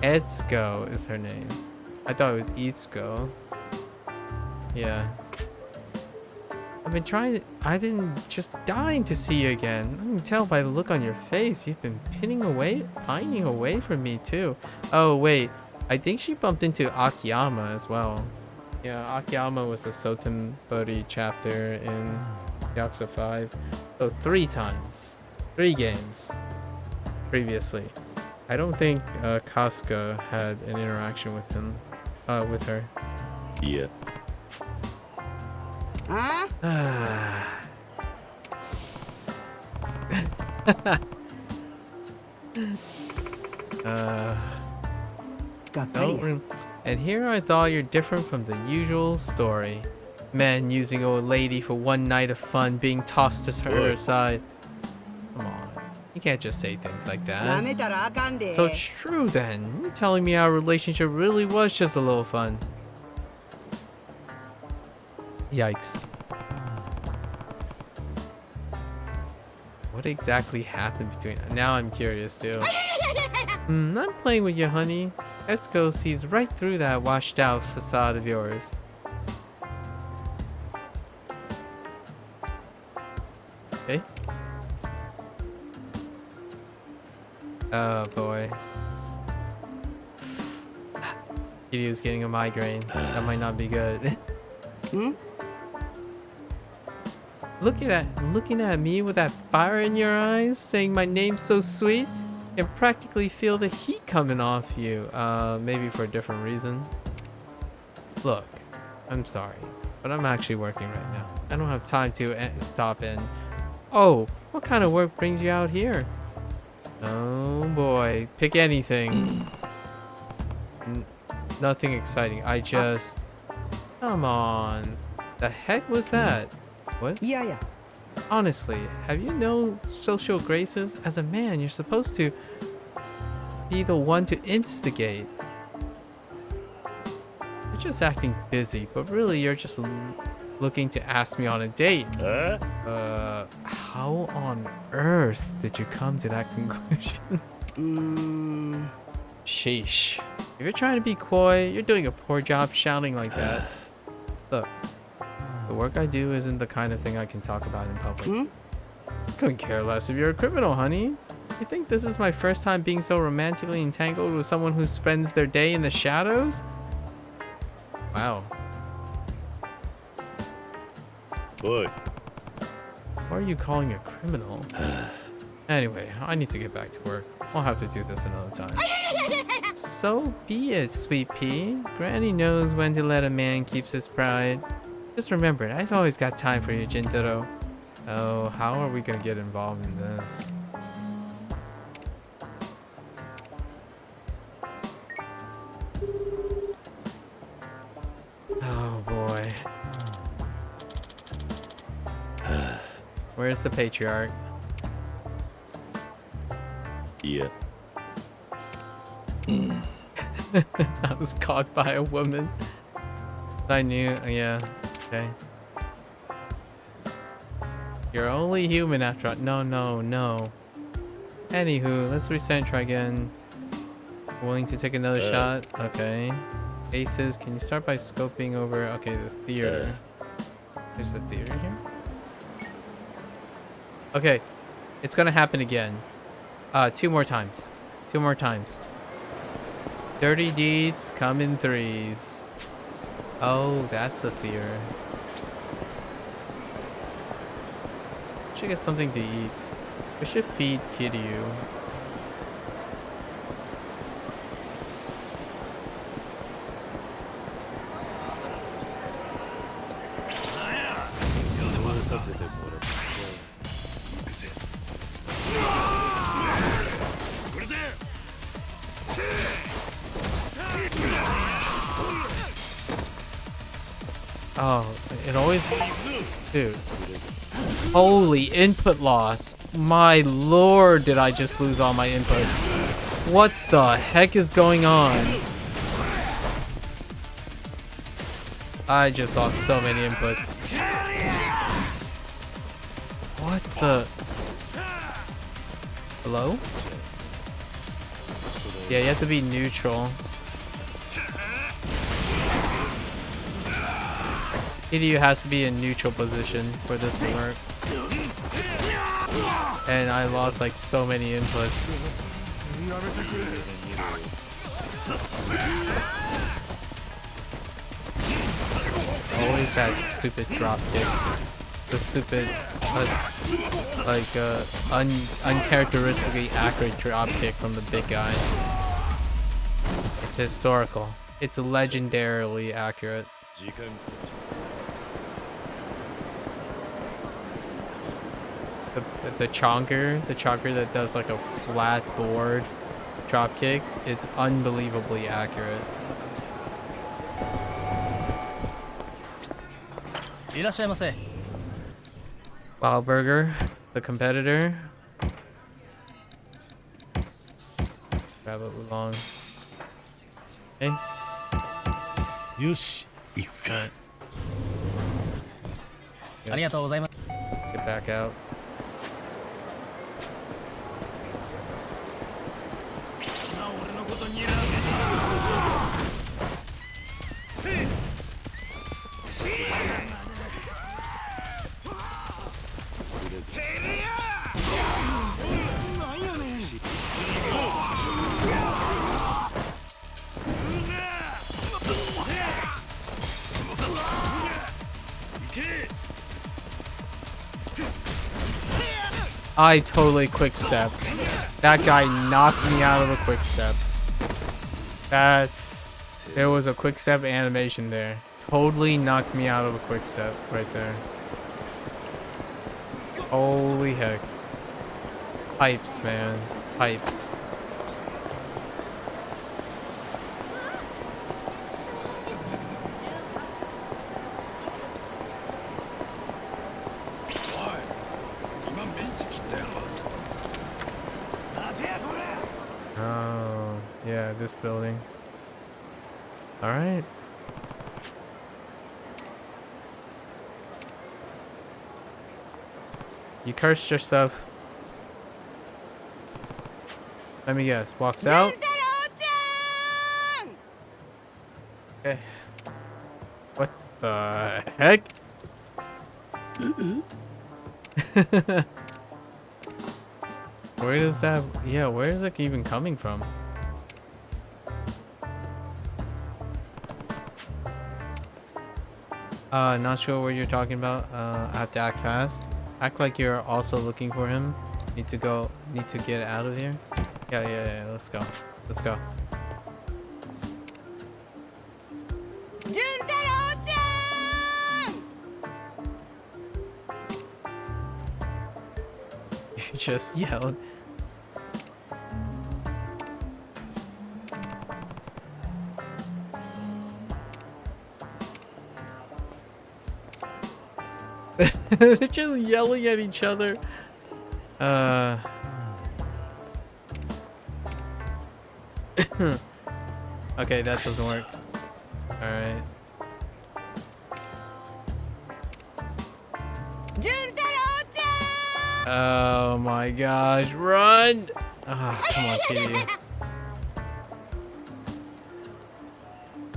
A: Etsuko is her name. I thought it was Itsuko. Yeah. I've been just dying to see you again. I can tell by the look on your face. You've been pining away from me too. Oh wait, I think she bumped into Akiyama as well. Yeah, Akiyama was the Sotenbori chapter in Yakuza 5. So 3 times. 3 games. Previously. I don't think Casca had an interaction with him. With her.
C: Yeah.
F: Huh?
A: And here I thought you're different from the usual story. Men using old lady for one night of fun being tossed to her side. Come on. You can't just say things like that. So it's true then. You're telling me our relationship really was just a little fun. Yikes. What exactly happened between... Now I'm curious too. I'm playing with you, honey. Etsuko sees right through that washed out facade of yours. Okay. Oh boy. Kiryu's getting a migraine. That might not be good. Looking at me with that fire in your eyes, saying my name's so sweet, you can practically feel the heat coming off you. Maybe for a different reason. Look, I'm sorry, but I'm actually working right now. I don't have time to stop in. Oh, what kind of work brings you out here? Oh boy, pick anything. Nothing exciting. I just... Come on. The heck was that? What?
F: Yeah.
A: Honestly, have you known social graces? As a man, you're supposed to be the one to instigate. You're just acting busy, but really you're just looking to ask me on a date. How on earth did you come to that conclusion? Sheesh. If you're trying to be coy, you're doing a poor job shouting like that. Look, the work I do isn't the kind of thing I can talk about in public. Couldn't care less if you're a criminal, honey. You think this is my first time being so romantically entangled with someone who spends their day in the shadows? Wow.
C: Boy.
A: What are you calling a criminal? Anyway, I need to get back to work. I'll have to do this another time. So be it, sweet pea. Granny knows when to let a man keep his pride. Just remember, I've always got time for you, Jintaro. Oh, how are we gonna get involved in this? Oh boy. Where's the patriarch?
C: Yeah.
A: I was caught by a woman. I knew, yeah. Okay. You're only human after all. No. Anywho, let's reset and try again. Willing to take another shot? Okay. Aces, can you start by scoping over, okay, the theater. There's a theater here? Okay. It's gonna happen again. 2 more times. 2 more times. Dirty deeds come in 3s. Oh, that's the theater. Should get something to eat. We should feed Kiryu. Oh, it always... Dude. Holy input loss. My lord, did I just lose all my inputs. What the heck is going on? I just lost so many inputs. What the... Hello? Yeah, you have to be neutral. Kiryu has to be in neutral position for this to work. And I lost like so many inputs. It's always that stupid drop kick. the stupid, uncharacteristically accurate drop kick from the big guy. It's historical. It's legendarily accurate. The chonker that does like a flat board drop kick, it's unbelievably accurate. Burger, the competitor. Let's grab a oolong. Okay.
C: Yoshi, iku.
A: Get back out. I totally quick step. That guy knocked me out of a quick step. There was a quick step animation there. Totally knocked me out of a quick step right there. Holy heck. Pipes, man. Pipes. Oh, yeah, this building. All right. You cursed yourself. Let me guess. Walks out. Okay. What the heck? Where does that? Yeah, where is it even coming from? Not sure what you're talking about. I have to act fast. Act like you're also looking for him. Need to get out of here. Yeah, let's go. Let's go. You just yelled. They're just yelling at each other. Okay, that doesn't work. Alright. Oh my gosh, run! Ah, come on, kitty.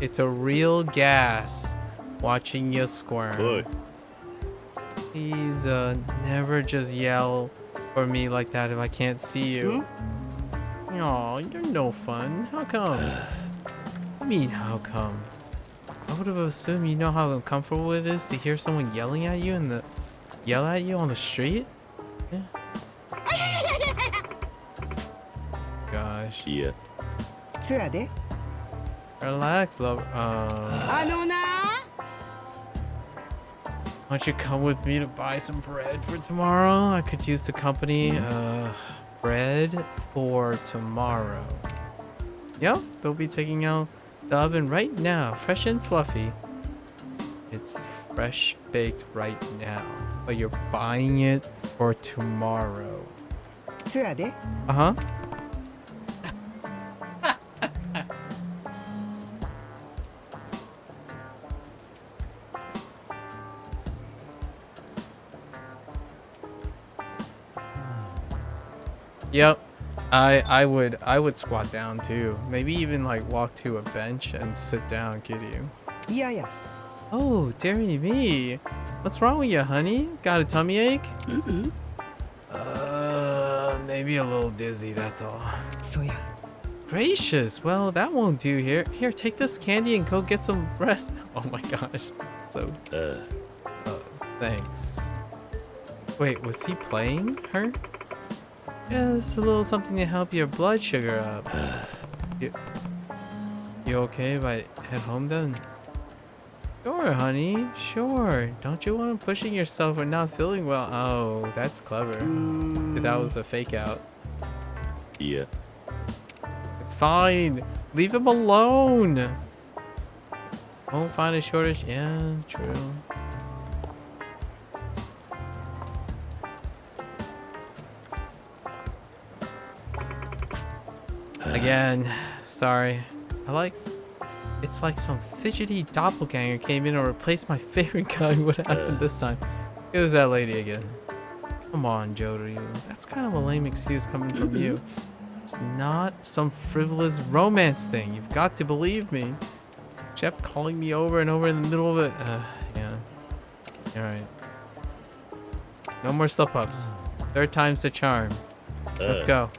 A: It's a real gas watching you squirm.
C: Boy.
A: Please, never just yell for me like that if I can't see you. Aw, you're no fun. How come? I mean, how come? I would have assumed you know how uncomfortable it is to hear someone yelling at you yell at you on the street? Yeah. Gosh.
C: Yeah.
A: Relax, love. Why don't you come with me to buy some bread for tomorrow? I could use the company. Bread for tomorrow. Yep, they'll be taking out the oven right now, fresh and fluffy. It's fresh baked right now, but you're buying it for tomorrow. Uh-huh. Yep, I would squat down too. Maybe even like walk to a bench and sit down, Kiryu.
F: Yeah.
A: Oh, dearie me. What's wrong with you, honey? Got a tummy ache? Maybe a little dizzy, that's all. Gracious, well, that won't do here. Here, take this candy and go get some rest. Oh my gosh. So, thanks. Wait, was he playing her? Yeah, it's a little something to help your blood sugar up. You okay if I head home then? Sure, honey. Sure. Don't you want him pushing yourself or not feeling well? Oh, that's clever. If that was a fake out.
C: Yeah.
A: It's fine. Leave him alone. Won't find a shortage. Yeah, true. Again, sorry. It's like some fidgety doppelganger came in and replaced my favorite guy. What happened this time? It was that lady again. Come on, Jodo. That's kind of a lame excuse coming from you. It's not some frivolous romance thing. You've got to believe me. She kept calling me over and over in the middle of it. Yeah. Alright. No more slip-ups. Third time's the charm. Let's go.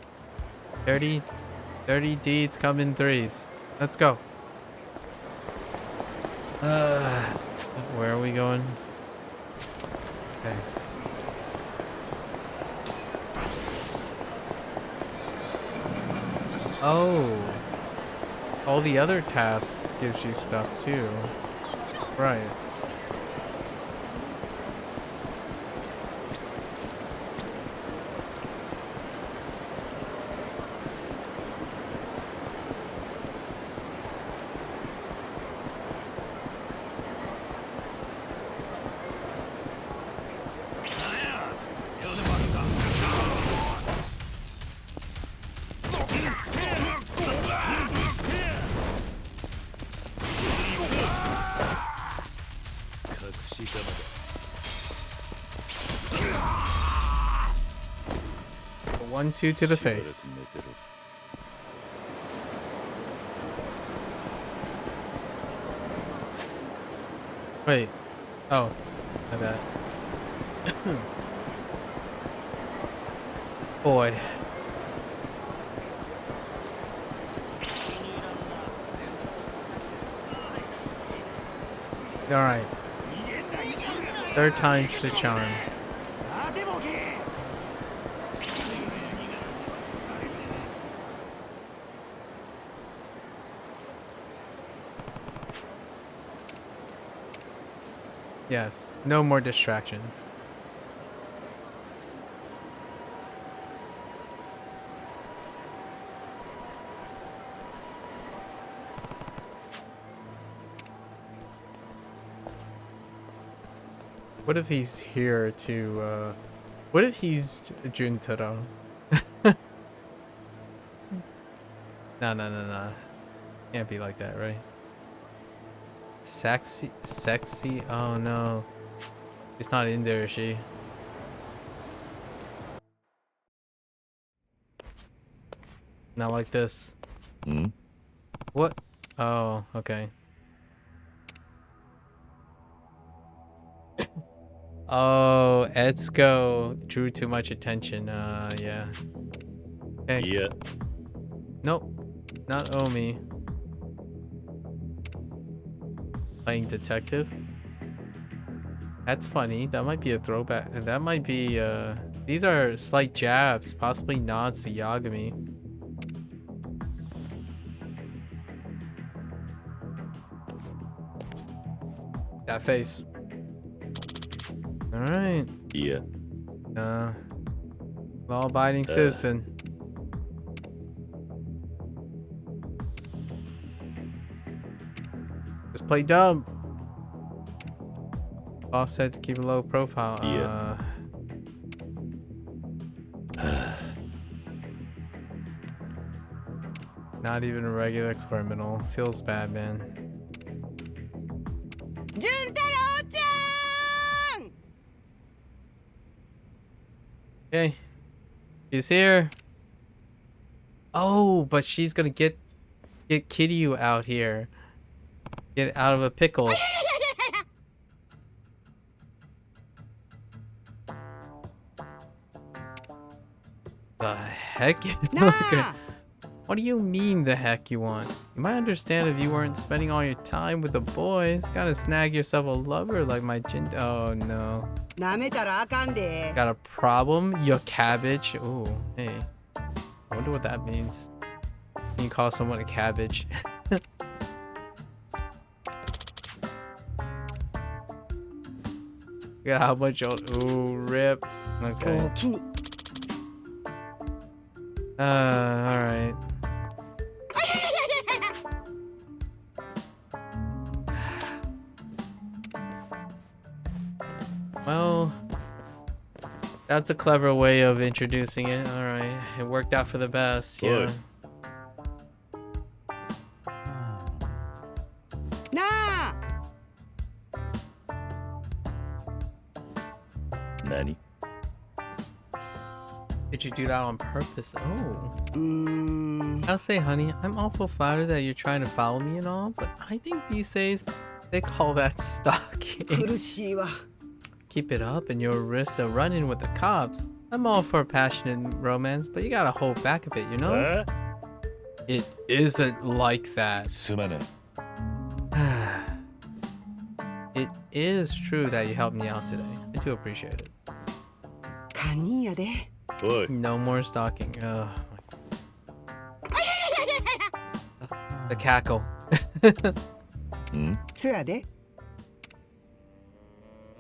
A: 30 deeds come in threes. Let's go. Where are we going? Okay. Oh. All the other tasks gives you stuff too. Right. One, two to the face. Wait. Oh, my bad. Boy. All right. Third time's the charm. Yes, no more distractions. What if he's here to, what if he's Juntaro? No. Can't be like that, right? Sexy? Oh no. It's not in there, is she? Not like this.
C: Hmm?
A: What? Oh, okay. Oh, Etsuko drew too much attention. Yeah. Okay.
C: Yeah.
A: Nope. Not Omi. Playing detective? That's funny. That might be a throwback. That might be, these are slight jabs, possibly nods to Yagami. That face. Alright.
C: Yeah.
A: Law-abiding citizen. Just play dumb. Boss said to keep a low profile.
C: Yeah.
A: Not even a regular criminal. Feels bad, man.
B: Juntaro-chan!
A: Okay. She's here. Oh, but she's gonna get Kiryu out here. Get out of a pickle. The heck? Okay. What do you mean the heck you want? You might understand if you weren't spending all your time with the boys. Gotta snag yourself a lover like my Jin. Oh no. Got a problem? Your cabbage? Ooh, hey. I wonder what that means. Can you call someone a cabbage? Look at how much ooh, rip. Okay. Alright. Well, that's a clever way of introducing it. Alright. It worked out for the best. Yeah.
C: Nani?
A: Did you do that on purpose? Oh. I'll say, honey, I'm awful flattered that you're trying to follow me and all, but I think these days they call that stalking. Keep it up and you'll risk a run-in with the cops. I'm all for passionate romance, but you gotta hold back a bit, you know? It isn't like that. It is true that you helped me out today. I do appreciate it. No more stalking. Oh, the cackle.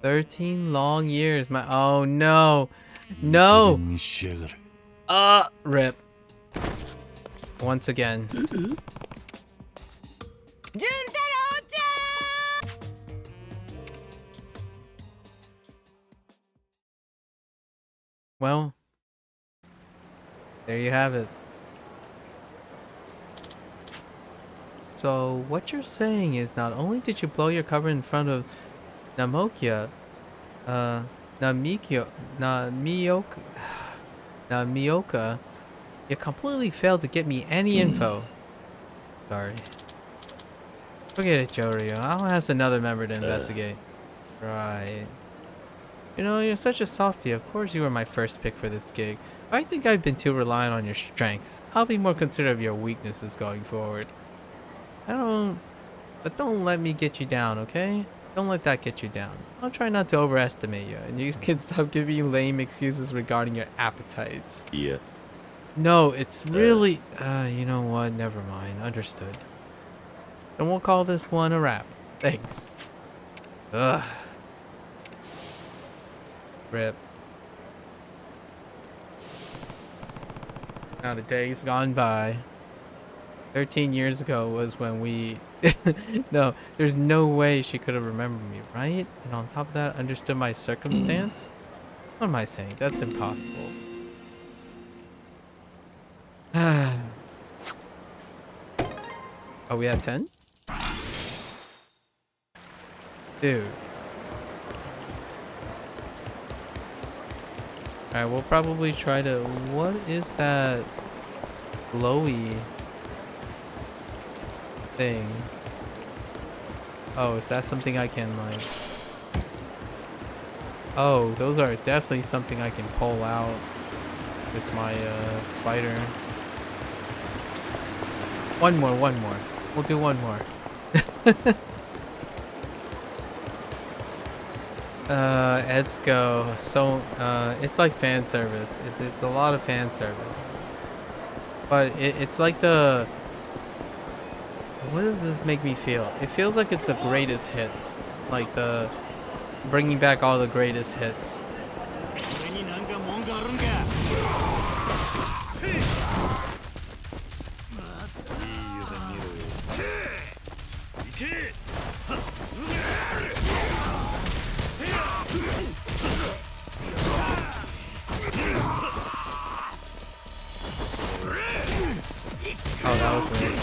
A: 13 long years. My oh no. No. Rip. Once again. Well, there you have it. So what you're saying is not only did you blow your cover in front of Namioka, you completely failed to get me any info. Sorry. Forget it, Jorio. I'll ask another member to investigate. Right. You know, you're such a softie. Of course you were my first pick for this gig. I think I've been too reliant on your strengths. I'll be more considerate of your weaknesses going forward. But don't let me get you down, okay? Don't let that get you down. I'll try not to overestimate you, and you can stop giving me lame excuses regarding your appetites.
C: Yeah.
A: No, it's really... you know what? Never mind. Understood. And we'll call this one a wrap. Thanks. Ugh. Rip. Now the days gone by. 13 years ago was when we... No, there's no way she could have remembered me, right? And on top of that, understood my circumstance? What am I saying? That's impossible. Oh, we have 10? Dude. Alright, we'll probably try to... What is that glowy thing? Oh, is that something I can, like... Oh, those are definitely something I can pull out with my spider. One more. We'll do one more. Let's go. So, it's like fan service. It's a lot of fan service. But it's like the... What does this make me feel? It feels like it's the greatest hits. Like the... Bringing back all the greatest hits. Oh, that was weird.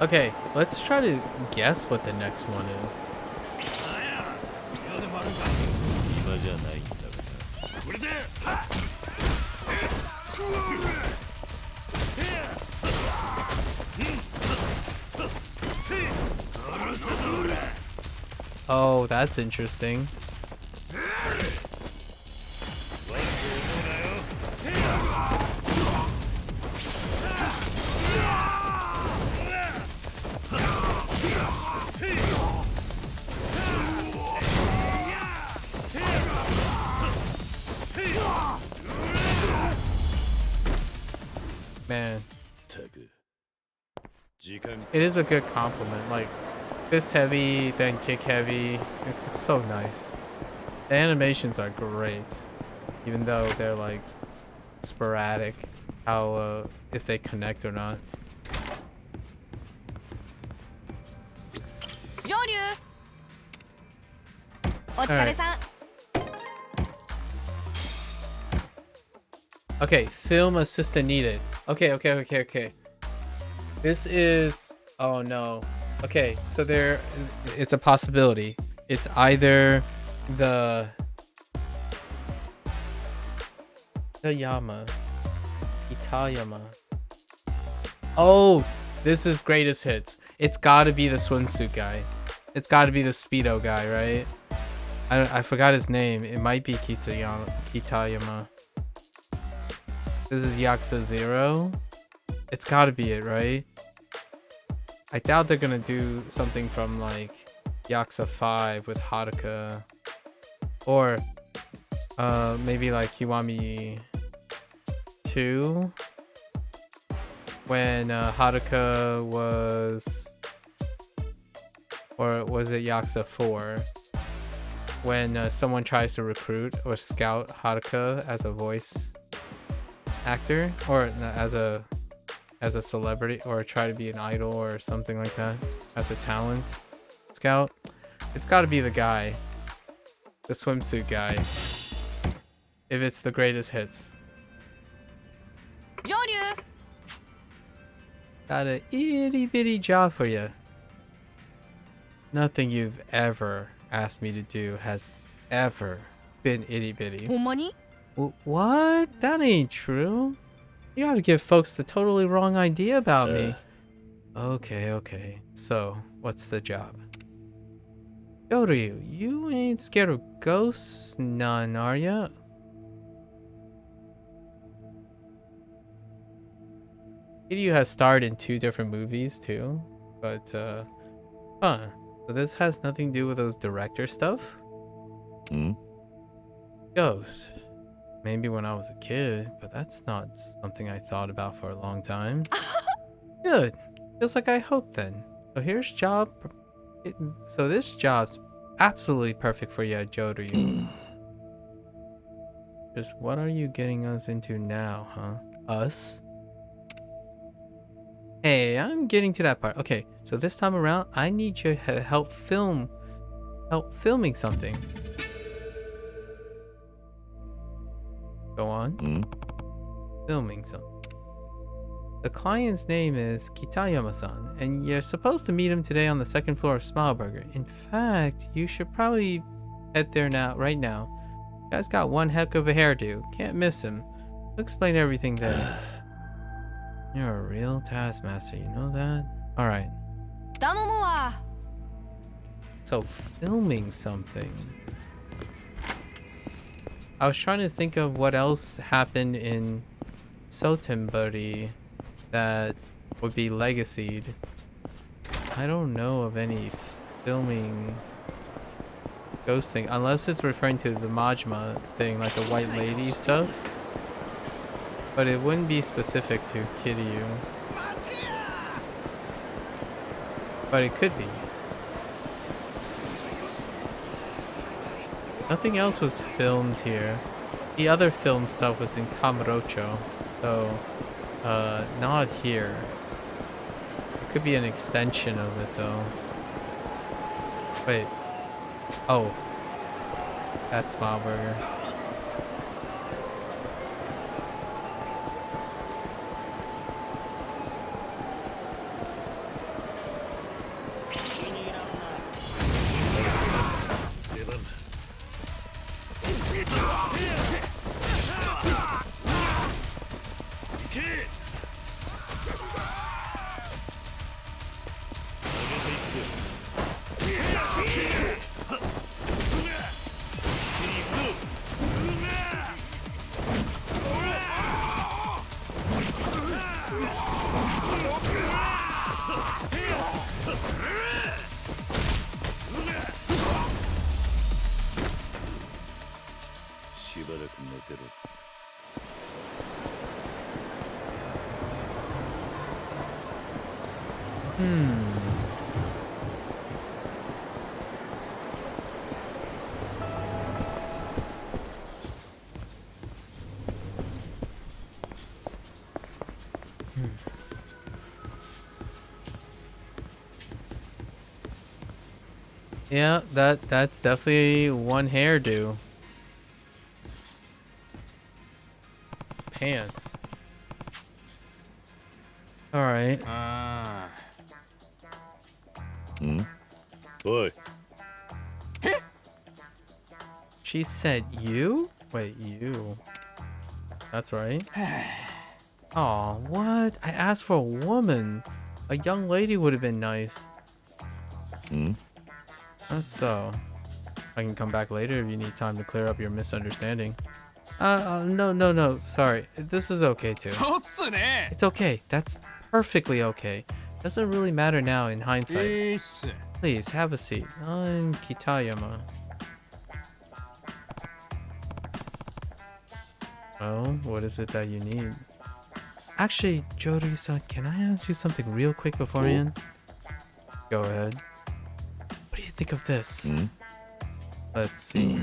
A: Okay, let's try to guess what the next one is. Oh, that's interesting. Man, it is a good compliment. Like, this heavy, then kick heavy. It's so nice. The animations are great, even though they're like sporadic. How if they connect or not. Alright. Okay, film assistant needed. Okay. This is, oh no. Okay, so it's a possibility. It's either the Itayama. Oh, this is greatest hits. It's gotta be the swimsuit guy. It's gotta be the Speedo guy, right? I forgot his name. It might be Kitayama. This is Yakuza 0. It's gotta be it, right? I doubt they're gonna do something from like Yakuza 5 with Haruka. Or maybe like Kiwami 2. When Haruka was... Or was it Yakuza 4? When someone tries to recruit or scout Haruka as a voice actor, or as a celebrity, or try to be an idol or something like that, as a talent scout. It's got to be the guy, the swimsuit guy, if it's the greatest hits. Got a itty bitty job for you. Nothing you've ever asked me to do has ever been itty bitty. What? That ain't true. You gotta give folks the totally wrong idea about me. Okay. So, what's the job? Gotoku, you ain't scared of ghosts? None, are ya? Kiryu has starred in 2 different movies too, but huh. So this has nothing to do with those director stuff? Ghost. Maybe when I was a kid, but that's not something I thought about for a long time. Good. Just like I hoped then. So here's job. So this job's absolutely perfect for you, Joru. Just what are you getting us into now, huh? Us? Hey, I'm getting to that part. Okay, so this time around, I need your help filming something. Go on. Filming something. The client's name is Kitayama-san, and you're supposed to meet him today on the 2nd floor of Smile Burger. In fact, you should probably head there right now. Guy's got one heck of a hairdo. Can't miss him. I'll explain everything then. You're a real taskmaster, you know that? Alright. So, filming something. I was trying to think of what else happened in Sotenbori that would be legacied. I don't know of any filming ghost thing, unless it's referring to the Majima thing, like the white lady stuff. But it wouldn't be specific to Kiryu. But it could be. Nothing else was filmed here. The other film stuff was in Kamurocho, so not here. It could be an extension of it though. Wait. Oh. That's Smile Burger.
C: 寝てろ。
A: Yeah, that's definitely one hairdo. Pants. All right.
C: Oi.
A: She said you? Wait, you. That's right. Aw, what? I asked for a woman. A young lady would have been nice. That's so. I can come back later if you need time to clear up your misunderstanding. No. Sorry. This is okay too. It's okay. That's perfectly okay. Doesn't really matter now in hindsight. Please, have a seat. I'm Kitayama. Well, what is it that you need? Actually, Joru-san, can I ask you something real quick beforehand? Go ahead. What do you think of this? Let's see.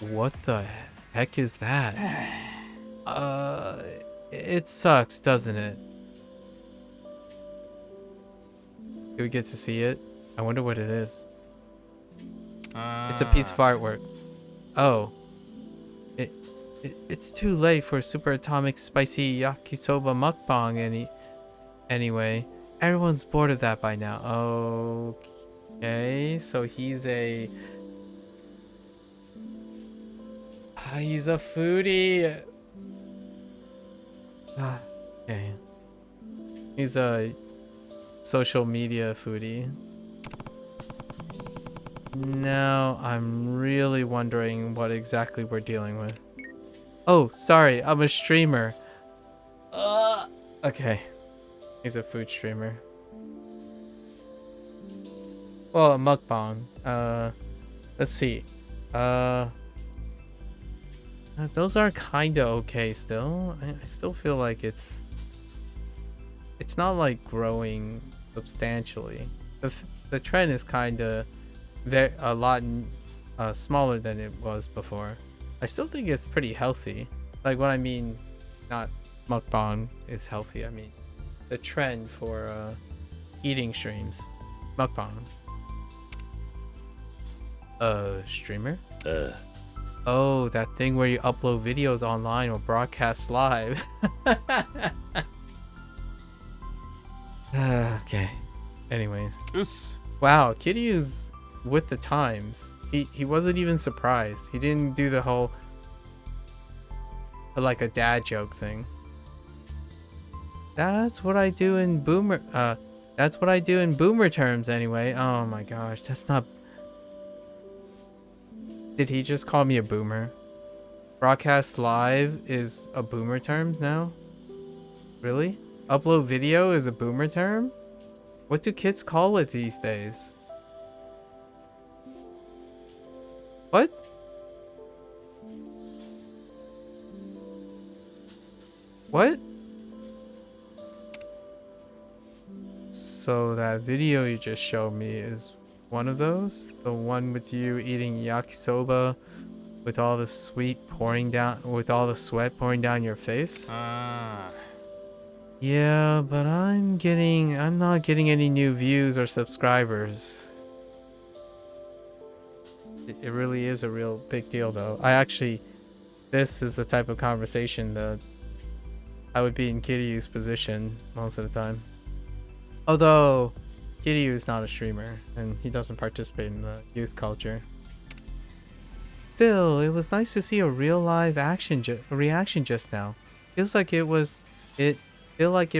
A: What the heck is that? It sucks, doesn't it? Do we get to see it? I wonder what it is. It's a piece of artwork. Oh. It's too late for Super Atomic Spicy Yakisoba Mukbang anyway. Everyone's bored of that by now. Okay, so he's a foodie. Okay. He's a social media foodie. Now I'm really wondering what exactly we're dealing with. Oh, sorry, I'm a streamer. Okay. He's a food streamer. Well, a mukbang. Let's see. Those are kinda okay still. I still feel like it's not like growing substantially. The trend is kinda a lot smaller than it was before. I still think it's pretty healthy. Like what I mean, not mukbang is healthy. I mean the trend for eating streams, mukbangs. Streamer? Oh, that thing where you upload videos online or broadcast live. Okay. Anyways. Wow, Kiryu's with the times. He wasn't even surprised. He didn't do the whole like a dad joke thing. That's what I do in boomer terms anyway. Oh my gosh, that's not. Did he just call me a boomer? Broadcast live is a boomer terms now? Really? Upload video is a boomer term? What do kids call it these days? What? What? So that video you just showed me is one of those? The one with you eating yakisoba with all the sweat pouring down your face? Yeah, but I'm not getting any new views or subscribers. It really is a real big deal though. This is the type of conversation that I would be in Kiryu's position most of the time. Although Kiryu is not a streamer and he doesn't participate in the youth culture. Still, it was nice to see a real live reaction just now. Feels like it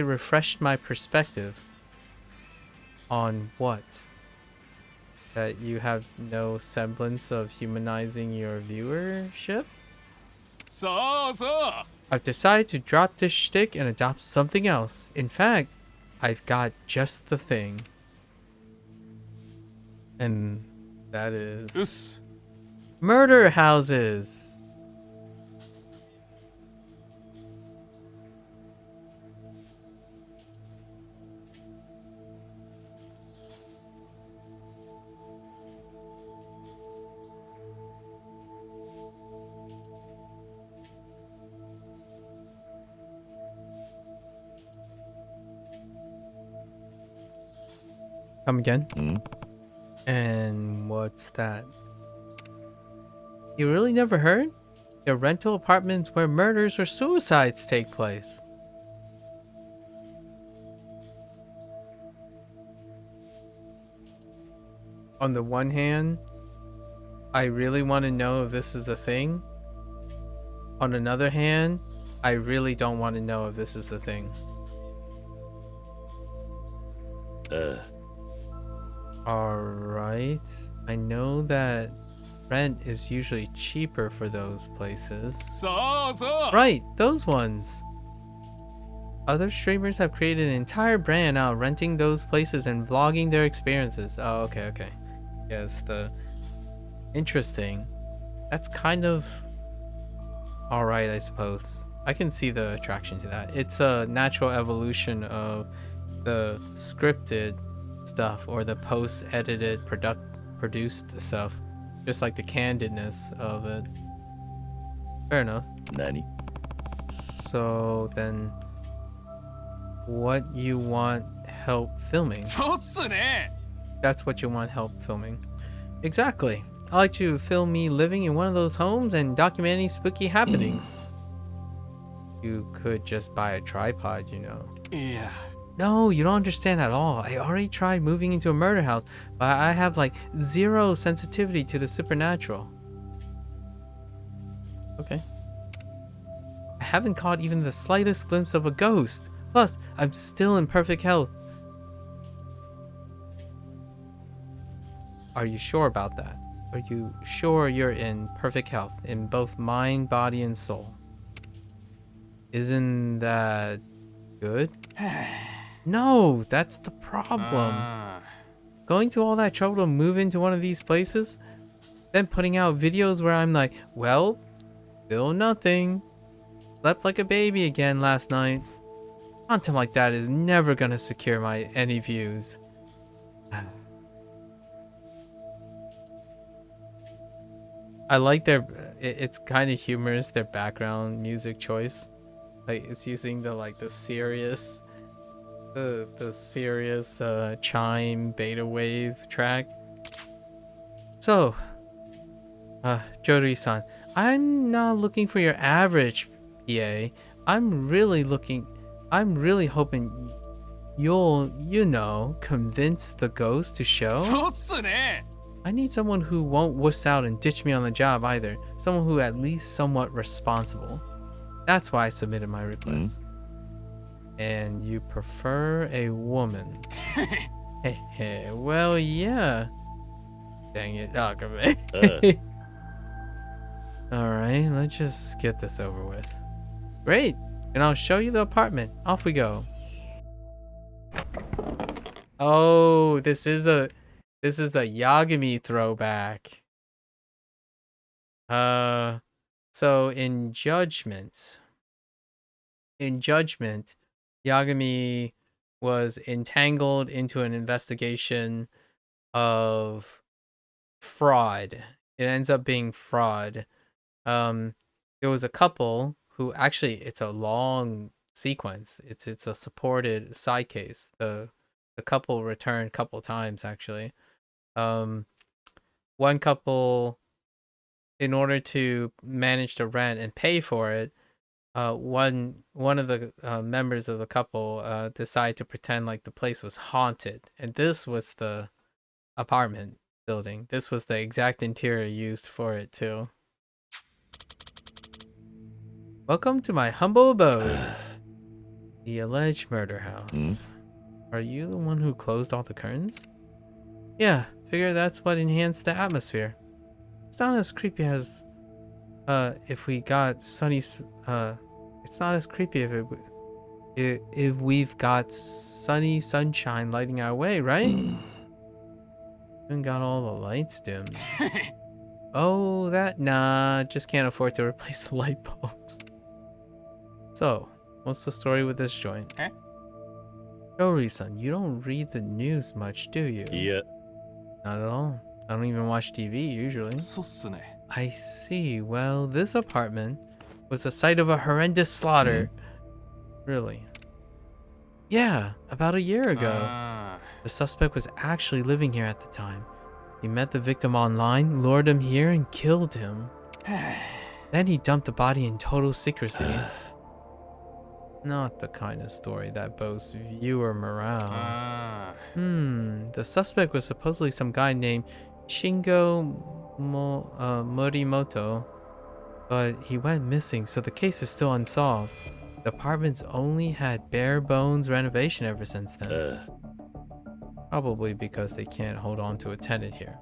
A: refreshed my perspective. On what? That you have no semblance of humanizing your viewership? I've decided to drop this shtick and adopt something else. In fact, I've got just the thing. And that is murder houses. Come again? And what's that? You really never heard? They're rental apartments where murders or suicides take place. On the one hand, I really want to know if this is a thing. On another hand, I really don't want to know if this is a thing. Alright. I know that rent is usually cheaper for those places. Right, those ones. Other streamers have created an entire brand out renting those places and vlogging their experiences. Oh, okay. Yes, interesting. That's kind of alright, I suppose. I can see the attraction to that. It's a natural evolution of the scripted stuff or the post-edited produced stuff. Just like the candidness of it. Fair enough.
C: Nani?
A: So then, what you want help filming? That's what you want help filming. Exactly. I like to film me living in one of those homes and documenting spooky happenings. You could just buy a tripod, you know.
Q: Yeah.
A: No, you don't understand at all. I already tried moving into a murder house, but I have like zero sensitivity to the supernatural. Okay. I haven't caught even the slightest glimpse of a ghost. Plus, I'm still in perfect health. Are you sure about that? Are you sure you're in perfect health in both mind, body, and soul? Isn't that good? No, that's the problem. Going to all that trouble to move into one of these places, then putting out videos where I'm like, well, still nothing. Slept like a baby again last night. Content like that is never gonna secure any views. I like it's kind of humorous, their background music choice. Like it's using the serious chime beta wave track. So, Jori-san, I'm not looking for your average PA. I'm really hoping you'll, convince the ghost to show. I need someone who won't wuss out and ditch me on the job either. Someone who at least somewhat responsible. That's why I submitted my request. And you prefer a woman. Hey, well, yeah. Dang it. Oh, come on. Alright, let's just get this over with. Great. And I'll show you the apartment. Off we go. Oh, this is the Yagami throwback. So in Judgment, Yagami was entangled into an investigation of fraud. It ends up being fraud. There was a couple who actually, it's a long sequence. It's a supported side case. The couple returned a couple times actually. One couple, in order to manage the rent and pay for it, one of the members of the couple decided to pretend like the place was haunted, and this was the apartment building. This was the exact interior used for it too. Welcome to my humble abode, the alleged murder house. Are you the one who closed all the curtains? Yeah, figure that's what enhanced the atmosphere. It's not as creepy as if we got sunny. It's not as creepy if we've got sunny sunshine lighting our way, right? Even got all the lights dimmed. Oh, nah, just can't afford to replace the light bulbs. So, what's the story with this joint? Jori-san, you don't read the news much, do you?
C: Yeah.
A: Not at all. I don't even watch TV usually. I see. Well, this apartment was the site of a horrendous slaughter. Really? Yeah, about a year ago. The suspect was actually living here at the time. He met the victim online, lured him here, and killed him. Then he dumped the body in total secrecy. Not the kind of story that boasts viewer morale. The suspect was supposedly some guy named Shingo Morimoto, but he went missing, so the case is still unsolved. The apartment's only had bare bones renovation ever since then. Probably because they can't hold on to a tenant here.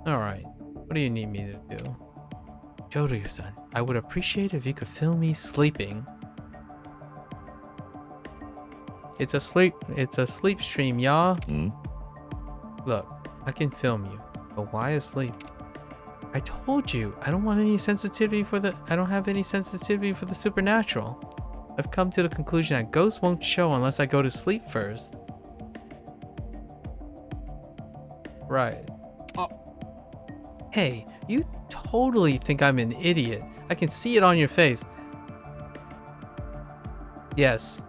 A: Alright, what do you need me to do? Jodo-san, I would appreciate if you could film me sleeping. It's a sleep stream, y'all. Look, I can film you, but why asleep? I told you, I don't have any sensitivity for the supernatural. I've come to the conclusion that ghosts won't show unless I go to sleep first. Right. Hey, you totally think I'm an idiot. I can see it on your face. Yes.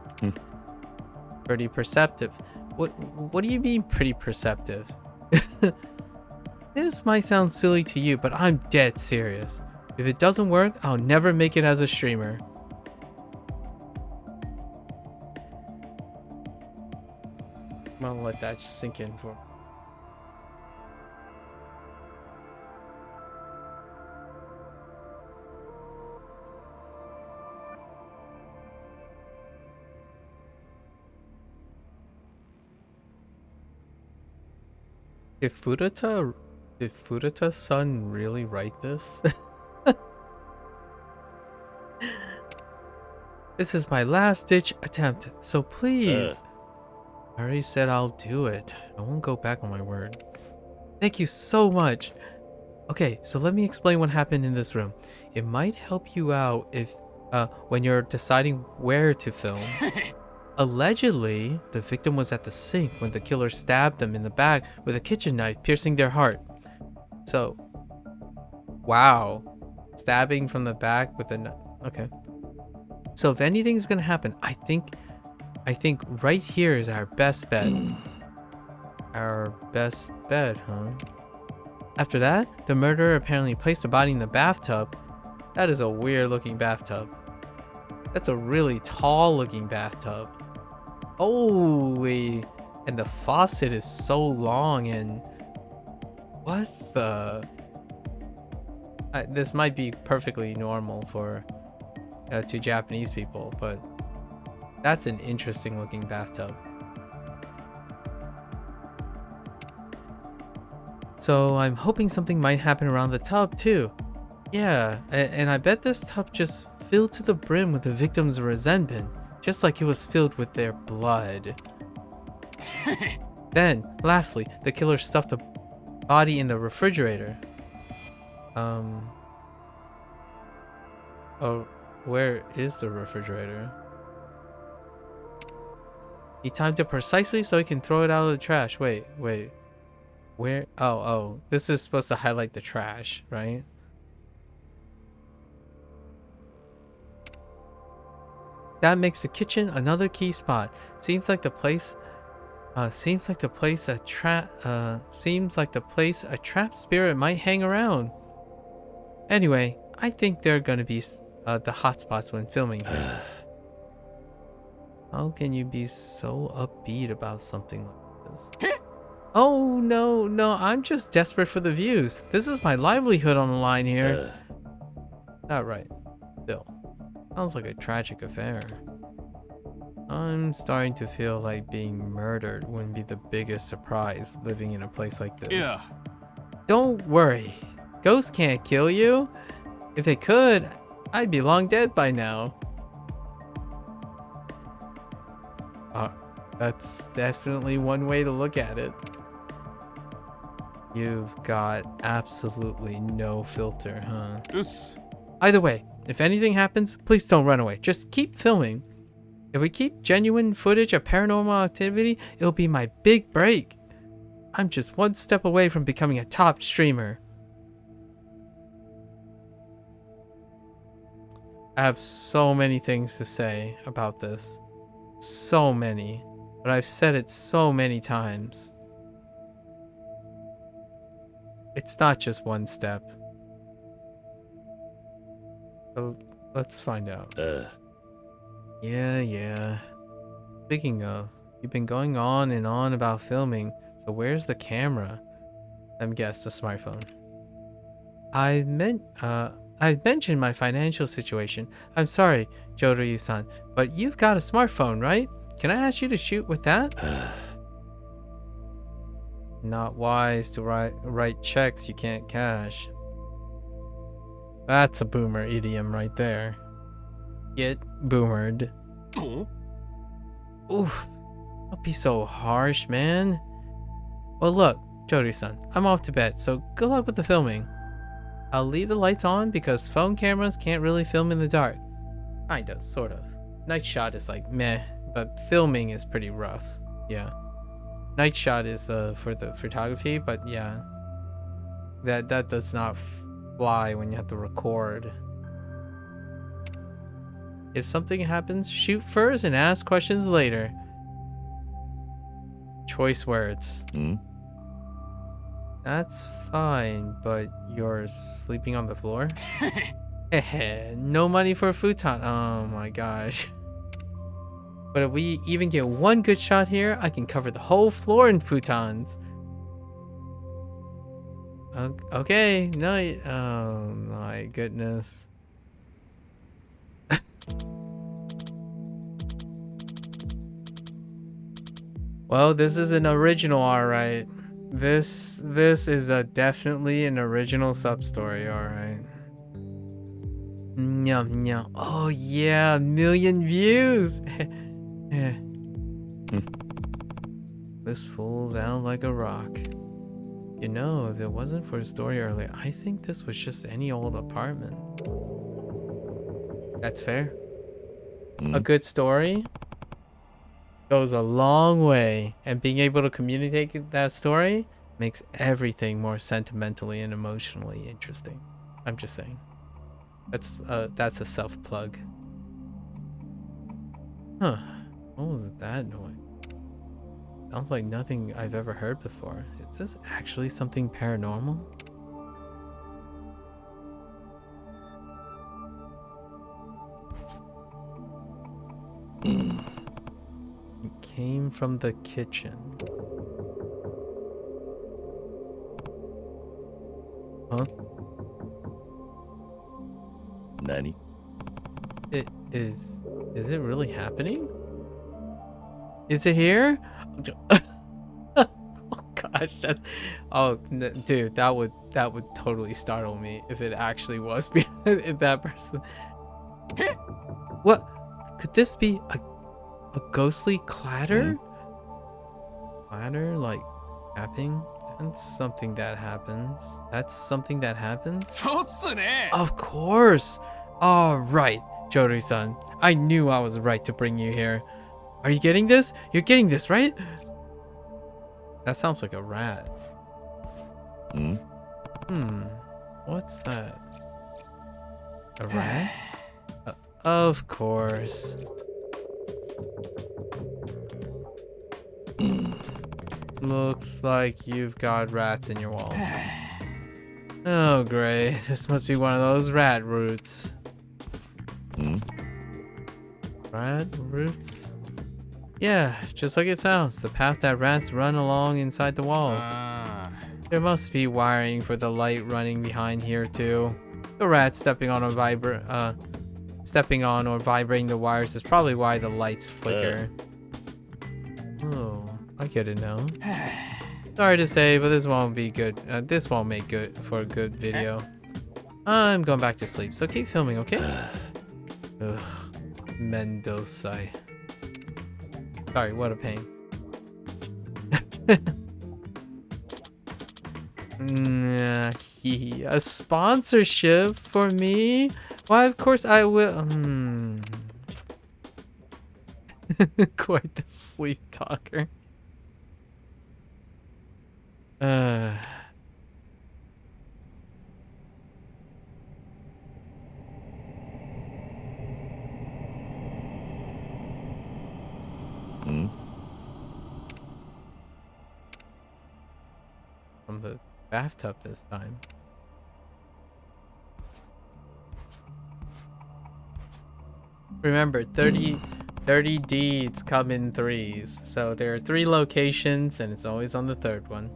A: Pretty perceptive. What do you mean pretty perceptive? This might sound silly to you, but I'm dead serious. If it doesn't work, I'll never make it as a streamer. I'm gonna let that sink in for me. Did Furuta's son really write this? This is my last ditch attempt, so please. I already said I'll do it. I won't go back on my word. Thank you so much. Okay, so let me explain what happened in this room. It might help you out if when you're deciding where to film. Allegedly, the victim was at the sink when the killer stabbed them in the back with a kitchen knife, piercing their heart. So, wow. Stabbing from the back with a knife. Okay. So if anything's gonna happen, I think right here is our best bet. Our best bet, huh? After that, the murderer apparently placed the body in the bathtub. That is a weird looking bathtub. That's a really tall looking bathtub. Holy, and the faucet is so long, and what the? This might be perfectly normal for to Japanese people, but that's an interesting looking bathtub. So I'm hoping something might happen around the tub too. Yeah, and I bet this tub just filled to the brim with the victim's resentment, just like it was filled with their blood. Then, lastly, the killer stuffed the body in the refrigerator. Oh, where is the refrigerator? He timed it precisely so he can throw it out of the trash. Wait. Where? Oh, this is supposed to highlight the trash, right? That makes the kitchen another key spot. Seems like the place a trapped spirit might hang around. Anyway, I think they're gonna be the hotspots when filming here. How can you be so upbeat about something like this? Oh no, I'm just desperate for the views. This is my livelihood on the line here. Not right. Still, sounds like a tragic affair. I'm starting to feel like being murdered wouldn't be the biggest surprise living in a place like this. Yeah. Don't worry. Ghosts can't kill you. If they could, I'd be long dead by now. That's definitely one way to look at it. You've got absolutely no filter, huh? Yes. Either way, if anything happens, please don't run away. Just keep filming. If we keep genuine footage of paranormal activity, it'll be my big break. I'm just one step away from becoming a top streamer. I have so many things to say about this. so many, but I've said it so many times. It's not just one step. So let's find out. Yeah. Speaking of, you've been going on and on about filming, so where's the camera? Let me guess, the smartphone. I mentioned my financial situation. I'm sorry, Jodo-san, but you've got a smartphone, right? Can I ask you to shoot with that? Not wise to write checks you can't cash. That's a boomer idiom right there. Get boomered. Oof. Don't be so harsh, man. Well, look, Jody-san, I'm off to bed, so good luck with the filming. I'll leave the lights on because phone cameras can't really film in the dark. Kinda, sort of. Night shot is like meh, but filming is pretty rough. Yeah. Night shot is for the photography, but yeah. That does not fly when you have to record. If something happens, shoot first and ask questions later. Choice words. That's fine, but you're sleeping on the floor? No money for a futon. Oh my gosh. But if we even get one good shot here, I can cover the whole floor in futons. Okay, no. Oh my goodness. Well, this is an original, alright. This is definitely an original sub-story, alright. Nyum nyum. Oh yeah, 1,000,000 views! This fool's out like a rock. You know, if it wasn't for a story earlier, I think this was just any old apartment. That's fair. A good story goes a long way, and being able to communicate that story makes everything more sentimentally and emotionally interesting. I'm just saying. That's a self-plug. Huh. What was that noise? Sounds like nothing I've ever heard before. Is this actually something paranormal? It came from the kitchen. Huh?
C: Nani?
A: Is it really happening? Is it here? Oh gosh, dude, that would totally startle me if it actually was if that person. What? Could this be a ghostly clatter? Clatter, like tapping? That's something that happens. That's something that happens? Of course! Alright, Jori-san. I knew I was right to bring you here. Are you getting this? You're getting this, right? That sounds like a rat. What's that? A rat? Of course. Looks like you've got rats in your walls. Oh, great. This must be one of those rat roots. Rat roots? Yeah, just like it sounds. The path that rats run along inside the walls. There must be wiring for the light running behind here too. The rat stepping on or vibrating the wires is probably why the lights flicker. Oh, I get it now. Sorry to say, but this won't be good. This won't make good for a good video. I'm going back to sleep, so keep filming, okay? Ugh, Mendosai. Sorry, what a pain. A sponsorship for me? Why, of course I will. Quite the sleep talker. bathtub this time. Remember, 30 deeds come in threes. So there are 3 locations and it's always on the 3rd one.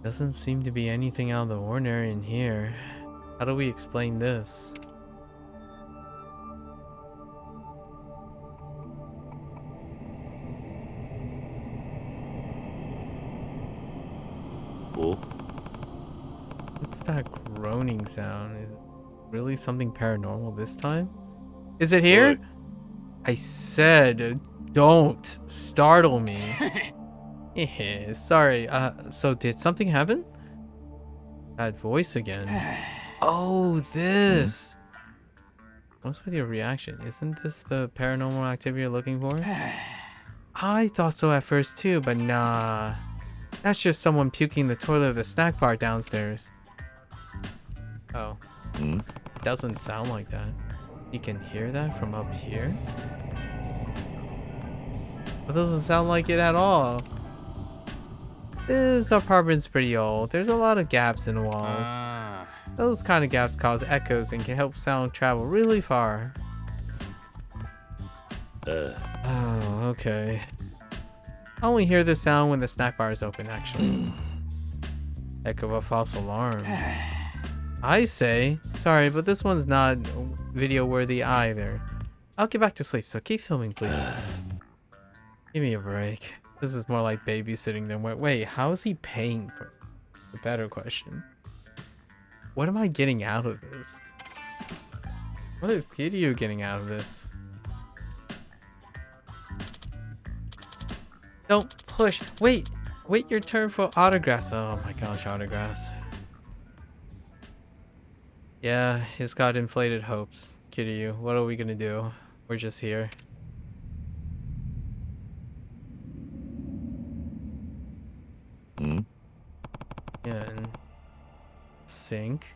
A: Doesn't seem to be anything out of the ordinary in here. How do we explain this?
C: Oh.
A: What's that groaning sound? Is it really something paranormal this time? Is it here?
C: What?
A: I said don't startle me. Sorry. So did something happen? That voice again. Oh, this. What's with your reaction? Isn't this the paranormal activity you're looking for? I thought so at first too, but nah. That's just someone puking in the toilet of the snack bar downstairs. Oh. It doesn't sound like that. You can hear that from up here? It doesn't sound like it at all. This apartment's pretty old. There's a lot of gaps in the walls. Those kind of gaps cause echoes and can help sound travel really far. Oh, okay. I only hear the sound when the snack bar is open, actually. Heck of a false alarm. I say, sorry, but this one's not video worthy either. I'll get back to sleep, so keep filming, please. Give me a break. This is more like babysitting than wait, how is he paying for the better question? What am I getting out of this? What is Kiryu getting out of this? Don't push. Wait your turn for autographs. Oh my gosh, autographs. Yeah, he's got inflated hopes. Kiryu, what are we gonna do? We're just here. Yeah, and sink.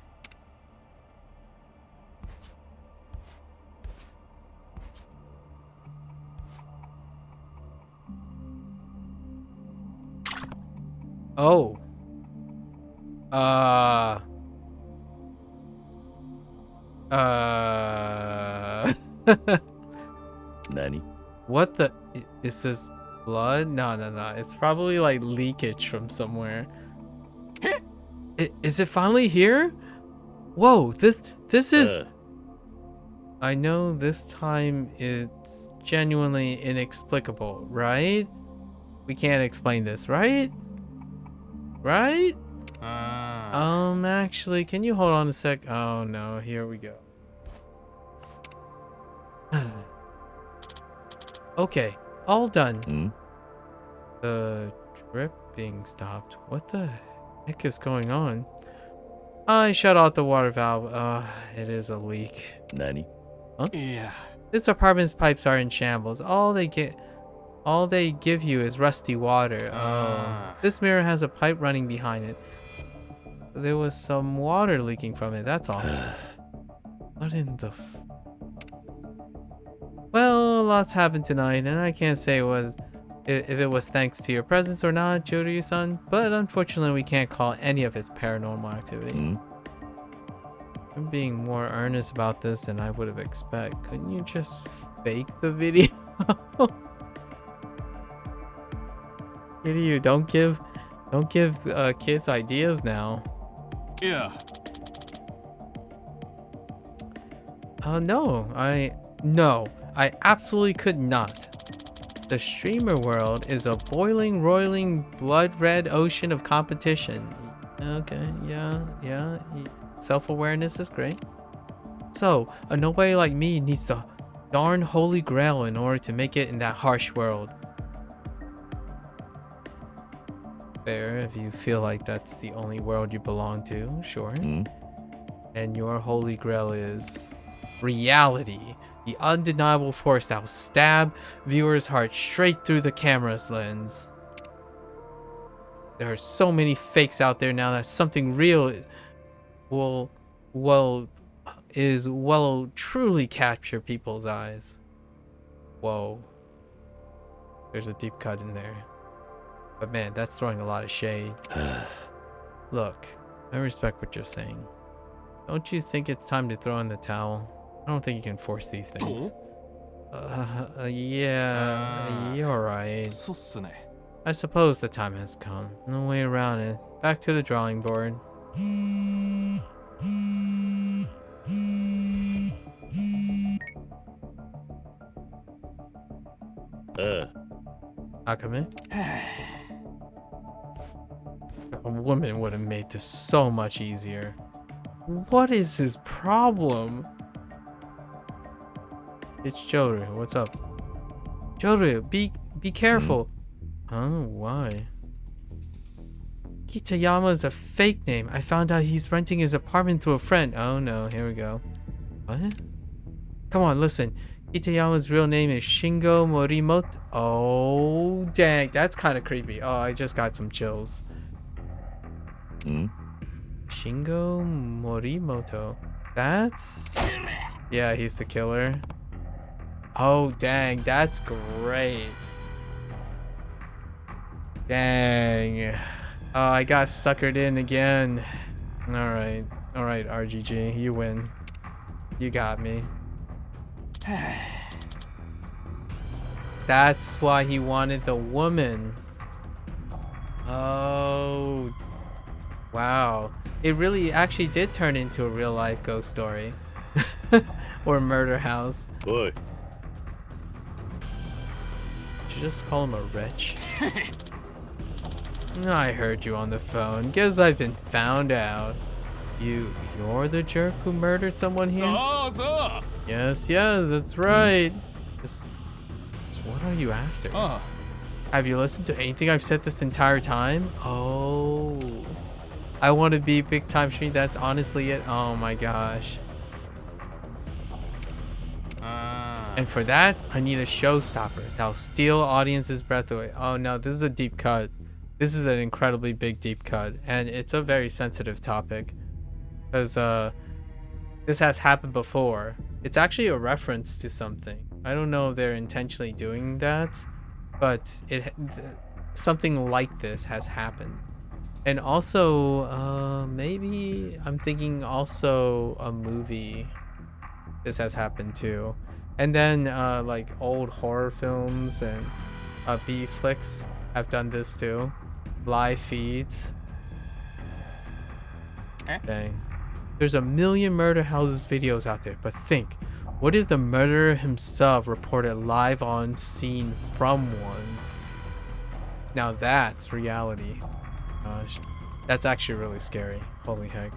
A: Oh.
C: Nani?
A: What the? Is this blood? No. It's probably like leakage from somewhere. Is it finally here? Whoa, this is... I know this time it's genuinely inexplicable, right? We can't explain this, right? Right? Actually, can you hold on a sec? Oh no, here we go. Okay, all done. The dripping stopped. What the heck is going on? I shut off the water valve. It is a leak.
C: Nani?
A: Huh? Yeah. This apartment's pipes are in shambles. All they give you is rusty water. Oh. This mirror has a pipe running behind it. There was some water leaking from it, that's all. What in the Well, lots happened tonight, and I can't say if it was thanks to your presence or not, Joryu-san, but unfortunately we can't call any of it paranormal activity. I'm being more earnest about this than I would have expected. Couldn't you just fake the video? Kiryu, don't give kids ideas now.
D: Yeah.
A: No, I absolutely could not. The streamer world is a boiling, roiling, blood-red ocean of competition. Okay, yeah. Self-awareness is great. So, a nobody like me needs the darn holy grail in order to make it in that harsh world. Fair, if you feel like that's the only world you belong to, sure. And your holy grail is reality. The undeniable force that will stab viewers' hearts straight through the camera's lens. There are so many fakes out there now that something real will truly capture people's eyes. Whoa. There's a deep cut in there. But man, that's throwing a lot of shade. Look, I respect what you're saying. Don't you think it's time to throw in the towel? I don't think you can force these things. Yeah, you're right. I suppose the time has come. No way around it. Back to the drawing board. Akame? A woman would have made this so much easier. What is his problem? It's Joru. What's up? Joru, be careful. Huh? Why? Kitayama is a fake name. I found out he's renting his apartment to a friend. Oh no, here we go. What? Come on, listen. Kitayama's real name is Shingo Morimoto. Oh, dang. That's kind of creepy. Oh, I just got some chills. Shingo Morimoto. That's... Yeah, he's the killer. Oh, dang. That's great. Dang. Oh, I got suckered in again. Alright. Alright, RGG. You win. You got me. That's why he wanted the woman. Oh. Wow. It really actually did turn into a real life ghost story. Or murder house.
C: Boy.
A: Did you just call him a wretch? I heard you on the phone. Guess I've been found out. You're the jerk who murdered someone here? Yes, that's right. Just what are you after? Have you listened to anything I've said this entire time? Oh. I want to be big time stream. That's honestly it. Oh my gosh. And for that, I need a showstopper that'll steal audience's breath away. Oh no, this is a deep cut. This is an incredibly big deep cut. And it's a very sensitive topic. Because this has happened before. It's actually a reference to something. I don't know if they're intentionally doing that, but something like this has happened. And also, maybe I'm thinking also a movie. This has happened too. And then like old horror films and B flicks have done this too. Live feeds. Dang. There's a million murder houses videos out there, but think, what if the murderer himself reported live on scene from one? Now that's reality. Gosh, that's actually really scary. Holy heck.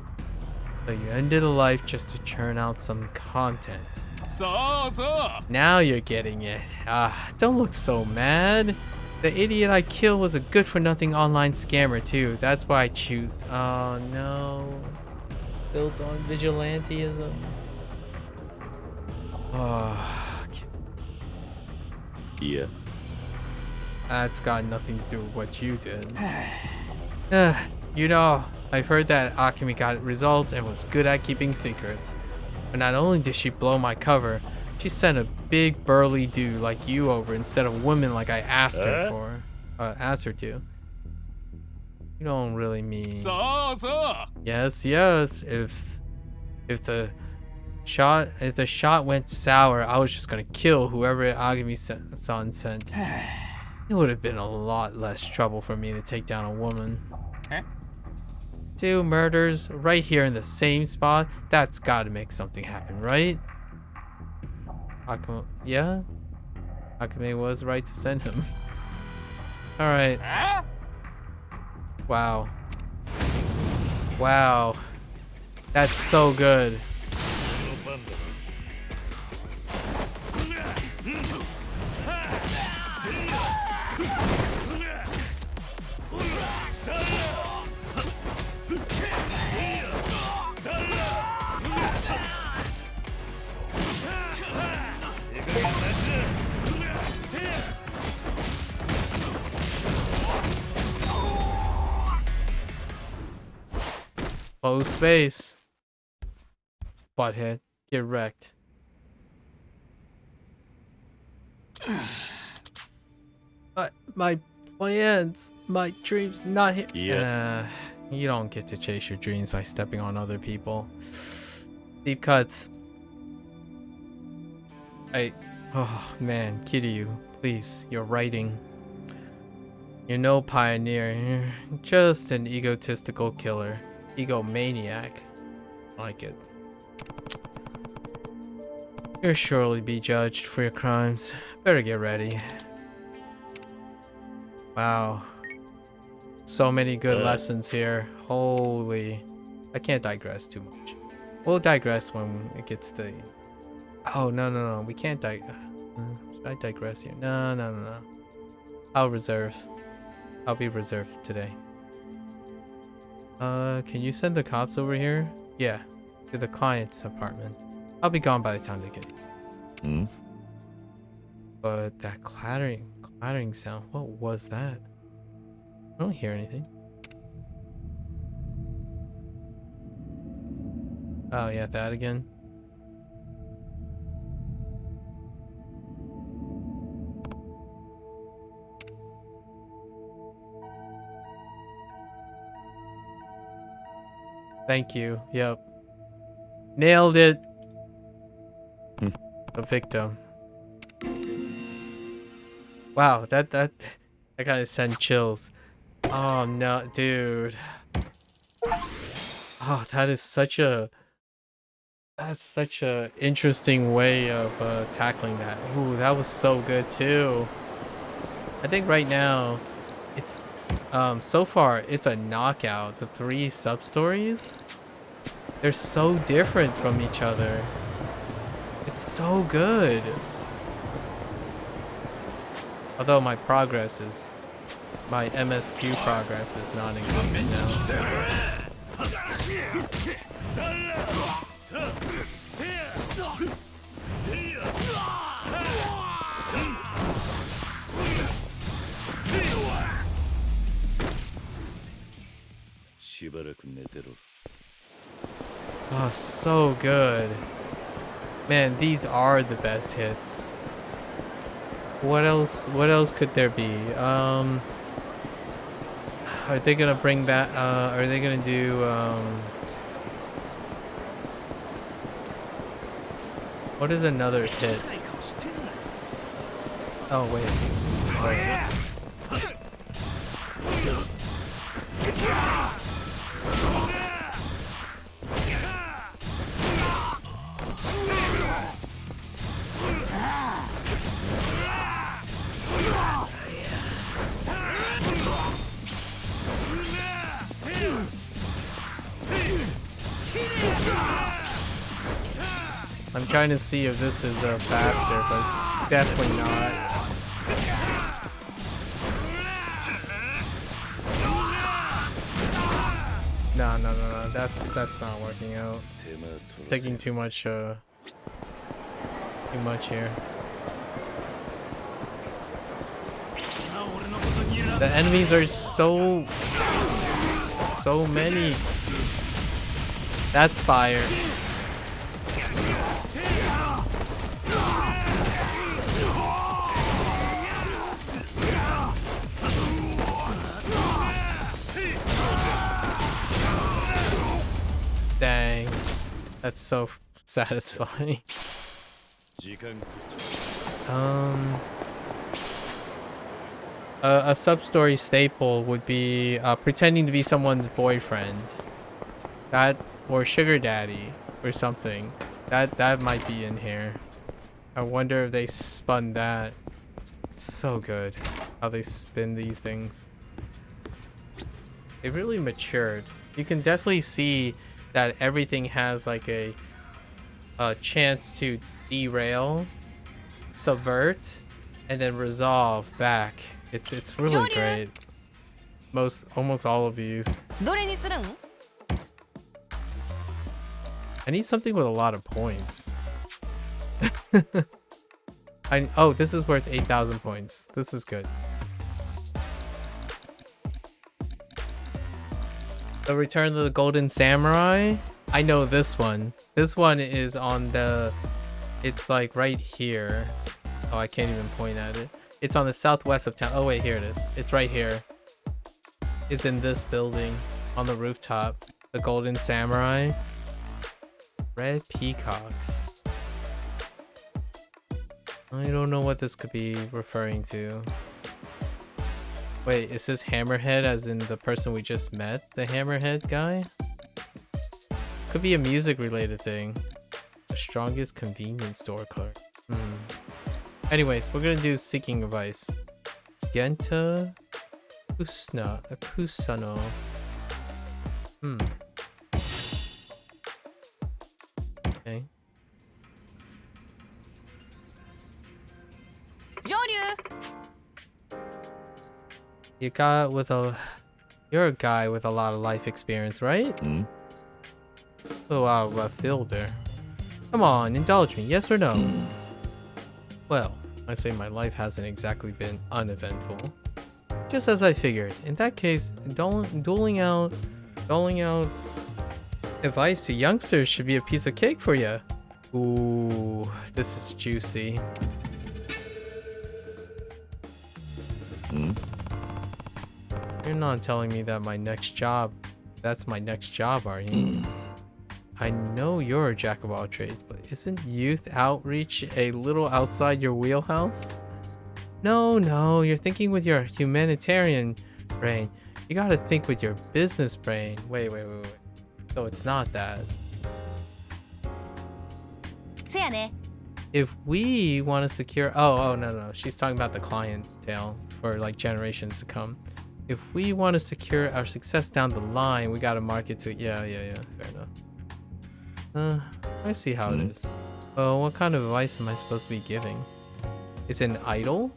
A: So you ended a life just to churn out some content. Now you're getting it. Don't look so mad. The idiot I killed was a good-for-nothing online scammer too. That's why I chewed. Oh no. Built on vigilantism. Oh.
C: Yeah.
A: That's got nothing to do with what you did. You know, I've heard that Akemi got results and was good at keeping secrets. But not only did she blow my cover, she sent a big burly dude like you over instead of women like I asked her for. Asked her to. You don't really mean. Yes. If the shot went sour, I was just gonna kill whoever Agami-san sent. It would have been a lot less trouble for me to take down a woman. 2 murders right here in the same spot. That's gotta make something happen, right? Yeah? Akame was right to send him. Alright. Wow. Wow. That's so good. Close space. Butthead. Get wrecked. My Plans, my dreams not here.
C: Yeah.
A: You don't get to chase your dreams by stepping on other people. Deep cuts. Oh man, Kiryu, please, you're writing. You're no pioneer, you're just an egotistical killer. Egomaniac. I like it. You'll surely be judged for your crimes. Better get ready. Wow. So many good lessons here. Holy. I can't digress too much. We'll digress when it gets to... Oh, no. We can't should I digress here? No. I'll reserve. I'll be reserved today. Can you send the cops over here? Yeah. To the client's apartment. I'll be gone by the time they get here. But that clattering sound, what was that? I don't hear anything. Oh yeah, that again. Thank you. Yep. Nailed it. A victim. Wow, that kind of sent chills. Oh no, dude. Oh, that's such a interesting way of tackling that. Ooh, that was so good too. I think right now it's so far it's a knockout. The 3 sub-stories, they're so different from each other. It's so good. Although my MSQ progress is non-existent now.
C: しばらく寝てろ。
A: Oh, so good. Man, these are the best hits. What else could there be? Are they gonna bring back are they gonna do what is another hit? Oh wait. I'm trying to see if this is faster, but it's definitely not. No. That's not working out. Taking too much here. The enemies are so many. That's fire. Dang, that's so satisfying. A sub-story staple would be pretending to be someone's boyfriend, or sugar daddy or something. That might be in here. I wonder if they spun that. So good how they spin these things. They really matured. You can definitely see that everything has like a chance to derail, subvert, and then resolve back. It's really great. Almost all of these. I need something with a lot of points. Oh, this is worth 8,000 points. This is good. The Return of the Golden Samurai. I know this one. This one is on the... It's like right here. Oh, I can't even point at it. It's on the southwest of town. Oh wait, here it is. It's right here. It's in this building on the rooftop. The Golden Samurai. Red peacocks. I don't know what this could be referring to. Wait, is this Hammerhead as in the person we just met? The Hammerhead guy? Could be a music related thing. The strongest convenience store clerk. Anyways, we're gonna do seeking advice. Genta Kusano. Okay. You're a guy with a lot of life experience, right? Oh, out of left field there. Come on, indulge me, yes or no? Well, I say my life hasn't exactly been uneventful. Just as I figured. In that case, doling out advice to youngsters should be a piece of cake for you. Ooh, this is juicy. You're not telling me that that's my next job, are you? I know you're a jack of all trades, but isn't youth outreach a little outside your wheelhouse? No, you're thinking with your humanitarian brain. You gotta think with your business brain. Wait. So it's not that. If we want to secure... Oh, no. She's talking about the clientele for like generations to come. If we want to secure our success down the line, we gotta market to... Yeah. Fair enough. I see how it is. Well, what kind of advice am I supposed to be giving? Is it an idol?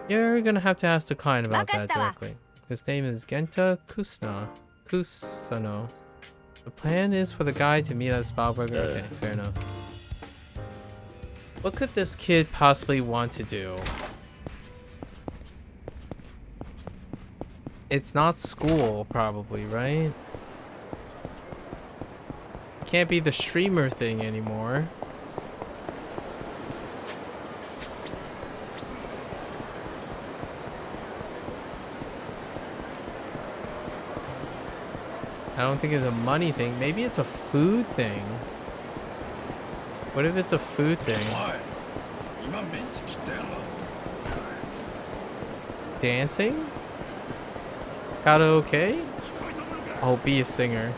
A: You're gonna have to ask the client about that directly. His name is Genta Kusano. The plan is for the guy to meet at Spalberger. Okay, fair enough. What could this kid possibly want to do? It's not school, probably, right? Can't be the streamer thing anymore. I don't think it's a money thing. Maybe it's a food thing. What if it's a food thing? Dancing? Karaoke? Oh, be a singer.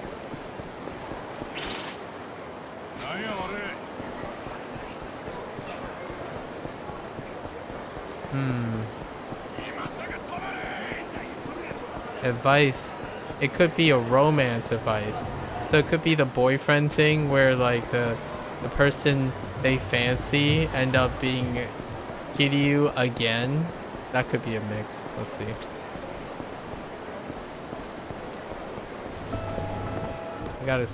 A: Advice. It could be a romance advice. So it could be the boyfriend thing where like the person they fancy end up being Kiryu again. That could be a mix. Let's see. I gotta...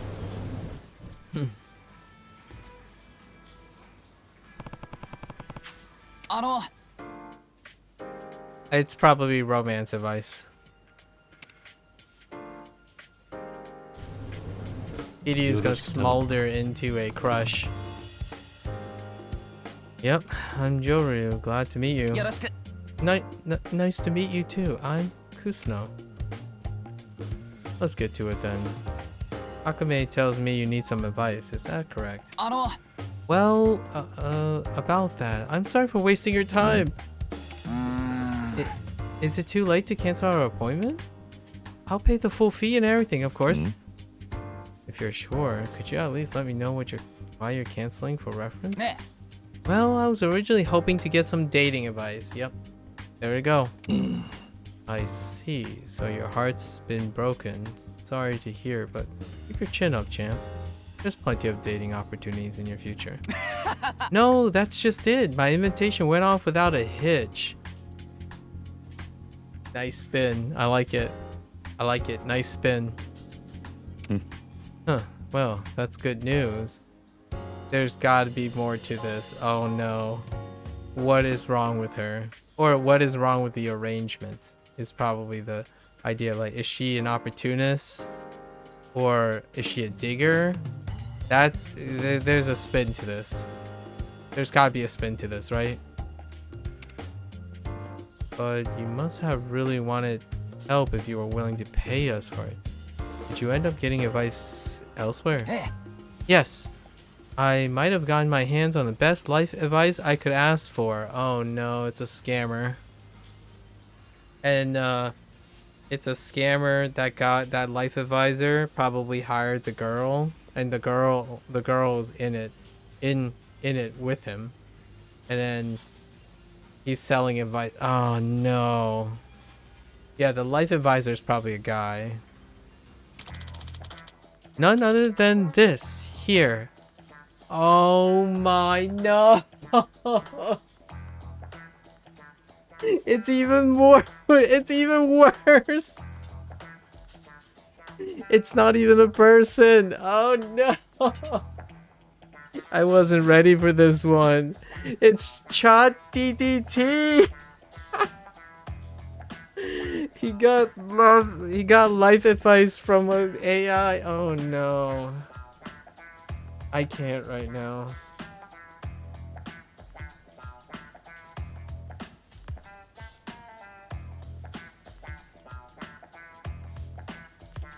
A: It's probably romance advice. Kiryu's gonna smolder into a crush. Yep, I'm Joryu. Glad to meet you. Nice to meet you too. I'm Kusno. Let's get to it then. Akame tells me you need some advice. Is that correct? Well, about that. I'm sorry for wasting your time. Is it too late to cancel our appointment? I'll pay the full fee and everything, of course. If you're sure, could you at least let me know why you're canceling for reference? Well, I was originally hoping to get some dating advice. Yep. There we go. I see. So your heart's been broken. Sorry to hear, but keep your chin up, champ. There's plenty of dating opportunities in your future. No, that's just it. My invitation went off without a hitch. Nice spin. I like it. Nice spin. Huh. Well, that's good news. There's gotta be more to this. Oh no. What is wrong with her? Or what is wrong with the arrangement is probably the idea. Like, is she an opportunist? Or is she a digger? There's a spin to this. There's gotta be a spin to this, right? but you must have really wanted help if you were willing to pay us for it. Did you end up getting advice elsewhere? Yes. I might have gotten my hands on the best life advice I could ask for. Oh no, it's a scammer. And it's a scammer that got that life advisor probably hired the girl, and the girl is in it with him. And then he's selling advice. Oh no. Yeah, the life advisor is probably a guy. None other than this here. Oh my no. It's even more. It's even worse. It's not even a person. Oh no. I wasn't ready for this one. It's Chat DDT. He got life advice from an AI. Oh no. I can't right now.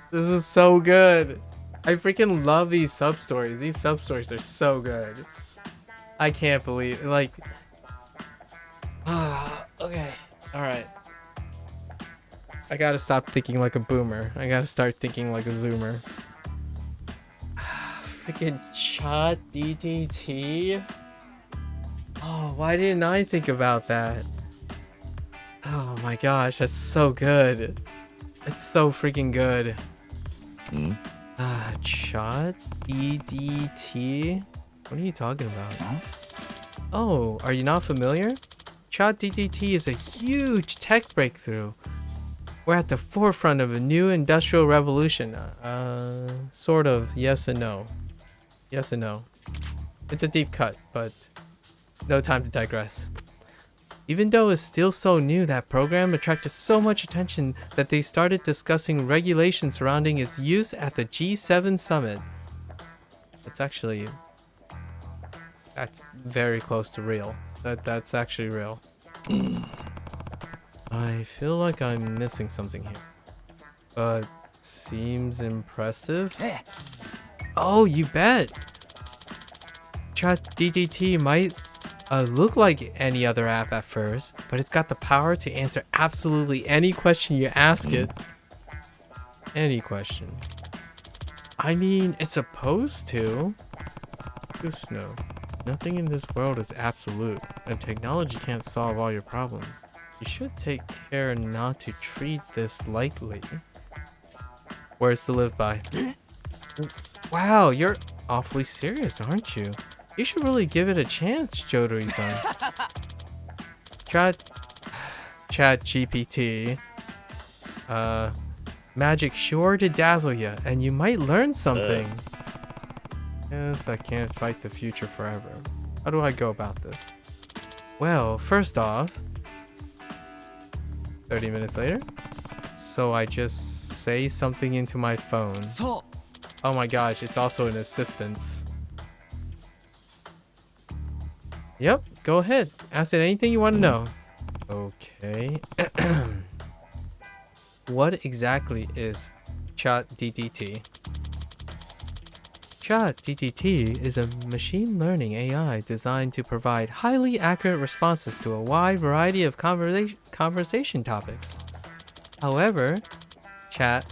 A: This is so good. I freaking love these sub-stories. These sub-stories are so good. I can't believe, like... okay. Alright. I gotta stop thinking like a boomer. I gotta start thinking like a zoomer. Freaking Chat DDT. Oh, why didn't I think about that? Oh my gosh, that's so good. It's so freaking good. Chat DDT? What are you talking about? Oh, are you not familiar? Chat DDT is a huge tech breakthrough. We're at the forefront of a new industrial revolution. Sort of, yes and no. Yes and no. It's a deep cut, but no time to digress. Even though it's still so new, that program attracted so much attention that they started discussing regulations surrounding its use at the G7 summit. It's actually... that's very close to real. That's actually real. I feel like I'm missing something here. But seems impressive. Oh, you bet! Chat DDT might look like any other app at first, but it's got the power to answer absolutely any question you ask it. Any question. I mean, it's supposed to. Just know, nothing in this world is absolute, and technology can't solve all your problems. You should take care not to treat this lightly. Words to live by. Wow, you're awfully serious, aren't you? You should really give it a chance, Jodori-san. Chat GPT. Magic sure to dazzle you, and you might learn something. Yes, I can't fight the future forever. How do I go about this? Well, first off, 30 minutes later. So I just say something into my phone. Oh my gosh, it's also an assistance. Yep, go ahead. Ask it anything you want to know. Okay. What exactly is Chat DDT? Chat DDT is a machine learning AI designed to provide highly accurate responses to a wide variety of conversation topics. However, Chat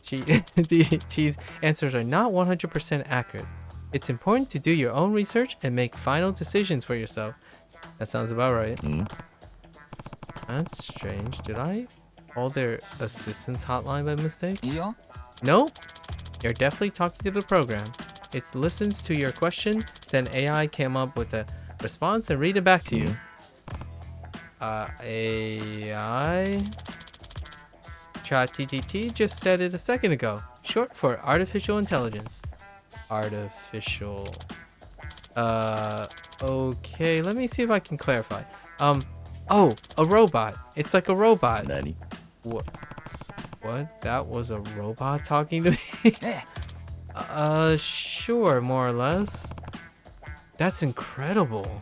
A: DDT's answers are not 100% accurate. It's important to do your own research and make final decisions for yourself. That sounds about right. That's strange. Did I call their assistance hotline by mistake? Yeah. No. You're definitely talking to the program. It listens to your question, then AI came up with a response and read it back to you. AI? ChatGPT just said it a second ago. Short for artificial intelligence. Artificial. Okay, let me see if I can clarify. Oh, a robot. It's like a robot.
C: Nani?
A: What? That was a robot talking to me? Sure, more or less. That's incredible.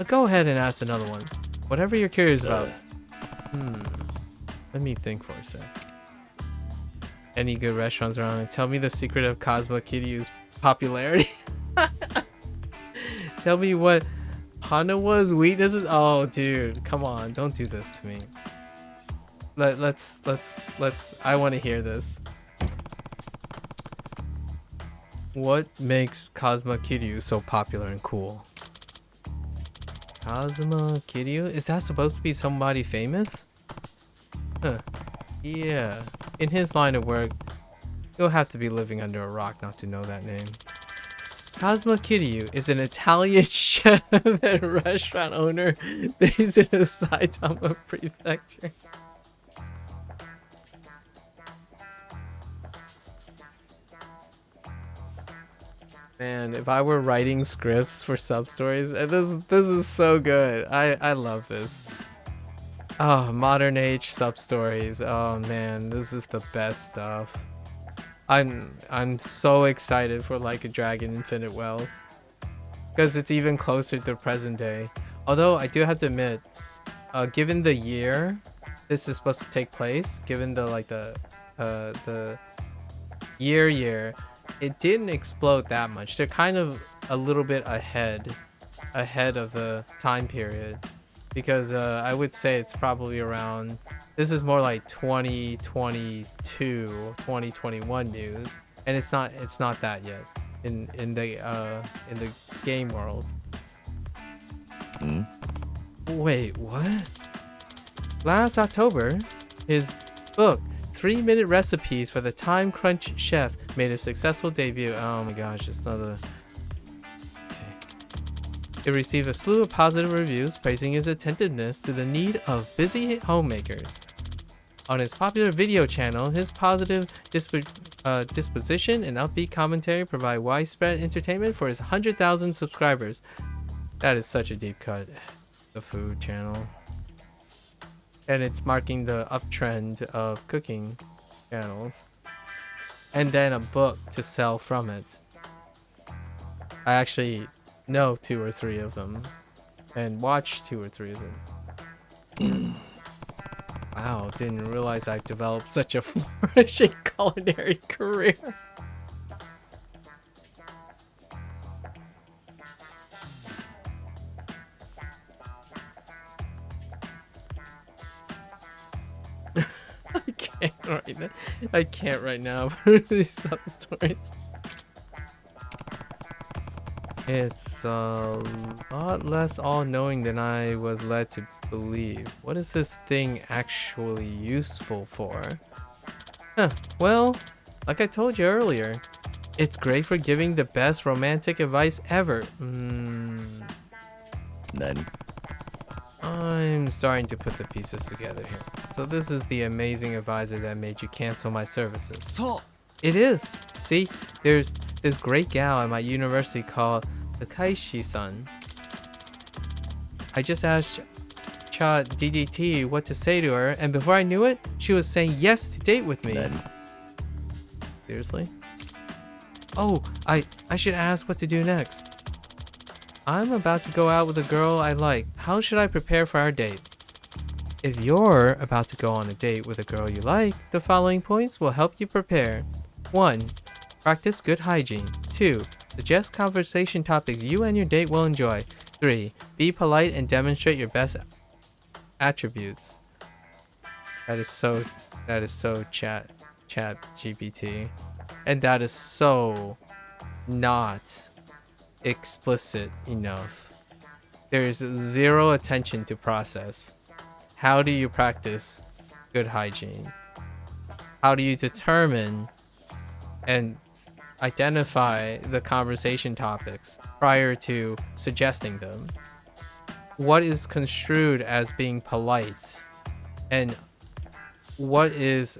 A: Go ahead and ask another one. Whatever you're curious about. Let me think for a sec. Any good restaurants around? Tell me the secret of Cosmo Kiryu's popularity. Tell me what Hanawa's weakness is. Oh, dude, come on, don't do this to me. Let's. I want to hear this. What makes Cosmo Kiryu so popular and cool? Cosmo Kiryu? Is that supposed to be somebody famous? Huh. Yeah. In his line of work, you'll have to be living under a rock not to know that name. Cosmo Kiryu is an Italian chef and restaurant owner based in the Saitama Prefecture. Man, if I were writing scripts for sub stories, this is so good. I love this. Oh, modern age sub stories. Oh man, this is the best stuff. I'm so excited for Like a Dragon Infinite Wealth because it's even closer to present day. Although I do have to admit, given the year this is supposed to take place, given the year, it didn't explode that much. They're kind of a little bit ahead of the time period, because I would say it's probably around, this is more like 2022 2021 news, and it's not that yet in the game world. Wait, what? Last October, his book 3-minute recipes for the time crunch chef made a successful debut. Oh my gosh, it's another. It received a slew of positive reviews praising his attentiveness to the need of busy homemakers. On his popular video channel, his positive disposition and upbeat commentary provide widespread entertainment for his 100,000 subscribers. That is such a deep cut. The food channel. And it's marking the uptrend of cooking channels. And then a book to sell from it. I actually know 2 or 3 of them and watched 2 or 3 of them. Wow, didn't realize I developed such a flourishing culinary career. I can't right now for these sub stories. It's a lot less all-knowing than I was led to believe. What is this thing actually useful for? Huh, well, like I told you earlier, it's great for giving the best romantic advice ever.
C: Nani?
A: I'm starting to put the pieces together here. So this is the amazing advisor that made you cancel my services. So it is. See, there's this great gal at my university called Takaishi-san. I just asked Chat DDT what to say to her, and before I knew it, she was saying yes to date with me. Nani? Seriously? Oh, I should ask what to do next. I'm about to go out with a girl I like. How should I prepare for our date? If you're about to go on a date with a girl you like, the following points will help you prepare. 1. Practice good hygiene. 2. Suggest conversation topics you and your date will enjoy. 3. Be polite and demonstrate your best attributes. That is so chat GPT. And that is so not explicit enough. There is zero attention to process. How do you practice good hygiene? How do you determine and identify the conversation topics prior to suggesting them? What is construed as being polite? And what is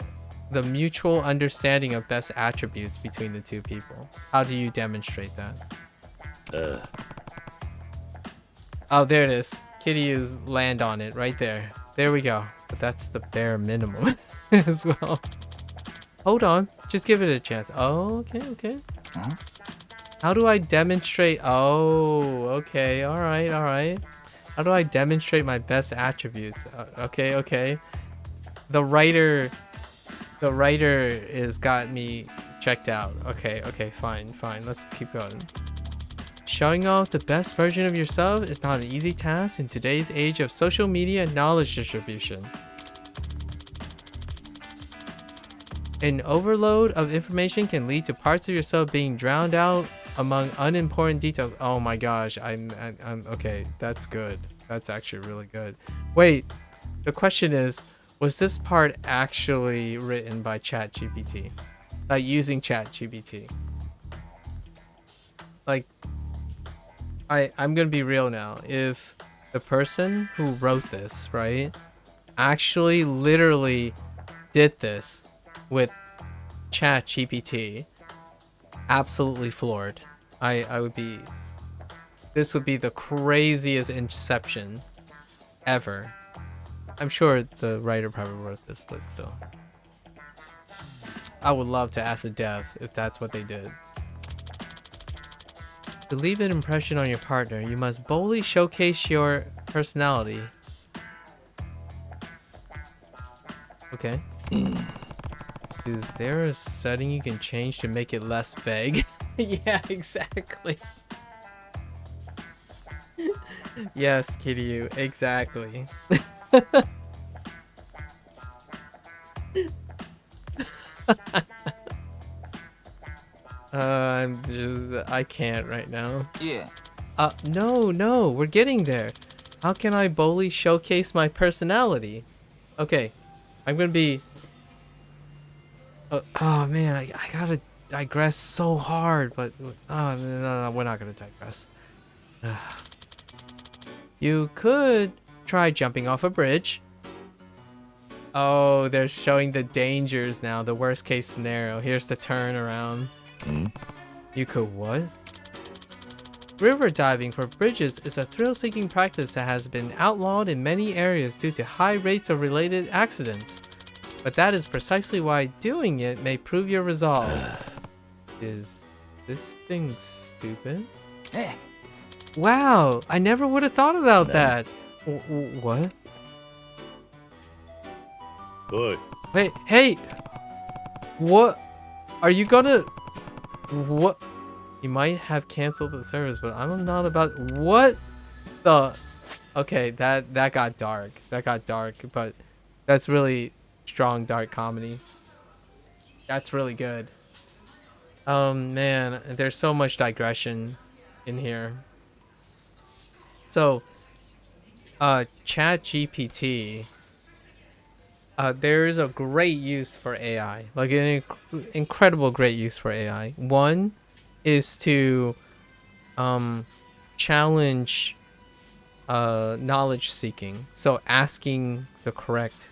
A: the mutual understanding of best attributes between the two people? How do you demonstrate that? Oh, there it is. Kiryu's land on it right there. There we go. But that's the bare minimum as well. Hold on. Just give it a chance. Oh, okay. How do I demonstrate? Oh, okay. All right. How do I demonstrate my best attributes? Okay. The writer is got me checked out. Okay, fine. Let's keep going. Showing off the best version of yourself is not an easy task in today's age of social media and knowledge distribution. An overload of information can lead to parts of yourself being drowned out among unimportant details. Oh my gosh, I'm okay. That's good. That's actually really good. Wait, the question is, was this part actually written by ChatGPT? Like using ChatGPT? Like, I'm gonna be real now. If the person who wrote this, right, actually literally did this with ChatGPT, absolutely floored. I would be, this would be the craziest inception ever. I'm sure the writer probably wrote this, but still. I would love to ask a dev if that's what they did. To leave an impression on your partner, you must boldly showcase your personality. Okay. Is there a setting you can change to make it less vague? Yeah, exactly. Yes, Kiryu, exactly. I can't right now.
J: Yeah.
A: No, we're getting there. How can I boldly showcase my personality? Okay, I'm gonna be... oh man, I gotta digress so hard, but... no, we're not gonna digress. You could try jumping off a bridge. Oh, they're showing the dangers now, the worst case scenario. Here's the turnaround. You could what? River diving for bridges is a thrill-seeking practice that has been outlawed in many areas due to high rates of related accidents. But that is precisely why doing it may prove your resolve. Is this thing stupid? Wow, I never would have thought about that. What?
C: Oi.
A: Wait, hey! What? Are you gonna... What? You might have canceled the service, but I'm not about... What the... Okay, that got dark. That got dark, but that's really strong dark comedy. That's really good. Man, there's so much digression in here. So, ChatGPT, there is a great use for AI, like an incredible great use for AI. One is to challenge knowledge seeking, so asking the correct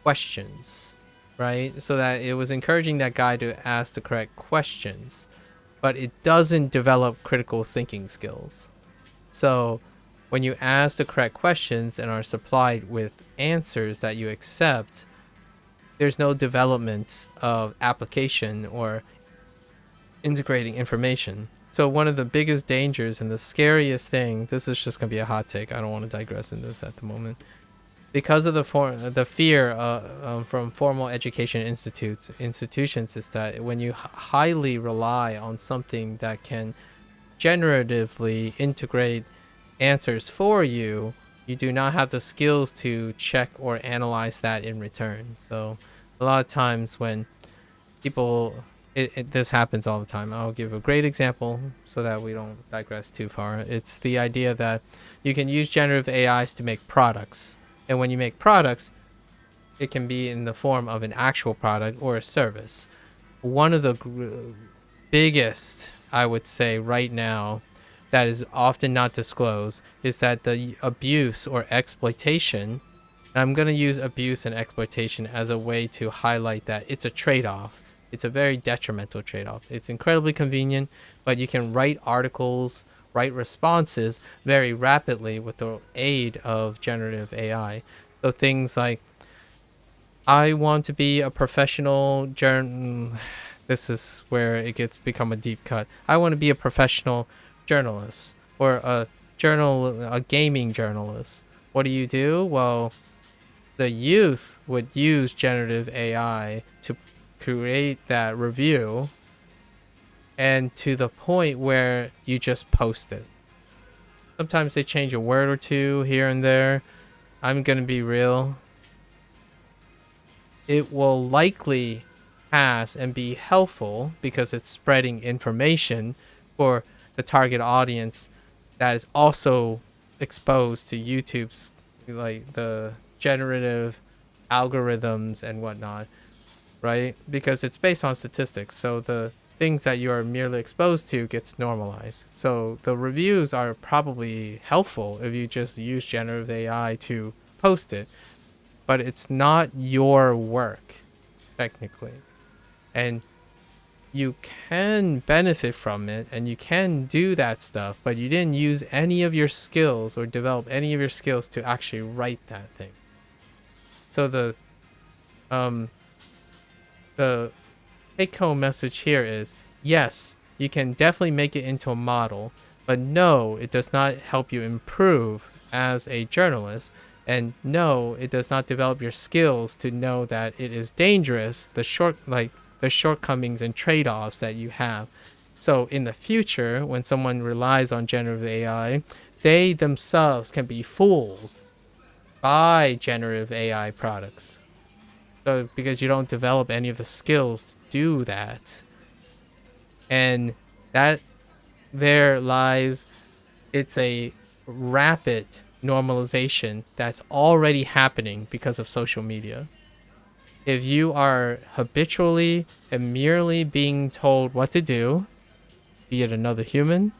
A: questions, right? So that it was encouraging that guy to ask the correct questions, but it doesn't develop critical thinking skills. So when you ask the correct questions and are supplied with answers that you accept, there's no development of application or integrating information. So one of the biggest dangers and the scariest thing, this is just going to be a hot take, I don't want to digress in this at the moment, because of the fear from formal education institutions is that when you highly rely on something that can generatively integrate answers for you, you do not have the skills to check or analyze that in return. So a lot of times when people, this happens all the time. I'll give a great example so that we don't digress too far. It's the idea that you can use generative AIs to make products. And when you make products, it can be in the form of an actual product or a service. One of the biggest, I would say right now, that is often not disclosed is that the abuse or exploitation, and I'm going to use abuse and exploitation as a way to highlight that it's a trade-off. It's a very detrimental trade-off. It's incredibly convenient, but you can write articles, write responses very rapidly with the aid of generative AI. So things like, I want to be a professional this is where it become a deep cut. I want to be a professional journalist or a a gaming journalist. What do? Well, the youth would use generative AI to create that review, and to the point where you just post it. Sometimes they change a word or two here and there. I'm gonna be real. It will likely pass and be helpful because it's spreading information for the target audience that is also exposed to YouTube's, like, the generative algorithms and whatnot, right? Because it's based on statistics, so the things that you are merely exposed to gets normalized. So the reviews are probably helpful if you just use generative AI to post it, but it's not your work technically, and you can benefit from it and you can do that stuff, but you didn't use any of your skills or develop any of your skills to actually write that thing. So the take-home message here is, yes, you can definitely make it into a model, but no, it does not help you improve as a journalist, and no, it does not develop your skills to know that it is dangerous, the shortcomings and trade-offs that you have. So in the future, when someone relies on generative AI, they themselves can be fooled by generative AI products. So because you don't develop any of the skills to do that. And that there lies, it's a rapid normalization that's already happening because of social media. If you are habitually and merely being told what to do, be it another human,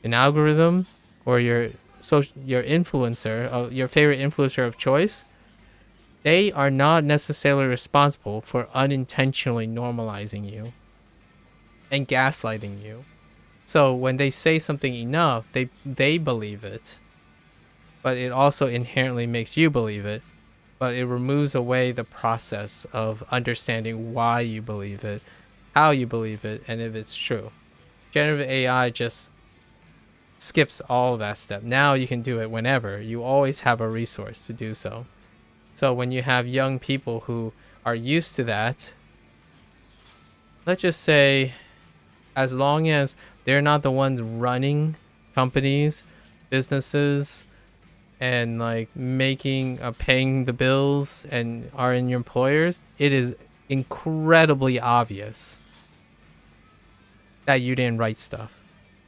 A: an algorithm, or your influencer, your favorite influencer of choice, they are not necessarily responsible for unintentionally normalizing you and gaslighting you. So when they say something enough, they believe it, but it also inherently makes you believe it. But it removes away the process of understanding why you believe it, how you believe it, and if it's true. Generative AI just skips all that step. Now you can do it whenever. You always have a resource to do so. So when you have young people who are used to that, let's just say, as long as they're not the ones running companies, businesses, and like paying the bills and are in your employers, it is incredibly obvious that you didn't write stuff.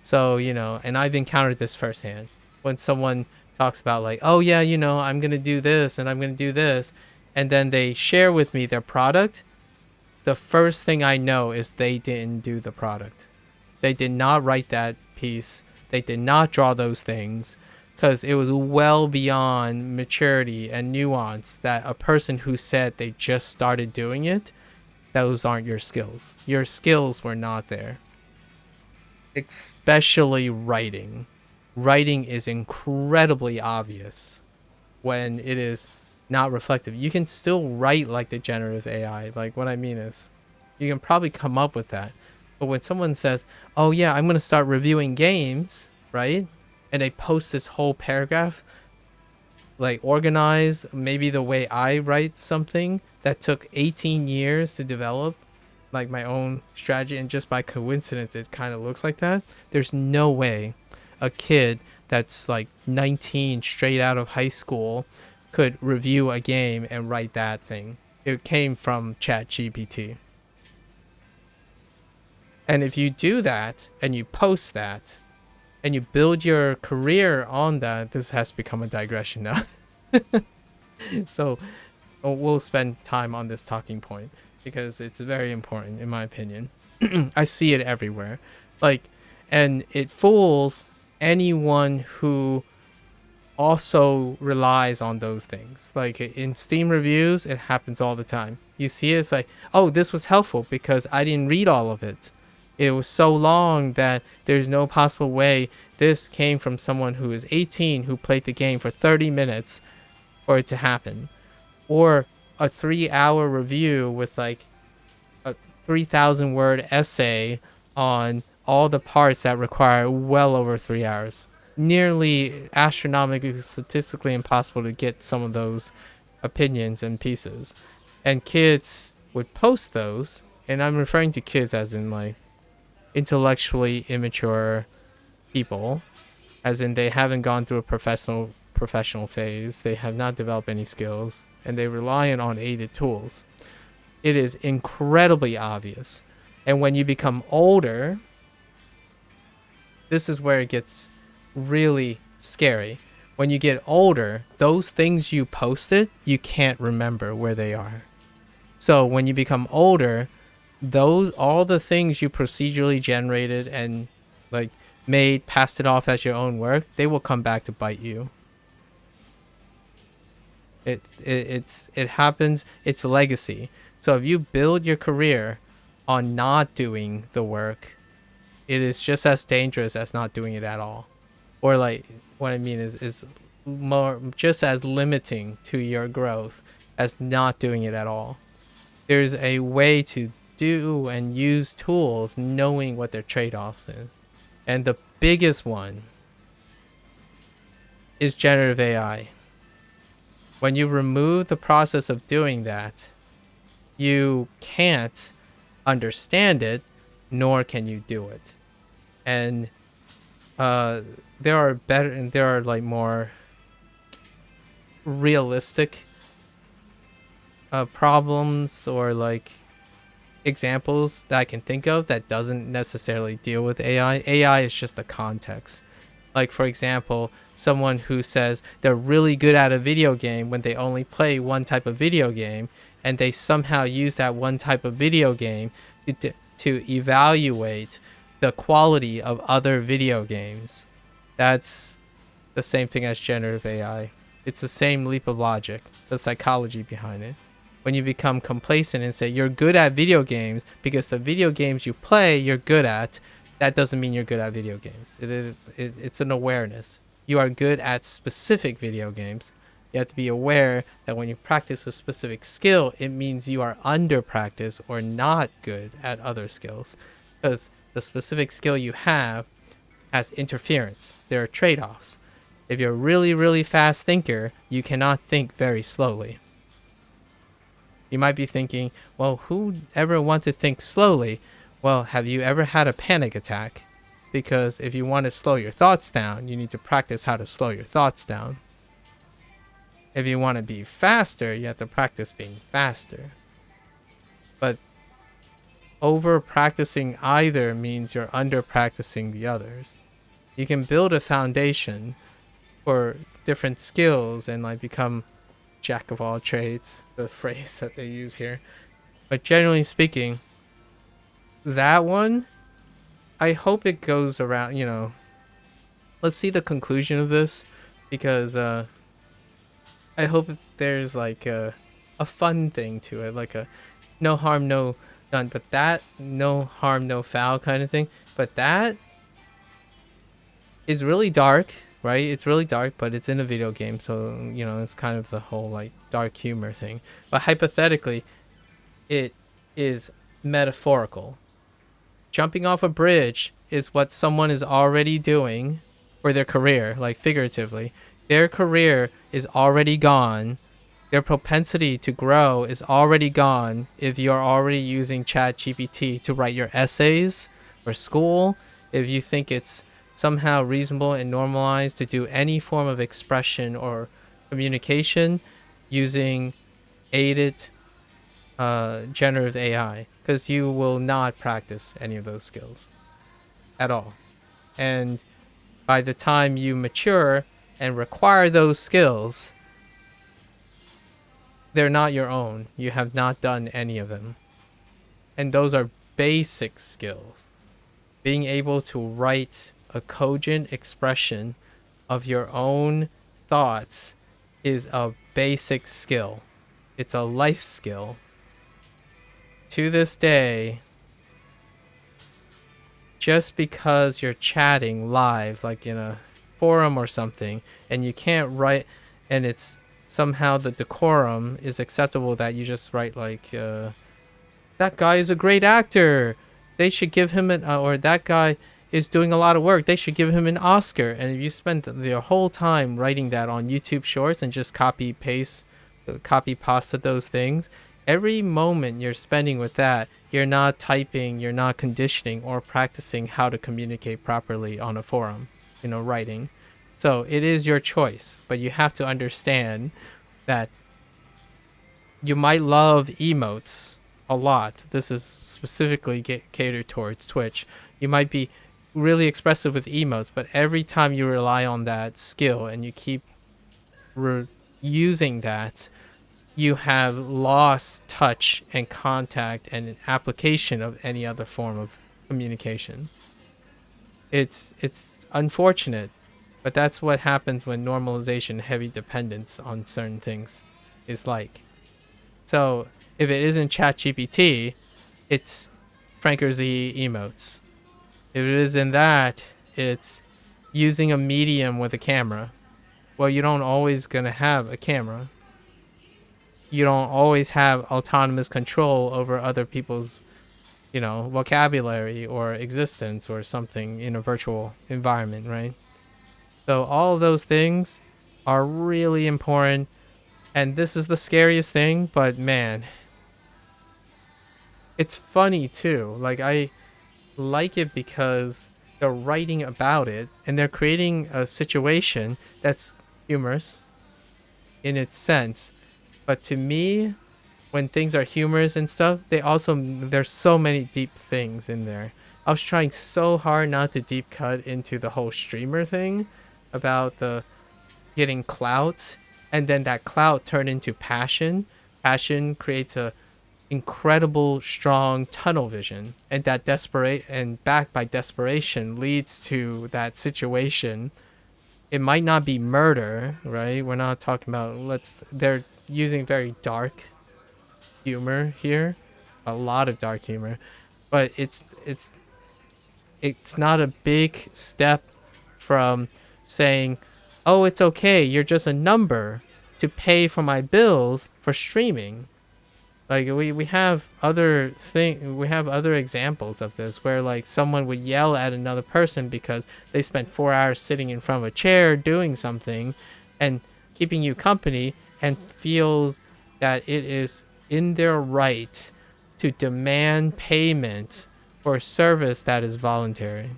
A: So, and I've encountered this firsthand. When someone talks about like, oh yeah, I'm going to do this and I'm going to do this, and then they share with me their product, the first thing I know is they didn't do the product. They did not write that piece. They did not draw those things, because it was well beyond maturity and nuance that a person who said they just started doing it, those aren't your skills. Your skills were not there. Especially writing. Writing is incredibly obvious when it is not reflective. You can still write like the generative AI. Like, what I mean is, you can probably come up with that. But when someone says, oh yeah, I'm going to start reviewing games, right? And they post this whole paragraph, like organized, maybe the way I write something that took 18 years to develop, like my own strategy, and just by coincidence it kind of looks like that. There's no way a kid that's like 19 straight out of high school could review a game and write that thing. It came from ChatGPT. And if you do that and you post that and you build your career on that, this has become a digression now. So we'll spend time on this talking point because it's very important in my opinion. I see it everywhere. And it fools anyone who also relies on those things. Like in Steam reviews, it happens all the time. You see it, it's like, oh, this was helpful because I didn't read all of it. It was so long that there's no possible way this came from someone who is 18 who played the game for 30 minutes for it to happen. Or a 3-hour review with like a 3,000 word essay on all the parts that require well over 3 hours. nearly astronomically statistically impossible to get some of those opinions and pieces. And kids would post those, and I'm referring to kids as in like intellectually immature people, as in they haven't gone through a professional phase, they have not developed any skills, and they rely on aided tools. It is incredibly obvious. And when you become older, this is where it gets really scary. When you get older, those things you posted, you can't remember where they are. So when you become older, all the things you procedurally generated and like made, passed it off as your own work, they will come back to bite you. It happens. It's a legacy. So if you build your career on not doing the work, it is just as dangerous as not doing it at all. Or like what I mean is more just as limiting to your growth as not doing it at all. There's a way to do and use tools knowing what their trade-offs is. And the biggest one is generative AI. When you remove the process of doing that, you can't understand it, nor can you do it. And there are like more realistic problems or like examples that I can think of that doesn't necessarily deal with AI. AI is just a context. Like for example, someone who says they're really good at a video game when they only play one type of video game, and they somehow use that one type of video game to evaluate the quality of other video games. That's the same thing as generative AI. It's the same leap of logic, the psychology behind it. When you become complacent and say you're good at video games because the video games you play you're good at, that doesn't mean you're good at video games. It's an awareness. You are good at specific video games. You have to be aware that when you practice a specific skill, it means you are under practice or not good at other skills. Because the specific skill you have has interference. There are trade-offs. If you're a really, really fast thinker, you cannot think very slowly. You might be thinking, well, who ever wants to think slowly? Well, have you ever had a panic attack? Because if you want to slow your thoughts down, you need to practice how to slow your thoughts down. If you want to be faster, you have to practice being faster. But over practicing either means you're under practicing the others. You can build a foundation for different skills and like become jack of all trades, the phrase that they use here. But generally speaking, that one, I hope it goes around, you know, let's see the conclusion of this, because I hope there's like a fun thing to it, like a no harm, no done, but that no harm, no foul kind of thing. But that is really dark, right? It's really dark, but it's in a video game, so you know it's kind of the whole like dark humor thing. But hypothetically, it is metaphorical. Jumping off a bridge is what someone is already doing for their career, like figuratively. Their career is already gone. Their propensity to grow is already gone if you're already using ChatGPT to write your essays for school. If you think it's somehow reasonable and normalized to do any form of expression or communication using aided generative AI, because you will not practice any of those skills at all. And by the time you mature and require those skills, they're not your own. You have not done any of them. And those are basic skills. Being able to write a cogent expression of your own thoughts is a basic skill. It's a life skill. To this day, just because you're chatting live, like in a forum or something, and you can't write, and it's somehow the decorum is acceptable that you just write like, that guy is a great actor, they should give him an, or that guy is doing a lot of work. They should give him an Oscar. And if you spend your whole time writing that on YouTube Shorts and just copy pasta those things, every moment you're spending with that, you're not typing, you're not conditioning or practicing how to communicate properly on a forum, writing. So it is your choice, but you have to understand that you might love emotes a lot. This is specifically catered towards Twitch. You might be really expressive with emotes, but every time you rely on that skill and you keep using that, you have lost touch and contact and application of any other form of communication. It's unfortunate, but that's what happens when normalization, heavy dependence on certain things is like. So if it isn't ChatGPT, it's Franker Z emotes. If it isn't that, it's using a medium with a camera. Well, you don't always gonna have a camera. You don't always have autonomous control over other people's, vocabulary or existence or something in a virtual environment, right? So all of those things are really important. And this is the scariest thing, but man, it's funny too. Like, I like it because they're writing about it and they're creating a situation that's humorous in its sense. But to me, when things are humorous and stuff, there's so many deep things in there. I was trying so hard not to deep cut into the whole streamer thing about the getting clout, and then that clout turned into passion. Passion creates a incredible strong tunnel vision, and that backed by desperation leads to that situation. It might not be murder, right? We're not talking about they're using very dark humor here, a lot of dark humor, but it's not a big step from saying, oh, it's okay, you're just a number to pay for my bills for streaming. Like, we have other examples of this where, like, someone would yell at another person because they spent 4 hours sitting in front of a chair doing something and keeping you company, and feels that it is in their right to demand payment for a service that is voluntary.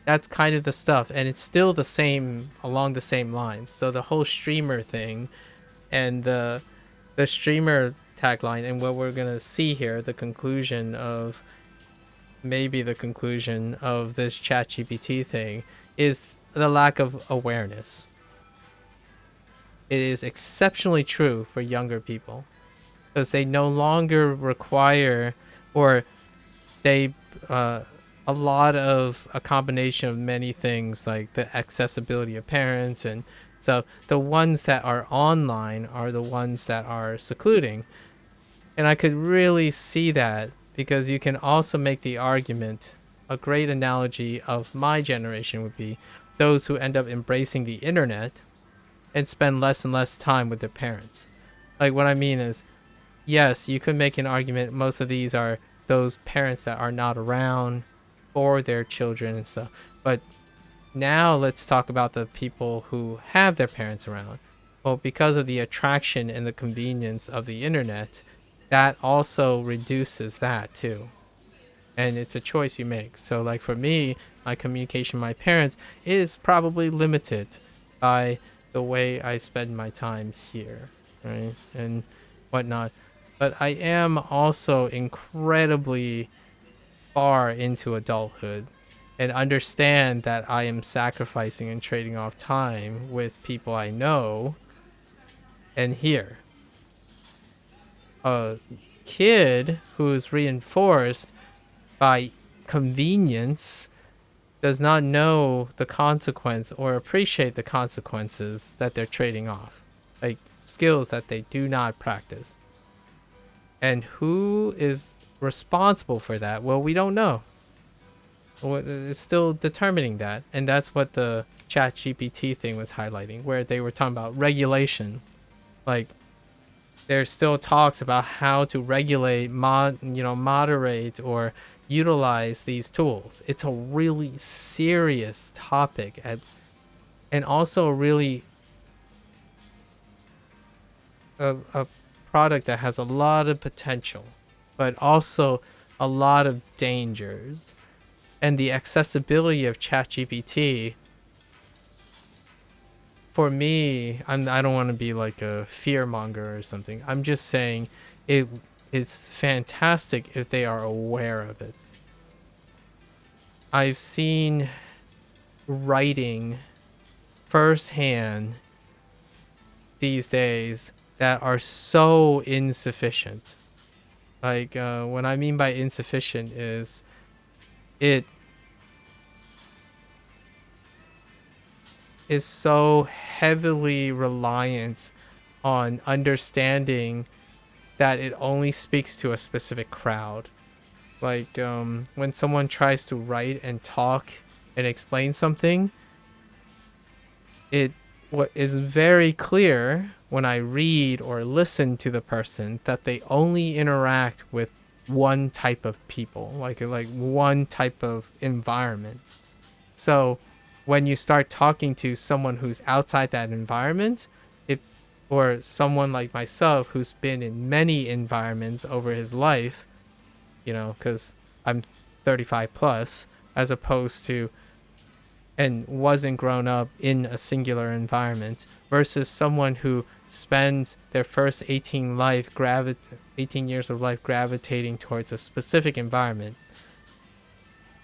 A: That's kind of the stuff, and it's still the same, along the same lines. So the whole streamer thing and the streamer tagline, and what we're gonna see here, the conclusion of this ChatGPT thing, is the lack of awareness. It is exceptionally true for younger people, because they no longer require, or they a lot of a combination of many things, like the accessibility of parents, and so the ones that are online are the ones that are secluding. And I could really see that, because you can also make the argument, a great analogy of my generation would be those who end up embracing the internet and spend less and less time with their parents. Like, what I mean is, yes, you could make an argument most of these are those parents that are not around for their children and stuff. But now let's talk about the people who have their parents around. Well, because of the attraction and the convenience of the internet, that also reduces that too. And it's a choice you make. So, like, for me, my communication with my parents is probably limited by the way I spend my time here, right? And whatnot. But I am also incredibly far into adulthood and understand that I am sacrificing and trading off time with people I know and here. A kid who is reinforced by convenience does not know the consequence or appreciate the consequences that they're trading off, like skills that they do not practice. And who is responsible for that? Well, we don't know. It's still determining that, and that's what the ChatGPT thing was highlighting, where they were talking about regulation. Like, there's still talks about how to regulate, moderate, or utilize these tools. It's a really serious topic, and also really a product that has a lot of potential, but also a lot of dangers. And the accessibility of ChatGPT, for me, I don't want to be like a fearmonger or something. I'm just saying it's fantastic if they are aware of it. I've seen writing firsthand these days that are so insufficient. Like, what I mean by insufficient is it is so heavily reliant on understanding that it only speaks to a specific crowd. Like, when someone tries to write and talk and explain something, what is very clear when I read or listen to the person that they only interact with one type of people, like one type of environment. So when you start talking to someone who's outside that environment, or someone like myself who's been in many environments over his life, because I'm 35 plus, as opposed to, and wasn't grown up in a singular environment, versus someone who spends their first 18 years of life gravitating towards a specific environment.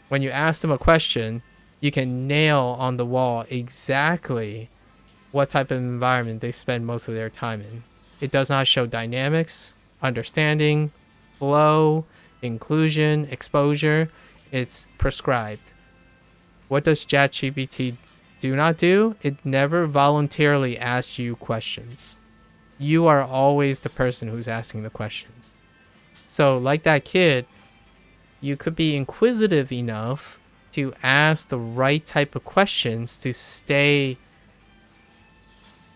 A: When you ask them a question, you can nail on the wall exactly what type of environment they spend most of their time in. It does not show dynamics, understanding, flow, inclusion, exposure. It's prescribed. What does ChatGPT do not do? It never voluntarily asks you questions. You are always the person who's asking the questions. So like that kid, you could be inquisitive enough to ask the right type of questions to stay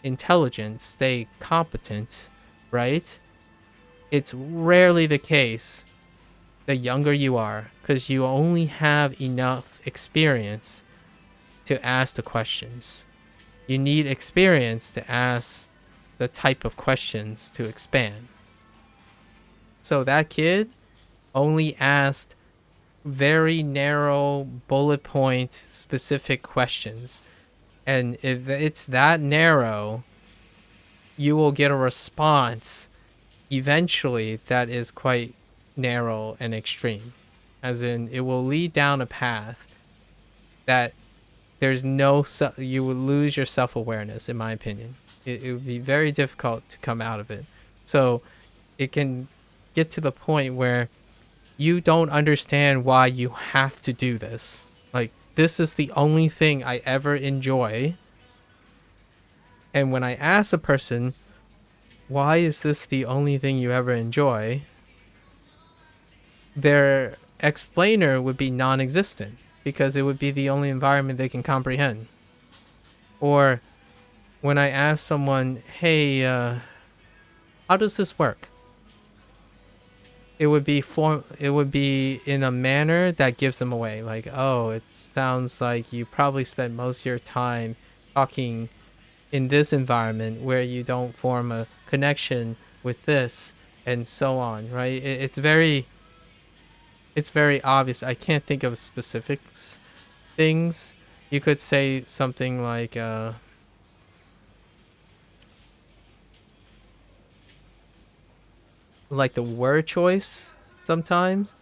A: intelligent, stay competent, right? It's rarely the case the younger you are, because you only have enough experience to ask the questions. You need experience to ask the type of questions to expand. So that kid only asked very narrow bullet point specific questions. And if it's that narrow, you will get a response eventually that is quite narrow and extreme. As in, it will lead down a path that you will lose your self-awareness, in my opinion. It would be very difficult to come out of it. So it can get to the point where you don't understand why you have to do this. Like, this is the only thing I ever enjoy. And when I ask a person, why is this the only thing you ever enjoy? Their explainer would be non-existent, because it would be the only environment they can comprehend. Or when I ask someone, hey, how does this work? It would be in a manner that gives them away. Like, oh, it sounds like you probably spend most of your time talking in this environment where you don't form a connection with this, and so on, right? It's very obvious. I can't think of specific things. You could say something like, the word choice sometimes.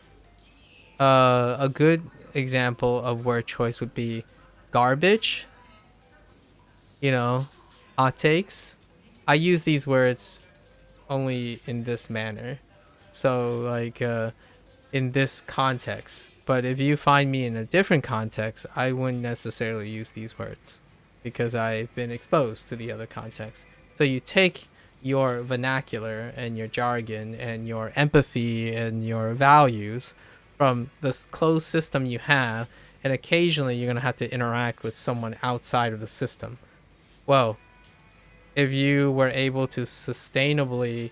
A: A good example of word choice would be garbage, hot takes. I use these words only in this manner. So like, in this context. But if you find me in a different context, I wouldn't necessarily use these words, because I've been exposed to the other context. So you take your vernacular and your jargon and your empathy and your values from this closed system you have, and occasionally you're going to have to interact with someone outside of the system. Well, if you were able to sustainably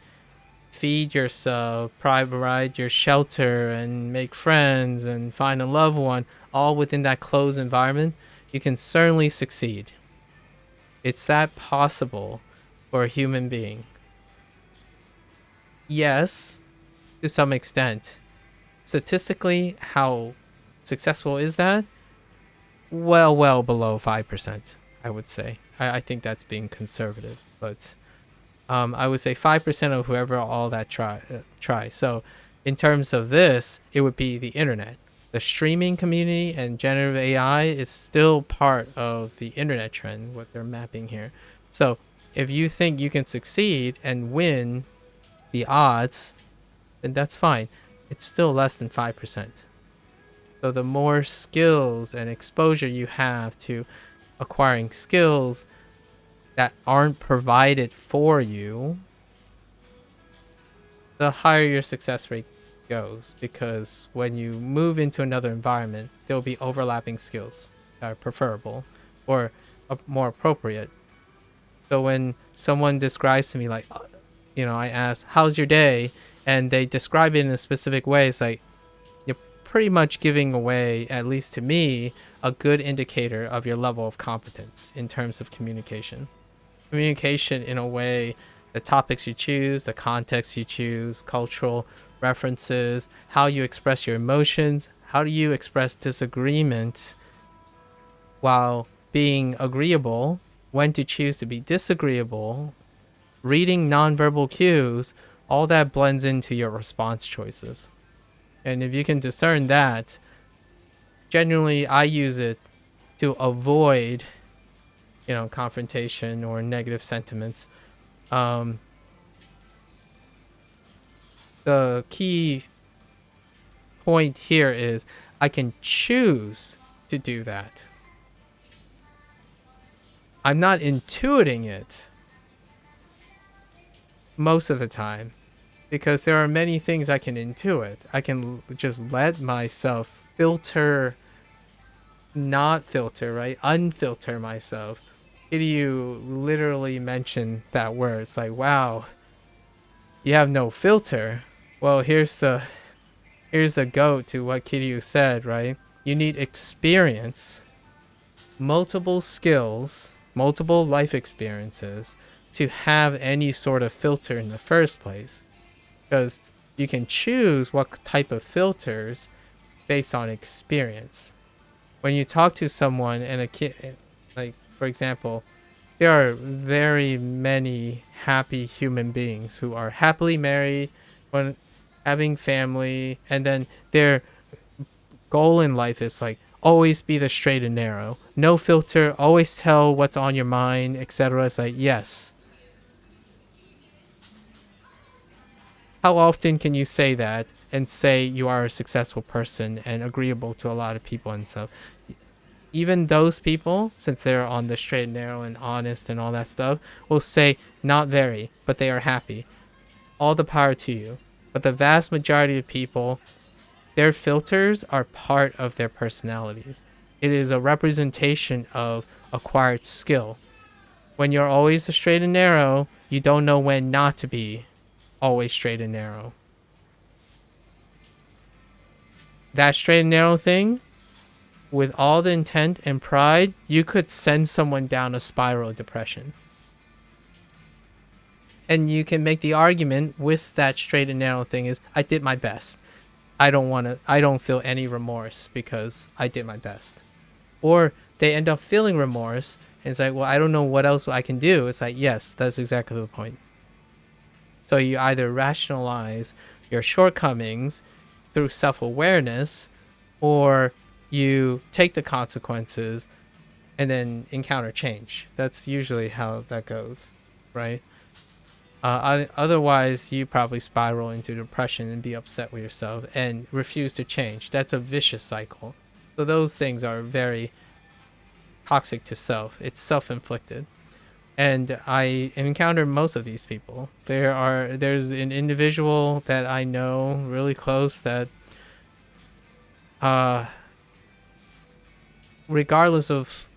A: feed yourself, provide your shelter, and make friends and find a loved one, all within that closed environment, you can certainly succeed. It's that possible for a human being. Yes, to some extent. Statistically, how successful is that? Well below 5%, I would say. I think that's being conservative, but I would say 5% of whoever all that try. So in terms of this, it would be the internet. The streaming community and generative AI is still part of the internet trend, what they're mapping here. So if you think you can succeed and win the odds, then that's fine. It's still less than 5%. So the more skills and exposure you have to acquiring skills that aren't provided for you, the higher your success rate goes, because when you move into another environment, there'll be overlapping skills that are preferable or more appropriate. So when someone describes to me, like, I ask, how's your day? And they describe it in a specific way, it's like, you're pretty much giving away, at least to me, a good indicator of your level of competence in terms of communication. Communication in a way, the topics you choose, the context you choose, cultural references, how you express your emotions, how do you express disagreement while being agreeable, when to choose to be disagreeable, reading nonverbal cues, all that blends into your response choices. And if you can discern that, generally I use it to avoid confrontation or negative sentiments. The key point here is I can choose to do that. I'm not intuiting it most of the time, because there are many things I can intuit. I can just let myself unfilter myself. You literally mentioned that word. It's like, wow, you have no filter. Well, here's the goat to what Kiryu said, right? You need experience, multiple skills, multiple life experiences to have any sort of filter in the first place. Because you can choose what type of filters based on experience. When you talk to someone and a kid, like, for example, there are very many happy human beings who are happily married, when having family, and then their goal in life is like always be the straight and narrow, no filter, always tell what's on your mind, etc. It's like, yes. How often can you say that and say you are a successful person and agreeable to a lot of people and stuff? Even those people, since they're on the straight and narrow and honest and all that stuff, will say not very, but they are happy. All the power to you. But the vast majority of people, their filters are part of their personalities. It is a representation of acquired skill. When you're always the straight and narrow, you don't know when not to be always straight and narrow. That straight and narrow thing, with all the intent and pride, you could send someone down a spiral of depression. And you can make the argument with that straight and narrow thing is, I did my best. I don't feel any remorse because I did my best. Or they end up feeling remorse and it's like, well, I don't know what else I can do. It's like, yes, that's exactly the point. So you either rationalize your shortcomings through self-awareness, or you take the consequences and then encounter change. That's usually how that goes, right? Otherwise, you probably spiral into depression and be upset with yourself and refuse to change. That's a vicious cycle. So those things are very toxic to self. It's self-inflicted. And I encountered most of these people. There's an individual that I know really close that regardless of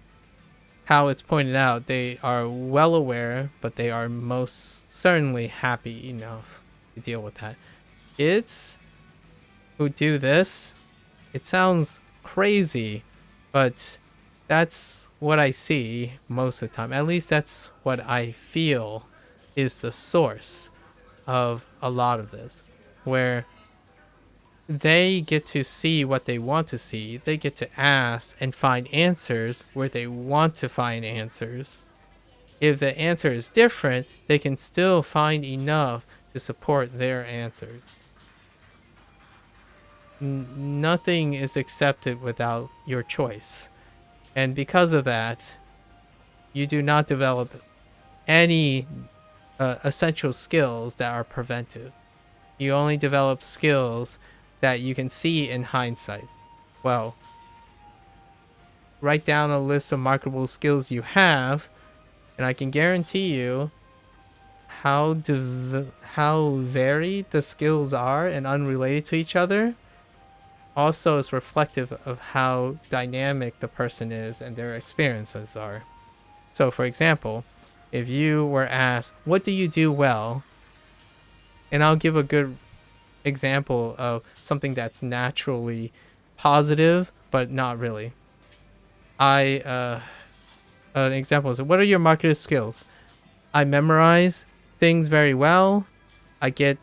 A: how it's pointed out, they are well aware, but they are most certainly happy enough to deal with that. Kids who do this, it sounds crazy, but that's what I see most of the time. At least that's what I feel is the source of a lot of this, where they get to see what they want to see. They get to ask and find answers where they want to find answers. If the answer is different, they can still find enough to support their answers. Nothing is accepted without your choice. And because of that, you do not develop any essential skills that are preventive. You only develop skills that you can see in hindsight. Well, write down a list of marketable skills you have, and I can guarantee you how varied the skills are and unrelated to each other also is reflective of how dynamic the person is and their experiences are. So for example, if you were asked, what do you do well? And I'll give a good example of something that's naturally positive, but not really. An example is, what are your marketing skills? I memorize things very well. I get,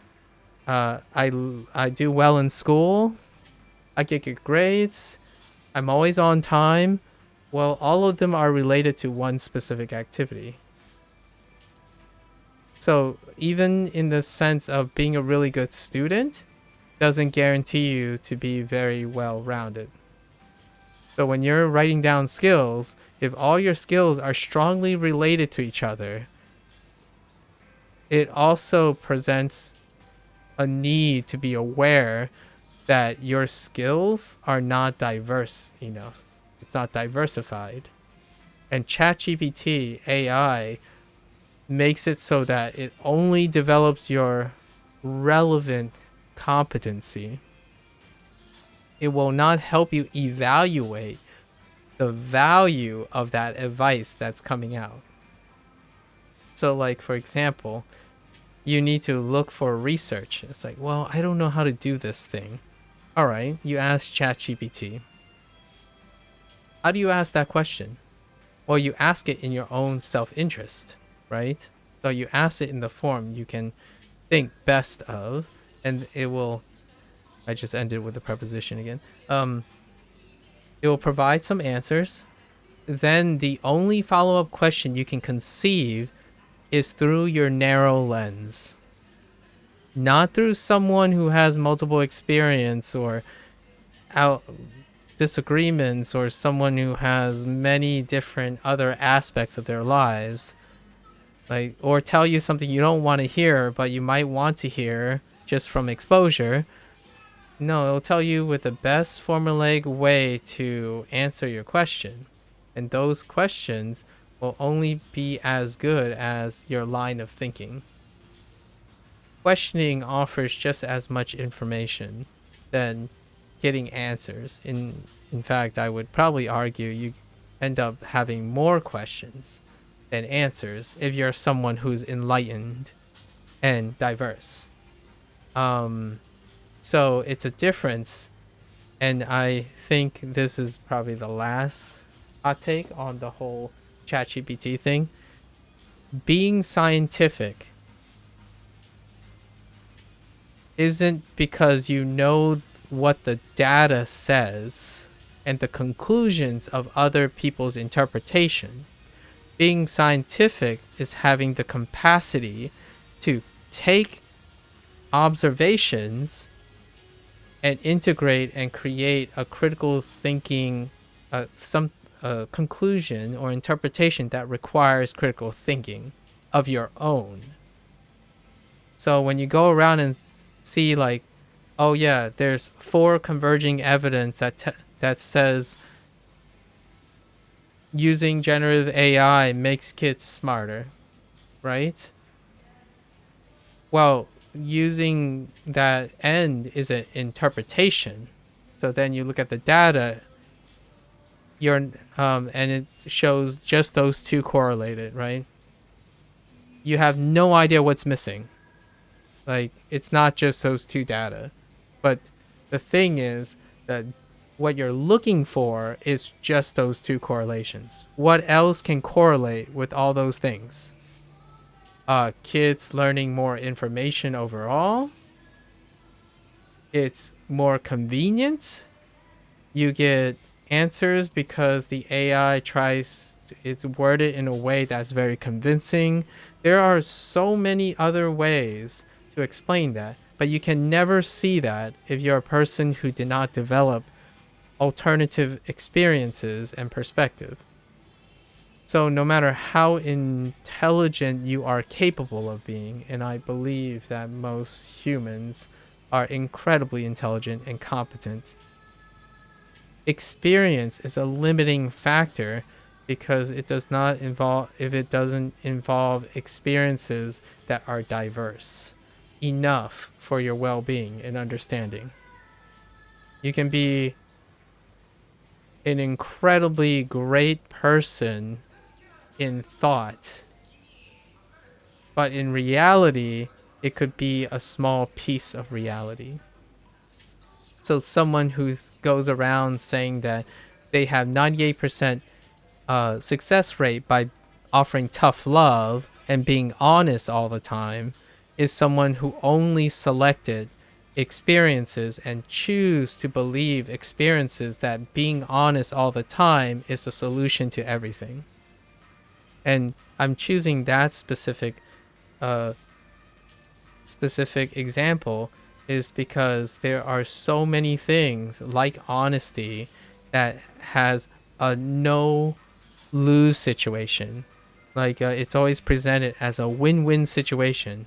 A: I do well in school. I get good grades. I'm always on time. Well, all of them are related to one specific activity. So even in the sense of being a really good student doesn't guarantee you to be very well-rounded. So when you're writing down skills, if all your skills are strongly related to each other, it also presents a need to be aware that your skills are not diverse enough. It's not diversified. And ChatGPT AI makes it so that it only develops your relevant competency. It will not help you evaluate the value of that advice that's coming out. So like, for example, you need to look for research. It's like, well, I don't know how to do this thing. All right, you ask ChatGPT. How do you ask that question? Well, you ask it in your own self-interest, right? So you ask it in the form you can think best of, and it will, I just ended with the preposition again. It will provide some answers. Then the only follow-up question you can conceive is through your narrow lens. Not through someone who has multiple experience or disagreements, or someone who has many different other aspects of their lives. Like, or tell you something you don't want to hear, but you might want to hear just from exposure. No, it'll tell you with the best formulaic way to answer your question. And those questions will only be as good as your line of thinking. Questioning offers just as much information than getting answers. In fact, I would probably argue you end up having more questions than answers if you're someone who's enlightened and diverse. So it's a difference, and I think this is probably the last hot take on the whole ChatGPT thing. Being scientific isn't because you know what the data says and the conclusions of other people's interpretation. Being scientific is having the capacity to take observations and integrate and create a critical thinking, conclusion or interpretation that requires critical thinking of your own. So when you go around and see like, oh yeah, there's 4 converging evidence that says using generative AI makes kids smarter, right? Well, using that end is an interpretation. So then you look at the data, and it shows just those 2 correlated, right? You have no idea what's missing. Like, it's not just those two data. But the thing is that what you're looking for is just those two correlations. What else can correlate with all those things? Kids learning more information overall. It's more convenient. You get answers because the AI it's worded in a way that's very convincing. There are so many other ways to explain that, but you can never see that if you're a person who did not develop alternative experiences and perspective. So no matter how intelligent you are capable of being, and I believe that most humans are incredibly intelligent and competent, experience is a limiting factor because it doesn't involve experiences that are diverse enough for your well-being and understanding. You can be an incredibly great person in thought, but in reality, it could be a small piece of reality. So someone who goes around saying that they have 98% success rate by offering tough love and being honest all the time is someone who only selected experiences and choose to believe experiences that being honest all the time is a solution to everything. And I'm choosing that specific example is because there are so many things like honesty that has a no lose situation. Like it's always presented as a win-win situation.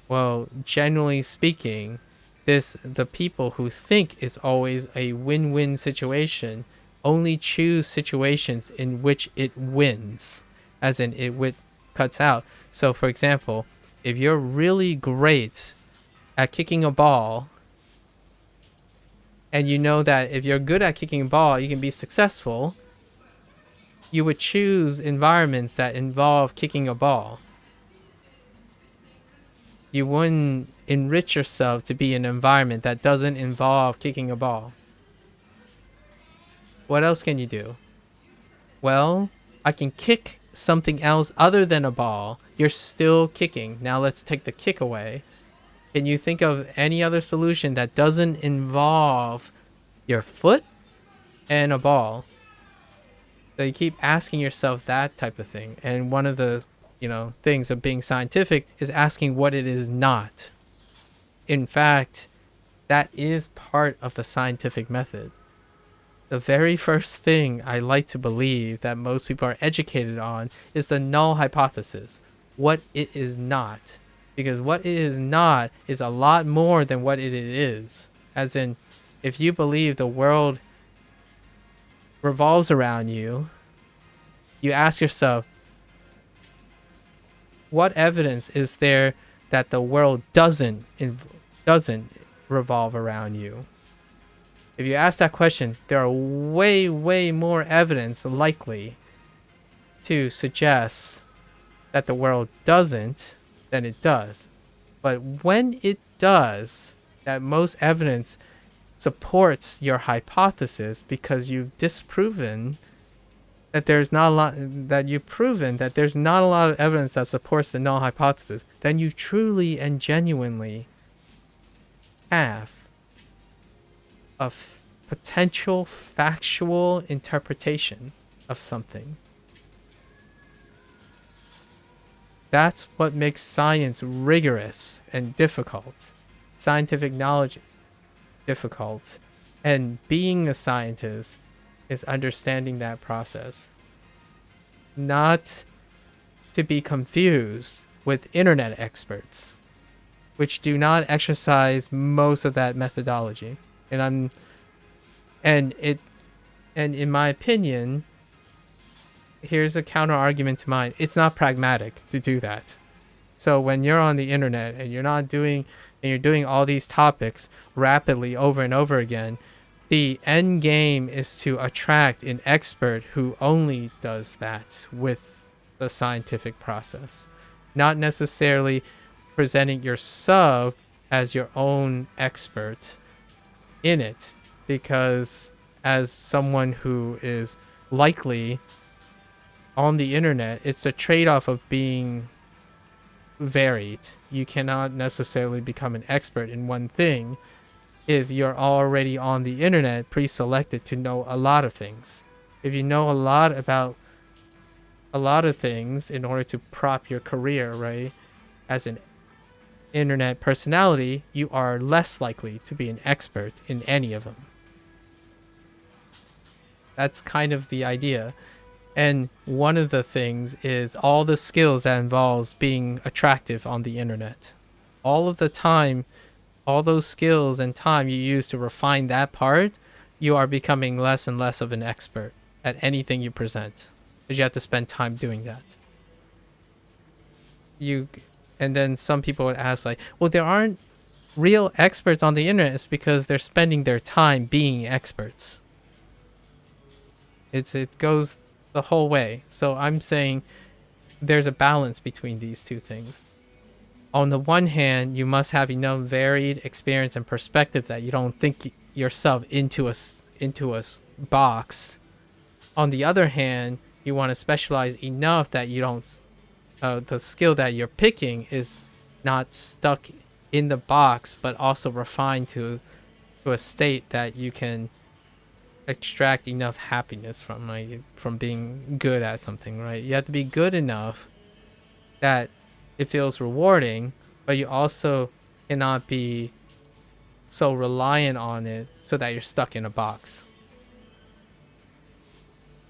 A: Well, generally speaking, the people who think is always a win-win situation only choose situations in which it wins, as in it cuts out. So for example, if you're really great at kicking a ball, and you know that if you're good at kicking a ball, you can be successful, you would choose environments that involve kicking a ball. You wouldn't enrich yourself to be in an environment that doesn't involve kicking a ball. What else can you do? Well, I can kick something else other than a ball. You're still kicking. Now let's take the kick away. Can you think of any other solution that doesn't involve your foot and a ball? So you keep asking yourself that type of thing. And one of the, things of being scientific is asking what it is not. In fact, that is part of the scientific method. The very first thing I like to believe that most people are educated on is the null hypothesis, what it is not. Because what it is not is a lot more than what it is. As in, if you believe the world revolves around you, you ask yourself, what evidence is there that the world doesn't revolve around you? If you ask that question, there are way, way more evidence likely to suggest that the world doesn't than it does. But when it does, that most evidence supports your hypothesis because you've disproven that there's not a lot, that you've proven that there's not a lot of evidence that supports the null hypothesis, then you truly and genuinely have a potential factual interpretation of something. That's what makes science rigorous and difficult. Scientific knowledge difficult. And being a scientist is understanding that process. Not to be confused with internet experts, which do not exercise most of that methodology. And in my opinion, here's a counter argument to mine. It's not pragmatic to do that. So when you're on the internet and you're doing all these topics rapidly over and over again, the end game is to attract an expert who only does that with the scientific process, not necessarily presenting yourself as your own expert in it, because as someone who is likely on the internet, it's a trade-off of being varied. You cannot necessarily become an expert in one thing if you're already on the internet pre-selected to know a lot of things. If you know a lot about a lot of things in order to prop your career, right, as an internet personality, you are less likely to be an expert in any of them. That's kind of the idea. And one of the things is all the skills that involves being attractive on the internet. All of the time, all those skills and time you use to refine that part, you are becoming less and less of an expert at anything you present, because you have to spend time doing that. And then some people would ask, like, well, there aren't real experts on the internet. It's because they're spending their time being experts. It goes the whole way. So I'm saying there's a balance between these two things. On the one hand, you must have enough varied experience and perspective that you don't think yourself into a box. On the other hand, you want to specialize enough that you don't the skill that you're picking is not stuck in the box, but also refined to a state that you can extract enough happiness from, like, from being good at something, right? You have to be good enough that it feels rewarding, but you also cannot be so reliant on it so that you're stuck in a box.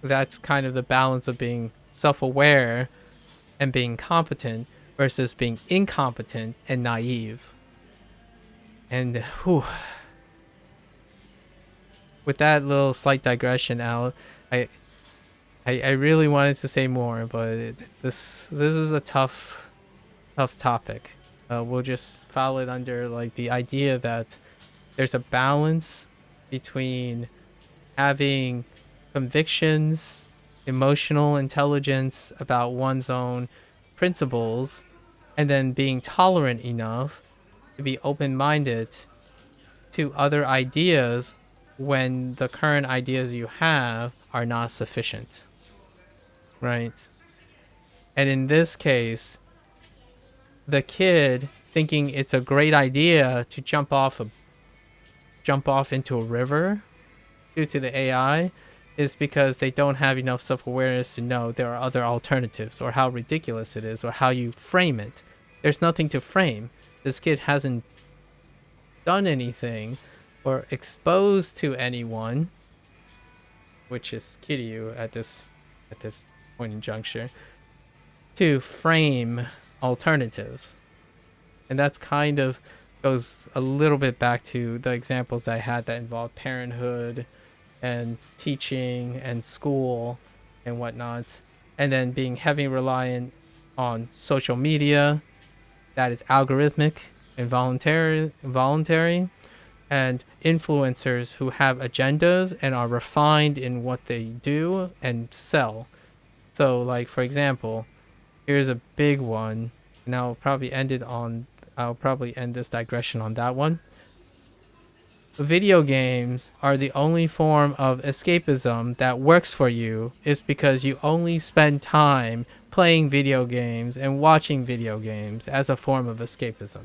A: That's kind of the balance of being self-aware and being competent versus being incompetent and naive. And with that little slight digression out, I really wanted to say more, but this is a tough topic. We'll just file it under, like, the idea that there's a balance between having convictions, emotional intelligence about one's own principles, and then being tolerant enough to be open-minded to other ideas when the current ideas you have are not sufficient, right? And in this case, the kid thinking it's a great idea to jump off into a river due to the AI is because they don't have enough self-awareness to know there are other alternatives, or how ridiculous it is, or how you frame it. There's nothing to frame. This kid hasn't done anything or exposed to anyone, which is Kiryu at this point in juncture, to frame alternatives. And that's kind of goes a little bit back to the examples I had that involved parenthood and teaching and school and whatnot, and then being heavily reliant on social media that is algorithmic and voluntary, and influencers who have agendas and are refined in what they do and sell. So, like, for example, here's a big one, and I'll probably end this digression on that one. Video games are the only form of escapism that works for you, is because you only spend time playing video games and watching video games as a form of escapism.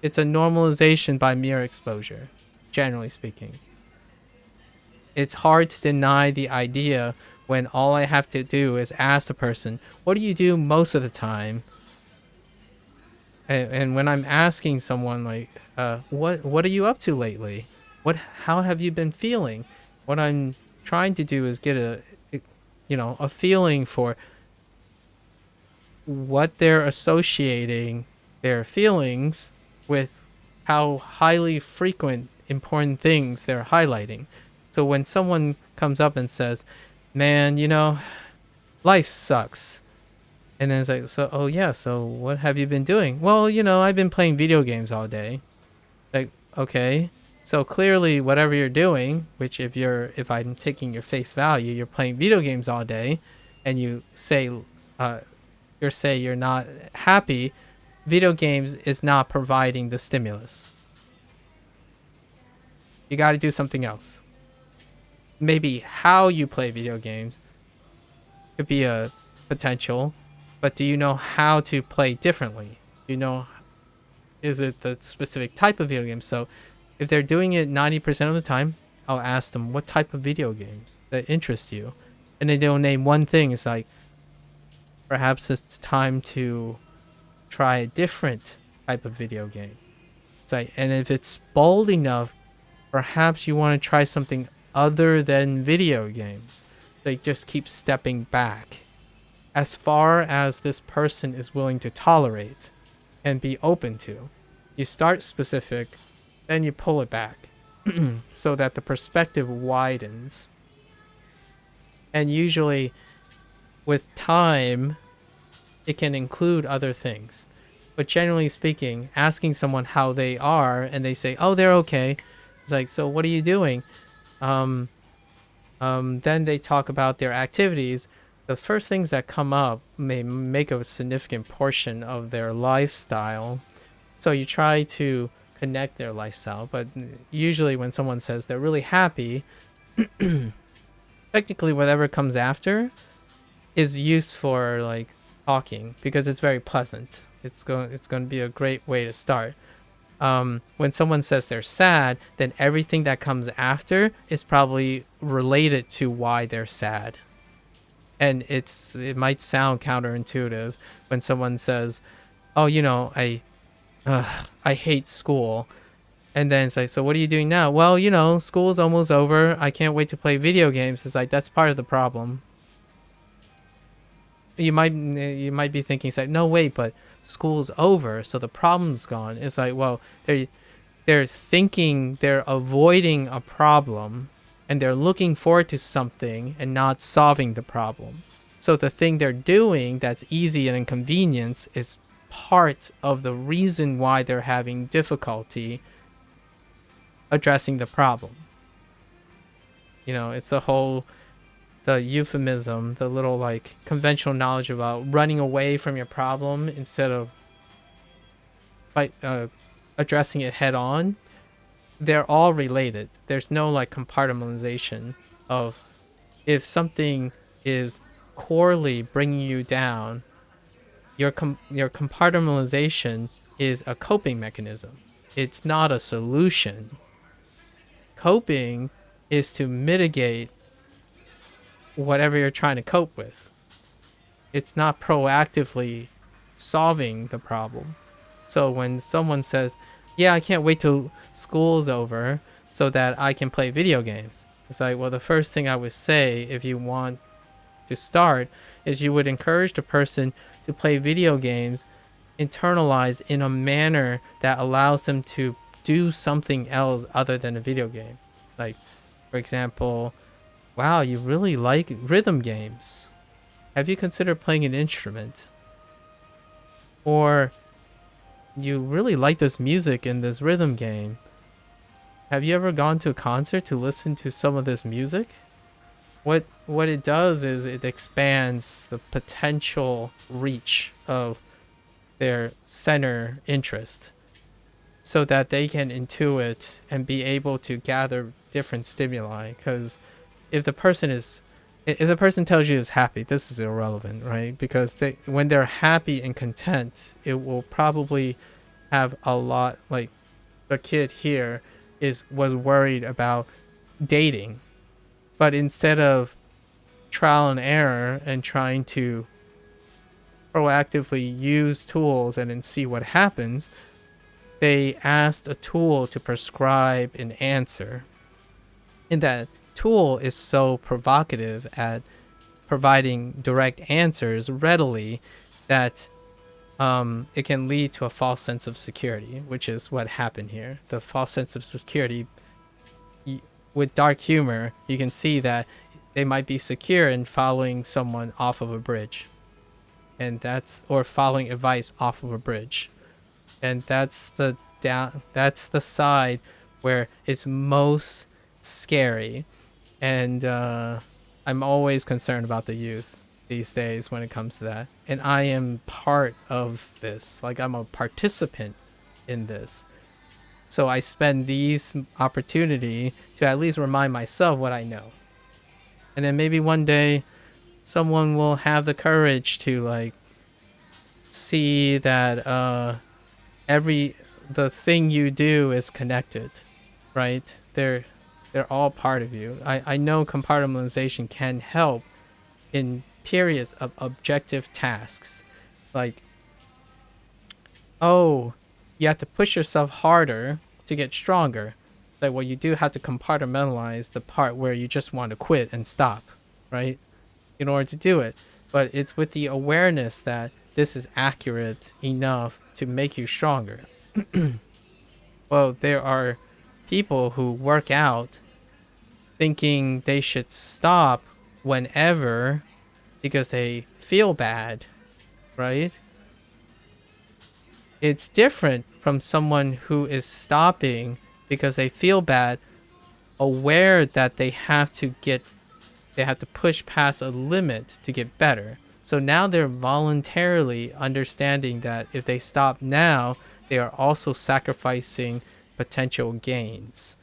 A: It's a normalization by mere exposure, generally speaking. It's hard to deny the idea when all I have to do is ask the person, what do you do most of the time? And when I'm asking someone, like, what are you up to lately? How have you been feeling? What I'm trying to do is get a feeling for what they're associating their feelings with, how highly frequent important things they're highlighting. So when someone comes up and says, man, life sucks. And then it's like, so what have you been doing? Well, I've been playing video games all day. Like, okay, so clearly whatever you're doing, which if I'm taking your face value, you're playing video games all day, and you say you're not happy video games is not providing the stimulus. You got to do something else. Maybe how you play video games could be a potential, but do you know how to play differently? Do you know, is it the specific type of video game? So if they're doing it 90% of the time, I'll ask them what type of video games that interest you. And then they'll name one thing. It's like, perhaps it's time to try a different type of video game. It's like, and if it's bold enough, perhaps you want to try something other than video games. They just keep stepping back as far as this person is willing to tolerate and be open to. You start specific, then you pull it back so that the perspective widens. And usually with time, it can include other things. But generally speaking, asking someone how they are and they say, oh, they're okay. It's like, so what are you doing? Then they talk about their activities. The first things that come up may make a significant portion of their lifestyle. So you try to connect their lifestyle. But usually when someone says they're really happy, technically whatever comes after is used for like talking because it's very pleasant. It's going to be a great way to start. When someone says they're sad, then everything that comes after is probably related to why they're sad. And it might sound counterintuitive when someone says, oh, you know, I hate school. And then it's like, so what are you doing now? Well, you know, school's almost over. I can't wait to play video games. It's like, that's part of the problem. You might be thinking, it's like, no, wait, but school's over, so the problem's gone. It's like, well, they're thinking they're avoiding a problem and they're looking forward to something and not solving the problem. So the thing they're doing that's easy and inconvenience is part of the reason why they're having difficulty addressing the problem. You know, it's the euphemism, the little like conventional knowledge about running away from your problem instead of addressing it head on. They're all related. There's no like compartmentalization of if something is corely bringing you down, your compartmentalization is a coping mechanism. It's not a solution. Coping is to mitigate whatever you're trying to cope with. It's not proactively solving the problem. So when someone says, yeah, I can't wait till school's over so that I can play video games, it's like, well, the first thing I would say if you want to start is you would encourage the person to play video games internalized in a manner that allows them to do something else other than a video game. Like, for example, wow, you really like rhythm games. Have you considered playing an instrument? Or you really like this music in this rhythm game. Have you ever gone to a concert to listen to some of this music? What it does is it expands the potential reach of their center interest so that they can intuit and be able to gather different stimuli. Because if the person tells you is happy, this is irrelevant, right? Because when they're happy and content, it will probably have a lot, like the kid here was worried about dating, but instead of trial and error and trying to proactively use tools and then see what happens, they asked a tool to prescribe an answer. And that tool is so provocative at providing direct answers readily that it can lead to a false sense of security, which is what happened here. The false sense of security, with dark humor, you can see that they might be secure in following someone off of a bridge, or following advice off of a bridge, and that's the side where it's most scary. And I'm always concerned about the youth. these days when it comes to that. And I am part of this. Like, I'm a participant in this. So I spend these opportunity to at least remind myself what I know. And then maybe one day someone will have the courage to like see that the thing you do is connected, right? They're all part of you. I know compartmentalization can help in periods of objective tasks. Like, oh, you have to push yourself harder to get stronger. Like, well, you do have to compartmentalize the part where you just want to quit and stop, right? In order to do it. But it's with the awareness that this is accurate enough to make you stronger. Well, there are people who work out thinking they should stop whenever because they feel bad, right? It's different from someone who is stopping because they feel bad, aware that they have to push past a limit to get better. So now they're voluntarily understanding that if they stop now, they are also sacrificing potential gains.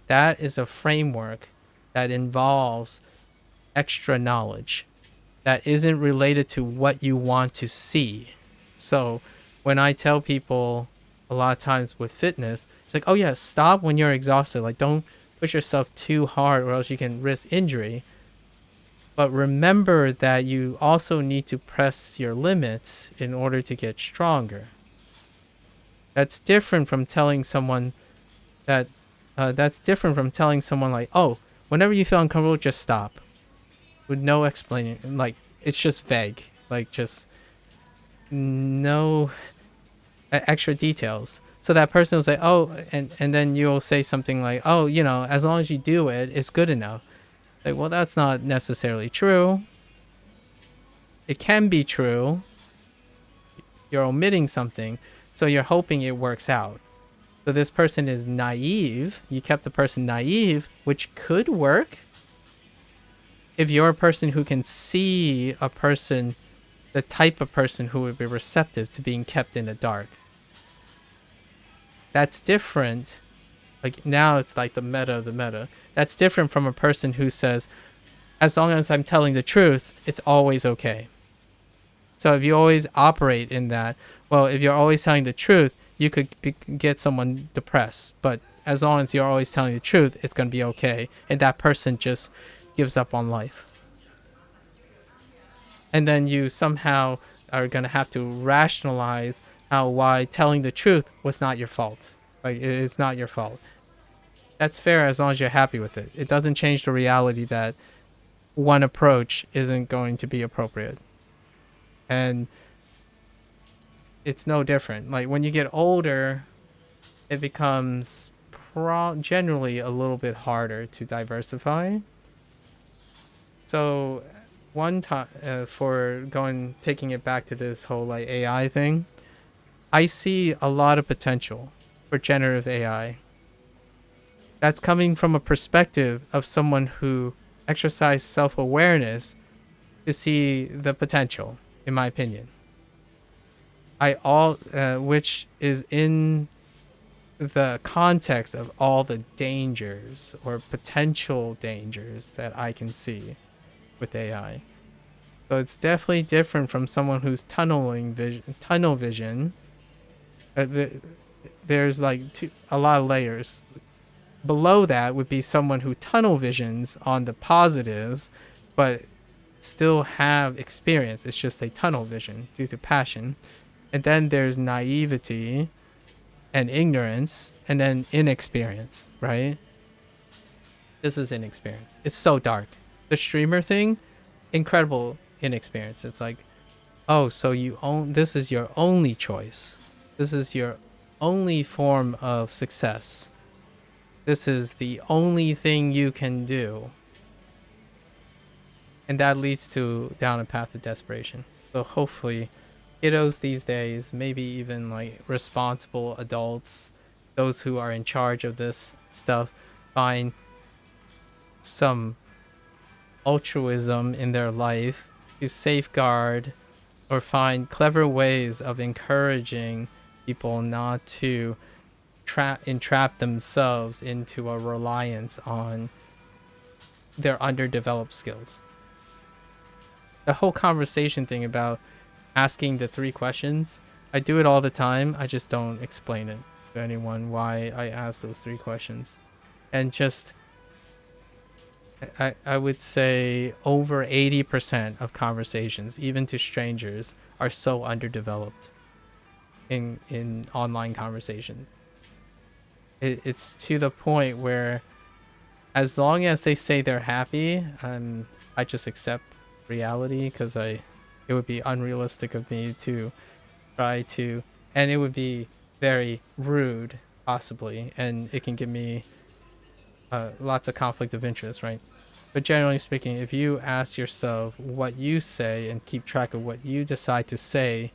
A: That is a framework that involves extra knowledge that isn't related to what you want to see. So when I tell people a lot of times with fitness, it's like, oh yeah, stop when you're exhausted. Like, don't push yourself too hard or else you can risk injury. But remember that you also need to press your limits in order to get stronger. That's different from telling someone like, oh, whenever you feel uncomfortable, just stop. With no explanation. Like, it's just vague. Like, just no extra details. So that person will say, oh, and then you'll say something like, oh, you know, as long as you do it, it's good enough. Like, well, that's not necessarily true. It can be true. You're omitting something, so you're hoping it works out. So this person is naive. You kept the person naive, which could work if you're a person who can see a person, the type of person who would be receptive to being kept in the dark. That's different. Like, now it's like the meta of the meta. That's different from a person who says, as long as I'm telling the truth, it's always okay. So if you always operate in that, well, if you're always telling the truth, you could get someone depressed. But as long as you're always telling the truth, it's going to be okay. And that person just gives up on life. And then you somehow are going to have to rationalize why telling the truth was not your fault. Like, it's not your fault. That's fair as long as you're happy with it. It doesn't change the reality that one approach isn't going to be appropriate. And it's no different. Like, when you get older, it becomes generally a little bit harder to diversify. So one time, taking it back to this whole like AI thing, I see a lot of potential for generative AI. That's coming from a perspective of someone who exercised self-awareness to see the potential, in my opinion. Which is in the context of all the dangers or potential dangers that I can see with AI. So it's definitely different from someone who's tunnel vision. There's like a lot of layers. Below that would be someone who tunnel visions on the positives, but still have experience. It's just a tunnel vision due to passion. And then there's naivety and ignorance, and then inexperience, right? This is inexperience. It's so dark. The streamer thing, incredible inexperience. It's like, oh, so this is your only choice. This is your only form of success. This is the only thing you can do. And that leads down a path of desperation. So hopefully kiddos these days, maybe even like responsible adults, those who are in charge of this stuff, find some altruism in their life to safeguard or find clever ways of encouraging people not to entrap themselves into a reliance on their underdeveloped skills. The whole conversation thing about asking the 3 questions, I do it all the time. I just don't explain it to anyone why I ask those 3 questions. And just, I would say over 80% of conversations, even to strangers, are so underdeveloped in online conversations. It's to the point where as long as they say they're happy, I just accept reality, because it would be unrealistic of me to try to, and it would be very rude possibly, and it can give me lots of conflict of interest, right? But generally speaking, if you ask yourself what you say and keep track of what you decide to say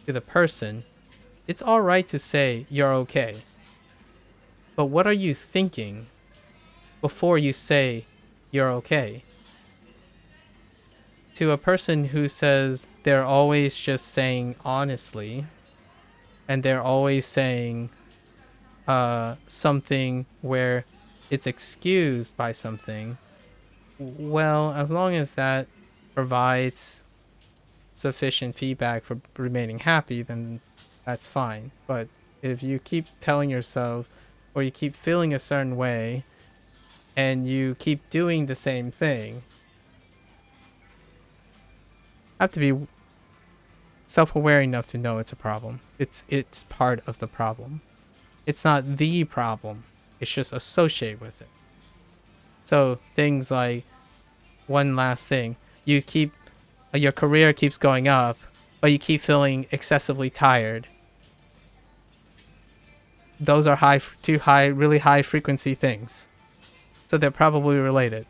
A: to the person, it's all right to say you're okay. But what are you thinking before you say you're okay? To a person who says they're always just saying honestly, and they're always saying something where it's excused by something, well, as long as that provides sufficient feedback for remaining happy, then that's fine. But if you keep telling yourself, or you keep feeling a certain way, and you keep doing the same thing, have to be self-aware enough to know it's a problem. It's part of the problem. It's not the problem. It's just associated with it. So things like, one last thing, your career keeps going up, but you keep feeling excessively tired. Those are really high frequency things. So they're probably related.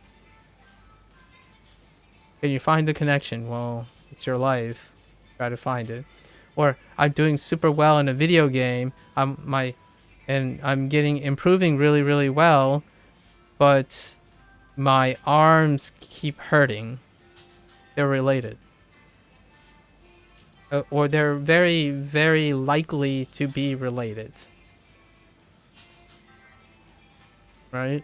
A: Can you find the connection? Well, it's your life. Try to find it. Or I'm doing super well in a video game. I'm improving really, really well, but my arms keep hurting. They're related. Or they're very, very likely to be related. Right?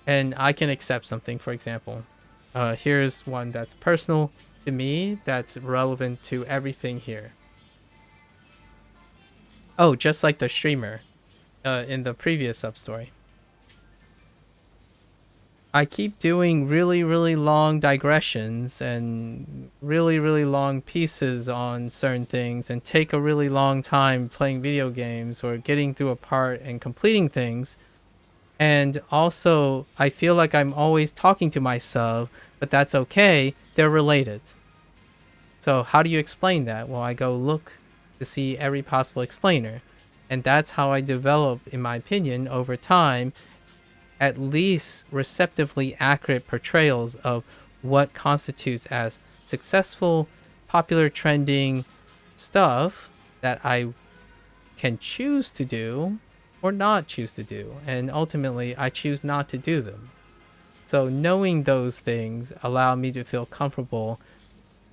A: And I can accept something, for example. Here's one that's personal to me, that's relevant to everything here. Oh, just like the streamer in the previous sub-story. I keep doing really, really long digressions and really, really long pieces on certain things, and take a really long time playing video games or getting through a part and completing things. And also, I feel like I'm always talking to myself, but that's okay. They're related. So how do you explain that? Well, I go look to see every possible explainer. And that's how I develop, in my opinion, over time, at least receptively accurate portrayals of what constitutes as successful, popular, trending stuff that I can choose to do or not choose to do. And ultimately, I choose not to do them. So knowing those things allow me to feel comfortable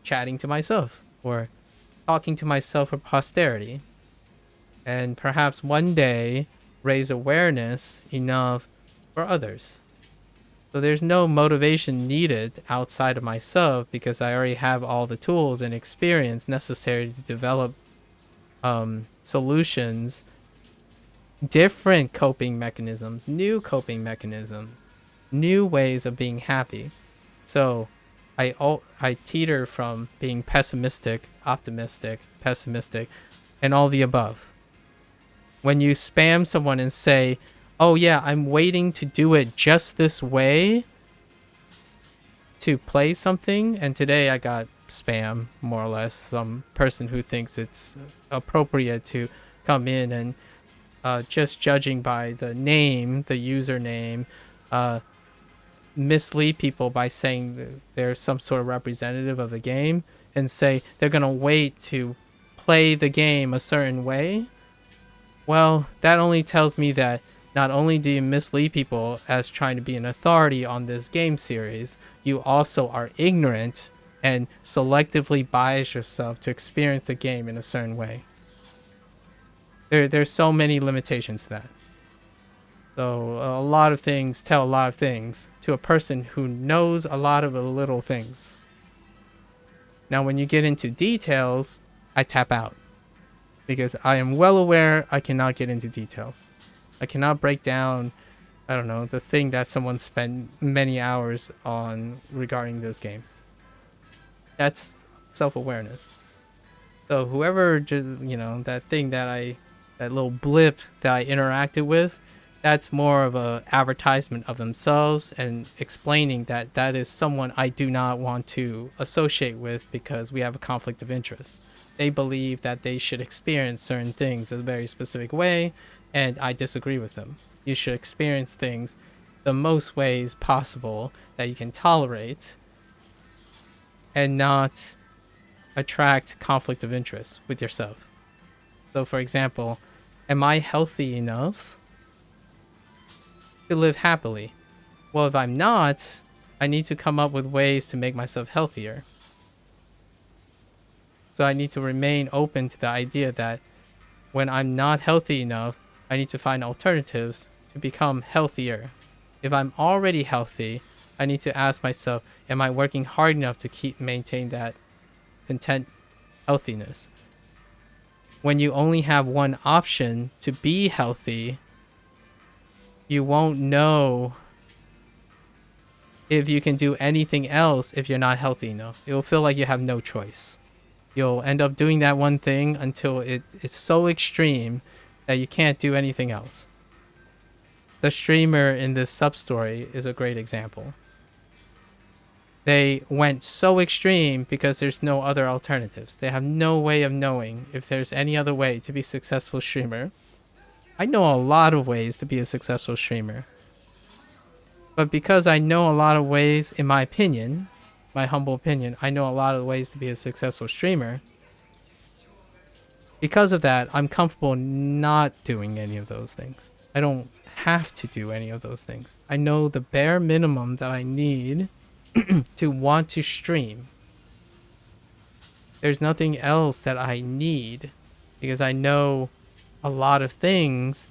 A: chatting to myself or talking to myself for posterity. And perhaps one day raise awareness enough for others. So there's no motivation needed outside of myself, because I already have all the tools and experience necessary to develop solutions, different coping mechanisms, new coping mechanisms, new ways of being happy. So I teeter from being pessimistic, optimistic, pessimistic, and all the above. When you spam someone and say, oh yeah, I'm waiting to do it just this way to play something, and today I got spam, more or less, some person who thinks it's appropriate to come in and just judging by the name, the username, mislead people by saying that they're some sort of representative of the game, and say they're gonna wait to play the game a certain way. Well, that only tells me that not only do you mislead people as trying to be an authority on this game series, you also are ignorant and selectively bias yourself to experience the game in a certain way. There's so many limitations to that. So a lot of things tell a lot of things to a person who knows a lot of the little things. Now, when you get into details, I tap out because I am well aware I cannot get into details. I cannot break down, I don't know, the thing that someone spent many hours on regarding this game. That's self-awareness. So whoever, you know, that thing that little blip that I interacted with, that's more of a advertisement of themselves and explaining that that is someone I do not want to associate with because we have a conflict of interest. They believe that they should experience certain things a very specific way, and I disagree with them. You should experience things the most ways possible that you can tolerate and not attract conflict of interest with yourself. So for example, am I healthy enough to live happily? Well, if I'm not, I need to come up with ways to make myself healthier. So I need to remain open to the idea that when I'm not healthy enough, I need to find alternatives to become healthier. If I'm already healthy, I need to ask myself, am I working hard enough to maintain that content healthiness? When you only have one option to be healthy, you won't know if you can do anything else if you're not healthy enough. It will feel like you have no choice. You'll end up doing that one thing until it's so extreme that you can't do anything else. The streamer in this sub-story is a great example. They went so extreme because there's no other alternatives. They have no way of knowing if there's any other way to be a successful streamer. I know a lot of ways to be a successful streamer. But because I know a lot of ways, in my opinion, my humble opinion, I know a lot of ways to be a successful streamer. Because of that, I'm comfortable not doing any of those things. I don't have to do any of those things. I know the bare minimum that I need to want to stream. There's nothing else that I need because I know a lot of things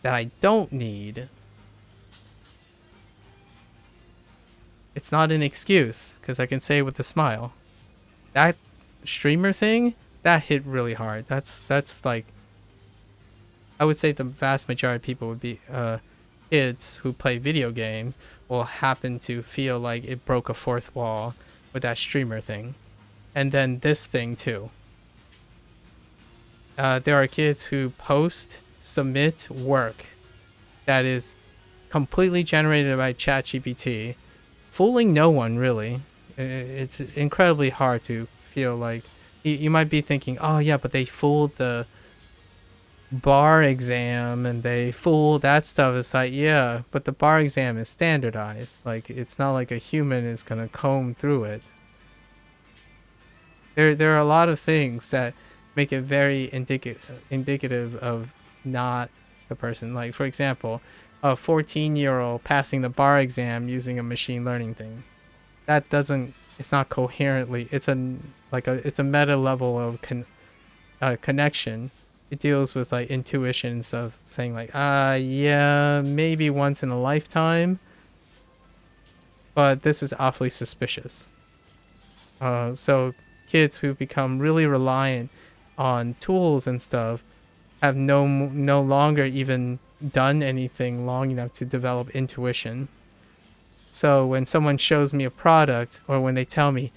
A: that I don't need. It's not an excuse because I can say it with a smile. That streamer thing, that hit really hard. That's like, I would say the vast majority of people would be kids who play video games will happen to feel like it broke a fourth wall with that streamer thing. And then this thing too. There are kids who submit work that is completely generated by ChatGPT, fooling no one really. It's incredibly hard to feel like you might be thinking, oh yeah, but they fooled the bar exam and they fooled that stuff. It's like, yeah, but the bar exam is standardized. Like, it's not like a human is gonna comb through it. There are a lot of things that make it very indicative of not the person. Like, for example, a 14-year-old passing the bar exam using a machine learning thing. That doesn't, it's not coherently, it's a meta level of connection. It deals with like intuitions of saying like, yeah, maybe once in a lifetime, but this is awfully suspicious. So kids who become really reliant on tools and stuff have no longer even done anything long enough to develop intuition. So when someone shows me a product, or when they tell me,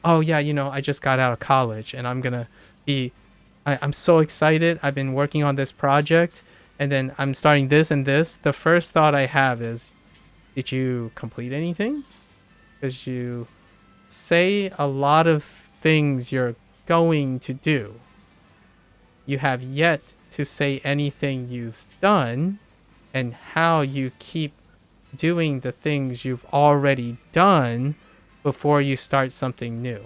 A: oh yeah, you know, I just got out of college and I'm so excited, I've been working on this project and then I'm starting this and this, the first thought I have is, did you complete anything? Because you say a lot of things you're going to do. You have yet to say anything you've done and how you keep doing the things you've already done before you start something new.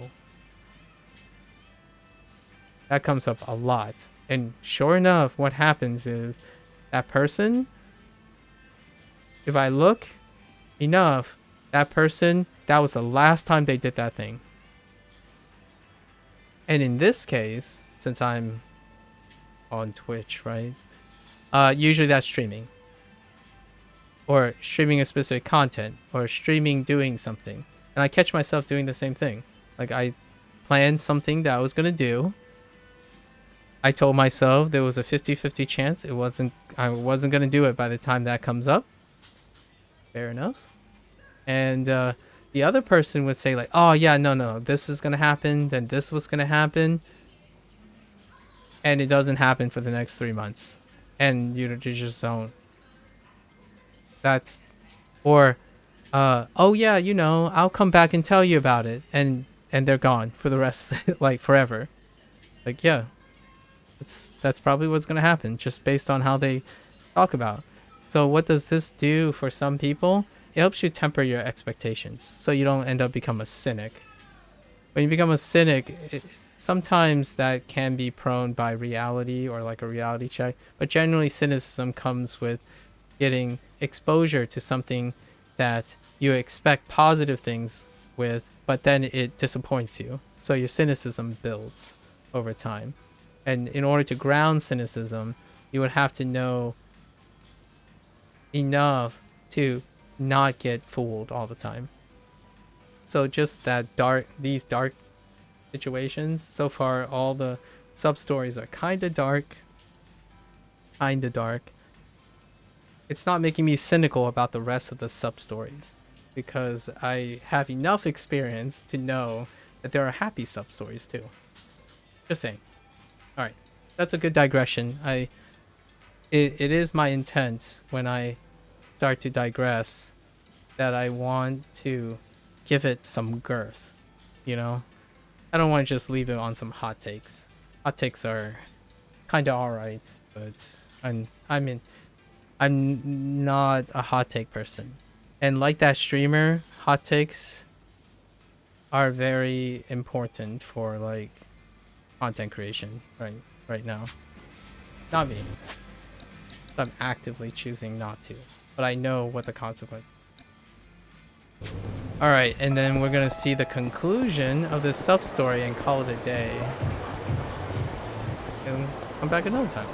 A: That comes up a lot. And sure enough, what happens is that person, if I look enough, that person, that was the last time they did that thing. And in this case, since I'm on Twitch, right? Usually that's streaming. Or streaming a specific content. Or streaming doing something. And I catch myself doing the same thing. Like, I planned something that I was going to do. I told myself there was a 50-50 chance I wasn't going to do it by the time that comes up. Fair enough. And the other person would say like, oh yeah, no, this is going to happen, then this was going to happen. And it doesn't happen for the next 3 months. And you just don't. That's, or, oh yeah, you know, I'll come back and tell you about it. And they're gone for the rest, like forever. Like, yeah, that's probably what's going to happen just based on how they talk about. So what does this do for some people? It helps you temper your expectations so you don't end up become a cynic. When you become a cynic, sometimes that can be prone by reality or like a reality check. But generally cynicism comes with getting exposure to something that you expect positive things with, but then it disappoints you. So your cynicism builds over time. And in order to ground cynicism, you would have to know enough to not get fooled all the time. So just that these dark situations, so far all the sub stories are kind of dark. It's not making me cynical about the rest of the sub stories because I have enough experience to know that there are happy sub stories too. Just saying. All right, that's a good digression. It is my intent when I start to digress that I want to give it some girth, you know? I don't want to just leave it on some hot takes. Hot takes are kind of alright, but I'm not a hot take person. And like that streamer, hot takes are very important for like content creation right now. Not me. I'm actively choosing not to, but I know what the consequence. All right, and then we're gonna see the conclusion of this sub story and call it a day. And come back another time.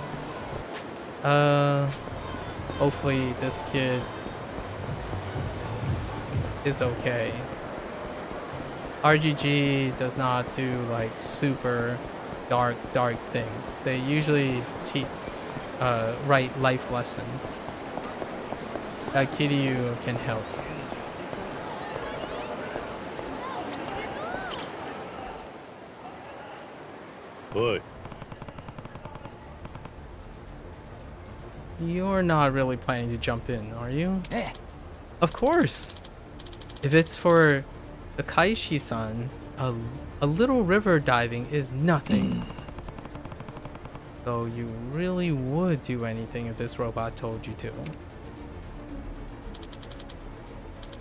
A: Hopefully this kid is okay. RGG does not do like super dark things. They usually write life lessons that Kiryu can help.
C: Oi.
A: You're not really planning to jump in, are you? Of course. If it's for the Kaishi-san, a little river diving is nothing. So you really would do anything if this robot told you to.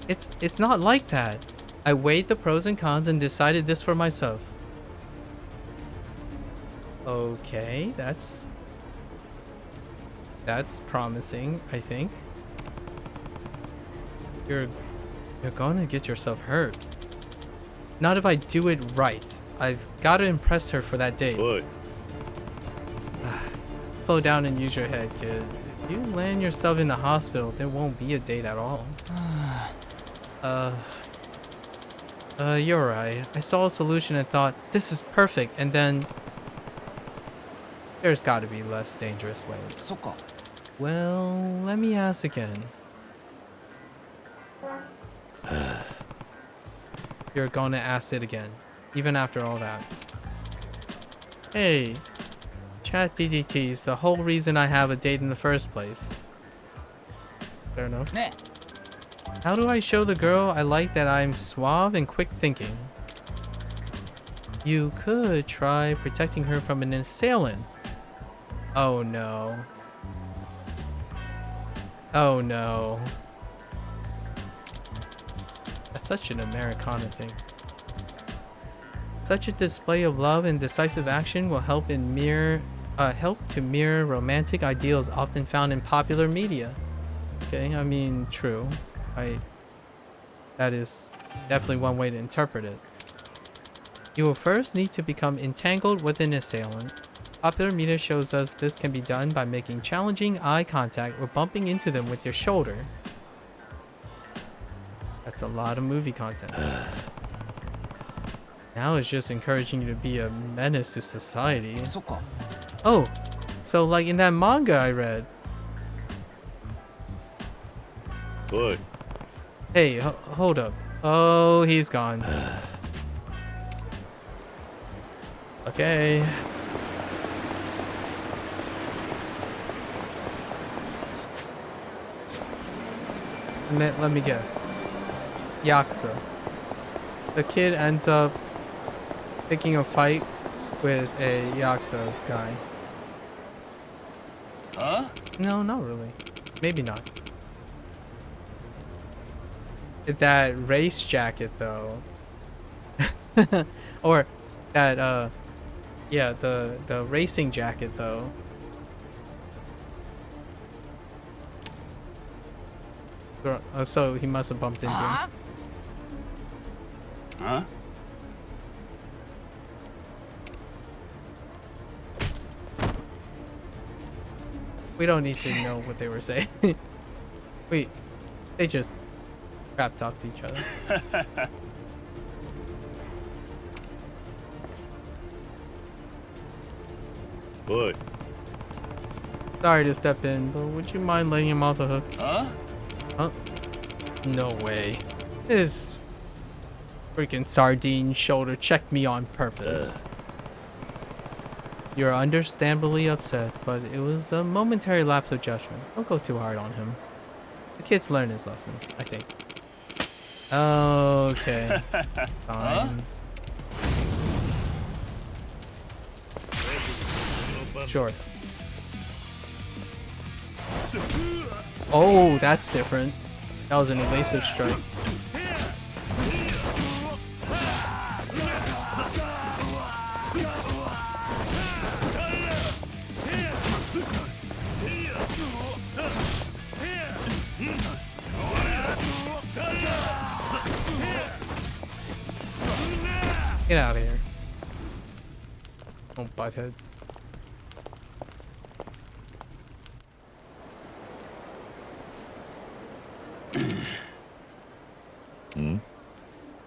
A: It's not like that. I weighed the pros and cons and decided this for myself. Okay, that's promising, I think. You're gonna get yourself hurt. Not if I do it right. I've got to impress her for that date.
C: Oi.
A: Slow down and use your head, kid. If you land yourself in the hospital, there won't be a date at all. You're right. I saw a solution and thought, this is perfect, and then there's got to be less dangerous ways. Well, let me ask again. You're gonna ask it again, even after all that. Hey, chat DDT's the whole reason I have a date in the first place. Fair enough. How do I show the girl I like that I'm suave and quick thinking? You could try protecting her from an assailant. Oh no. Oh no. That's such an Americana thing. Such a display of love and decisive action will help to mirror romantic ideals often found in popular media. Okay, I mean, true. That is definitely one way to interpret it. You will first need to become entangled with an assailant. Popular media shows us this can be done by making challenging eye contact or bumping into them with your shoulder. That's a lot of movie content. Now it's just encouraging you to be a menace to society. Oh, so like in that manga I read.
C: Boy.
A: Hey, hold up. Oh, he's gone. Okay. Let me guess. Yakuza. The kid ends up picking a fight with a Yakuza guy.
F: Huh?
A: No, not really. Maybe not. That race jacket though. Or that yeah, the racing jacket though. So he must have bumped into him.
F: Huh?
A: We don't need to know what they were saying. Wait, they just crap talked to each other.
C: Boy.
A: Sorry to step in, but would you mind letting him off the hook?
F: Huh?
A: Huh? No way. This freaking sardine shoulder checked me on purpose. You're understandably upset, but it was a momentary lapse of judgment. Don't go too hard on him. The kid's learned his lesson, I think. Okay. Fine. Sure. Oh, that's different. That was an evasive strike. Get out of here. Oh, butthead.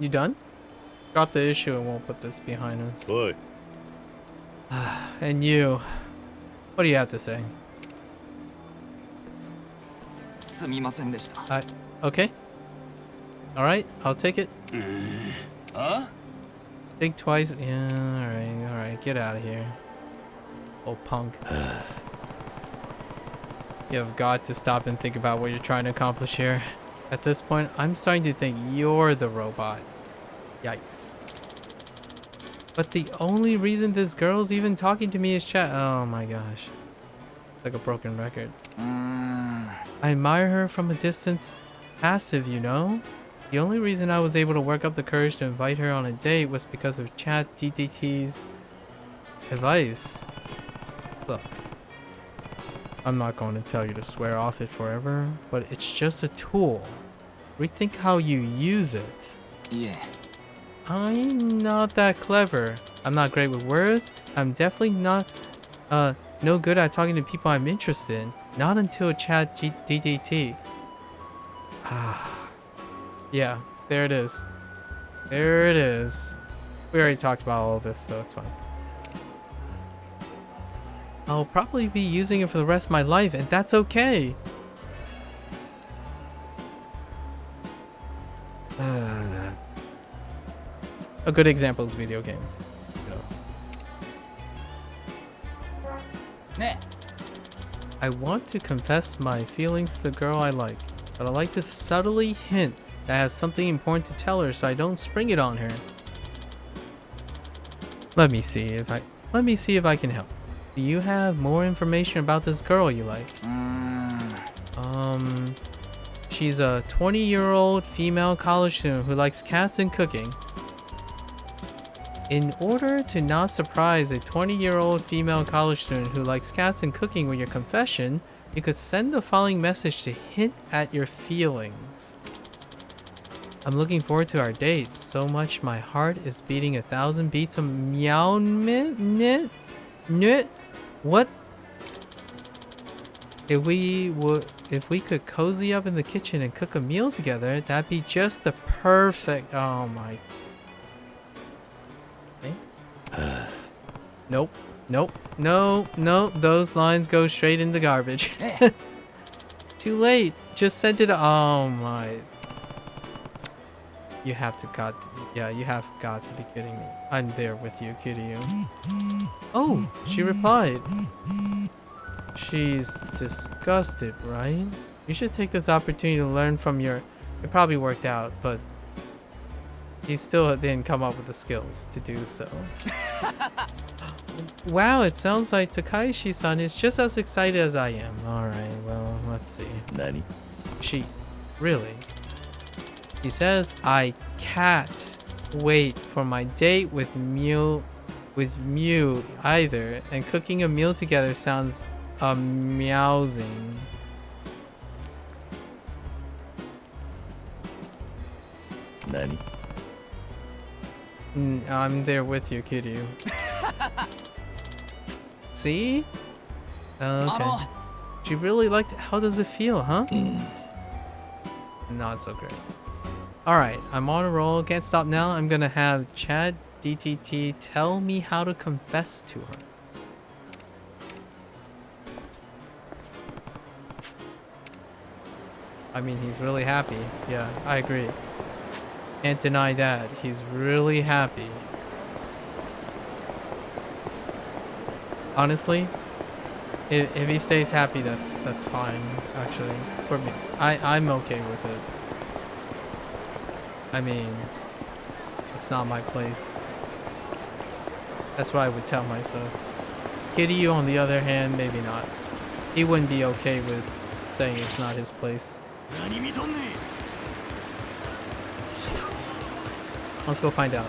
A: You done? Drop the issue and we'll put this behind us.
C: Boy.
A: And you, what do you have to say? Okay. Alright, I'll take it.
F: Huh?
A: Think twice. Yeah, alright, get out of here. Oh, punk. You have got to stop and think about what you're trying to accomplish here. At this point, I'm starting to think you're the robot. Yikes. But the only reason this girl's even talking to me is chat. Oh my gosh. Like a broken record. I admire her from a distance. Passive, you know? The only reason I was able to work up the courage to invite her on a date was because of ChatGPT's advice. Look. I'm not going to tell you to swear off it forever, but it's just a tool. Rethink how you use it.
J: Yeah.
A: I'm not that clever. I'm not great with words. I'm definitely not no good at talking to people I'm interested in. Not until ChatGPT. Yeah, there it is. There it is. We already talked about all of this, so it's fine. I'll probably be using it for the rest of my life, and that's okay. A good example is video games. I want to confess my feelings to the girl I like, but I like to subtly hint that I have something important to tell her so I don't spring it on her. Let me see if I can help. Do you have more information about this girl you like? She's a 20-year-old female college student who likes cats and cooking. In order to not surprise a 20-year-old female college student who likes cats and cooking with your confession, you could send the following message to hint at your feelings. I'm looking forward to our date so much my heart is beating 1,000 beats a meow minute. What? If we could cozy up in the kitchen and cook a meal together, that'd be just the perfect. Oh my. Okay. Nope. Nope. No. Those lines go straight in the garbage. Too late. Just sent it. Oh my. You have got to be kidding me. I'm there with you, Kiryu. Oh, she replied. She's disgusted, right? You should take this opportunity to learn from your... It probably worked out, but you still didn't come up with the skills to do so. Wow, it sounds like Takaishi-san is just as excited as I am. Alright, well, let's see.
C: Nani?
A: She... Really? He says, I can't wait for my date with Mew either, and cooking a meal together sounds meowsing.
C: Nani?
A: I'm there with you, Kiryu. See? Okay. She really liked it. How does it feel, huh? Not so great. Alright, I'm on a roll. Can't stop now. I'm gonna have Chad DTT tell me how to confess to her. I mean, he's really happy. Yeah, I agree. Can't deny that. He's really happy. Honestly, if he stays happy, that's fine, actually. For me. I'm okay with it. I mean, it's not my place. That's what I would tell myself. Kiryu, on the other hand, maybe not. He wouldn't be okay with saying it's not his place. Let's go find out.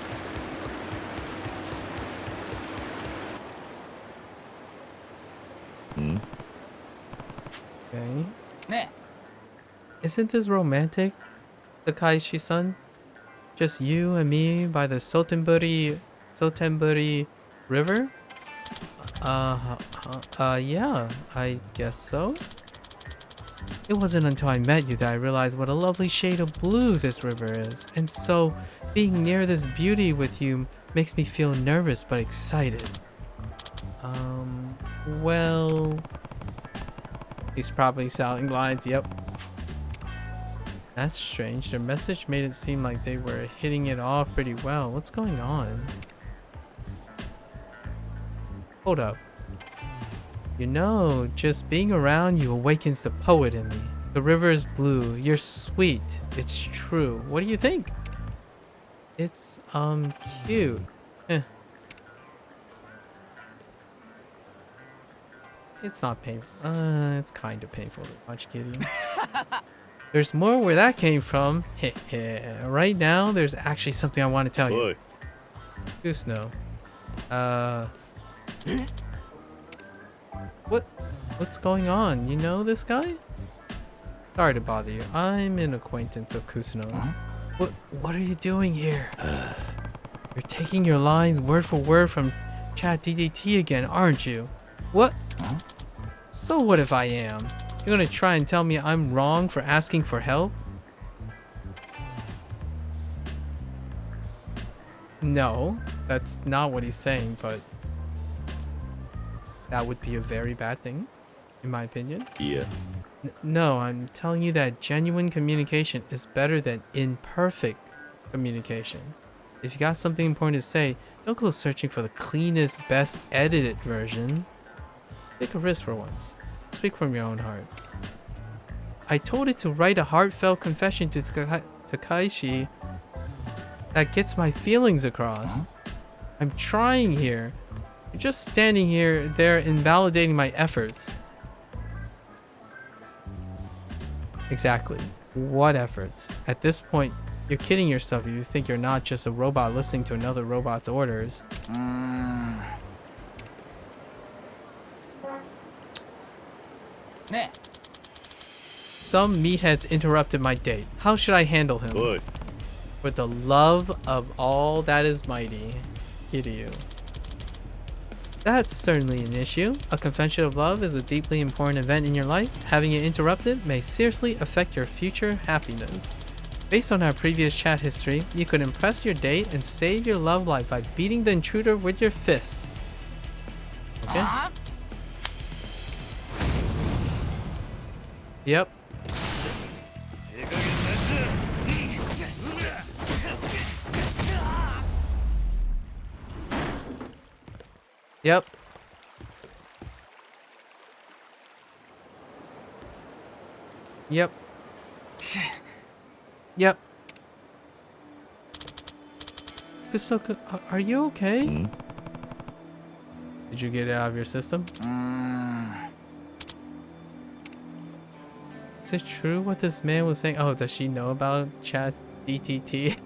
A: Okay. Isn't this romantic, Takaishi-san? Just you and me by the Sotenburi River? Yeah, I guess so. It wasn't until I met you that I realized what a lovely shade of blue this river is. And so, being near this beauty with you makes me feel nervous but excited. Well... He's probably selling lines, yep. That's strange. Their message made it seem like they were hitting it off pretty well. What's going on? Hold up. You know, just being around you awakens the poet in me. The river is blue. You're sweet. It's true. What do you think? It's, cute. It's not painful. It's kind of painful to watch, Kitty. There's more where that came from. Right now, there's actually something I want to tell you. Kusno. What's going on? You know this guy? Sorry to bother you. I'm an acquaintance of Kusno's. What are you doing here? You're taking your lines word for word from Chat DDT again, aren't you? What? So what if I am? You're gonna try and tell me I'm wrong for asking for help? No, that's not what he's saying, but that would be a very bad thing, in my opinion.
C: Yeah.
A: No, I'm telling you that genuine communication is better than imperfect communication. If you got something important to say, don't go searching for the cleanest, best edited version. Take a risk for once. Speak from your own heart. I told it to write a heartfelt confession to Takaishi that gets my feelings across. I'm trying here. You're just standing there invalidating my efforts. Exactly. What efforts? At this point, you're kidding yourself if you think you're not just a robot listening to another robot's orders. Some meatheads interrupted my date. How should I handle him? with the love of all that is mighty, Kiryu. That's certainly an issue. A confession of love is a deeply important event in your life. Having it interrupted may seriously affect your future happiness. Based on our previous chat history, you could impress your date and save your love life by beating the intruder with your fists. Okay? Yep. Yep. Yep. Yep. Gotoku, are you okay? Did you get it out of your system? Is it true what this man was saying? Oh, does she know about chat DTT?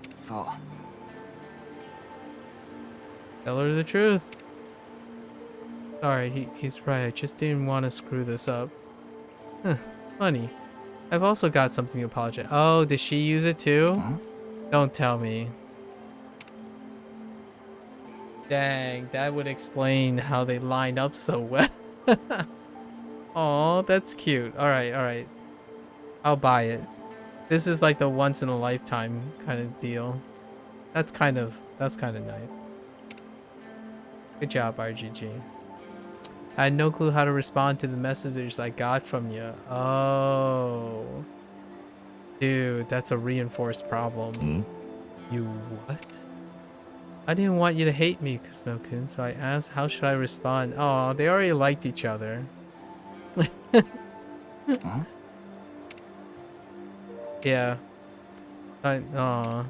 I: So.
A: Tell her the truth. Sorry, he's right. I just didn't want to screw this up. Huh, funny. I've also got something to apologize. Oh, did she use it too? Huh? Don't tell me. Dang, that would explain how they lined up so well. Aw, that's cute. Alright. I'll buy it. This is like the once in a lifetime kind of deal. That's kind of nice. Good job, RGG. I had no clue how to respond to the messages I got from you. Oh. Dude, that's a reinforced problem. You what? I didn't want you to hate me, Kusno-kun, so I asked how should I respond. Oh, they already liked each other.
I: Huh?
A: Yeah. Aw.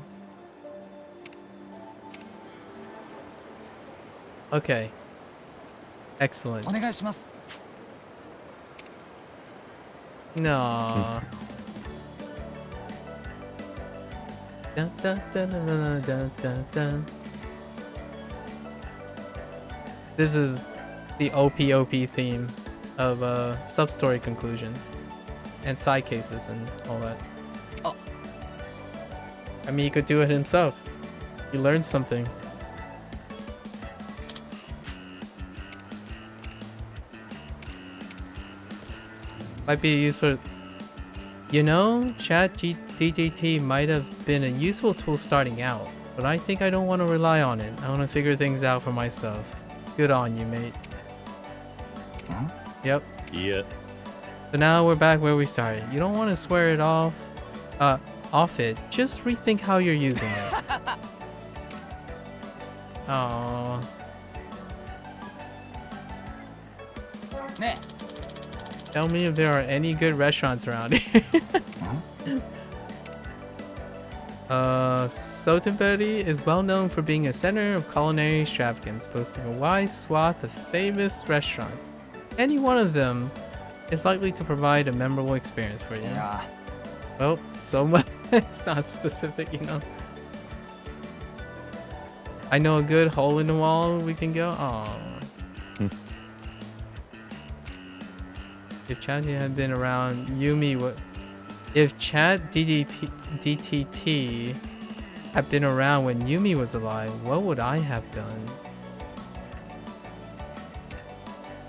A: Okay. Excellent. No. Dun, dun, dun, dun, dun, dun, dun. This is the OP theme of sub-story conclusions and side cases and all that.
I: Oh.
A: I mean, he could do it himself. He learned something. Might be useful. You know, ChatGPT might have been a useful tool starting out, but I think I don't want to rely on it. I want to figure things out for myself. Good on you, mate.
I: Huh?
A: Yep.
C: Yeah.
A: So now we're back where we started. You don't want to swear it off it. Just rethink how you're using it. Aww. Tell me if there are any good restaurants around here. Sotenberry is well known for being a center of culinary extravagance, boasting a wide swath of famous restaurants. Any one of them is likely to provide a memorable experience for you.
I: Yeah.
A: Oh, so much. It's not specific, you know. I know a good hole in the wall we can go. Oh. If Chat had been around, Yumi would. If Chat DTT had been around when Yumi was alive, what would I have done?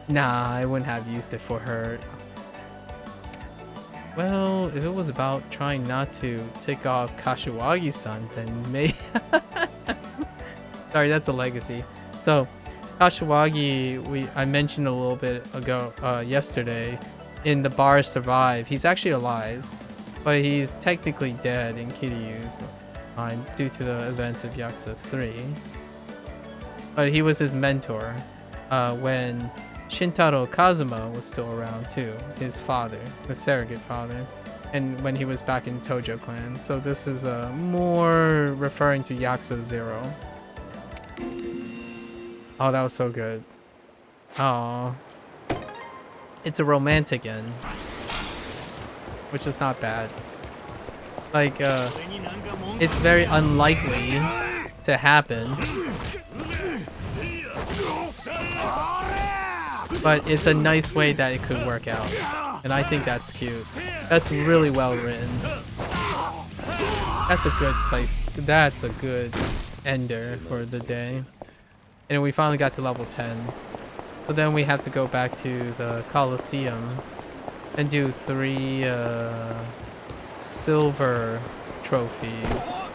A: Nah, I wouldn't have used it for her. Well, if it was about trying not to tick off Kashiwagi-san, then maybe. Sorry, that's a legacy. So, Kashiwagi, I mentioned a little bit ago, yesterday, in the bar Survive. He's actually alive, but he's technically dead in Kiryu's mind due to the events of Yakuza 3. But he was his mentor when Shintaro Kazuma was still around too, his father, the surrogate father, and when he was back in Tojo Clan. So this is more referring to Yakuza 0. Oh, that was so good. Aww. It's a romantic end, which is not bad. Like, it's very unlikely to happen, but it's a nice way that it could work out. And I think that's cute. That's really well written. That's a good place. That's a good ender for the day. And we finally got to level 10. So then we have to go back to the Colosseum and do 3 silver trophies.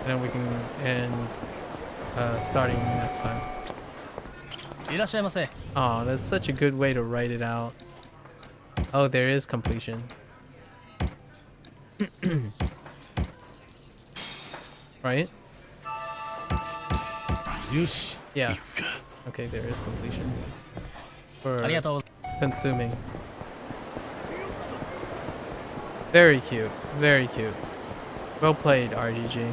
A: And then we can end starting next time. Oh, that's such a good way to write it out. Oh, there is completion. Right? Yeah. Okay, there is completion. For consuming. Very cute. Very cute. Well played, RGG.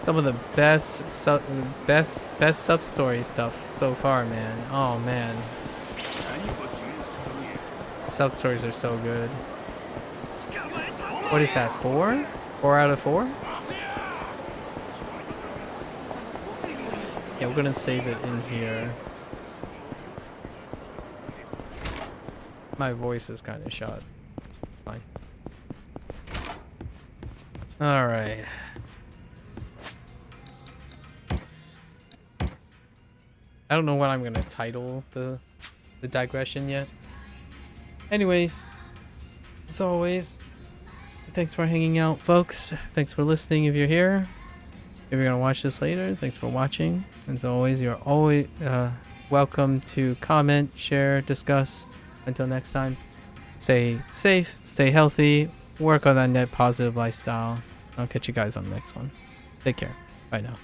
A: Some of the best sub-story stuff so far, man. Oh man. Sub-stories are so good. What is that, 4? 4 out of 4? Yeah, we're gonna save it in here. My voice is kind of shot. Fine. Alright. I don't know what I'm gonna title the digression yet. Anyways, as always, thanks for hanging out, folks. Thanks for listening if you're here. If you're gonna watch this later, thanks for watching. As always, you're always welcome to comment, share, discuss. Until next time, stay safe, stay healthy, work on that net positive lifestyle. I'll catch you guys on the next one. Take care. Bye now.